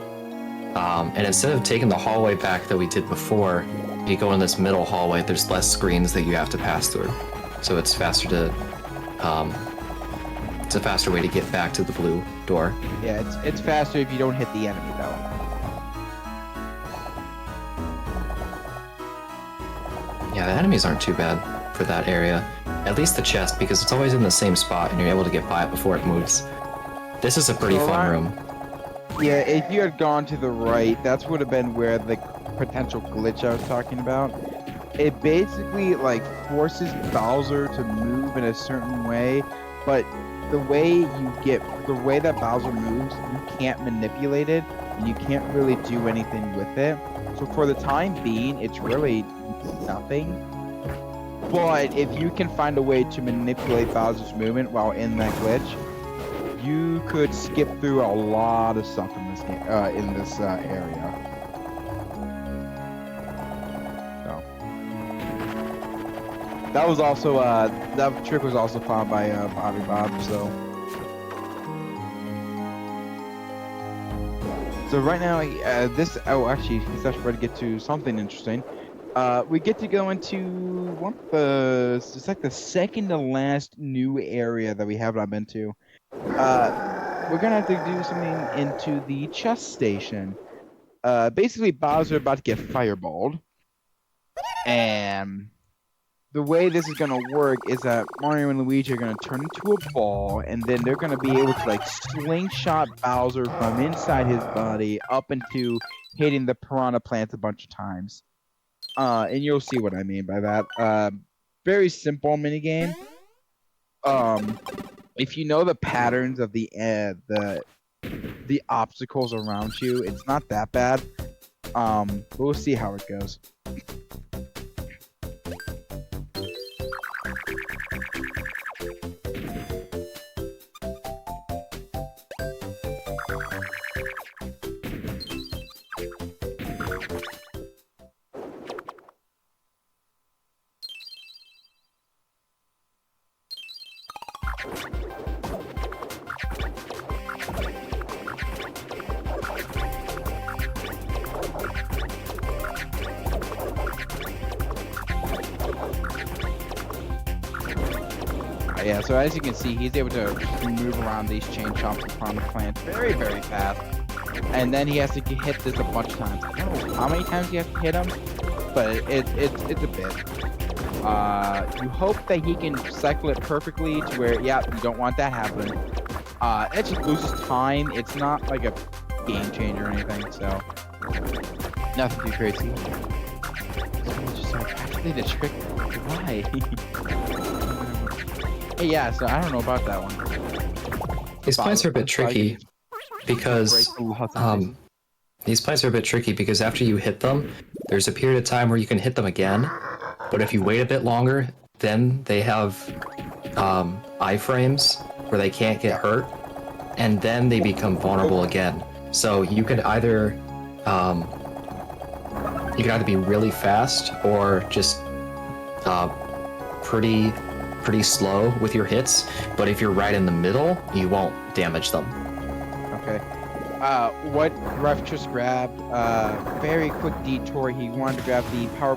And instead of taking the hallway back that we did before, if you go in this middle hallway, there's less screens that you have to pass through, so it's faster to. It's a faster way to get back to the blue door. Yeah, it's faster if you don't hit the enemy though. Yeah, the enemies aren't too bad for that area. At least the chest, because it's always in the same spot and you're able to get by it before it moves. This is a pretty fun room. Yeah, if you had gone to the right, that would have been where the potential glitch I was talking about. It basically like forces Bowser to move in a certain way, but the way that Bowser moves, you can't manipulate it, and you can't really do anything with it. So for the time being, it's really nothing. But if you can find a way to manipulate Bowser's movement while in that glitch, you could skip through a lot of stuff in this game, area. That was also that trick was also found by Bobby Bob. So right now, this actually he's actually ready to get to something interesting. We get to go into it's like the second to last new area that we have not been to. We're gonna have to do something into the chess station. Basically, Bowser about to get fireballed, and the way this is gonna work is that Mario and Luigi are gonna turn into a ball, and then they're gonna be able to like slingshot Bowser from inside his body up into hitting the piranha plants a bunch of times. And you'll see what I mean by that. Very simple minigame. If you know the patterns of the obstacles around you, it's not that bad. We'll see how it goes. Yeah, so as you can see, he's able to move around these chain chomps from the plants very, very fast. And then he has to hit this a bunch of times. I don't know how many times he has to hit him, but it's a bit. You hope that he can cycle it perfectly to where, yeah, you don't want that happening. It just loses time. It's not like a game changer or anything, so nothing too crazy. It's just like actually the trick. Why? Hey, yeah, so I don't know about that one. These plants are a bit tricky because after you hit them, there's a period of time where you can hit them again, but if you wait a bit longer, then they have iframes where they can't get hurt, and then they become vulnerable again. So you could either be really fast or just pretty slow with your hits, but if you're right in the middle, you won't damage them. Okay. What Ref just grabbed, very quick detour, he wanted to grab the Power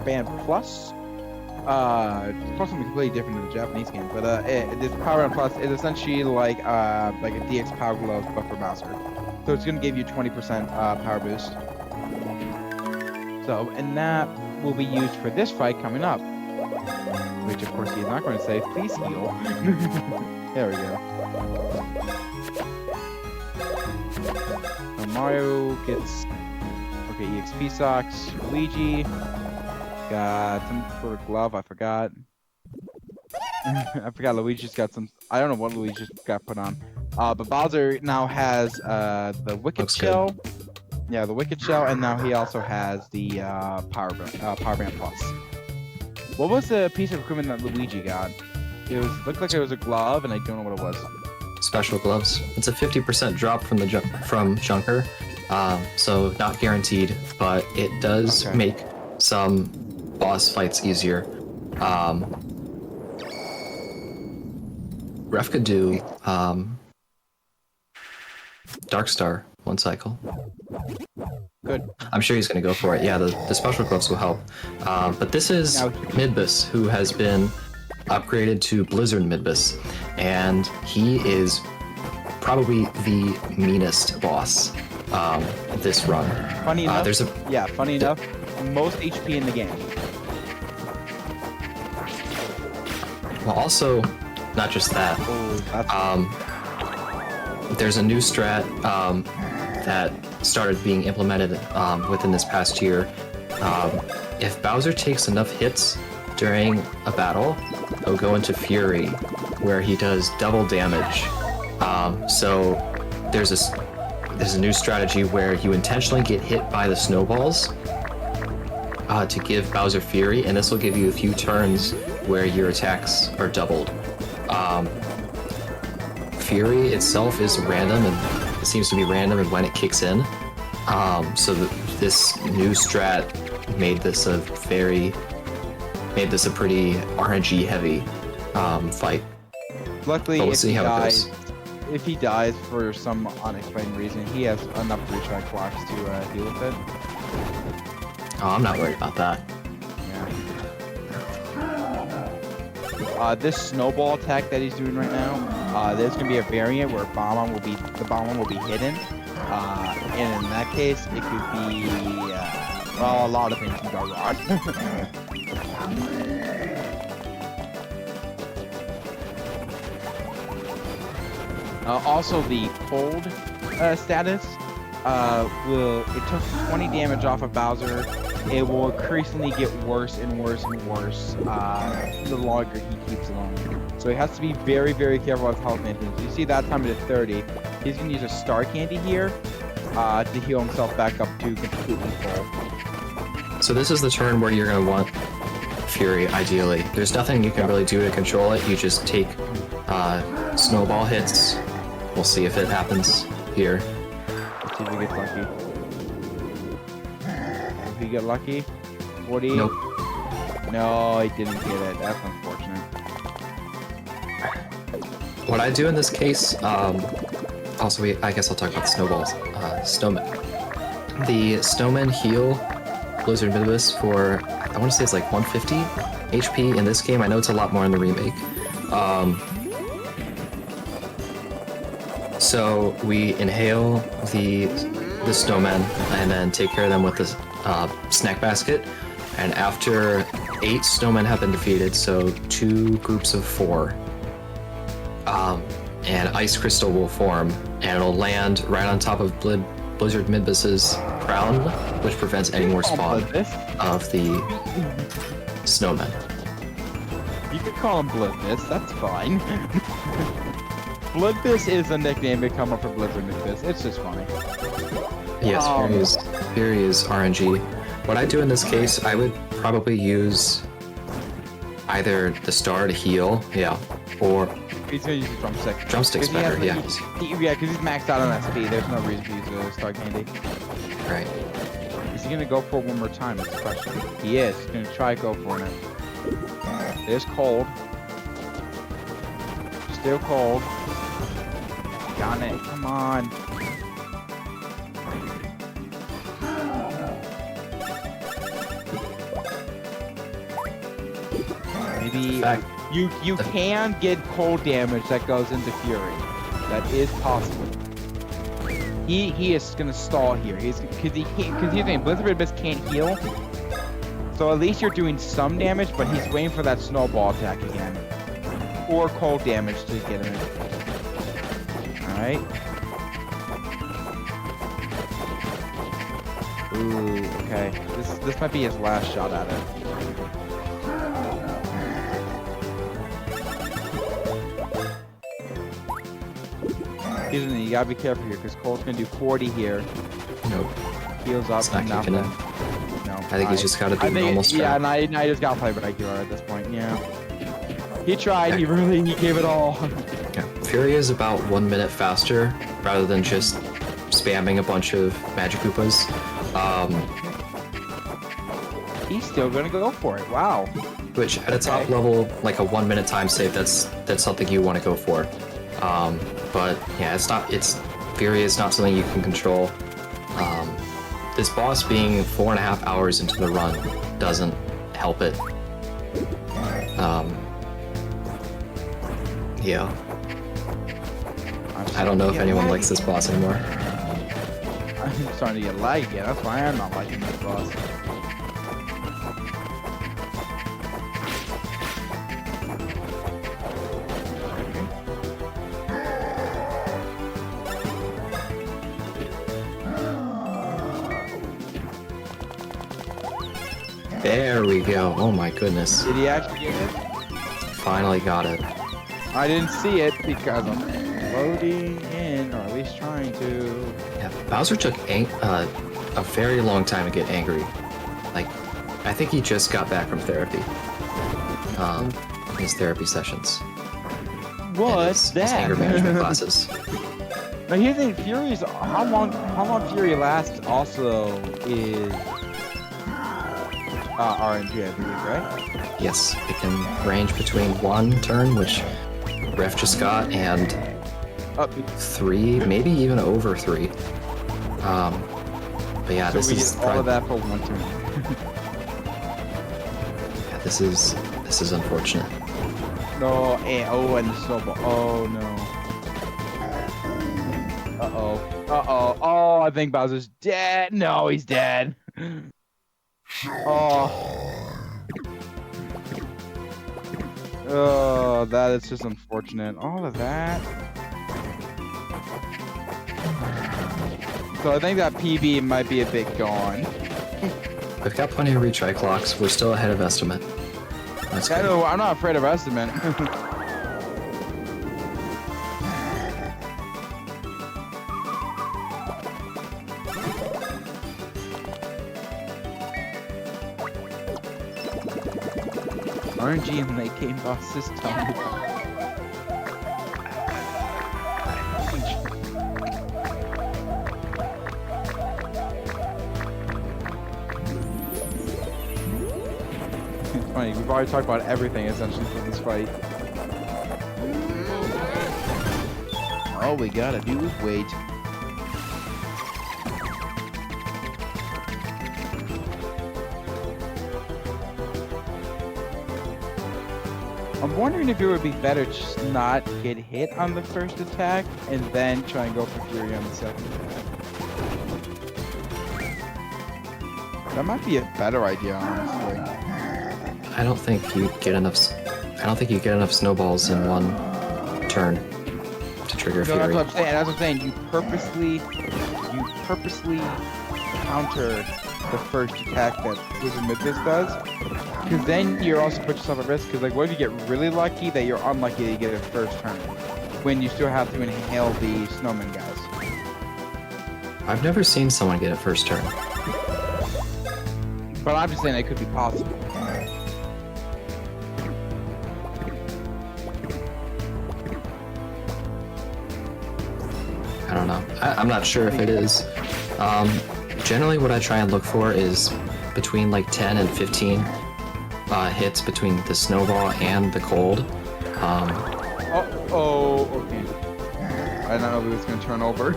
Band Plus. It's plus something completely different in the Japanese game, but this Power Band Plus is essentially like a DX Power Glove, but for Bowser. So it's going to give you 20% power boost. So, and that will be used for this fight coming up. Which, of course, he's not going to say, please heal. There we go. So Mario gets... Okay, EXP socks. Luigi got some sort of glove, I forgot. I forgot Luigi's got some... I don't know what Luigi's got put on. But Bowser now has the Wicked Looks Shell. good. Yeah, the Wicked Shell, and now he also has the Power Band Plus. What was the piece of equipment that Luigi got? It looked like it was a glove, and I don't know what it was. Special gloves. It's a 50% drop from from Junker, so not guaranteed, but it does make some boss fights easier. Ref could do Dark Star one cycle. Good. I'm sure he's going to go for it. Yeah, the special gloves will help. But this is Midbus, who has been upgraded to Blizzard Midbus, and he is probably the meanest boss this run. Funny enough, funny enough, most HP in the game. Well, also, not just that. There's a new strat that started being implemented within this past year. If Bowser takes enough hits during a battle, he'll go into Fury, where he does double damage. So there's a new strategy where you intentionally get hit by the snowballs to give Bowser Fury, and this will give you a few turns where your attacks are doubled. Fury itself is random, and it seems to be random and when it kicks in. So this new strat made this a pretty RNG heavy fight. Luckily, but we'll see how it goes. If he dies for some unexplained reason, he has enough recharge blocks to deal with it. Oh, I'm not worried about that. Yeah. This snowball attack that he's doing right now, there's gonna be a variant where the bomb will be hidden, and in that case, it could be well, a lot of things can go wrong. Also, the cold status it took 20 damage off of Bowser. It will increasingly get worse and worse and worse the longer he keeps along. So he has to be very, very careful with health maintenance. You see that time it is 30. He's going to use a Star Candy here to heal himself back up to completely full. So this is the turn where you're going to want Fury, ideally. There's nothing you can really do to control it. You just take snowball hits. We'll see if it happens here. Let's see if he gets lucky. If he get lucky? 40? Nope. No, he didn't get it. That's unfortunate. What I do in this case, also I guess I'll talk about snowballs. Snowmen. The snowmen heal Blizzard Midbus for, I want to say it's like 150 HP in this game. I know it's a lot more in the remake. So we inhale the snowmen and then take care of them with this snack basket. And after 8 snowmen have been defeated, so 2 groups of 4, an ice crystal will form, and it'll land right on top of Blizzard Midbus's crown, which prevents any more spawn of the snowmen. You could call him Bloodfist, that's fine. Bloodfist is a nickname they come up for Blizzard Midfist. It's just funny. Yes, Fury is RNG. What I do in this case, I would probably use either the star to heal, or he's gonna use the drumstick. Drumstick's better, yeah, because he's maxed out on that speed. There's no reason to use the Star Candy. Right. Is he gonna go for it one more time? That's the question. He is. He's gonna try go for it. It is cold. Still cold. Got it. Come on. Maybe you can get cold damage that goes into Fury. That is possible. he is gonna stall here. He's because he's saying Blizzard Abyss can't heal. So at least you're doing some damage, but he's waiting for that snowball attack again. Or cold damage to get him in. Alright. Ooh, okay. This might be his last shot at it. You gotta be careful here, because Cole's gonna do 40 here. Nope. Heals up It's not and kicking nothing. in. No. I think he's just gotta do normal strat. Yeah, and I just gotta play regular at this point, yeah. He tried, he gave it all. Yeah. Fury is about 1 minute faster, rather than just spamming a bunch of Magic Koopas. He's still gonna go for it, wow. Which, at a top level, like a 1 minute time save, that's something you want to go for. But yeah, Fury is not something you can control. This boss being 4.5 hours into the run doesn't help it. Yeah. I don't know if anyone likes this boss anymore. I'm starting to get laggy again, that's why I'm not liking this boss. There we go. Oh my goodness. Did he actually get it? Finally got it. I didn't see it because I'm loading in, or at least trying to. Yeah, Bowser took a very long time to get angry. Like, I think he just got back from therapy. His therapy sessions. What's His anger management classes. Now here's the thing, Fury's how long Fury lasts also is RNG, I believe, right? Yes, it can range between 1 turn, which Ref just got, and 3, maybe even over 3. But yeah, So this we is get all of that for 1 turn. Yeah, this is unfortunate. No, and the snowball. Oh no. Oh, I think Bowser's dead. No, he's dead. Oh, that is just unfortunate. All of that. So I think that PB might be a bit gone. We've got plenty of retry clocks. We're still ahead of estimate. That's I good. know, I'm not afraid of estimate. RNG and late game bosses tell me. It's funny, we've already talked about everything essentially for this fight. All we gotta do is wait. I'm wondering if it would be better to just not get hit on the first attack and then try and go for Fury on the second attack. That might be a better idea, honestly. I don't think you get enough. I don't think you get enough snowballs in 1 turn to trigger No, Fury. that's what I'm saying. That's what I'm saying. You purposely counter the first attack that Wizard Mythos does. Because then you're also put yourself at risk. Because like, what if you get really lucky that you're unlucky to get it first turn, when you still have to inhale the snowman guys? I've never seen someone get it first turn. But I'm just saying it could be possible. I don't know. I'm not sure if it is. Generally, what I try and look for is between like 10 and 15 hits between the snowball and the cold. Okay. I didn't know if it was going to turn over.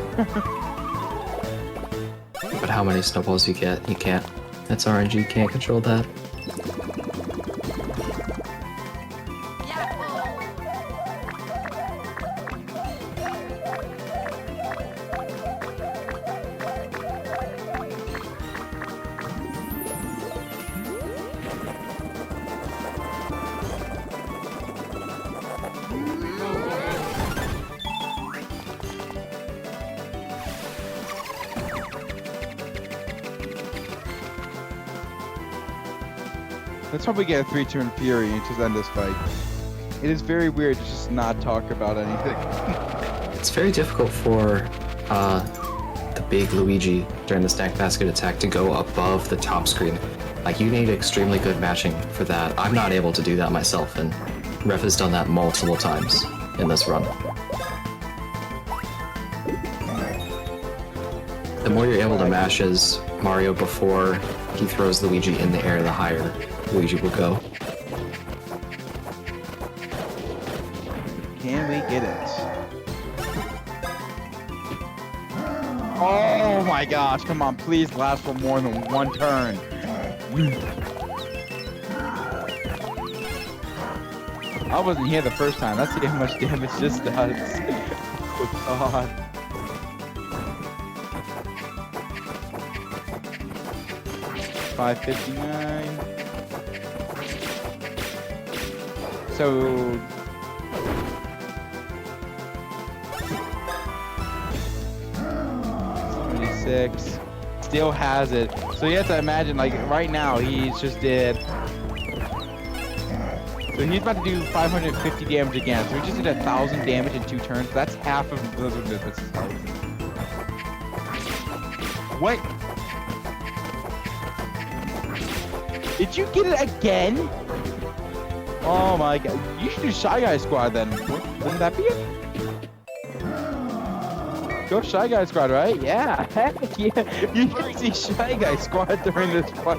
But how many snowballs you get, you can't. That's RNG, you can't control that. Let's hope we get a 3-turn Fury and just end this fight. It is very weird to just not talk about anything. It's very difficult for the big Luigi during the snack basket attack to go above the top screen. Like, you need extremely good matching for that. I'm not able to do that myself, and Ref has done that multiple times in this run. The more you're able to mash as Mario before he throws Luigi in the air, the higher Luigi will go. Can we get it? Oh my gosh, come on, please last for more than one turn. I wasn't here the first time. Let's see how much damage this does. Oh god. $5.59. So 76. Still has it. So you have to imagine, like, right now, he's just did... So he's about to do 550 damage again. So he just did 1,000 damage in 2 turns. That's half of Blizzard Mythos' health. What? Did you get it again? Oh my god. You should do Shy Guy Squad then. Wouldn't that be it? Go Shy Guy Squad, right? Yeah. Heck yeah. You can see Shy Guy Squad during this fight.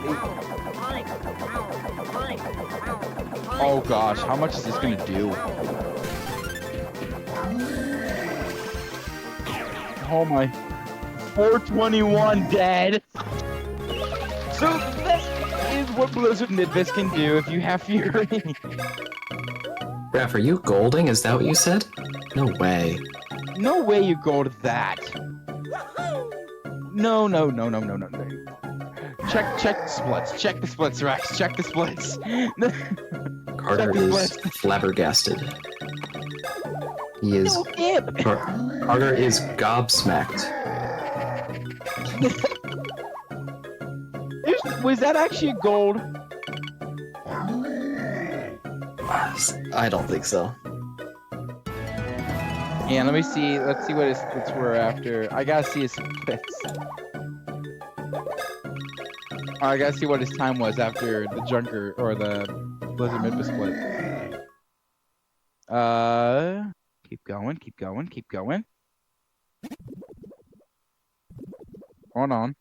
Oh gosh, how much is this gonna do? Oh my. 421 dead. So that is what Blizzard Midvis can do if you have Fury. Ref, are you golding? Is that what you said? No way. No way you go to that. No. Check the splits. Check the splits, Rex. Check the splits. Carter is flabbergasted. He is. Carter is gobsmacked. Was that actually gold? I don't think so. Yeah, let me see. Let's see what his splits were after. I gotta see his splits. I gotta see what his time was after the Junker or the Blizzard Midwest split. Keep going. Hold on.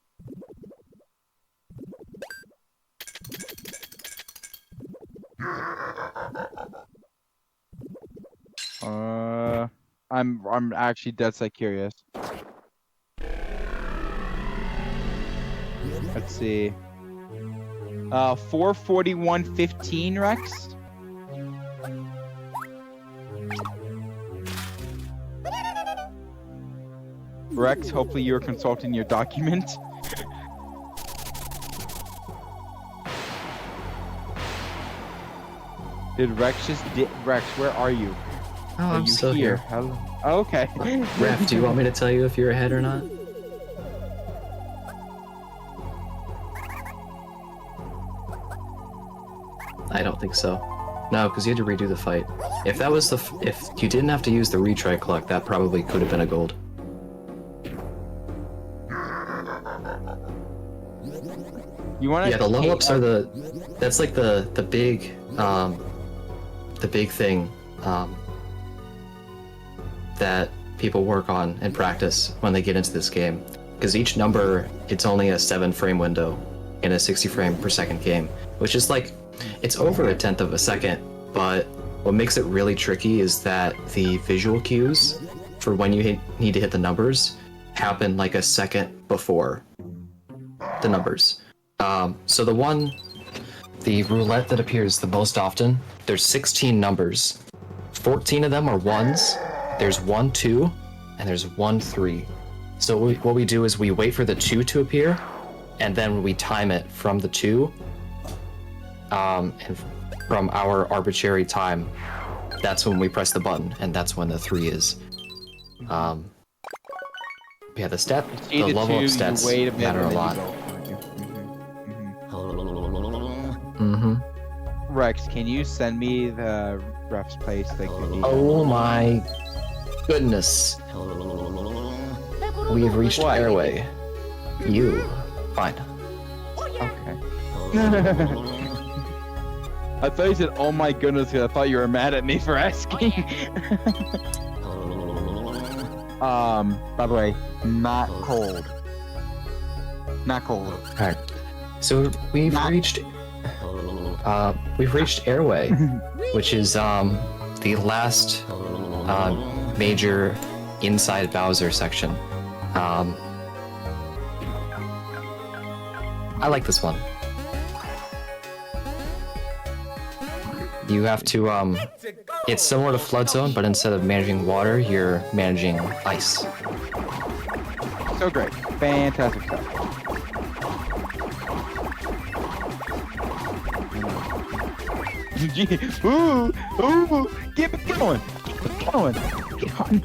I'm actually dead set curious. Let's see. 441.15, Rex. Rex, hopefully you're consulting your document. Did Rex just Rex, where are you? Oh, I'm still here. Oh, okay. Ref, do you want me to tell you if you're ahead or not? I don't think so. No, because you had to redo the fight. If that was if you didn't have to use the retry clock, that probably could have been a gold. You want to? Yeah, the level ups are that's like the big thing that people work on and practice when they get into this game. Because each number, it's only a 7-frame window in a 60 frame per second game, which is like, it's over 1/10 of a second, but what makes it really tricky is that the visual cues for when you need to hit the numbers happen like a second before the numbers. So the roulette that appears the most often, there's 16 numbers. 14 of them are ones, there's 1, 2, and there's 1, 3. So what we do is we wait for the 2 to appear, and then we time it from the 2, and from our arbitrary time, that's when we press the button, and that's when the 3 is. Yeah, the level up stats matter a lot. Rex, can you send me the ref's place? Like, Oh my goodness. We've reached What? airway. You. Fine. Okay. I thought you said, "Oh my goodness," because I thought you were mad at me for asking. By the way, not cold. Not cold. Alright. So we've reached airway, which is the last major inside Bowser section. I like this one. You have to it's similar to Flood Zone, but instead of managing water, you're managing ice. So great. Fantastic stuff. Ooh, ooh, keep it going. Keep it going. Keep on.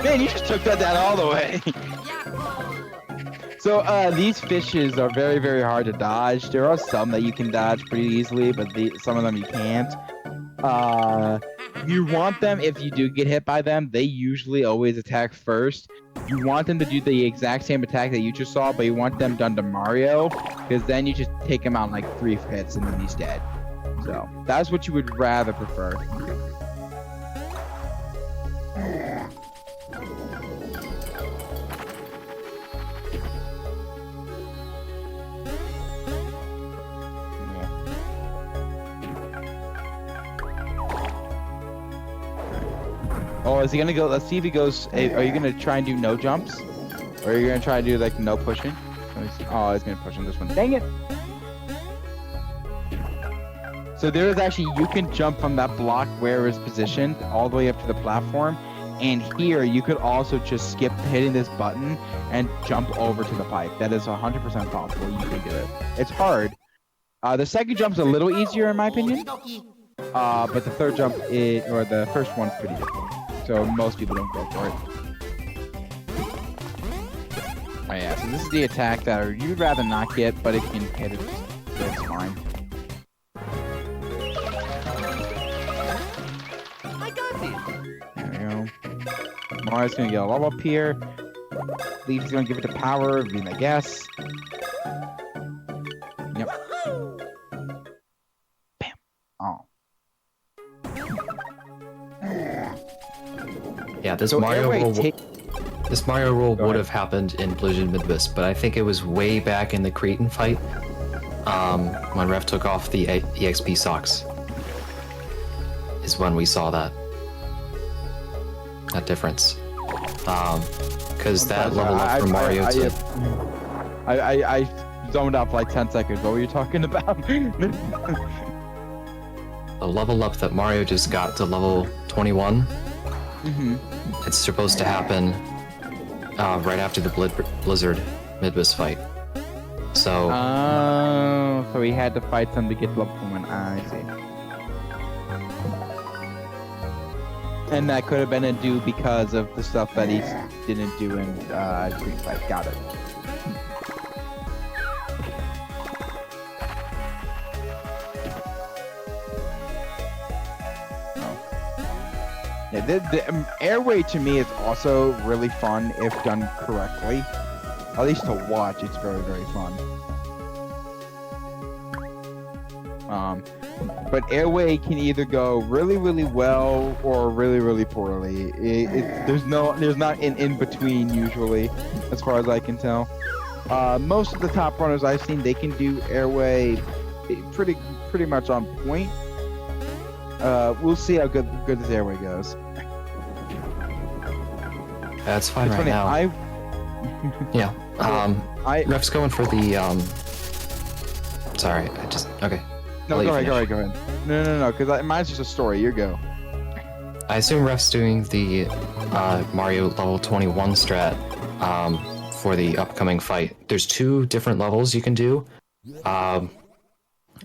Man, you just took that down all the way. So these fishes are very, very hard to dodge. There are some that you can dodge pretty easily, but some of them you can't. You want them, if you do get hit by them, they usually always attack first. You want them to do the exact same attack that you just saw, but you want them done to Mario, because then you just take him out in like 3 hits and then he's dead. So that's what you would rather prefer. Oh, is he gonna go? Let's see if he goes. Are you gonna try and do no jumps? Or are you gonna try to do like no pushing? Let me see. Oh, he's gonna push on this one. Dang it! So there is actually, you can jump from that block where it's positioned all the way up to the platform. And here, you could also just skip hitting this button and jump over to the pipe. That is 100% possible. You can do it. It's hard. The second jump's a little easier in my opinion. But the third jump or the first one's pretty difficult. So most people don't go for it. Oh yeah, so this is the attack that you'd rather not get, but if you can hit it, it's fine. I got it. There we go. Mario's gonna get a level up here. Luigi's gonna give it the power, being I guess. Yep. Bam. Oh. Yeah, this So Mario airway roll, this Mario roll would have happened in Blizzard Midwest, but I think it was way back in the Cretan fight, when Ref took off the EXP socks, is when we saw that difference. Because that level up from Mario to... I zoned out for like 10 seconds. What were you talking about? The level up that Mario just got to level 21, it's supposed to happen right after the Blizzard Midwest fight. So... Oh, so he had to fight them to get level 1. I see. And that could have been a due because of the stuff that he didn't do in Street Fight. Got it. Yeah, the airway to me is also really fun if done correctly. At least to watch, it's very, very fun. But airway can either go really, really well or really, really poorly. There's not an in between usually, as far as I can tell. Most of the top runners I've seen, they can do airway pretty much on point. We'll see how good this airway goes. That's fine It's right funny, now. Yeah. Ref's going for the Sorry, okay. No, go ahead. No, because mine's just a story. You go. I assume Ref's doing the Mario level 21 strat for the upcoming fight. There's 2 different levels you can do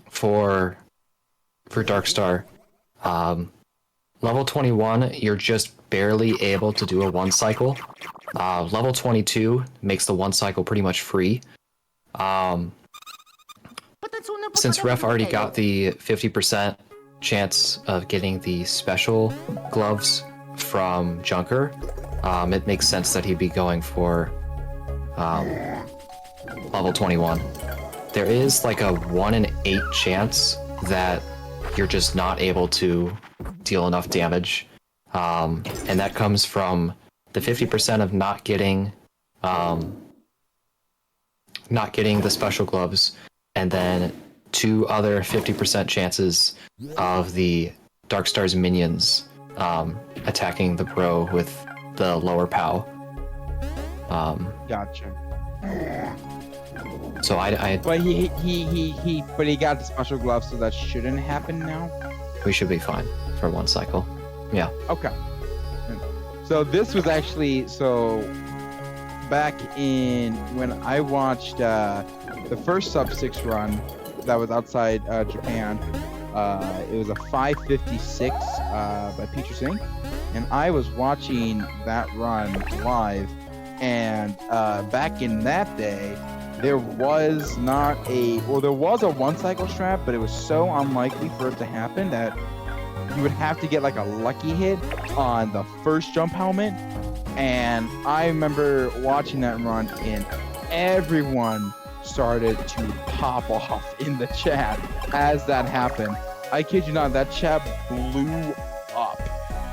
for Dark Star. Level 21, you're just barely able to do a 1 cycle. Level 22 makes the 1 cycle pretty much free. But that's so since Ref already got the 50% chance of getting the special gloves from Junker, it makes sense that he'd be going for level 21. There is like a 1 in 8 chance that you're just not able to deal enough damage, and that comes from the 50% of not getting the special gloves, and then 2 other 50% chances of the Darkstar's minions attacking the bro with the lower POW. Gotcha. So I But he got the special gloves, so that shouldn't happen now. we should be fine for 1 cycle. Yeah. Okay. So this was actually back in when I watched the first sub 6 run that was outside Japan. It was a 556 by Peter Singh, and I was watching that run live. And back in that day, there was there was a 1 cycle strat, but it was so unlikely for it to happen that you would have to get like a lucky hit on the first jump helmet. And I remember watching that run, and everyone started to pop off in the chat as that happened. I kid you not, that chat blew up.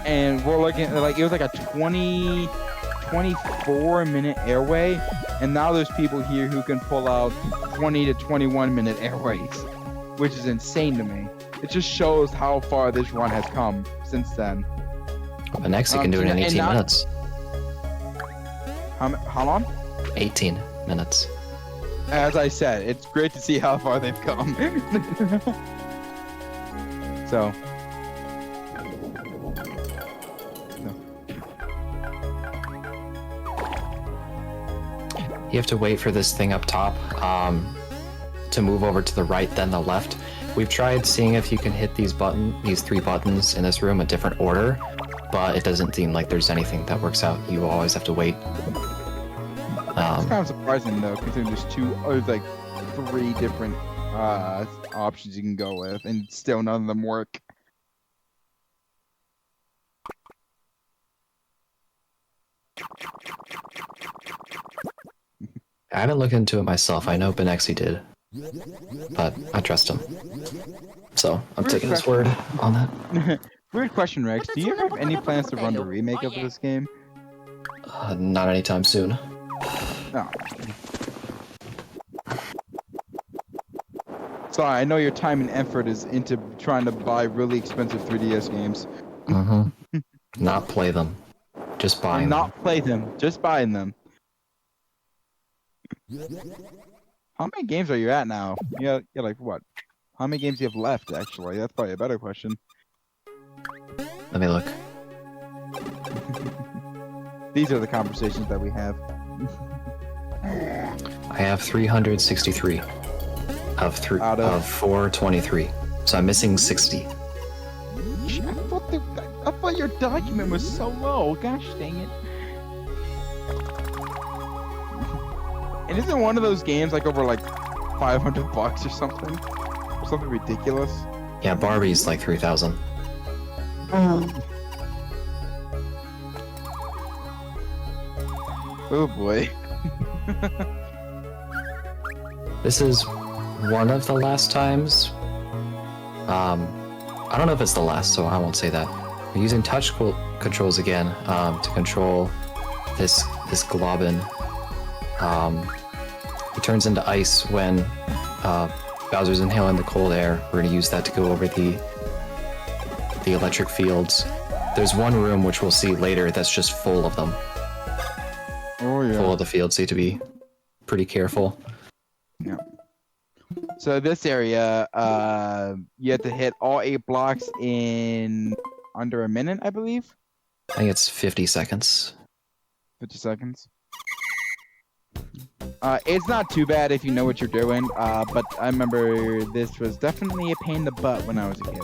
And we're looking at like, it was like a 24-minute airway, and now there's people here who can pull out 20 to 21-minute airways, which is insane to me. It just shows how far this run has come since then. But next you can do it in 18 minutes. How long? 18 minutes. As I said, it's great to see how far they've come. So. You have to wait for this thing up top to move over to the right, then the left. We've tried seeing if you can hit these 3 buttons in this room a different order, but it doesn't seem like there's anything that works out. You always have to wait. It's kind of surprising though, considering there's 3 different options you can go with, and still none of them work. I haven't looked into it myself. I know Benexi did, but I trust him. So I'm taking his word on that. Weird question, Rex. Do you have any plans to run the remake of this game? Not anytime soon. No. Sorry, I know your time and effort is into trying to buy really expensive 3DS games. Mm-hmm. Not play them. Just buy them. Not play them. Just buying them. How many games are you at now? Yeah, like what? How many games do you have left, actually? That's probably a better question. Let me look. These are the conversations that we have. I have 363 of 423. So I'm missing 60. I thought your document was so low. Gosh dang it. And isn't one of those games like over like $500 or something? Or something ridiculous? Yeah, Barbie's like 3,000. Oh boy. This is one of the last times. I don't know if it's the last, so I won't say that. We're using touch controls again to control this globin. It turns into ice when Bowser's inhaling the cold air. We're going to use that to go over the electric fields. There's one room which we'll see later that's just full of them. Oh yeah. Full of the fields, so you have to be pretty careful. Yeah. So this area, you have to hit all 8 blocks in under a minute, I believe. I think it's 50 seconds. 50 seconds. It's not too bad if you know what you're doing, but I remember this was definitely a pain in the butt when I was a kid.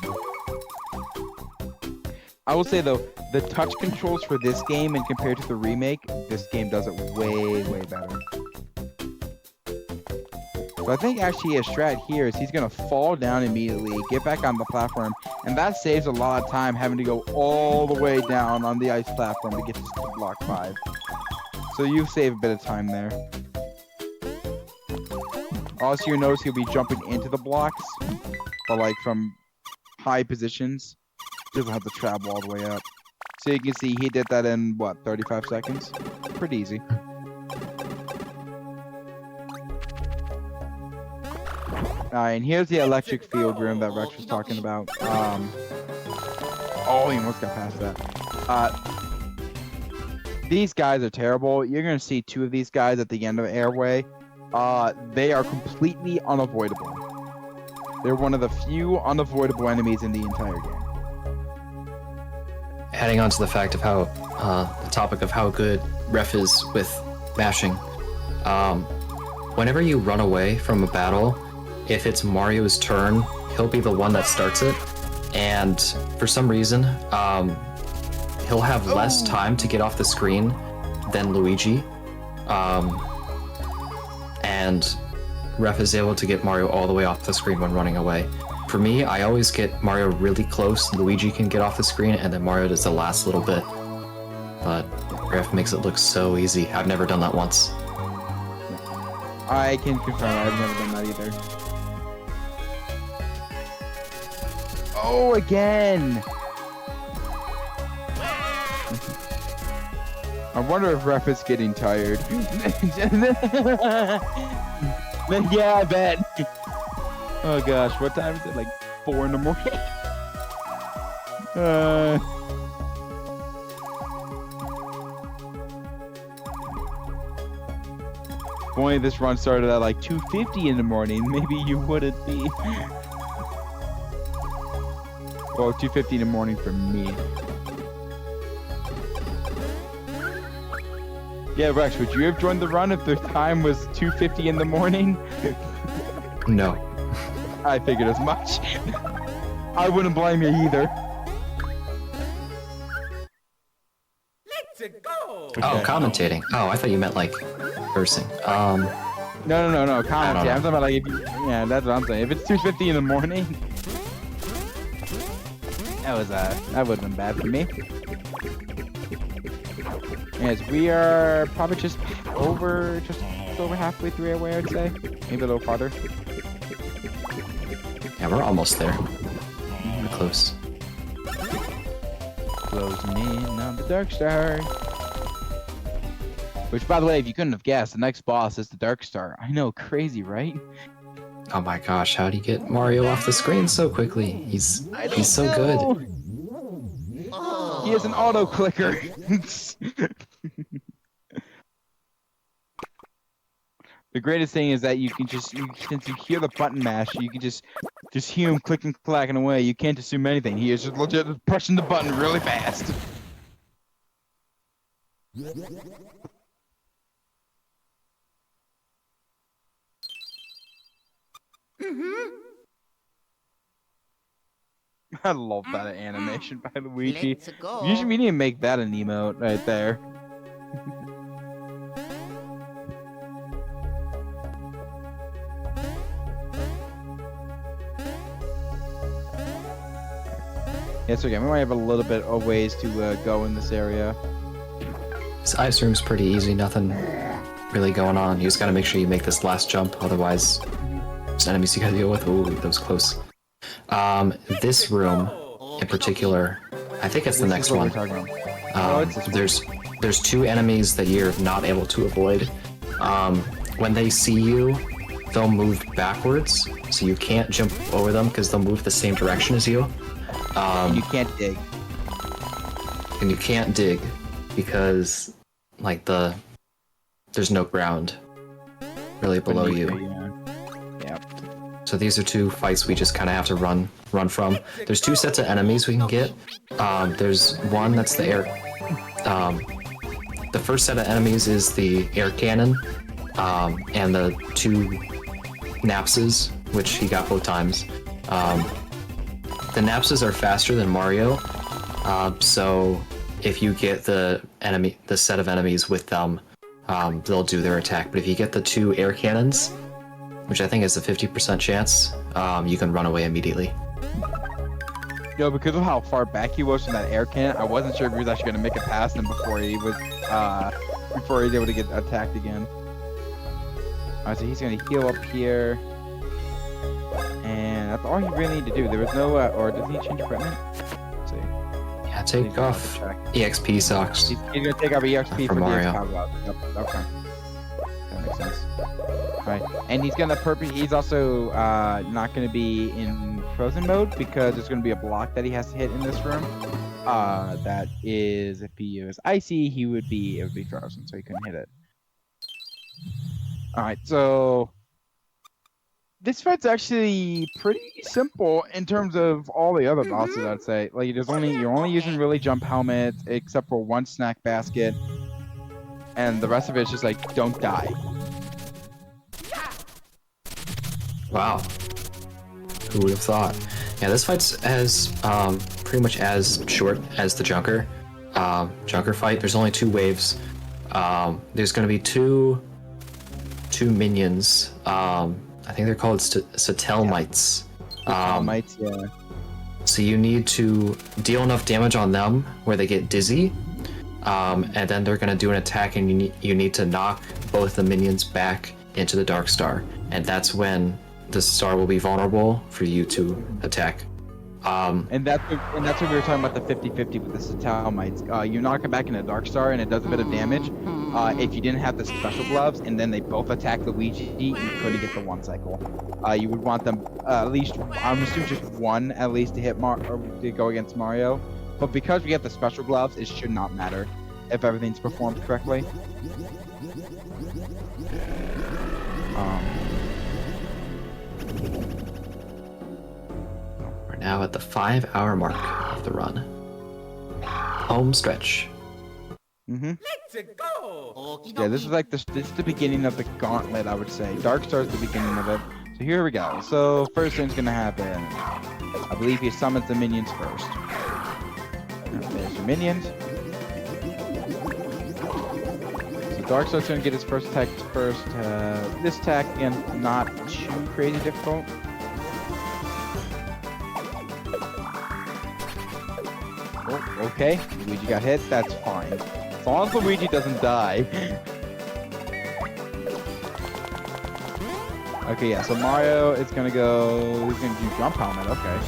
I will say though, the touch controls for this game and compared to the remake, this game does it way, way better. So So I think actually a strat here is he's gonna fall down immediately, get back on the platform, and that saves a lot of time having to go all the way down on the ice platform to get to block 5. So you save a bit of time there. Also, you notice he'll be jumping into the blocks, but like from high positions. Doesn't have to travel all the way up. So you can see he did that in what, 35 seconds? Pretty easy. Alright, and here's the electric field room that Rex was talking about. Oh, he almost got past that. These guys are terrible. You're gonna see 2 of these guys at the end of Airway. They are completely unavoidable. They're one of the few unavoidable enemies in the entire game. Heading on to the fact of how, the topic of how good Ref is with mashing. Whenever you run away from a battle, if it's Mario's turn, he'll be the one that starts it. And for some reason, he'll have less time to get off the screen than Luigi. And Ref is able to get Mario all the way off the screen when running away. For me, I always get Mario really close, Luigi can get off the screen, and then Mario does the last little bit. But Ref makes it look so easy. I've never done that once. I can confirm I've never done that either. Oh, again! I wonder if Ref is getting tired. Yeah, I bet. Oh gosh, what time is it? Like 4 in the morning? If only this run started at like 2:50 in the morning, maybe you wouldn't be. Well, 2:50 in the morning for me. Yeah, Rex, would you have joined the run if the time was 2:50 in the morning? No. I figured as much. I wouldn't blame you either. Let's go. Okay. Oh, commentating. Oh, I thought you meant like versing. No. Commentate. I'm talking about like if you, yeah, that's what I'm saying. If it's 2:50 in the morning, that would have been bad for me. Yes, we are probably just over halfway through Airway, I'd say. Maybe a little farther. Yeah, we're almost there. We're close. Closing in on the Dark Star. Which, by the way, if you couldn't have guessed, the next boss is the Dark Star. I know, crazy, right? Oh my gosh, how do you get Mario off the screen so quickly? He's so good. He is an auto clicker. The greatest thing is that you can just, since you hear the button mash, you can just hear him clicking, clacking away. You can't assume anything. He is just legit pressing the button really fast. I love that animation by Luigi. Let's go. Usually we need to make that an emote right there. Yes, okay, we might have a little bit of ways to go in this area. This ice room's pretty easy, nothing really going on. You just gotta make sure you make this last jump, otherwise there's enemies you gotta deal with. Ooh, that was close. This room in particular, I think it's the next one. There's 2 enemies that you're not able to avoid. When they see you, they'll move backwards, so you can't jump over them because they'll move the same direction as you. You can't dig. And you can't dig because, like, there's no ground really below you. Yeah. So these are 2 fights we just kind of have to run from. There's 2 sets of enemies we can get. There's one that's the air. The first set of enemies is the air cannon, and the 2 Napses, which he got both times. The Napses are faster than Mario, so if you get the set of enemies with them, they'll do their attack. But if you get the 2 air cannons, which I think is a 50% chance, you can run away immediately. Yo, because of how far back he was from that air cannon, I wasn't sure if he was actually gonna make it past him before he was able to get attacked again. Alright, so he's gonna heal up here. And that's all he really needed to do. There was no, or does he change equipment? Let's see. Yeah, take off EXP socks. He's gonna take off EXP For for Mario. Yep, okay. That makes sense. Alright, and he's gonna he's also not gonna be in frozen mode because there's gonna be a block that he has to hit in this room. That is, if he was icy, it would be frozen, so he couldn't hit it. Alright, so this fight's actually pretty simple in terms of all the other bosses, I'd say. Like, you're only using really jump helmets, except for one snack basket, and the rest of it's just like, don't die. Wow. Who would have thought? Yeah, this fight's as pretty much as short as the Junker fight. There's only 2 waves. There's gonna be two minions. I think they're called Satelmites. Mites, yeah. So you need to deal enough damage on them where they get dizzy, and then they're gonna do an attack, and you need to knock both the minions back into the Dark Star, and that's when the star will be vulnerable for you to attack. And that's what we were talking about, the 50-50 with the Satelmites. You knock it back in a Dark Star and it does a bit of damage. If you didn't have the special gloves and then they both attack Luigi, you couldn't get the 1 cycle. You would want them at least, I'm assuming just 1 at least to hit or to go against Mario. But because we have the special gloves, it should not matter if everything's performed correctly. Now at the 5-hour mark of the run. Home stretch. Let's go. Yeah, this is like this is the beginning of the gauntlet, I would say. Dark Star is the beginning of it. So here we go. So first thing's gonna happen. I believe he summons the minions first. There's your minions. So Dark Star's gonna get his first attack first. This attack, again, not too crazy difficult. Oh, okay, Luigi got hit, that's fine. As long as Luigi doesn't die. Okay, yeah, so Mario is gonna go, he's gonna do jump helmet, okay.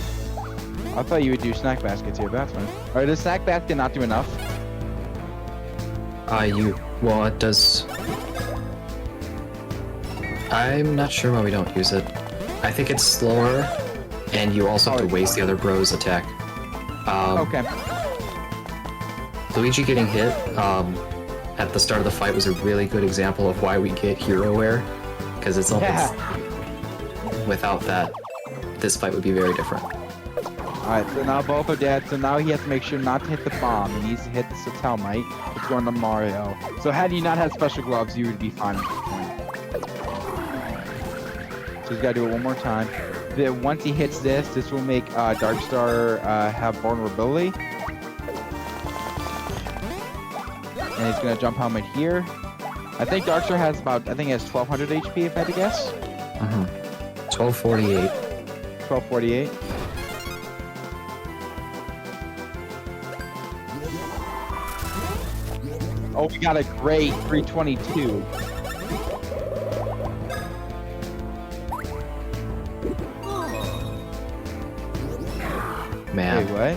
I thought you would do snack baskets here, but that's fine. Alright, does snack basket not do enough? Well, it does. I'm not sure why we don't use it. I think it's slower, and you also have to waste the other bro's attack. Okay. Luigi getting hit at the start of the fight was a really good example of why we get hero wear, because it's almost without that, this fight would be very different. Alright, so now both are dead, so now he has to make sure not to hit the bomb. He needs to hit the Satelmite. It's going to Mario. So had you not had special gloves, you would be fine at this point. So he's got to do it one more time. Then once he hits this will make Dark Star have vulnerability. And he's going to jump helmet here. I think Dark Star has about, I think he has 1200 HP if I had to guess. 1248. 1248. Oh, we got a great 322. Man. Wait, what?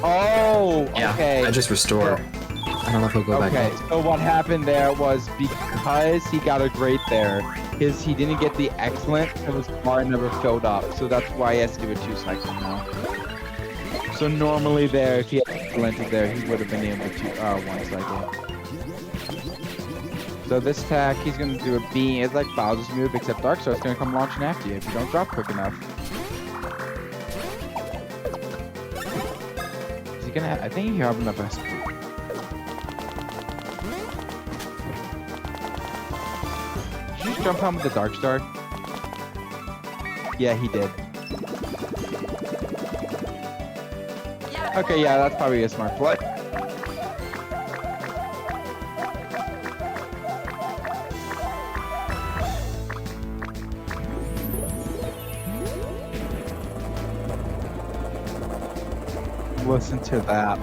Oh, Yeah, okay. I just restore. I don't know if he'll go back Okay, up. so what happened there was because he got a great there, he didn't get the excellent, because his bar never filled up. So that's why he has to do a 2 cycle now. So normally there, if he had excellent there, he would have been able to 1 cycle. So this attack, he's going to do a beam. It's like Bowser's move, except Dark Star's going to come launching after you if you don't drop quick enough. Is he going to I think you have enough SP. Did you just jump on with the Dark Star? Yeah, he did. Okay, yeah, that's probably a smart play. Listen to that.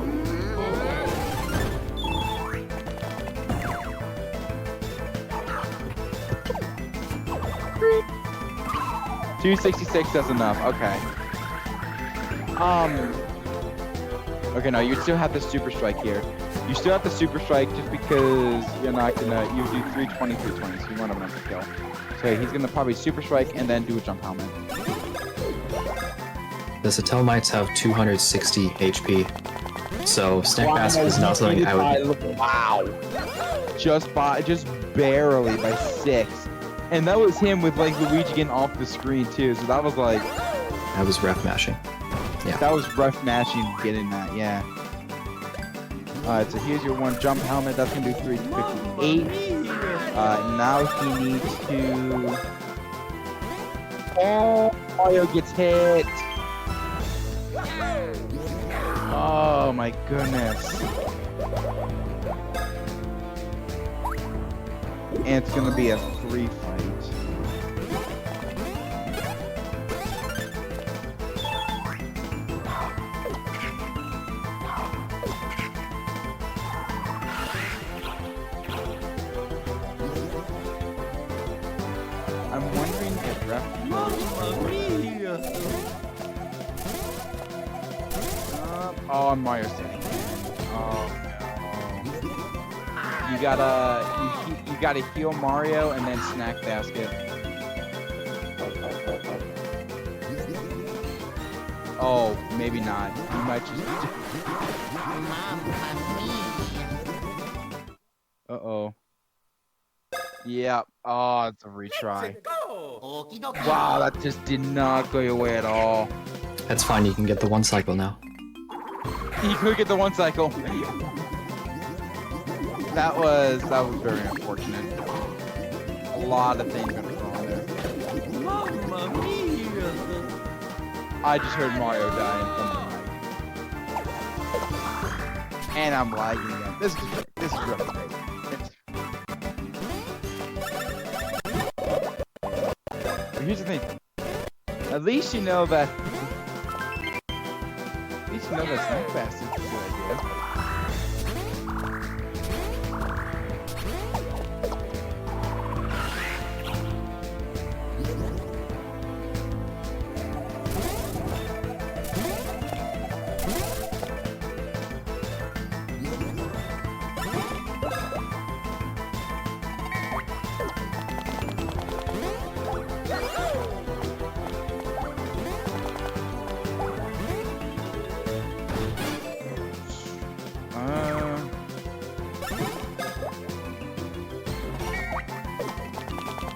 $266 does enough. Okay. Okay, no, you still have the super strike here. You still have the super strike just because you're not gonna. You do 320, 320, so you won't have enough to kill. So he's gonna probably super strike and then do a jump helmet. The Satel Mites have 260 HP, so Snack Basket is not something I would. Wow. Just barely by 6. And that was him with like Luigi getting off the screen too. So that was like. That was ref mashing. Yeah. That was ref mashing getting that, yeah. Alright, so here's your one jump helmet. That's gonna do 358. Now he needs to. Oh, Mario gets hit. Oh my goodness. And it's gonna be a 3 fight. I'm wondering if ref. Oh, Mario's dead again. Oh no. You gotta heal Mario and then Snack Basket. Oh, maybe not. You might just. Uh-oh. Yeah. Oh, it's a retry. Wow, that just did not go your way at all. That's fine. You can get the 1 cycle now. You could get the 1 cycle. That was very unfortunate. A lot of things went wrong there. Mamma mia! I just heard Mario die in front of the mic. And I'm lagging again. This is really great. But here's the thing. At least you know that. At least you know that Snack Basket is a good idea.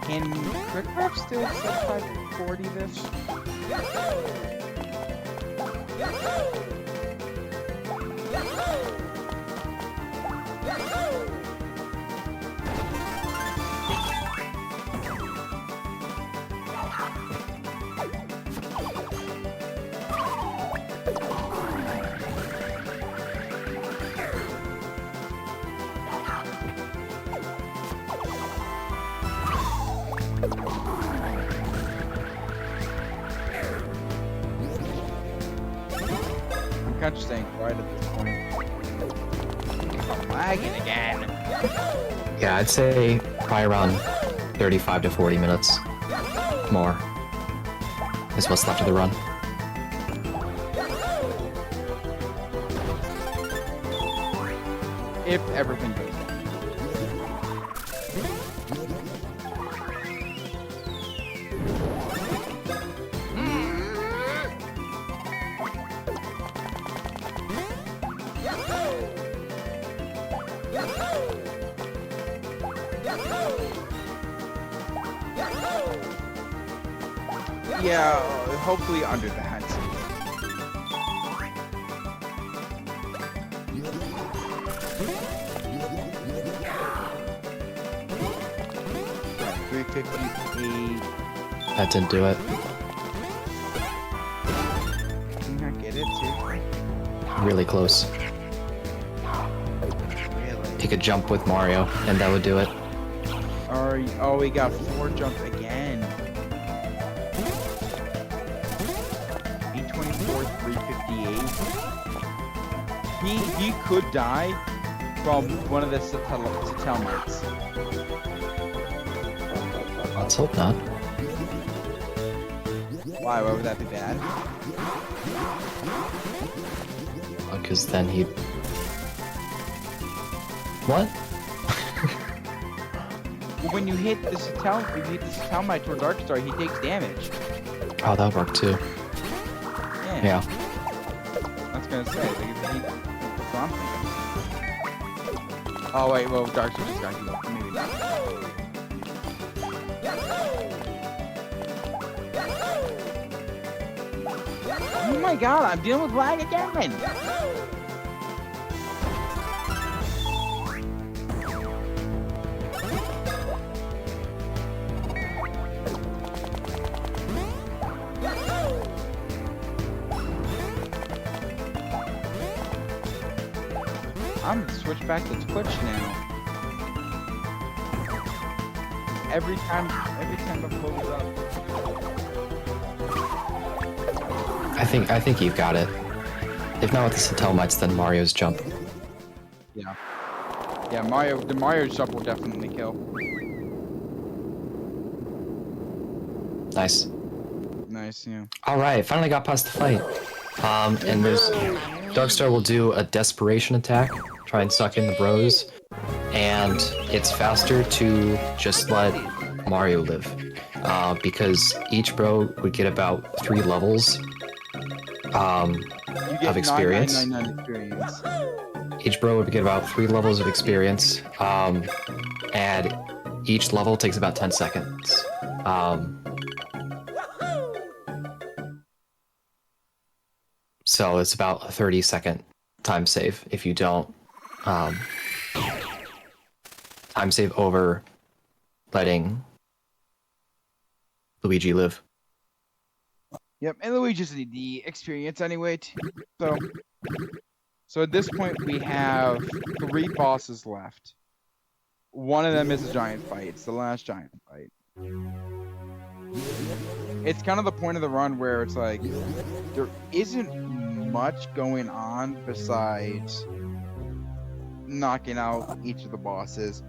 Can Quick Ref still accept 540 this? I'm kind of staying quiet at this point. I'm lagging again. Yeah, I'd say probably around 35 to 40 minutes more is what's left of the run. If everything goes well. Yeah, hopefully under that. Yeah, 358. That didn't do it. Did you not get it too? Really close. Really? He could jump with Mario, and that would do it. Oh, we got 4 jumps again. 824, 358. He could die from one of the satellites. Let's hope not. Why would that be bad? Because then he'd... What? Well, when you hit the satellite toward Darkstar, he takes damage. Oh, that would work too. Yeah. I was gonna say, that's what I'm thinking. Oh wait, well, Darkstar just got healed. Maybe not. Oh my god, I'm dealing with lag again! I'm gonna switch back to Twitch now. Every time I pull it up. I think you've got it. If not with the satellites, then Mario's jump. Yeah. Yeah, the Mario jump will definitely kill. Nice. Nice, yeah. Alright, finally got past the fight. And there's... Darkstar will do a desperation attack, try and suck in the bros, and it's faster to just let Mario live. Because each bro would get about 3 levels of experience. 999 experience. Each bro would get about 3 levels of experience, and each level takes about 10 seconds. So it's about a 30-second time save if you don't time save over letting Luigi live. Yep, and Luigi's the experience anyway. So at this point we have 3 bosses left. One of them is a giant fight. It's the last giant fight. It's kind of the point of the run where it's like there isn't much going on besides knocking out each of the bosses.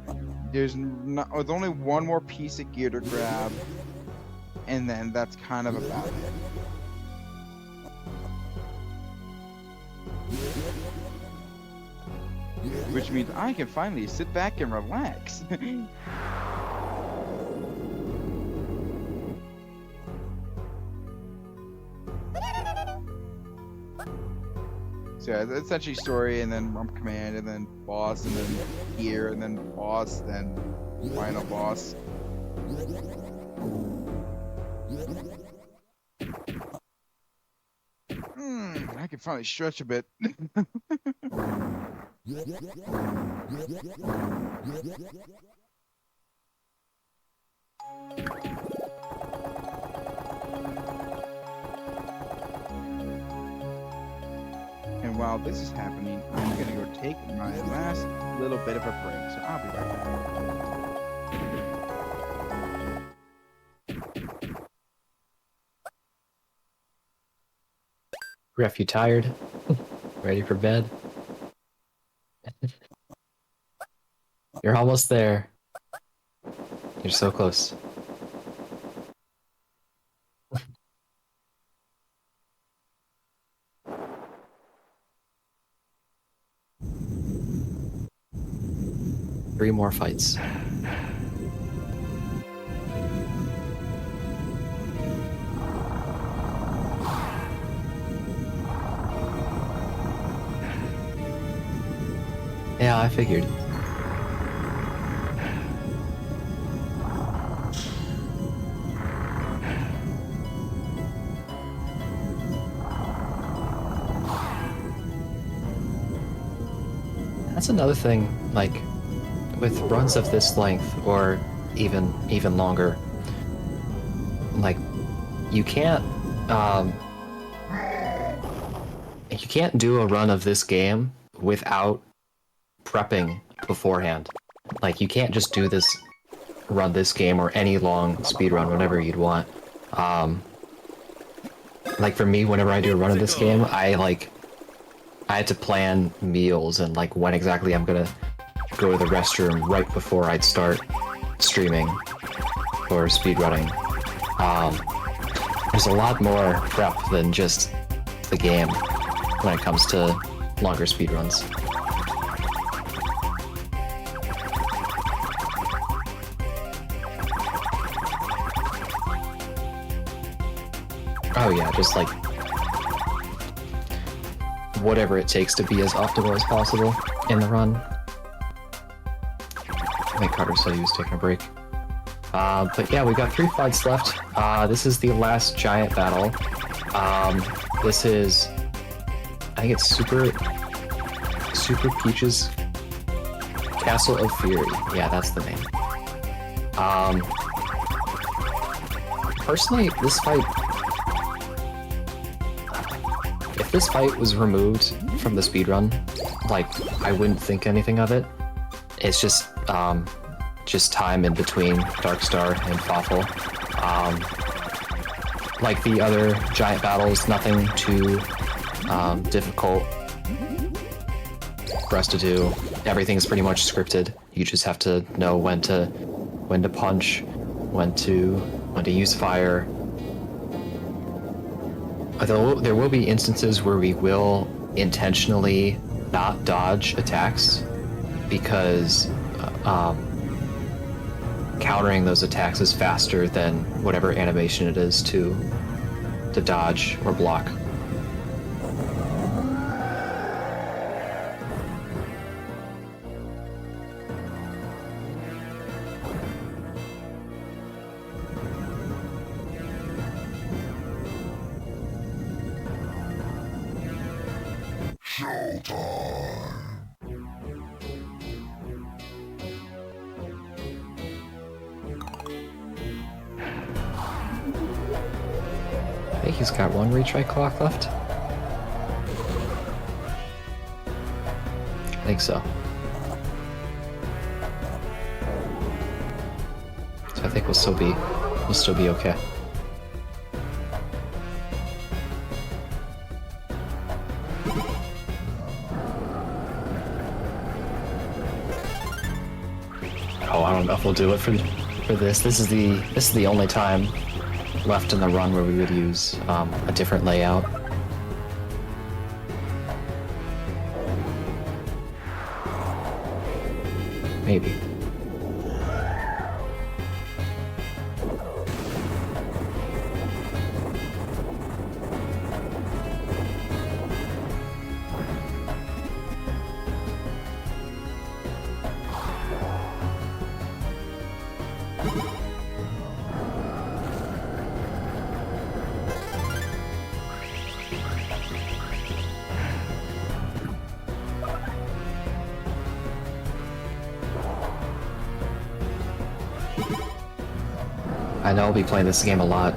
There's only one more piece of gear to grab, and then that's kind of about it. Which means I can finally sit back and relax. So yeah, it's essentially story, and then rump command, and then boss, and then gear, and then boss, then final boss. I can finally stretch a bit. And while this is happening, I'm gonna go take my last little bit of a break, so I'll be right back. Ref, you tired? Ready for bed? You're almost there. You're so close. Three more fights. Yeah, I figured. That's another thing, like, with runs of this length, or even longer, like, you can't do a run of this game without prepping beforehand. Like, you can't just do this, run this game, or any long speed run, whatever you'd want. Like, for me, whenever I do a run of this game, I, like, I had to plan meals and like when exactly I'm gonna go to the restroom right before I'd start streaming or speedrunning. There's a lot more prep than just the game when it comes to longer speedruns. Oh yeah, just like whatever it takes to be as optimal as possible in the run. I think Carter said he was taking a break. But yeah, we got 3 fights left. This is the last giant battle. This is, I think it's Super Peach's Castle of Fury. Yeah, that's the name. Personally, this fight, if this fight was removed from the speedrun, like, I wouldn't think anything of it. It's just time in between Darkstar and Fawful. Like the other giant battles, nothing too difficult for us to do. Everything's pretty much scripted. You just have to know when to punch, when to use fire. Although there will be instances where we will intentionally not dodge attacks because countering those attacks is faster than whatever animation it is to dodge or block. I think he's got 1 retry clock left. I think so. So I think we'll still be okay. Oh, I don't know if we'll do it for this. This is the only time left in the run where we would use a different layout. Maybe. I know I'll be playing this game a lot.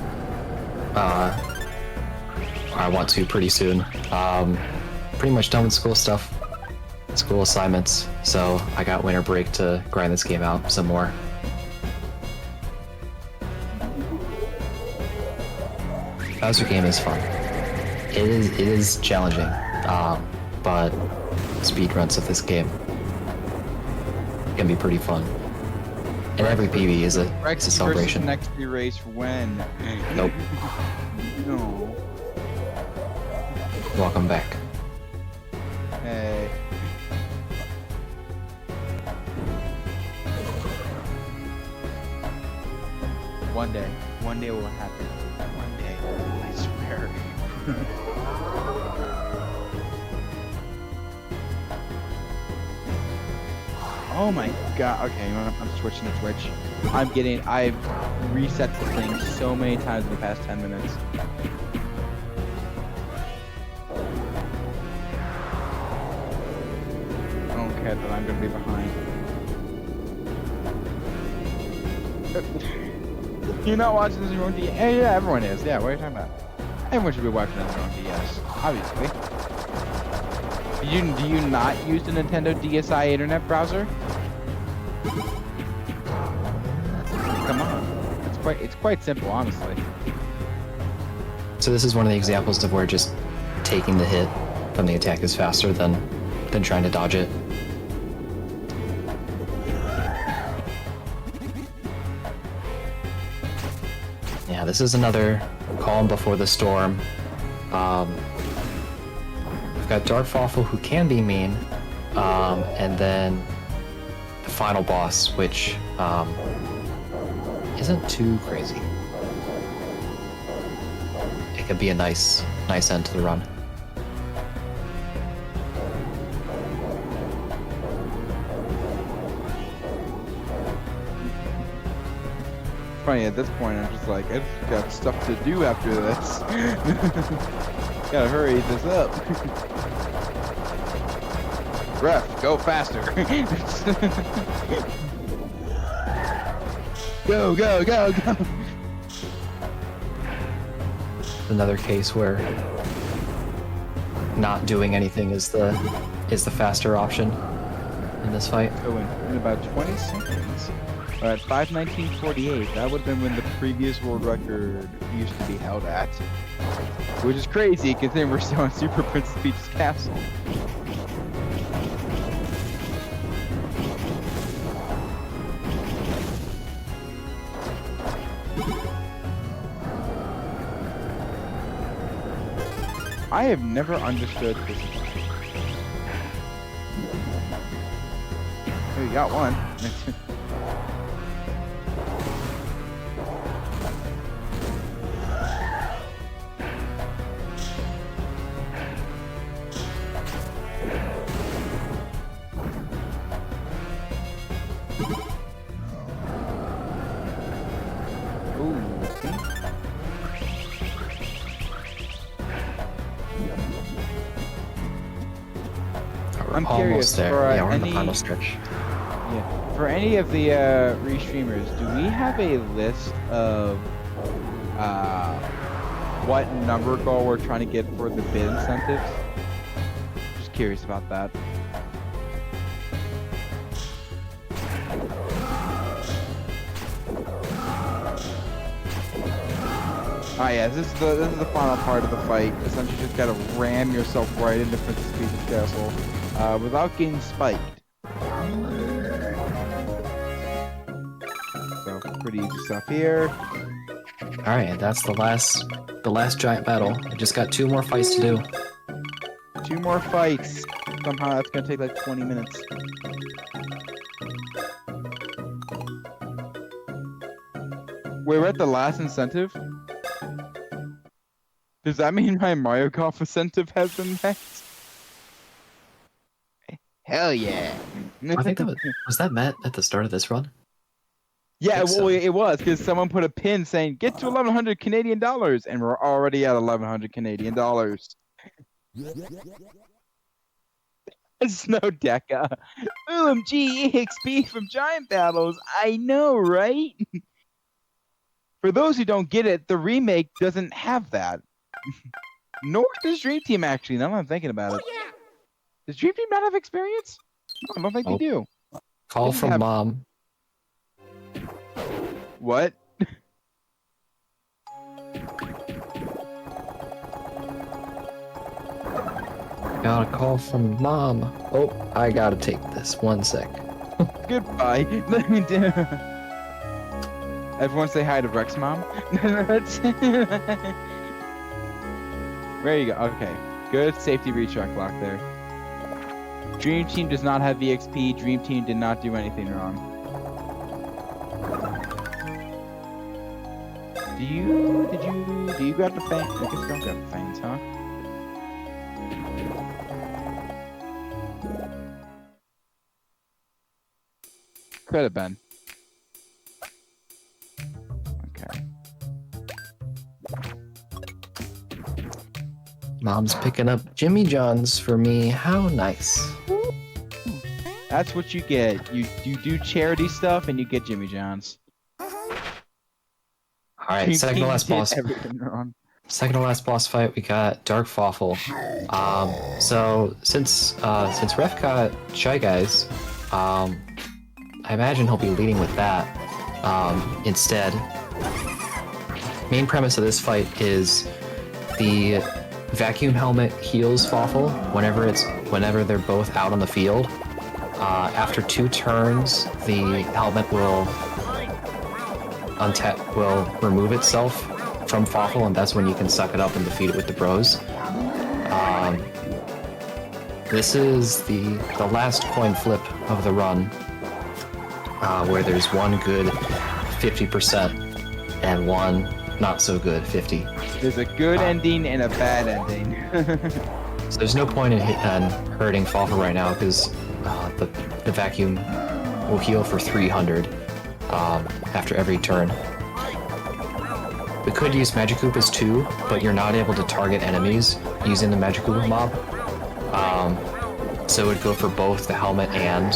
I want to pretty soon. Pretty much done with school stuff, school assignments, so I got winter break to grind this game out some more. Bowser game is fun. It is challenging, but speedruns of this game can be pretty fun. And every PB is a celebration. Next race when? Nope. No. Welcome back. Hey. One day it will happen. One day, I swear. Oh my god. Okay, you know what? I'm switching to Twitch. I've reset the thing so many times in the past 10 minutes. I don't care that I'm gonna be behind. You're not watching this on your own DS? Hey, yeah, everyone is. Yeah, what are you talking about? Everyone should be watching this on their own DS, obviously. Do you not use the Nintendo DSi internet browser? Come on. It's quite simple, honestly. So this is one of the examples of where just taking the hit from the attack is faster than trying to dodge it. Yeah, this is another calm before the storm. We've got Dark Fawful, who can be mean, and then the final boss, which isn't too crazy. It could be a nice end to the run. Funny, at this point, I'm just like, I've got stuff to do after this. Gotta hurry this up. Ref, go faster. Go, go, go, go. Another case where not doing anything is the faster option in this fight. So in about 20 seconds, at 5:19:48, that would have been when the previous world record used to be held at. Which is crazy, considering we're still in Super Princess Peach's castle. I have never understood this. Oh, you got one. I'm curious, there. for Yeah, we're in the any, final stretch. yeah, for any of the restreamers, do we have a list of what number goal we're trying to get for the bid incentives? Just curious about that. Ah, yeah, this is the final part of the fight. Essentially, just gotta ram yourself right into Princess Peach's castle without getting spiked. So pretty easy stuff here. All right, that's the last giant battle. We just got 2 more fights to do. 2 more fights. Somehow that's gonna take like 20 minutes. We're at the last incentive. Does that mean my Mario Golf incentive has been met? Hell yeah! I think that was that met at the start of this run? Yeah, think so. well, it was because someone put a pin saying get to 1,100 Canadian dollars, and we're already at 1,100 Canadian dollars. Snow Deca. OMG EXP from Giant Battles. I know, right? For those who don't get it, the remake doesn't have that. Nor does Dream Team, actually, now that I'm thinking about it. yeah. Does Dream Team not have experience? No, I don't think they do. Call They from have- mom. What? Got a call from mom. Oh, I gotta take this. 1 sec. Goodbye. Let me do. Everyone say hi to Rex Mom. There you go. Okay. Good safety recheck block there. Dream Team does not have EXP. Dream Team did not do anything wrong. Do you grab the fang? I guess you don't grab the fangs, huh? Could have been. Okay. Mom's picking up Jimmy John's for me. How nice. That's what you get. You do charity stuff and you get Jimmy John's. All right, second to last boss. Everything wrong. Second to last boss fight, we got Dark Fawful. So since Ref got Shy Guys, I imagine he'll be leading with that instead. Main premise of this fight is the Vacuum Helmet heals Fawful whenever they're both out on the field. After 2 turns, the helmet will remove itself from Fawful, and that's when you can suck it up and defeat it with the bros. This is the last coin flip of the run, where there's one good 50% and one not so good 50. There's a good ending and a bad ending. So there's no point in hurting Fawful right now because the vacuum will heal for 300 after every turn. We could use Magikoopas too, but you're not able to target enemies using the Magikoopa mob. So it would go for both the helmet and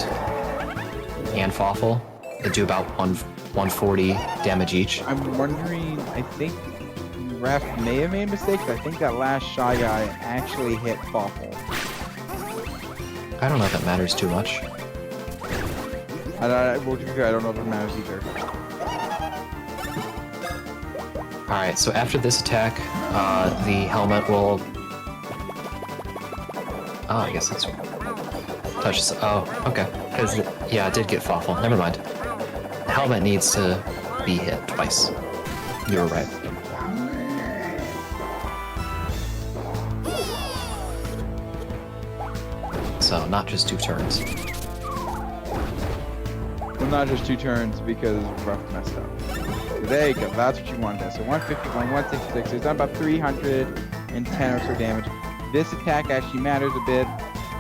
Fawful. It'd do about 140 damage each. I'm wondering, I think Ref may have made a mistake, but I think that last Shy Guy actually hit Fawful. I don't know if that matters too much. I don't know if it matters either. Alright, so after this attack, the helmet will... Oh, I guess it's... touches... Oh, okay. Because, yeah, it did get Fawful. Never mind. The helmet needs to be hit twice. You were right. So, not just 2 turns. Well, not just 2 turns because Ruff messed up. So there you go, that's what you wanted. So 151, 166, it's done about 310 or so damage. This attack actually matters a bit.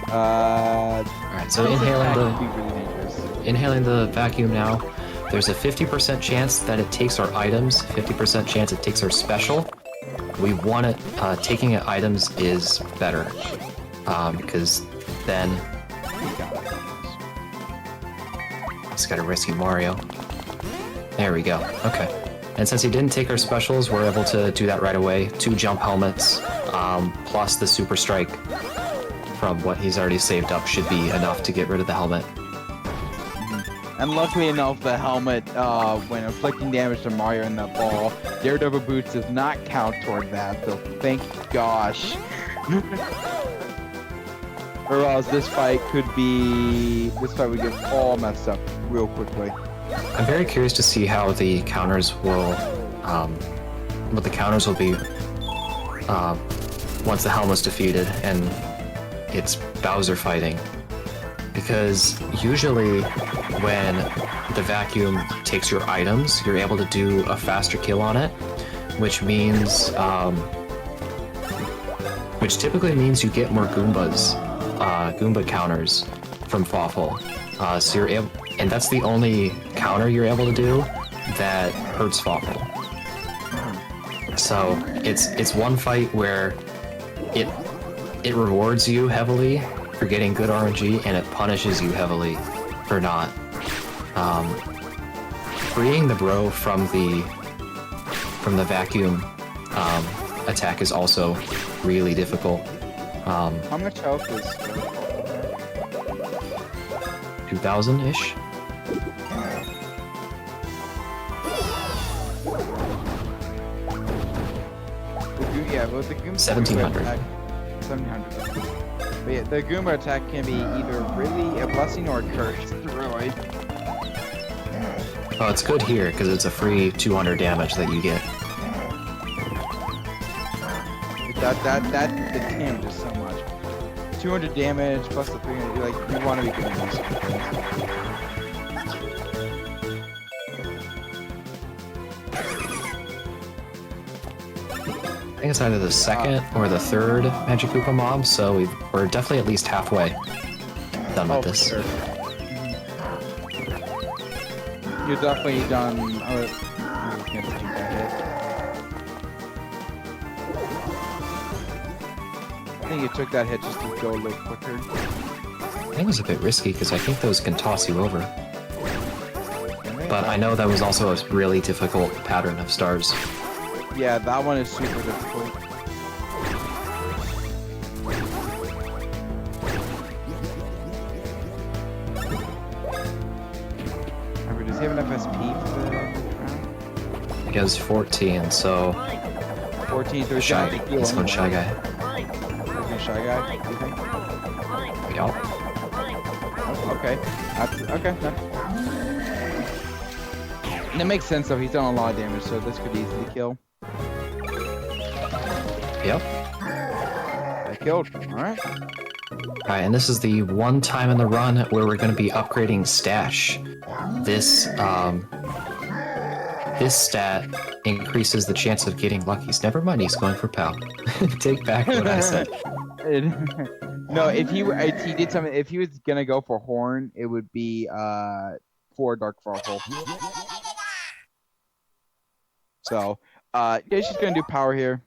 Alright, so this inhaling attack the... can be really dangerous. Inhaling the vacuum now, there's a 50% chance that it takes our items, 50% chance it takes our special. We want it, taking items is better, because then... Just gotta rescue Mario. There we go, okay. And since he didn't take our specials, we're able to do that right away. 2 jump helmets, plus the super strike from what he's already saved up should be enough to get rid of the helmet. And luckily enough, the helmet, when inflicting damage to Mario in that ball, Daredevil Boots does not count toward that, so thank gosh. Or else this fight would get all messed up real quickly. I'm very curious to see how the counters will, what the counters will be, once the helmet's defeated and it's Bowser fighting. Because usually when the vacuum takes your items, you're able to do a faster kill on it, which means, which typically means you get more Goombas, Goomba counters from Fawful. So you're able, and that's the only counter you're able to do that hurts Fawful. So it's one fight where it rewards you heavily for getting good RNG, and it punishes you heavily for not. Freeing the bro from the vacuum attack is also really difficult. How much health is 2,000-ish? Yeah, but the Goomba 1,700. 1,700. But yeah, the Goomba attack can be either really a blessing or a curse. Really. Oh, it's good here because it's a free 200 damage that you get. The damage is so much. 200 damage plus the 300. Like you want to be doing this. I think it's either the second or the third Magikoopa mob, so we're definitely at least halfway done with this. For sure. You're definitely done. I can't take that hit. I think you took that hit just to go a little quicker. I think it was a bit risky because I think those can toss you over. But I know that was also a really difficult pattern of stars. Yeah, that one is super difficult. Does he have enough SP for the round? He has 14, so 14, so he's on Shy Guy. Shy Guy, do you think? Yup. Oh, okay. Okay. And it makes sense though, he's done a lot of damage, so this could easily kill. Yep. I killed. Alright. Alright, and this is the one time in the run where we're going to be upgrading Stash. This, this stat increases the chance of getting luckies. Never mind, he's going for Pal. Take back what I said. No, if he did something, if he was gonna go for Horn, it would be for Dark Farfel. So yeah, he's just gonna do power here.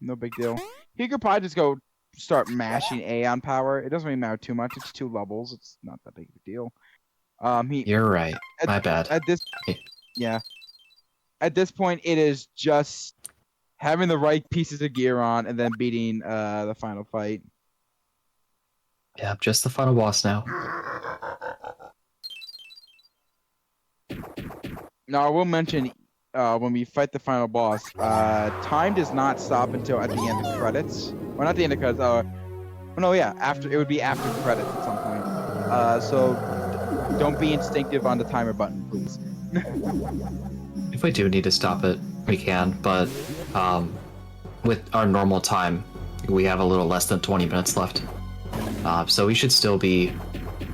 No big deal. He could probably just go start mashing A on power. It doesn't really matter too much. It's 2 levels. It's not that big of a deal. You're right. My bad. Yeah. At this point, it is just having the right pieces of gear on and then beating the final fight. Yeah, just the final boss now. Now, I will mention when we fight the final boss, time does not stop until at the end of credits. Well, not the end of credits. No, yeah, after it would be after credits at some point. So don't be instinctive on the timer button, please. If we do need to stop it, we can, but with our normal time, we have a little less than 20 minutes left. So we should still be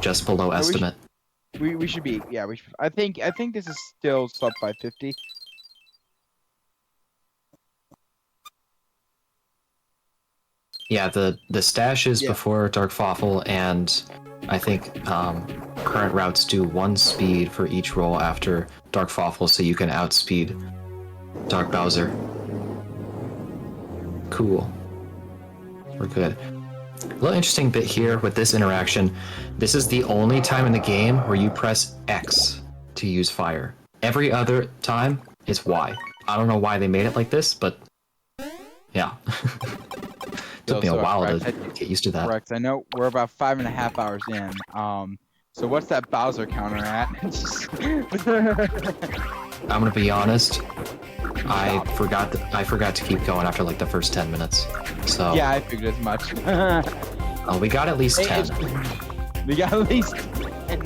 just below estimate. We should be, yeah. I think this is still sub 550. Yeah, the stash is before Dark Fawful, and I think current routes do 1 speed for each roll after Dark Fawful, so you can outspeed Dark Bowser. Cool. We're good. A little interesting bit here with this interaction. This is the only time in the game where you press X to use fire. Every other time, it's Y. I don't know why they made it like this, but yeah. Took me a while to get used to that. Correct. I know we're about 5.5 hours in. So what's that Bowser counter at? I'm gonna be honest. I forgot to keep going after like the first 10 minutes. So yeah, I figured as much. we got at least 10. We got at least 10.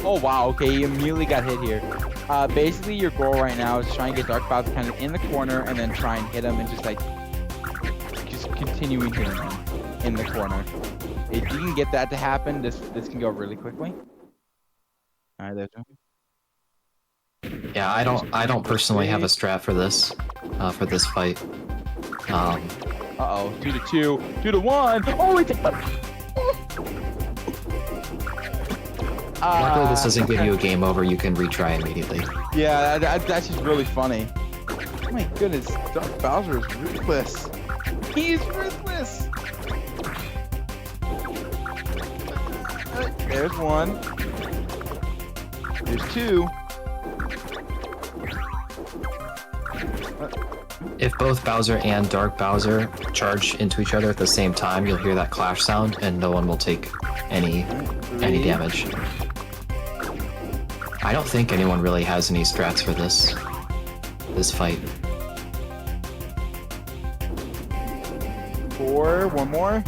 Oh wow, okay, you immediately got hit here. Basically your goal right now is try and get Dark Bowser kind of in the corner and then try and hit him and just continuing hitting him in the corner. If you can get that to happen, this can go really quickly. Alright, there's one. Yeah, I don't personally have a strat for this fight. Uh-oh, 2-2, 2-1. Oh, it's luckily this doesn't give you a game over, you can retry immediately. Yeah, that's just really funny. Oh my goodness, Dark Bowser is ruthless. He's ruthless. There's 1. There's 2. If both Bowser and Dark Bowser charge into each other at the same time, you'll hear that clash sound, and no one will take any damage. I don't think anyone really has any strats for this fight. 4, 1 more.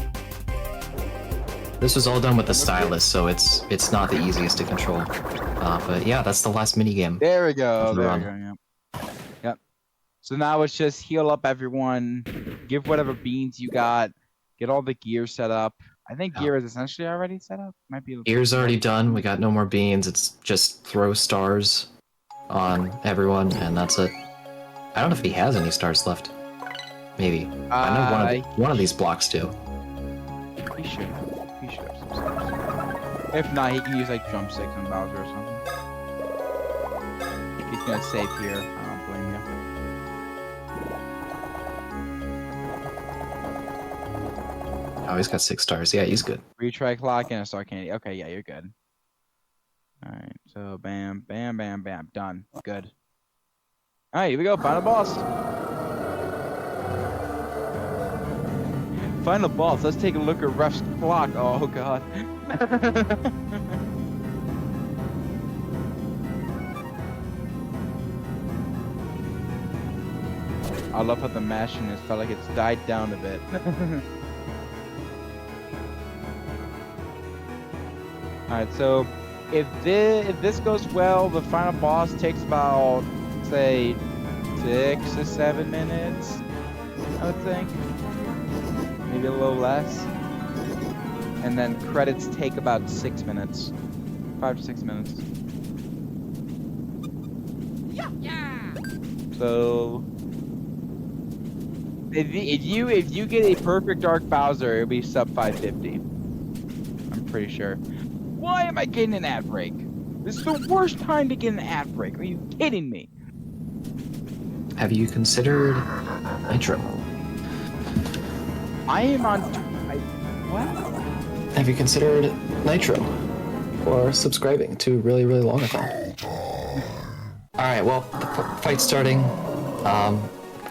This was all done with the stylus, so it's not the easiest to control. But yeah, that's the last minigame. There we go. There we go. Yep. So now it's just heal up everyone, give whatever beans you got, get all the gear set up. I think gear is essentially already set up. Might be. Gear's already done. We got no more beans. It's just throw stars on everyone, and that's it. I don't know if he has any stars left. Maybe. I know one of these blocks do. He should have some stars. If not, he can use like drumsticks on Bowser or something. If he's gonna save here, I don't blame you. Oh, he's got 6 stars. Yeah, he's good. Retry clock and a star candy. Okay, yeah, you're good. Alright, so bam, bam, bam, bam. Done. Good. Alright, here we go. Final boss. Final boss. Let's take a look at Ref's clock. Oh, God. I love how the mashiness felt like it's died down a bit. Alright, so if this goes well, the final boss takes about, say, 6 to 7 minutes, I would think. Maybe a little less. And then credits take about 6 minutes. 5 to 6 minutes. Yeah. So if you get a perfect Dark Bowser, it'll be sub 550. I'm pretty sure. Why am I getting an ad break? This is the worst time to get an ad break. Are you kidding me? Have you considered Nitro? I am on. What? Have you considered Nitro? Or subscribing to Really Really Longathon? Alright, well, the fight's starting.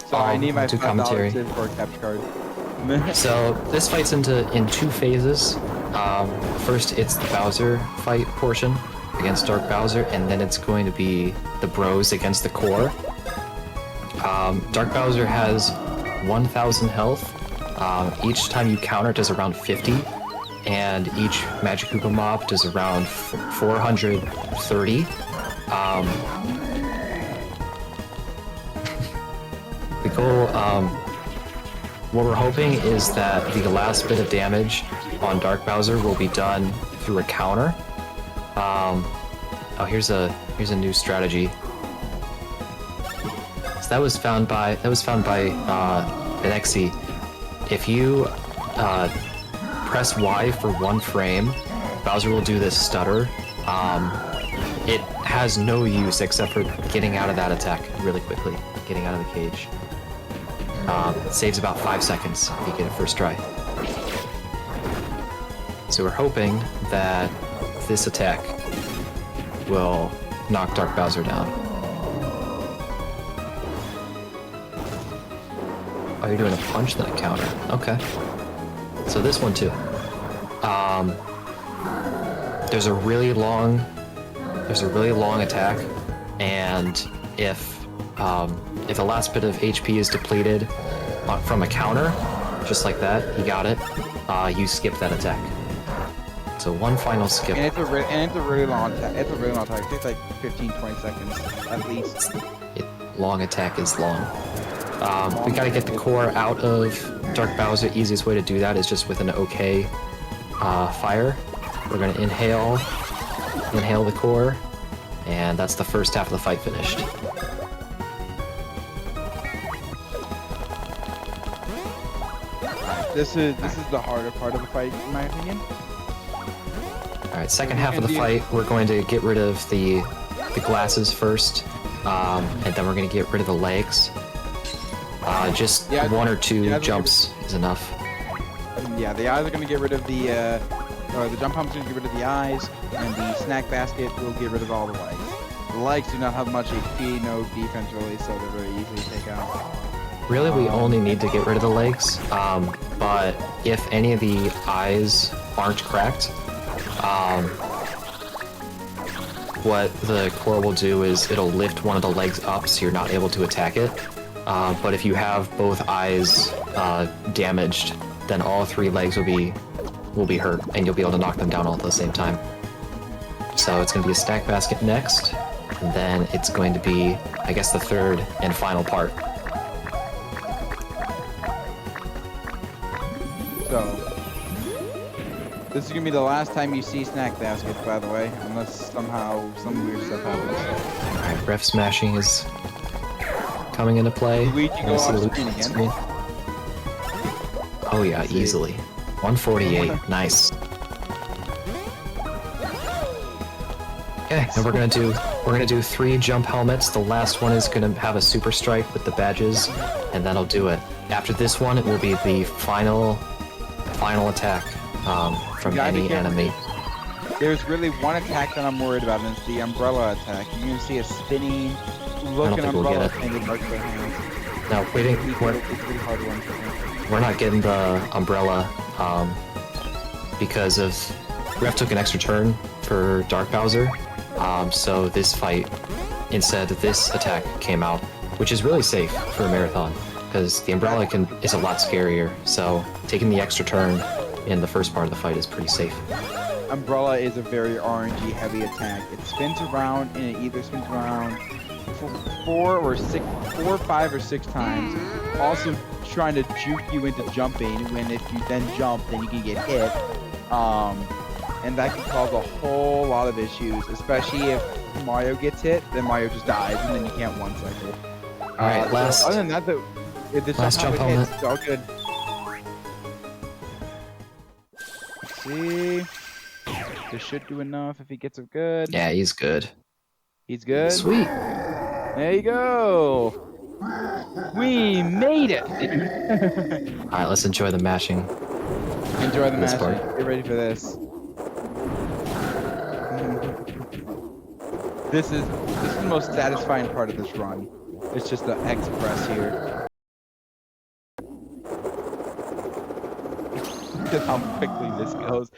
So I need my do $5 commentary. for a capture card. So this fight's in two phases. First, it's the Bowser fight portion against Dark Bowser, and then it's going to be the Bros against the Core. Dark Bowser has 1,000 health. Each time you counter, it does around 50, and each Magic Koopa mob does around 430. The goal, what we're hoping is that the last bit of damage on Dark Bowser will be done through a counter. Oh, here's a new strategy. So that was found by Benexi. If you press Y for 1 frame, Bowser will do this stutter. It has no use except for getting out of that attack really quickly, getting out of the cage. It saves about 5 seconds if you get it first try. So we're hoping that this attack will knock Dark Bowser down. Oh, you're doing a punch then a counter. Okay. So this one too. There's a really long attack, and if the last bit of HP is depleted from a counter, just like that, you got it. You skip that attack. So one final skip. And it's a really long attack. It's a really long attack. It takes like 15-20 seconds at least. Long attack is long. We gotta get the core out of Dark Bowser. Easiest way to do that is just with an OK fire. We're gonna inhale the core, and that's the first half of the fight finished. This is the harder part of the fight, in my opinion. Alright, second half of the fight, we're going to get rid of the glasses first, and then we're going to get rid of the legs. Just 1 or 2 jumps is enough. Yeah, the eyes are going to get rid of the jump pump's going to get rid of the eyes, and the snack basket will get rid of all the legs. The legs do not have much HP, no defense really, so they're very easy to take out. Really, we only need to get rid of the legs, but if any of the eyes aren't cracked, what the core will do is it'll lift one of the legs up so you're not able to attack it. But if you have both eyes damaged, then all 3 legs will be hurt, and you'll be able to knock them down all at the same time. So it's going to be a stack basket next, and then it's going to be, I guess, the third and final part. So, this is gonna be the last time you see snack baskets, by the way, unless somehow some weird stuff happens. Alright, ref smashing is coming into play. Luigi, go off screen again. Oh yeah, easily. 148, nice. Okay, and we're gonna do 3 jump helmets. The last one is gonna have a super strike with the badges, and that'll do it. After this one, it will be the final attack from any enemy. There's really one attack that I'm worried about, and it's the umbrella attack. You're gonna see a spinning, looking umbrella thing with Dark Bowser hands. No, we're not getting the umbrella because of Ref took an extra turn for Dark Bowser. So this fight, instead, this attack came out, which is really safe for a marathon, because the umbrella is a lot scarier. So taking the extra turn in the first part of the fight is pretty safe. Umbrella is a very RNG heavy attack. It spins around and it either spins around four, five, or six times. Also trying to juke you into jumping. When if you then jump, then you can get hit. And that can cause a whole lot of issues, especially if Mario gets hit. Then Mario just dies, and then you can't one cycle. All right, last. So other than that, if this last jump helmet. It's all good. Let's see. This should do enough if he gets it good. Yeah, he's good. He's good. Sweet. There you go. We made it. All right, let's enjoy the mashing. Enjoy the This match. part. Get ready for this. This is the most satisfying part of this run. It's just the X press here. Look at how quickly this goes.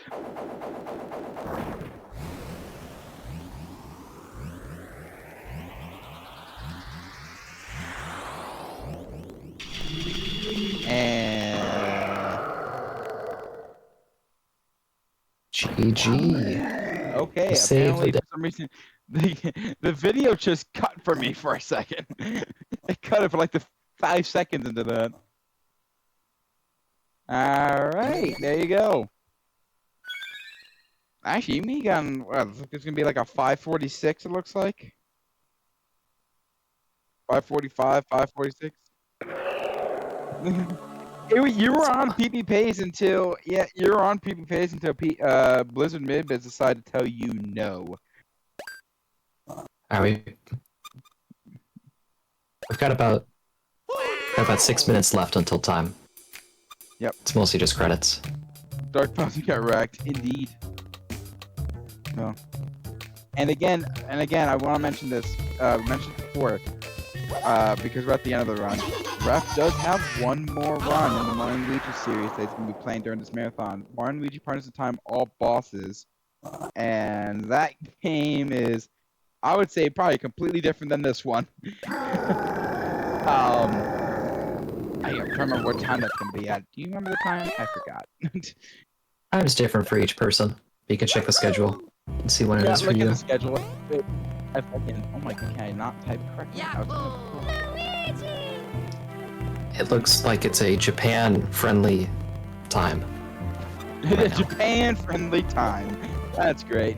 And GG. okay, Save apparently the for some reason the video just cut for me for a second. It cut it for like the 5 seconds into that. All right, there you go. Actually, me got well, it's gonna be like a 546. It looks like 545, 546. You were on PP Pace until you were on PP Pace until Blizzard Midbits decided to tell you no. Are we? We've got about 6 minutes left until time. Yep. It's mostly just credits. Dark Bounty got wrecked, indeed. No. And again, I want to mention this. Mentioned before, because we're at the end of the run. Ref does have one more run in the Mario and Luigi series that he's going to be playing during this marathon. Mario and Luigi Partners in Time, all bosses, and that game is, I would say, probably completely different than this one. I'm trying to remember what time that's going to be at. Do you remember the time? I forgot. Time's different for each person. You can check the schedule and see when it is for look you. at the schedule. I fucking, oh my god, can I not type correctly? It looks like it's a Japan-friendly time. Right Japan-friendly time. That's great.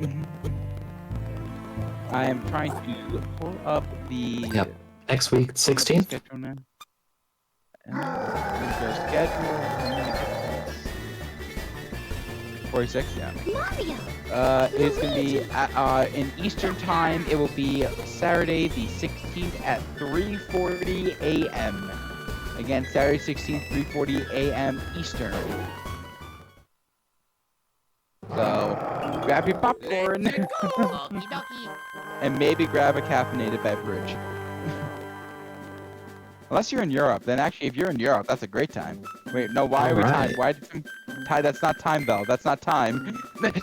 I am trying to pull up the Yep. Next week, 16th. schedule now. Their schedule. 46, yeah. Mario. It's gonna be at, in Eastern time. It will be Saturday the 16th at 3:40 a.m. Again, Saturday 16th, 3:40 a.m. Eastern. So, grab your popcorn Okie dokie. and maybe grab a caffeinated beverage. Unless you're in Europe, then actually, if you're in Europe, that's a great time. Wait, no, why are we Alright. time? Why did some tie? That's not time, Bell. That's not time. That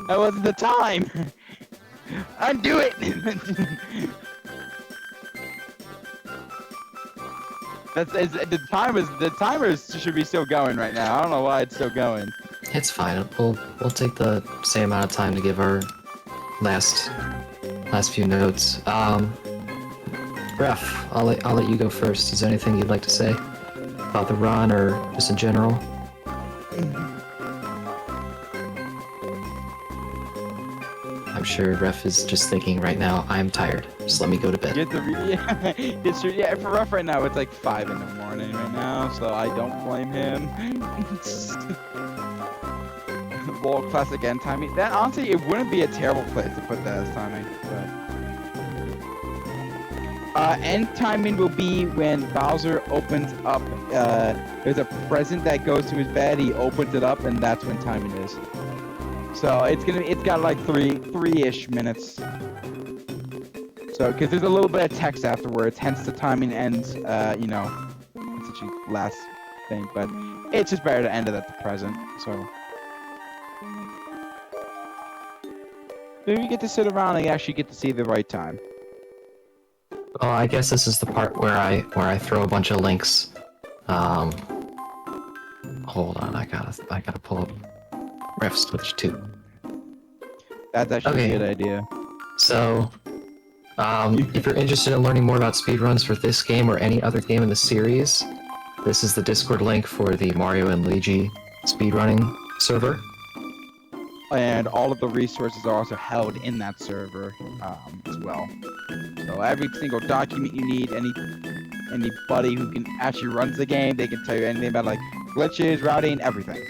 wasn't the time. Undo it. The timers should be still going right now. I don't know why it's still going. It's fine. We'll take the same amount of time to give our last few notes. Ref, I'll let you go first. Is there anything you'd like to say about the run or just in general? I'm sure Ref is just thinking right now, I'm tired. Just let me go to bed. Yeah, for Rough right now, it's like 5 in the morning right now, so I don't blame him. Well, classic end timing. That honestly, it wouldn't be a terrible place to put that as timing. But end timing will be when Bowser opens up. There's a present that goes to his bed. He opens it up, and that's when timing is. So it's got like three-ish minutes. So because there's a little bit of text afterwards, hence the timing ends. You know, it's actually last thing, but it's just better to end it at the present. So. Then you get to sit around and you actually get to see the right time. Well, I guess this is the part where I throw a bunch of links. Hold on, I gotta pull up ref switch too. That's actually Okay. a good idea. So, if you're interested in learning more about speedruns for this game or any other game in the series, this is the Discord link for the Mario and Luigi speedrunning server. And all of the resources are also held in that server as well. So every single document you need, anybody who can actually runs the game, they can tell you anything about like glitches, routing, everything.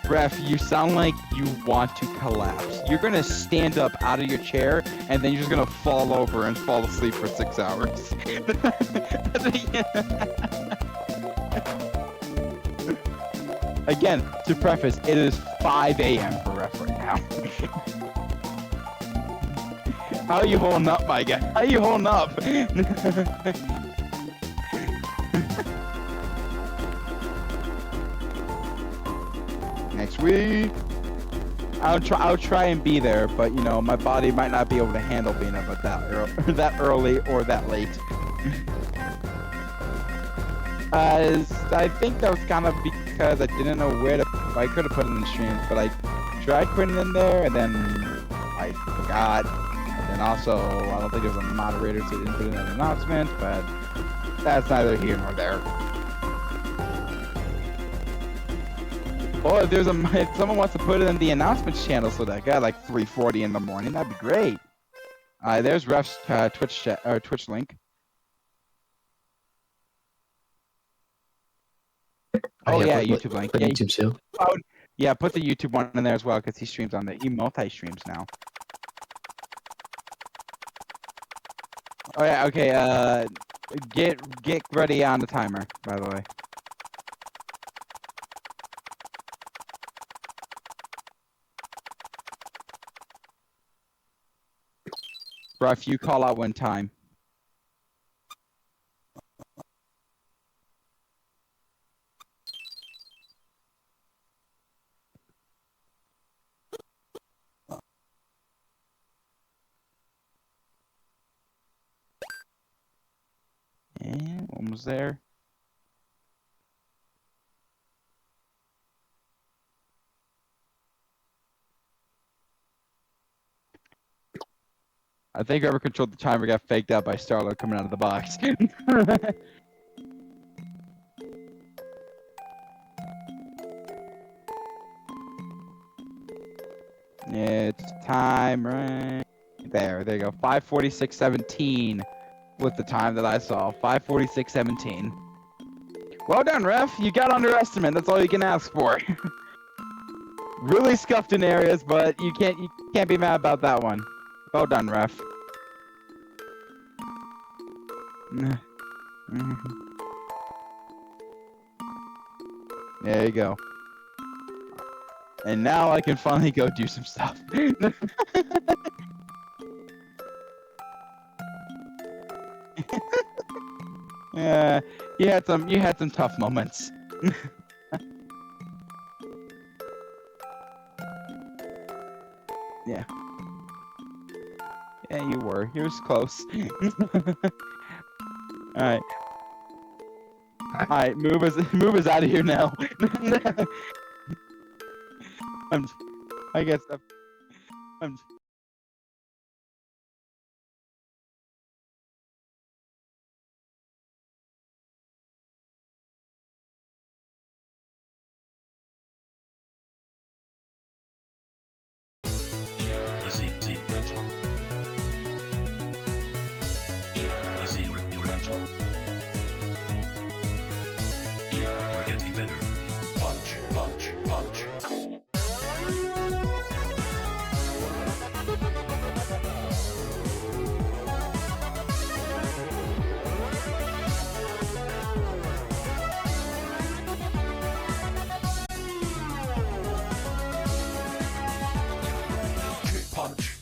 Ref, you sound like you want to collapse. You're gonna stand up out of your chair, and then you're just gonna fall over and fall asleep for 6 hours. Again, to preface, it is 5 a.m. for Ref right now. How are you holding up, my guy? How are you holding up? Next week, I'll try and be there, but you know my body might not be able to handle being up at that early or that late. I think that was kind of because I didn't know where to. I could have put it in the streams, but I tried putting it in there, and then I forgot. And then also, I don't think there was a moderator, so I didn't put it in an announcement. But that's neither here nor there. Or if someone wants to put it in the announcements channel so that guy like 3:40 in the morning, that'd be great. There's Ref's Twitch link. Oh yeah, YouTube link. Yeah, YouTube too. oh, yeah, put the YouTube one in there as well because he streams on there. He multi-streams now. Oh yeah, okay. Get ready on the timer, by the way. Ref, you call out one time. And almost there. I think whoever controlled the timer got faked out by Starlo coming out of the box. It's time right there. There you go. 5:46:17 was the time that I saw. 5:46:17. Well done, Ref. You got underestimate. That's all you can ask for. Really scuffed in areas, but you can't be mad about that one. Well done, Ref. There you go. And now I can finally go do some stuff. Yeah, you had some tough moments. Yeah. Yeah, you were. You was close. Alright. Alright, move us out of here now. I guess I'm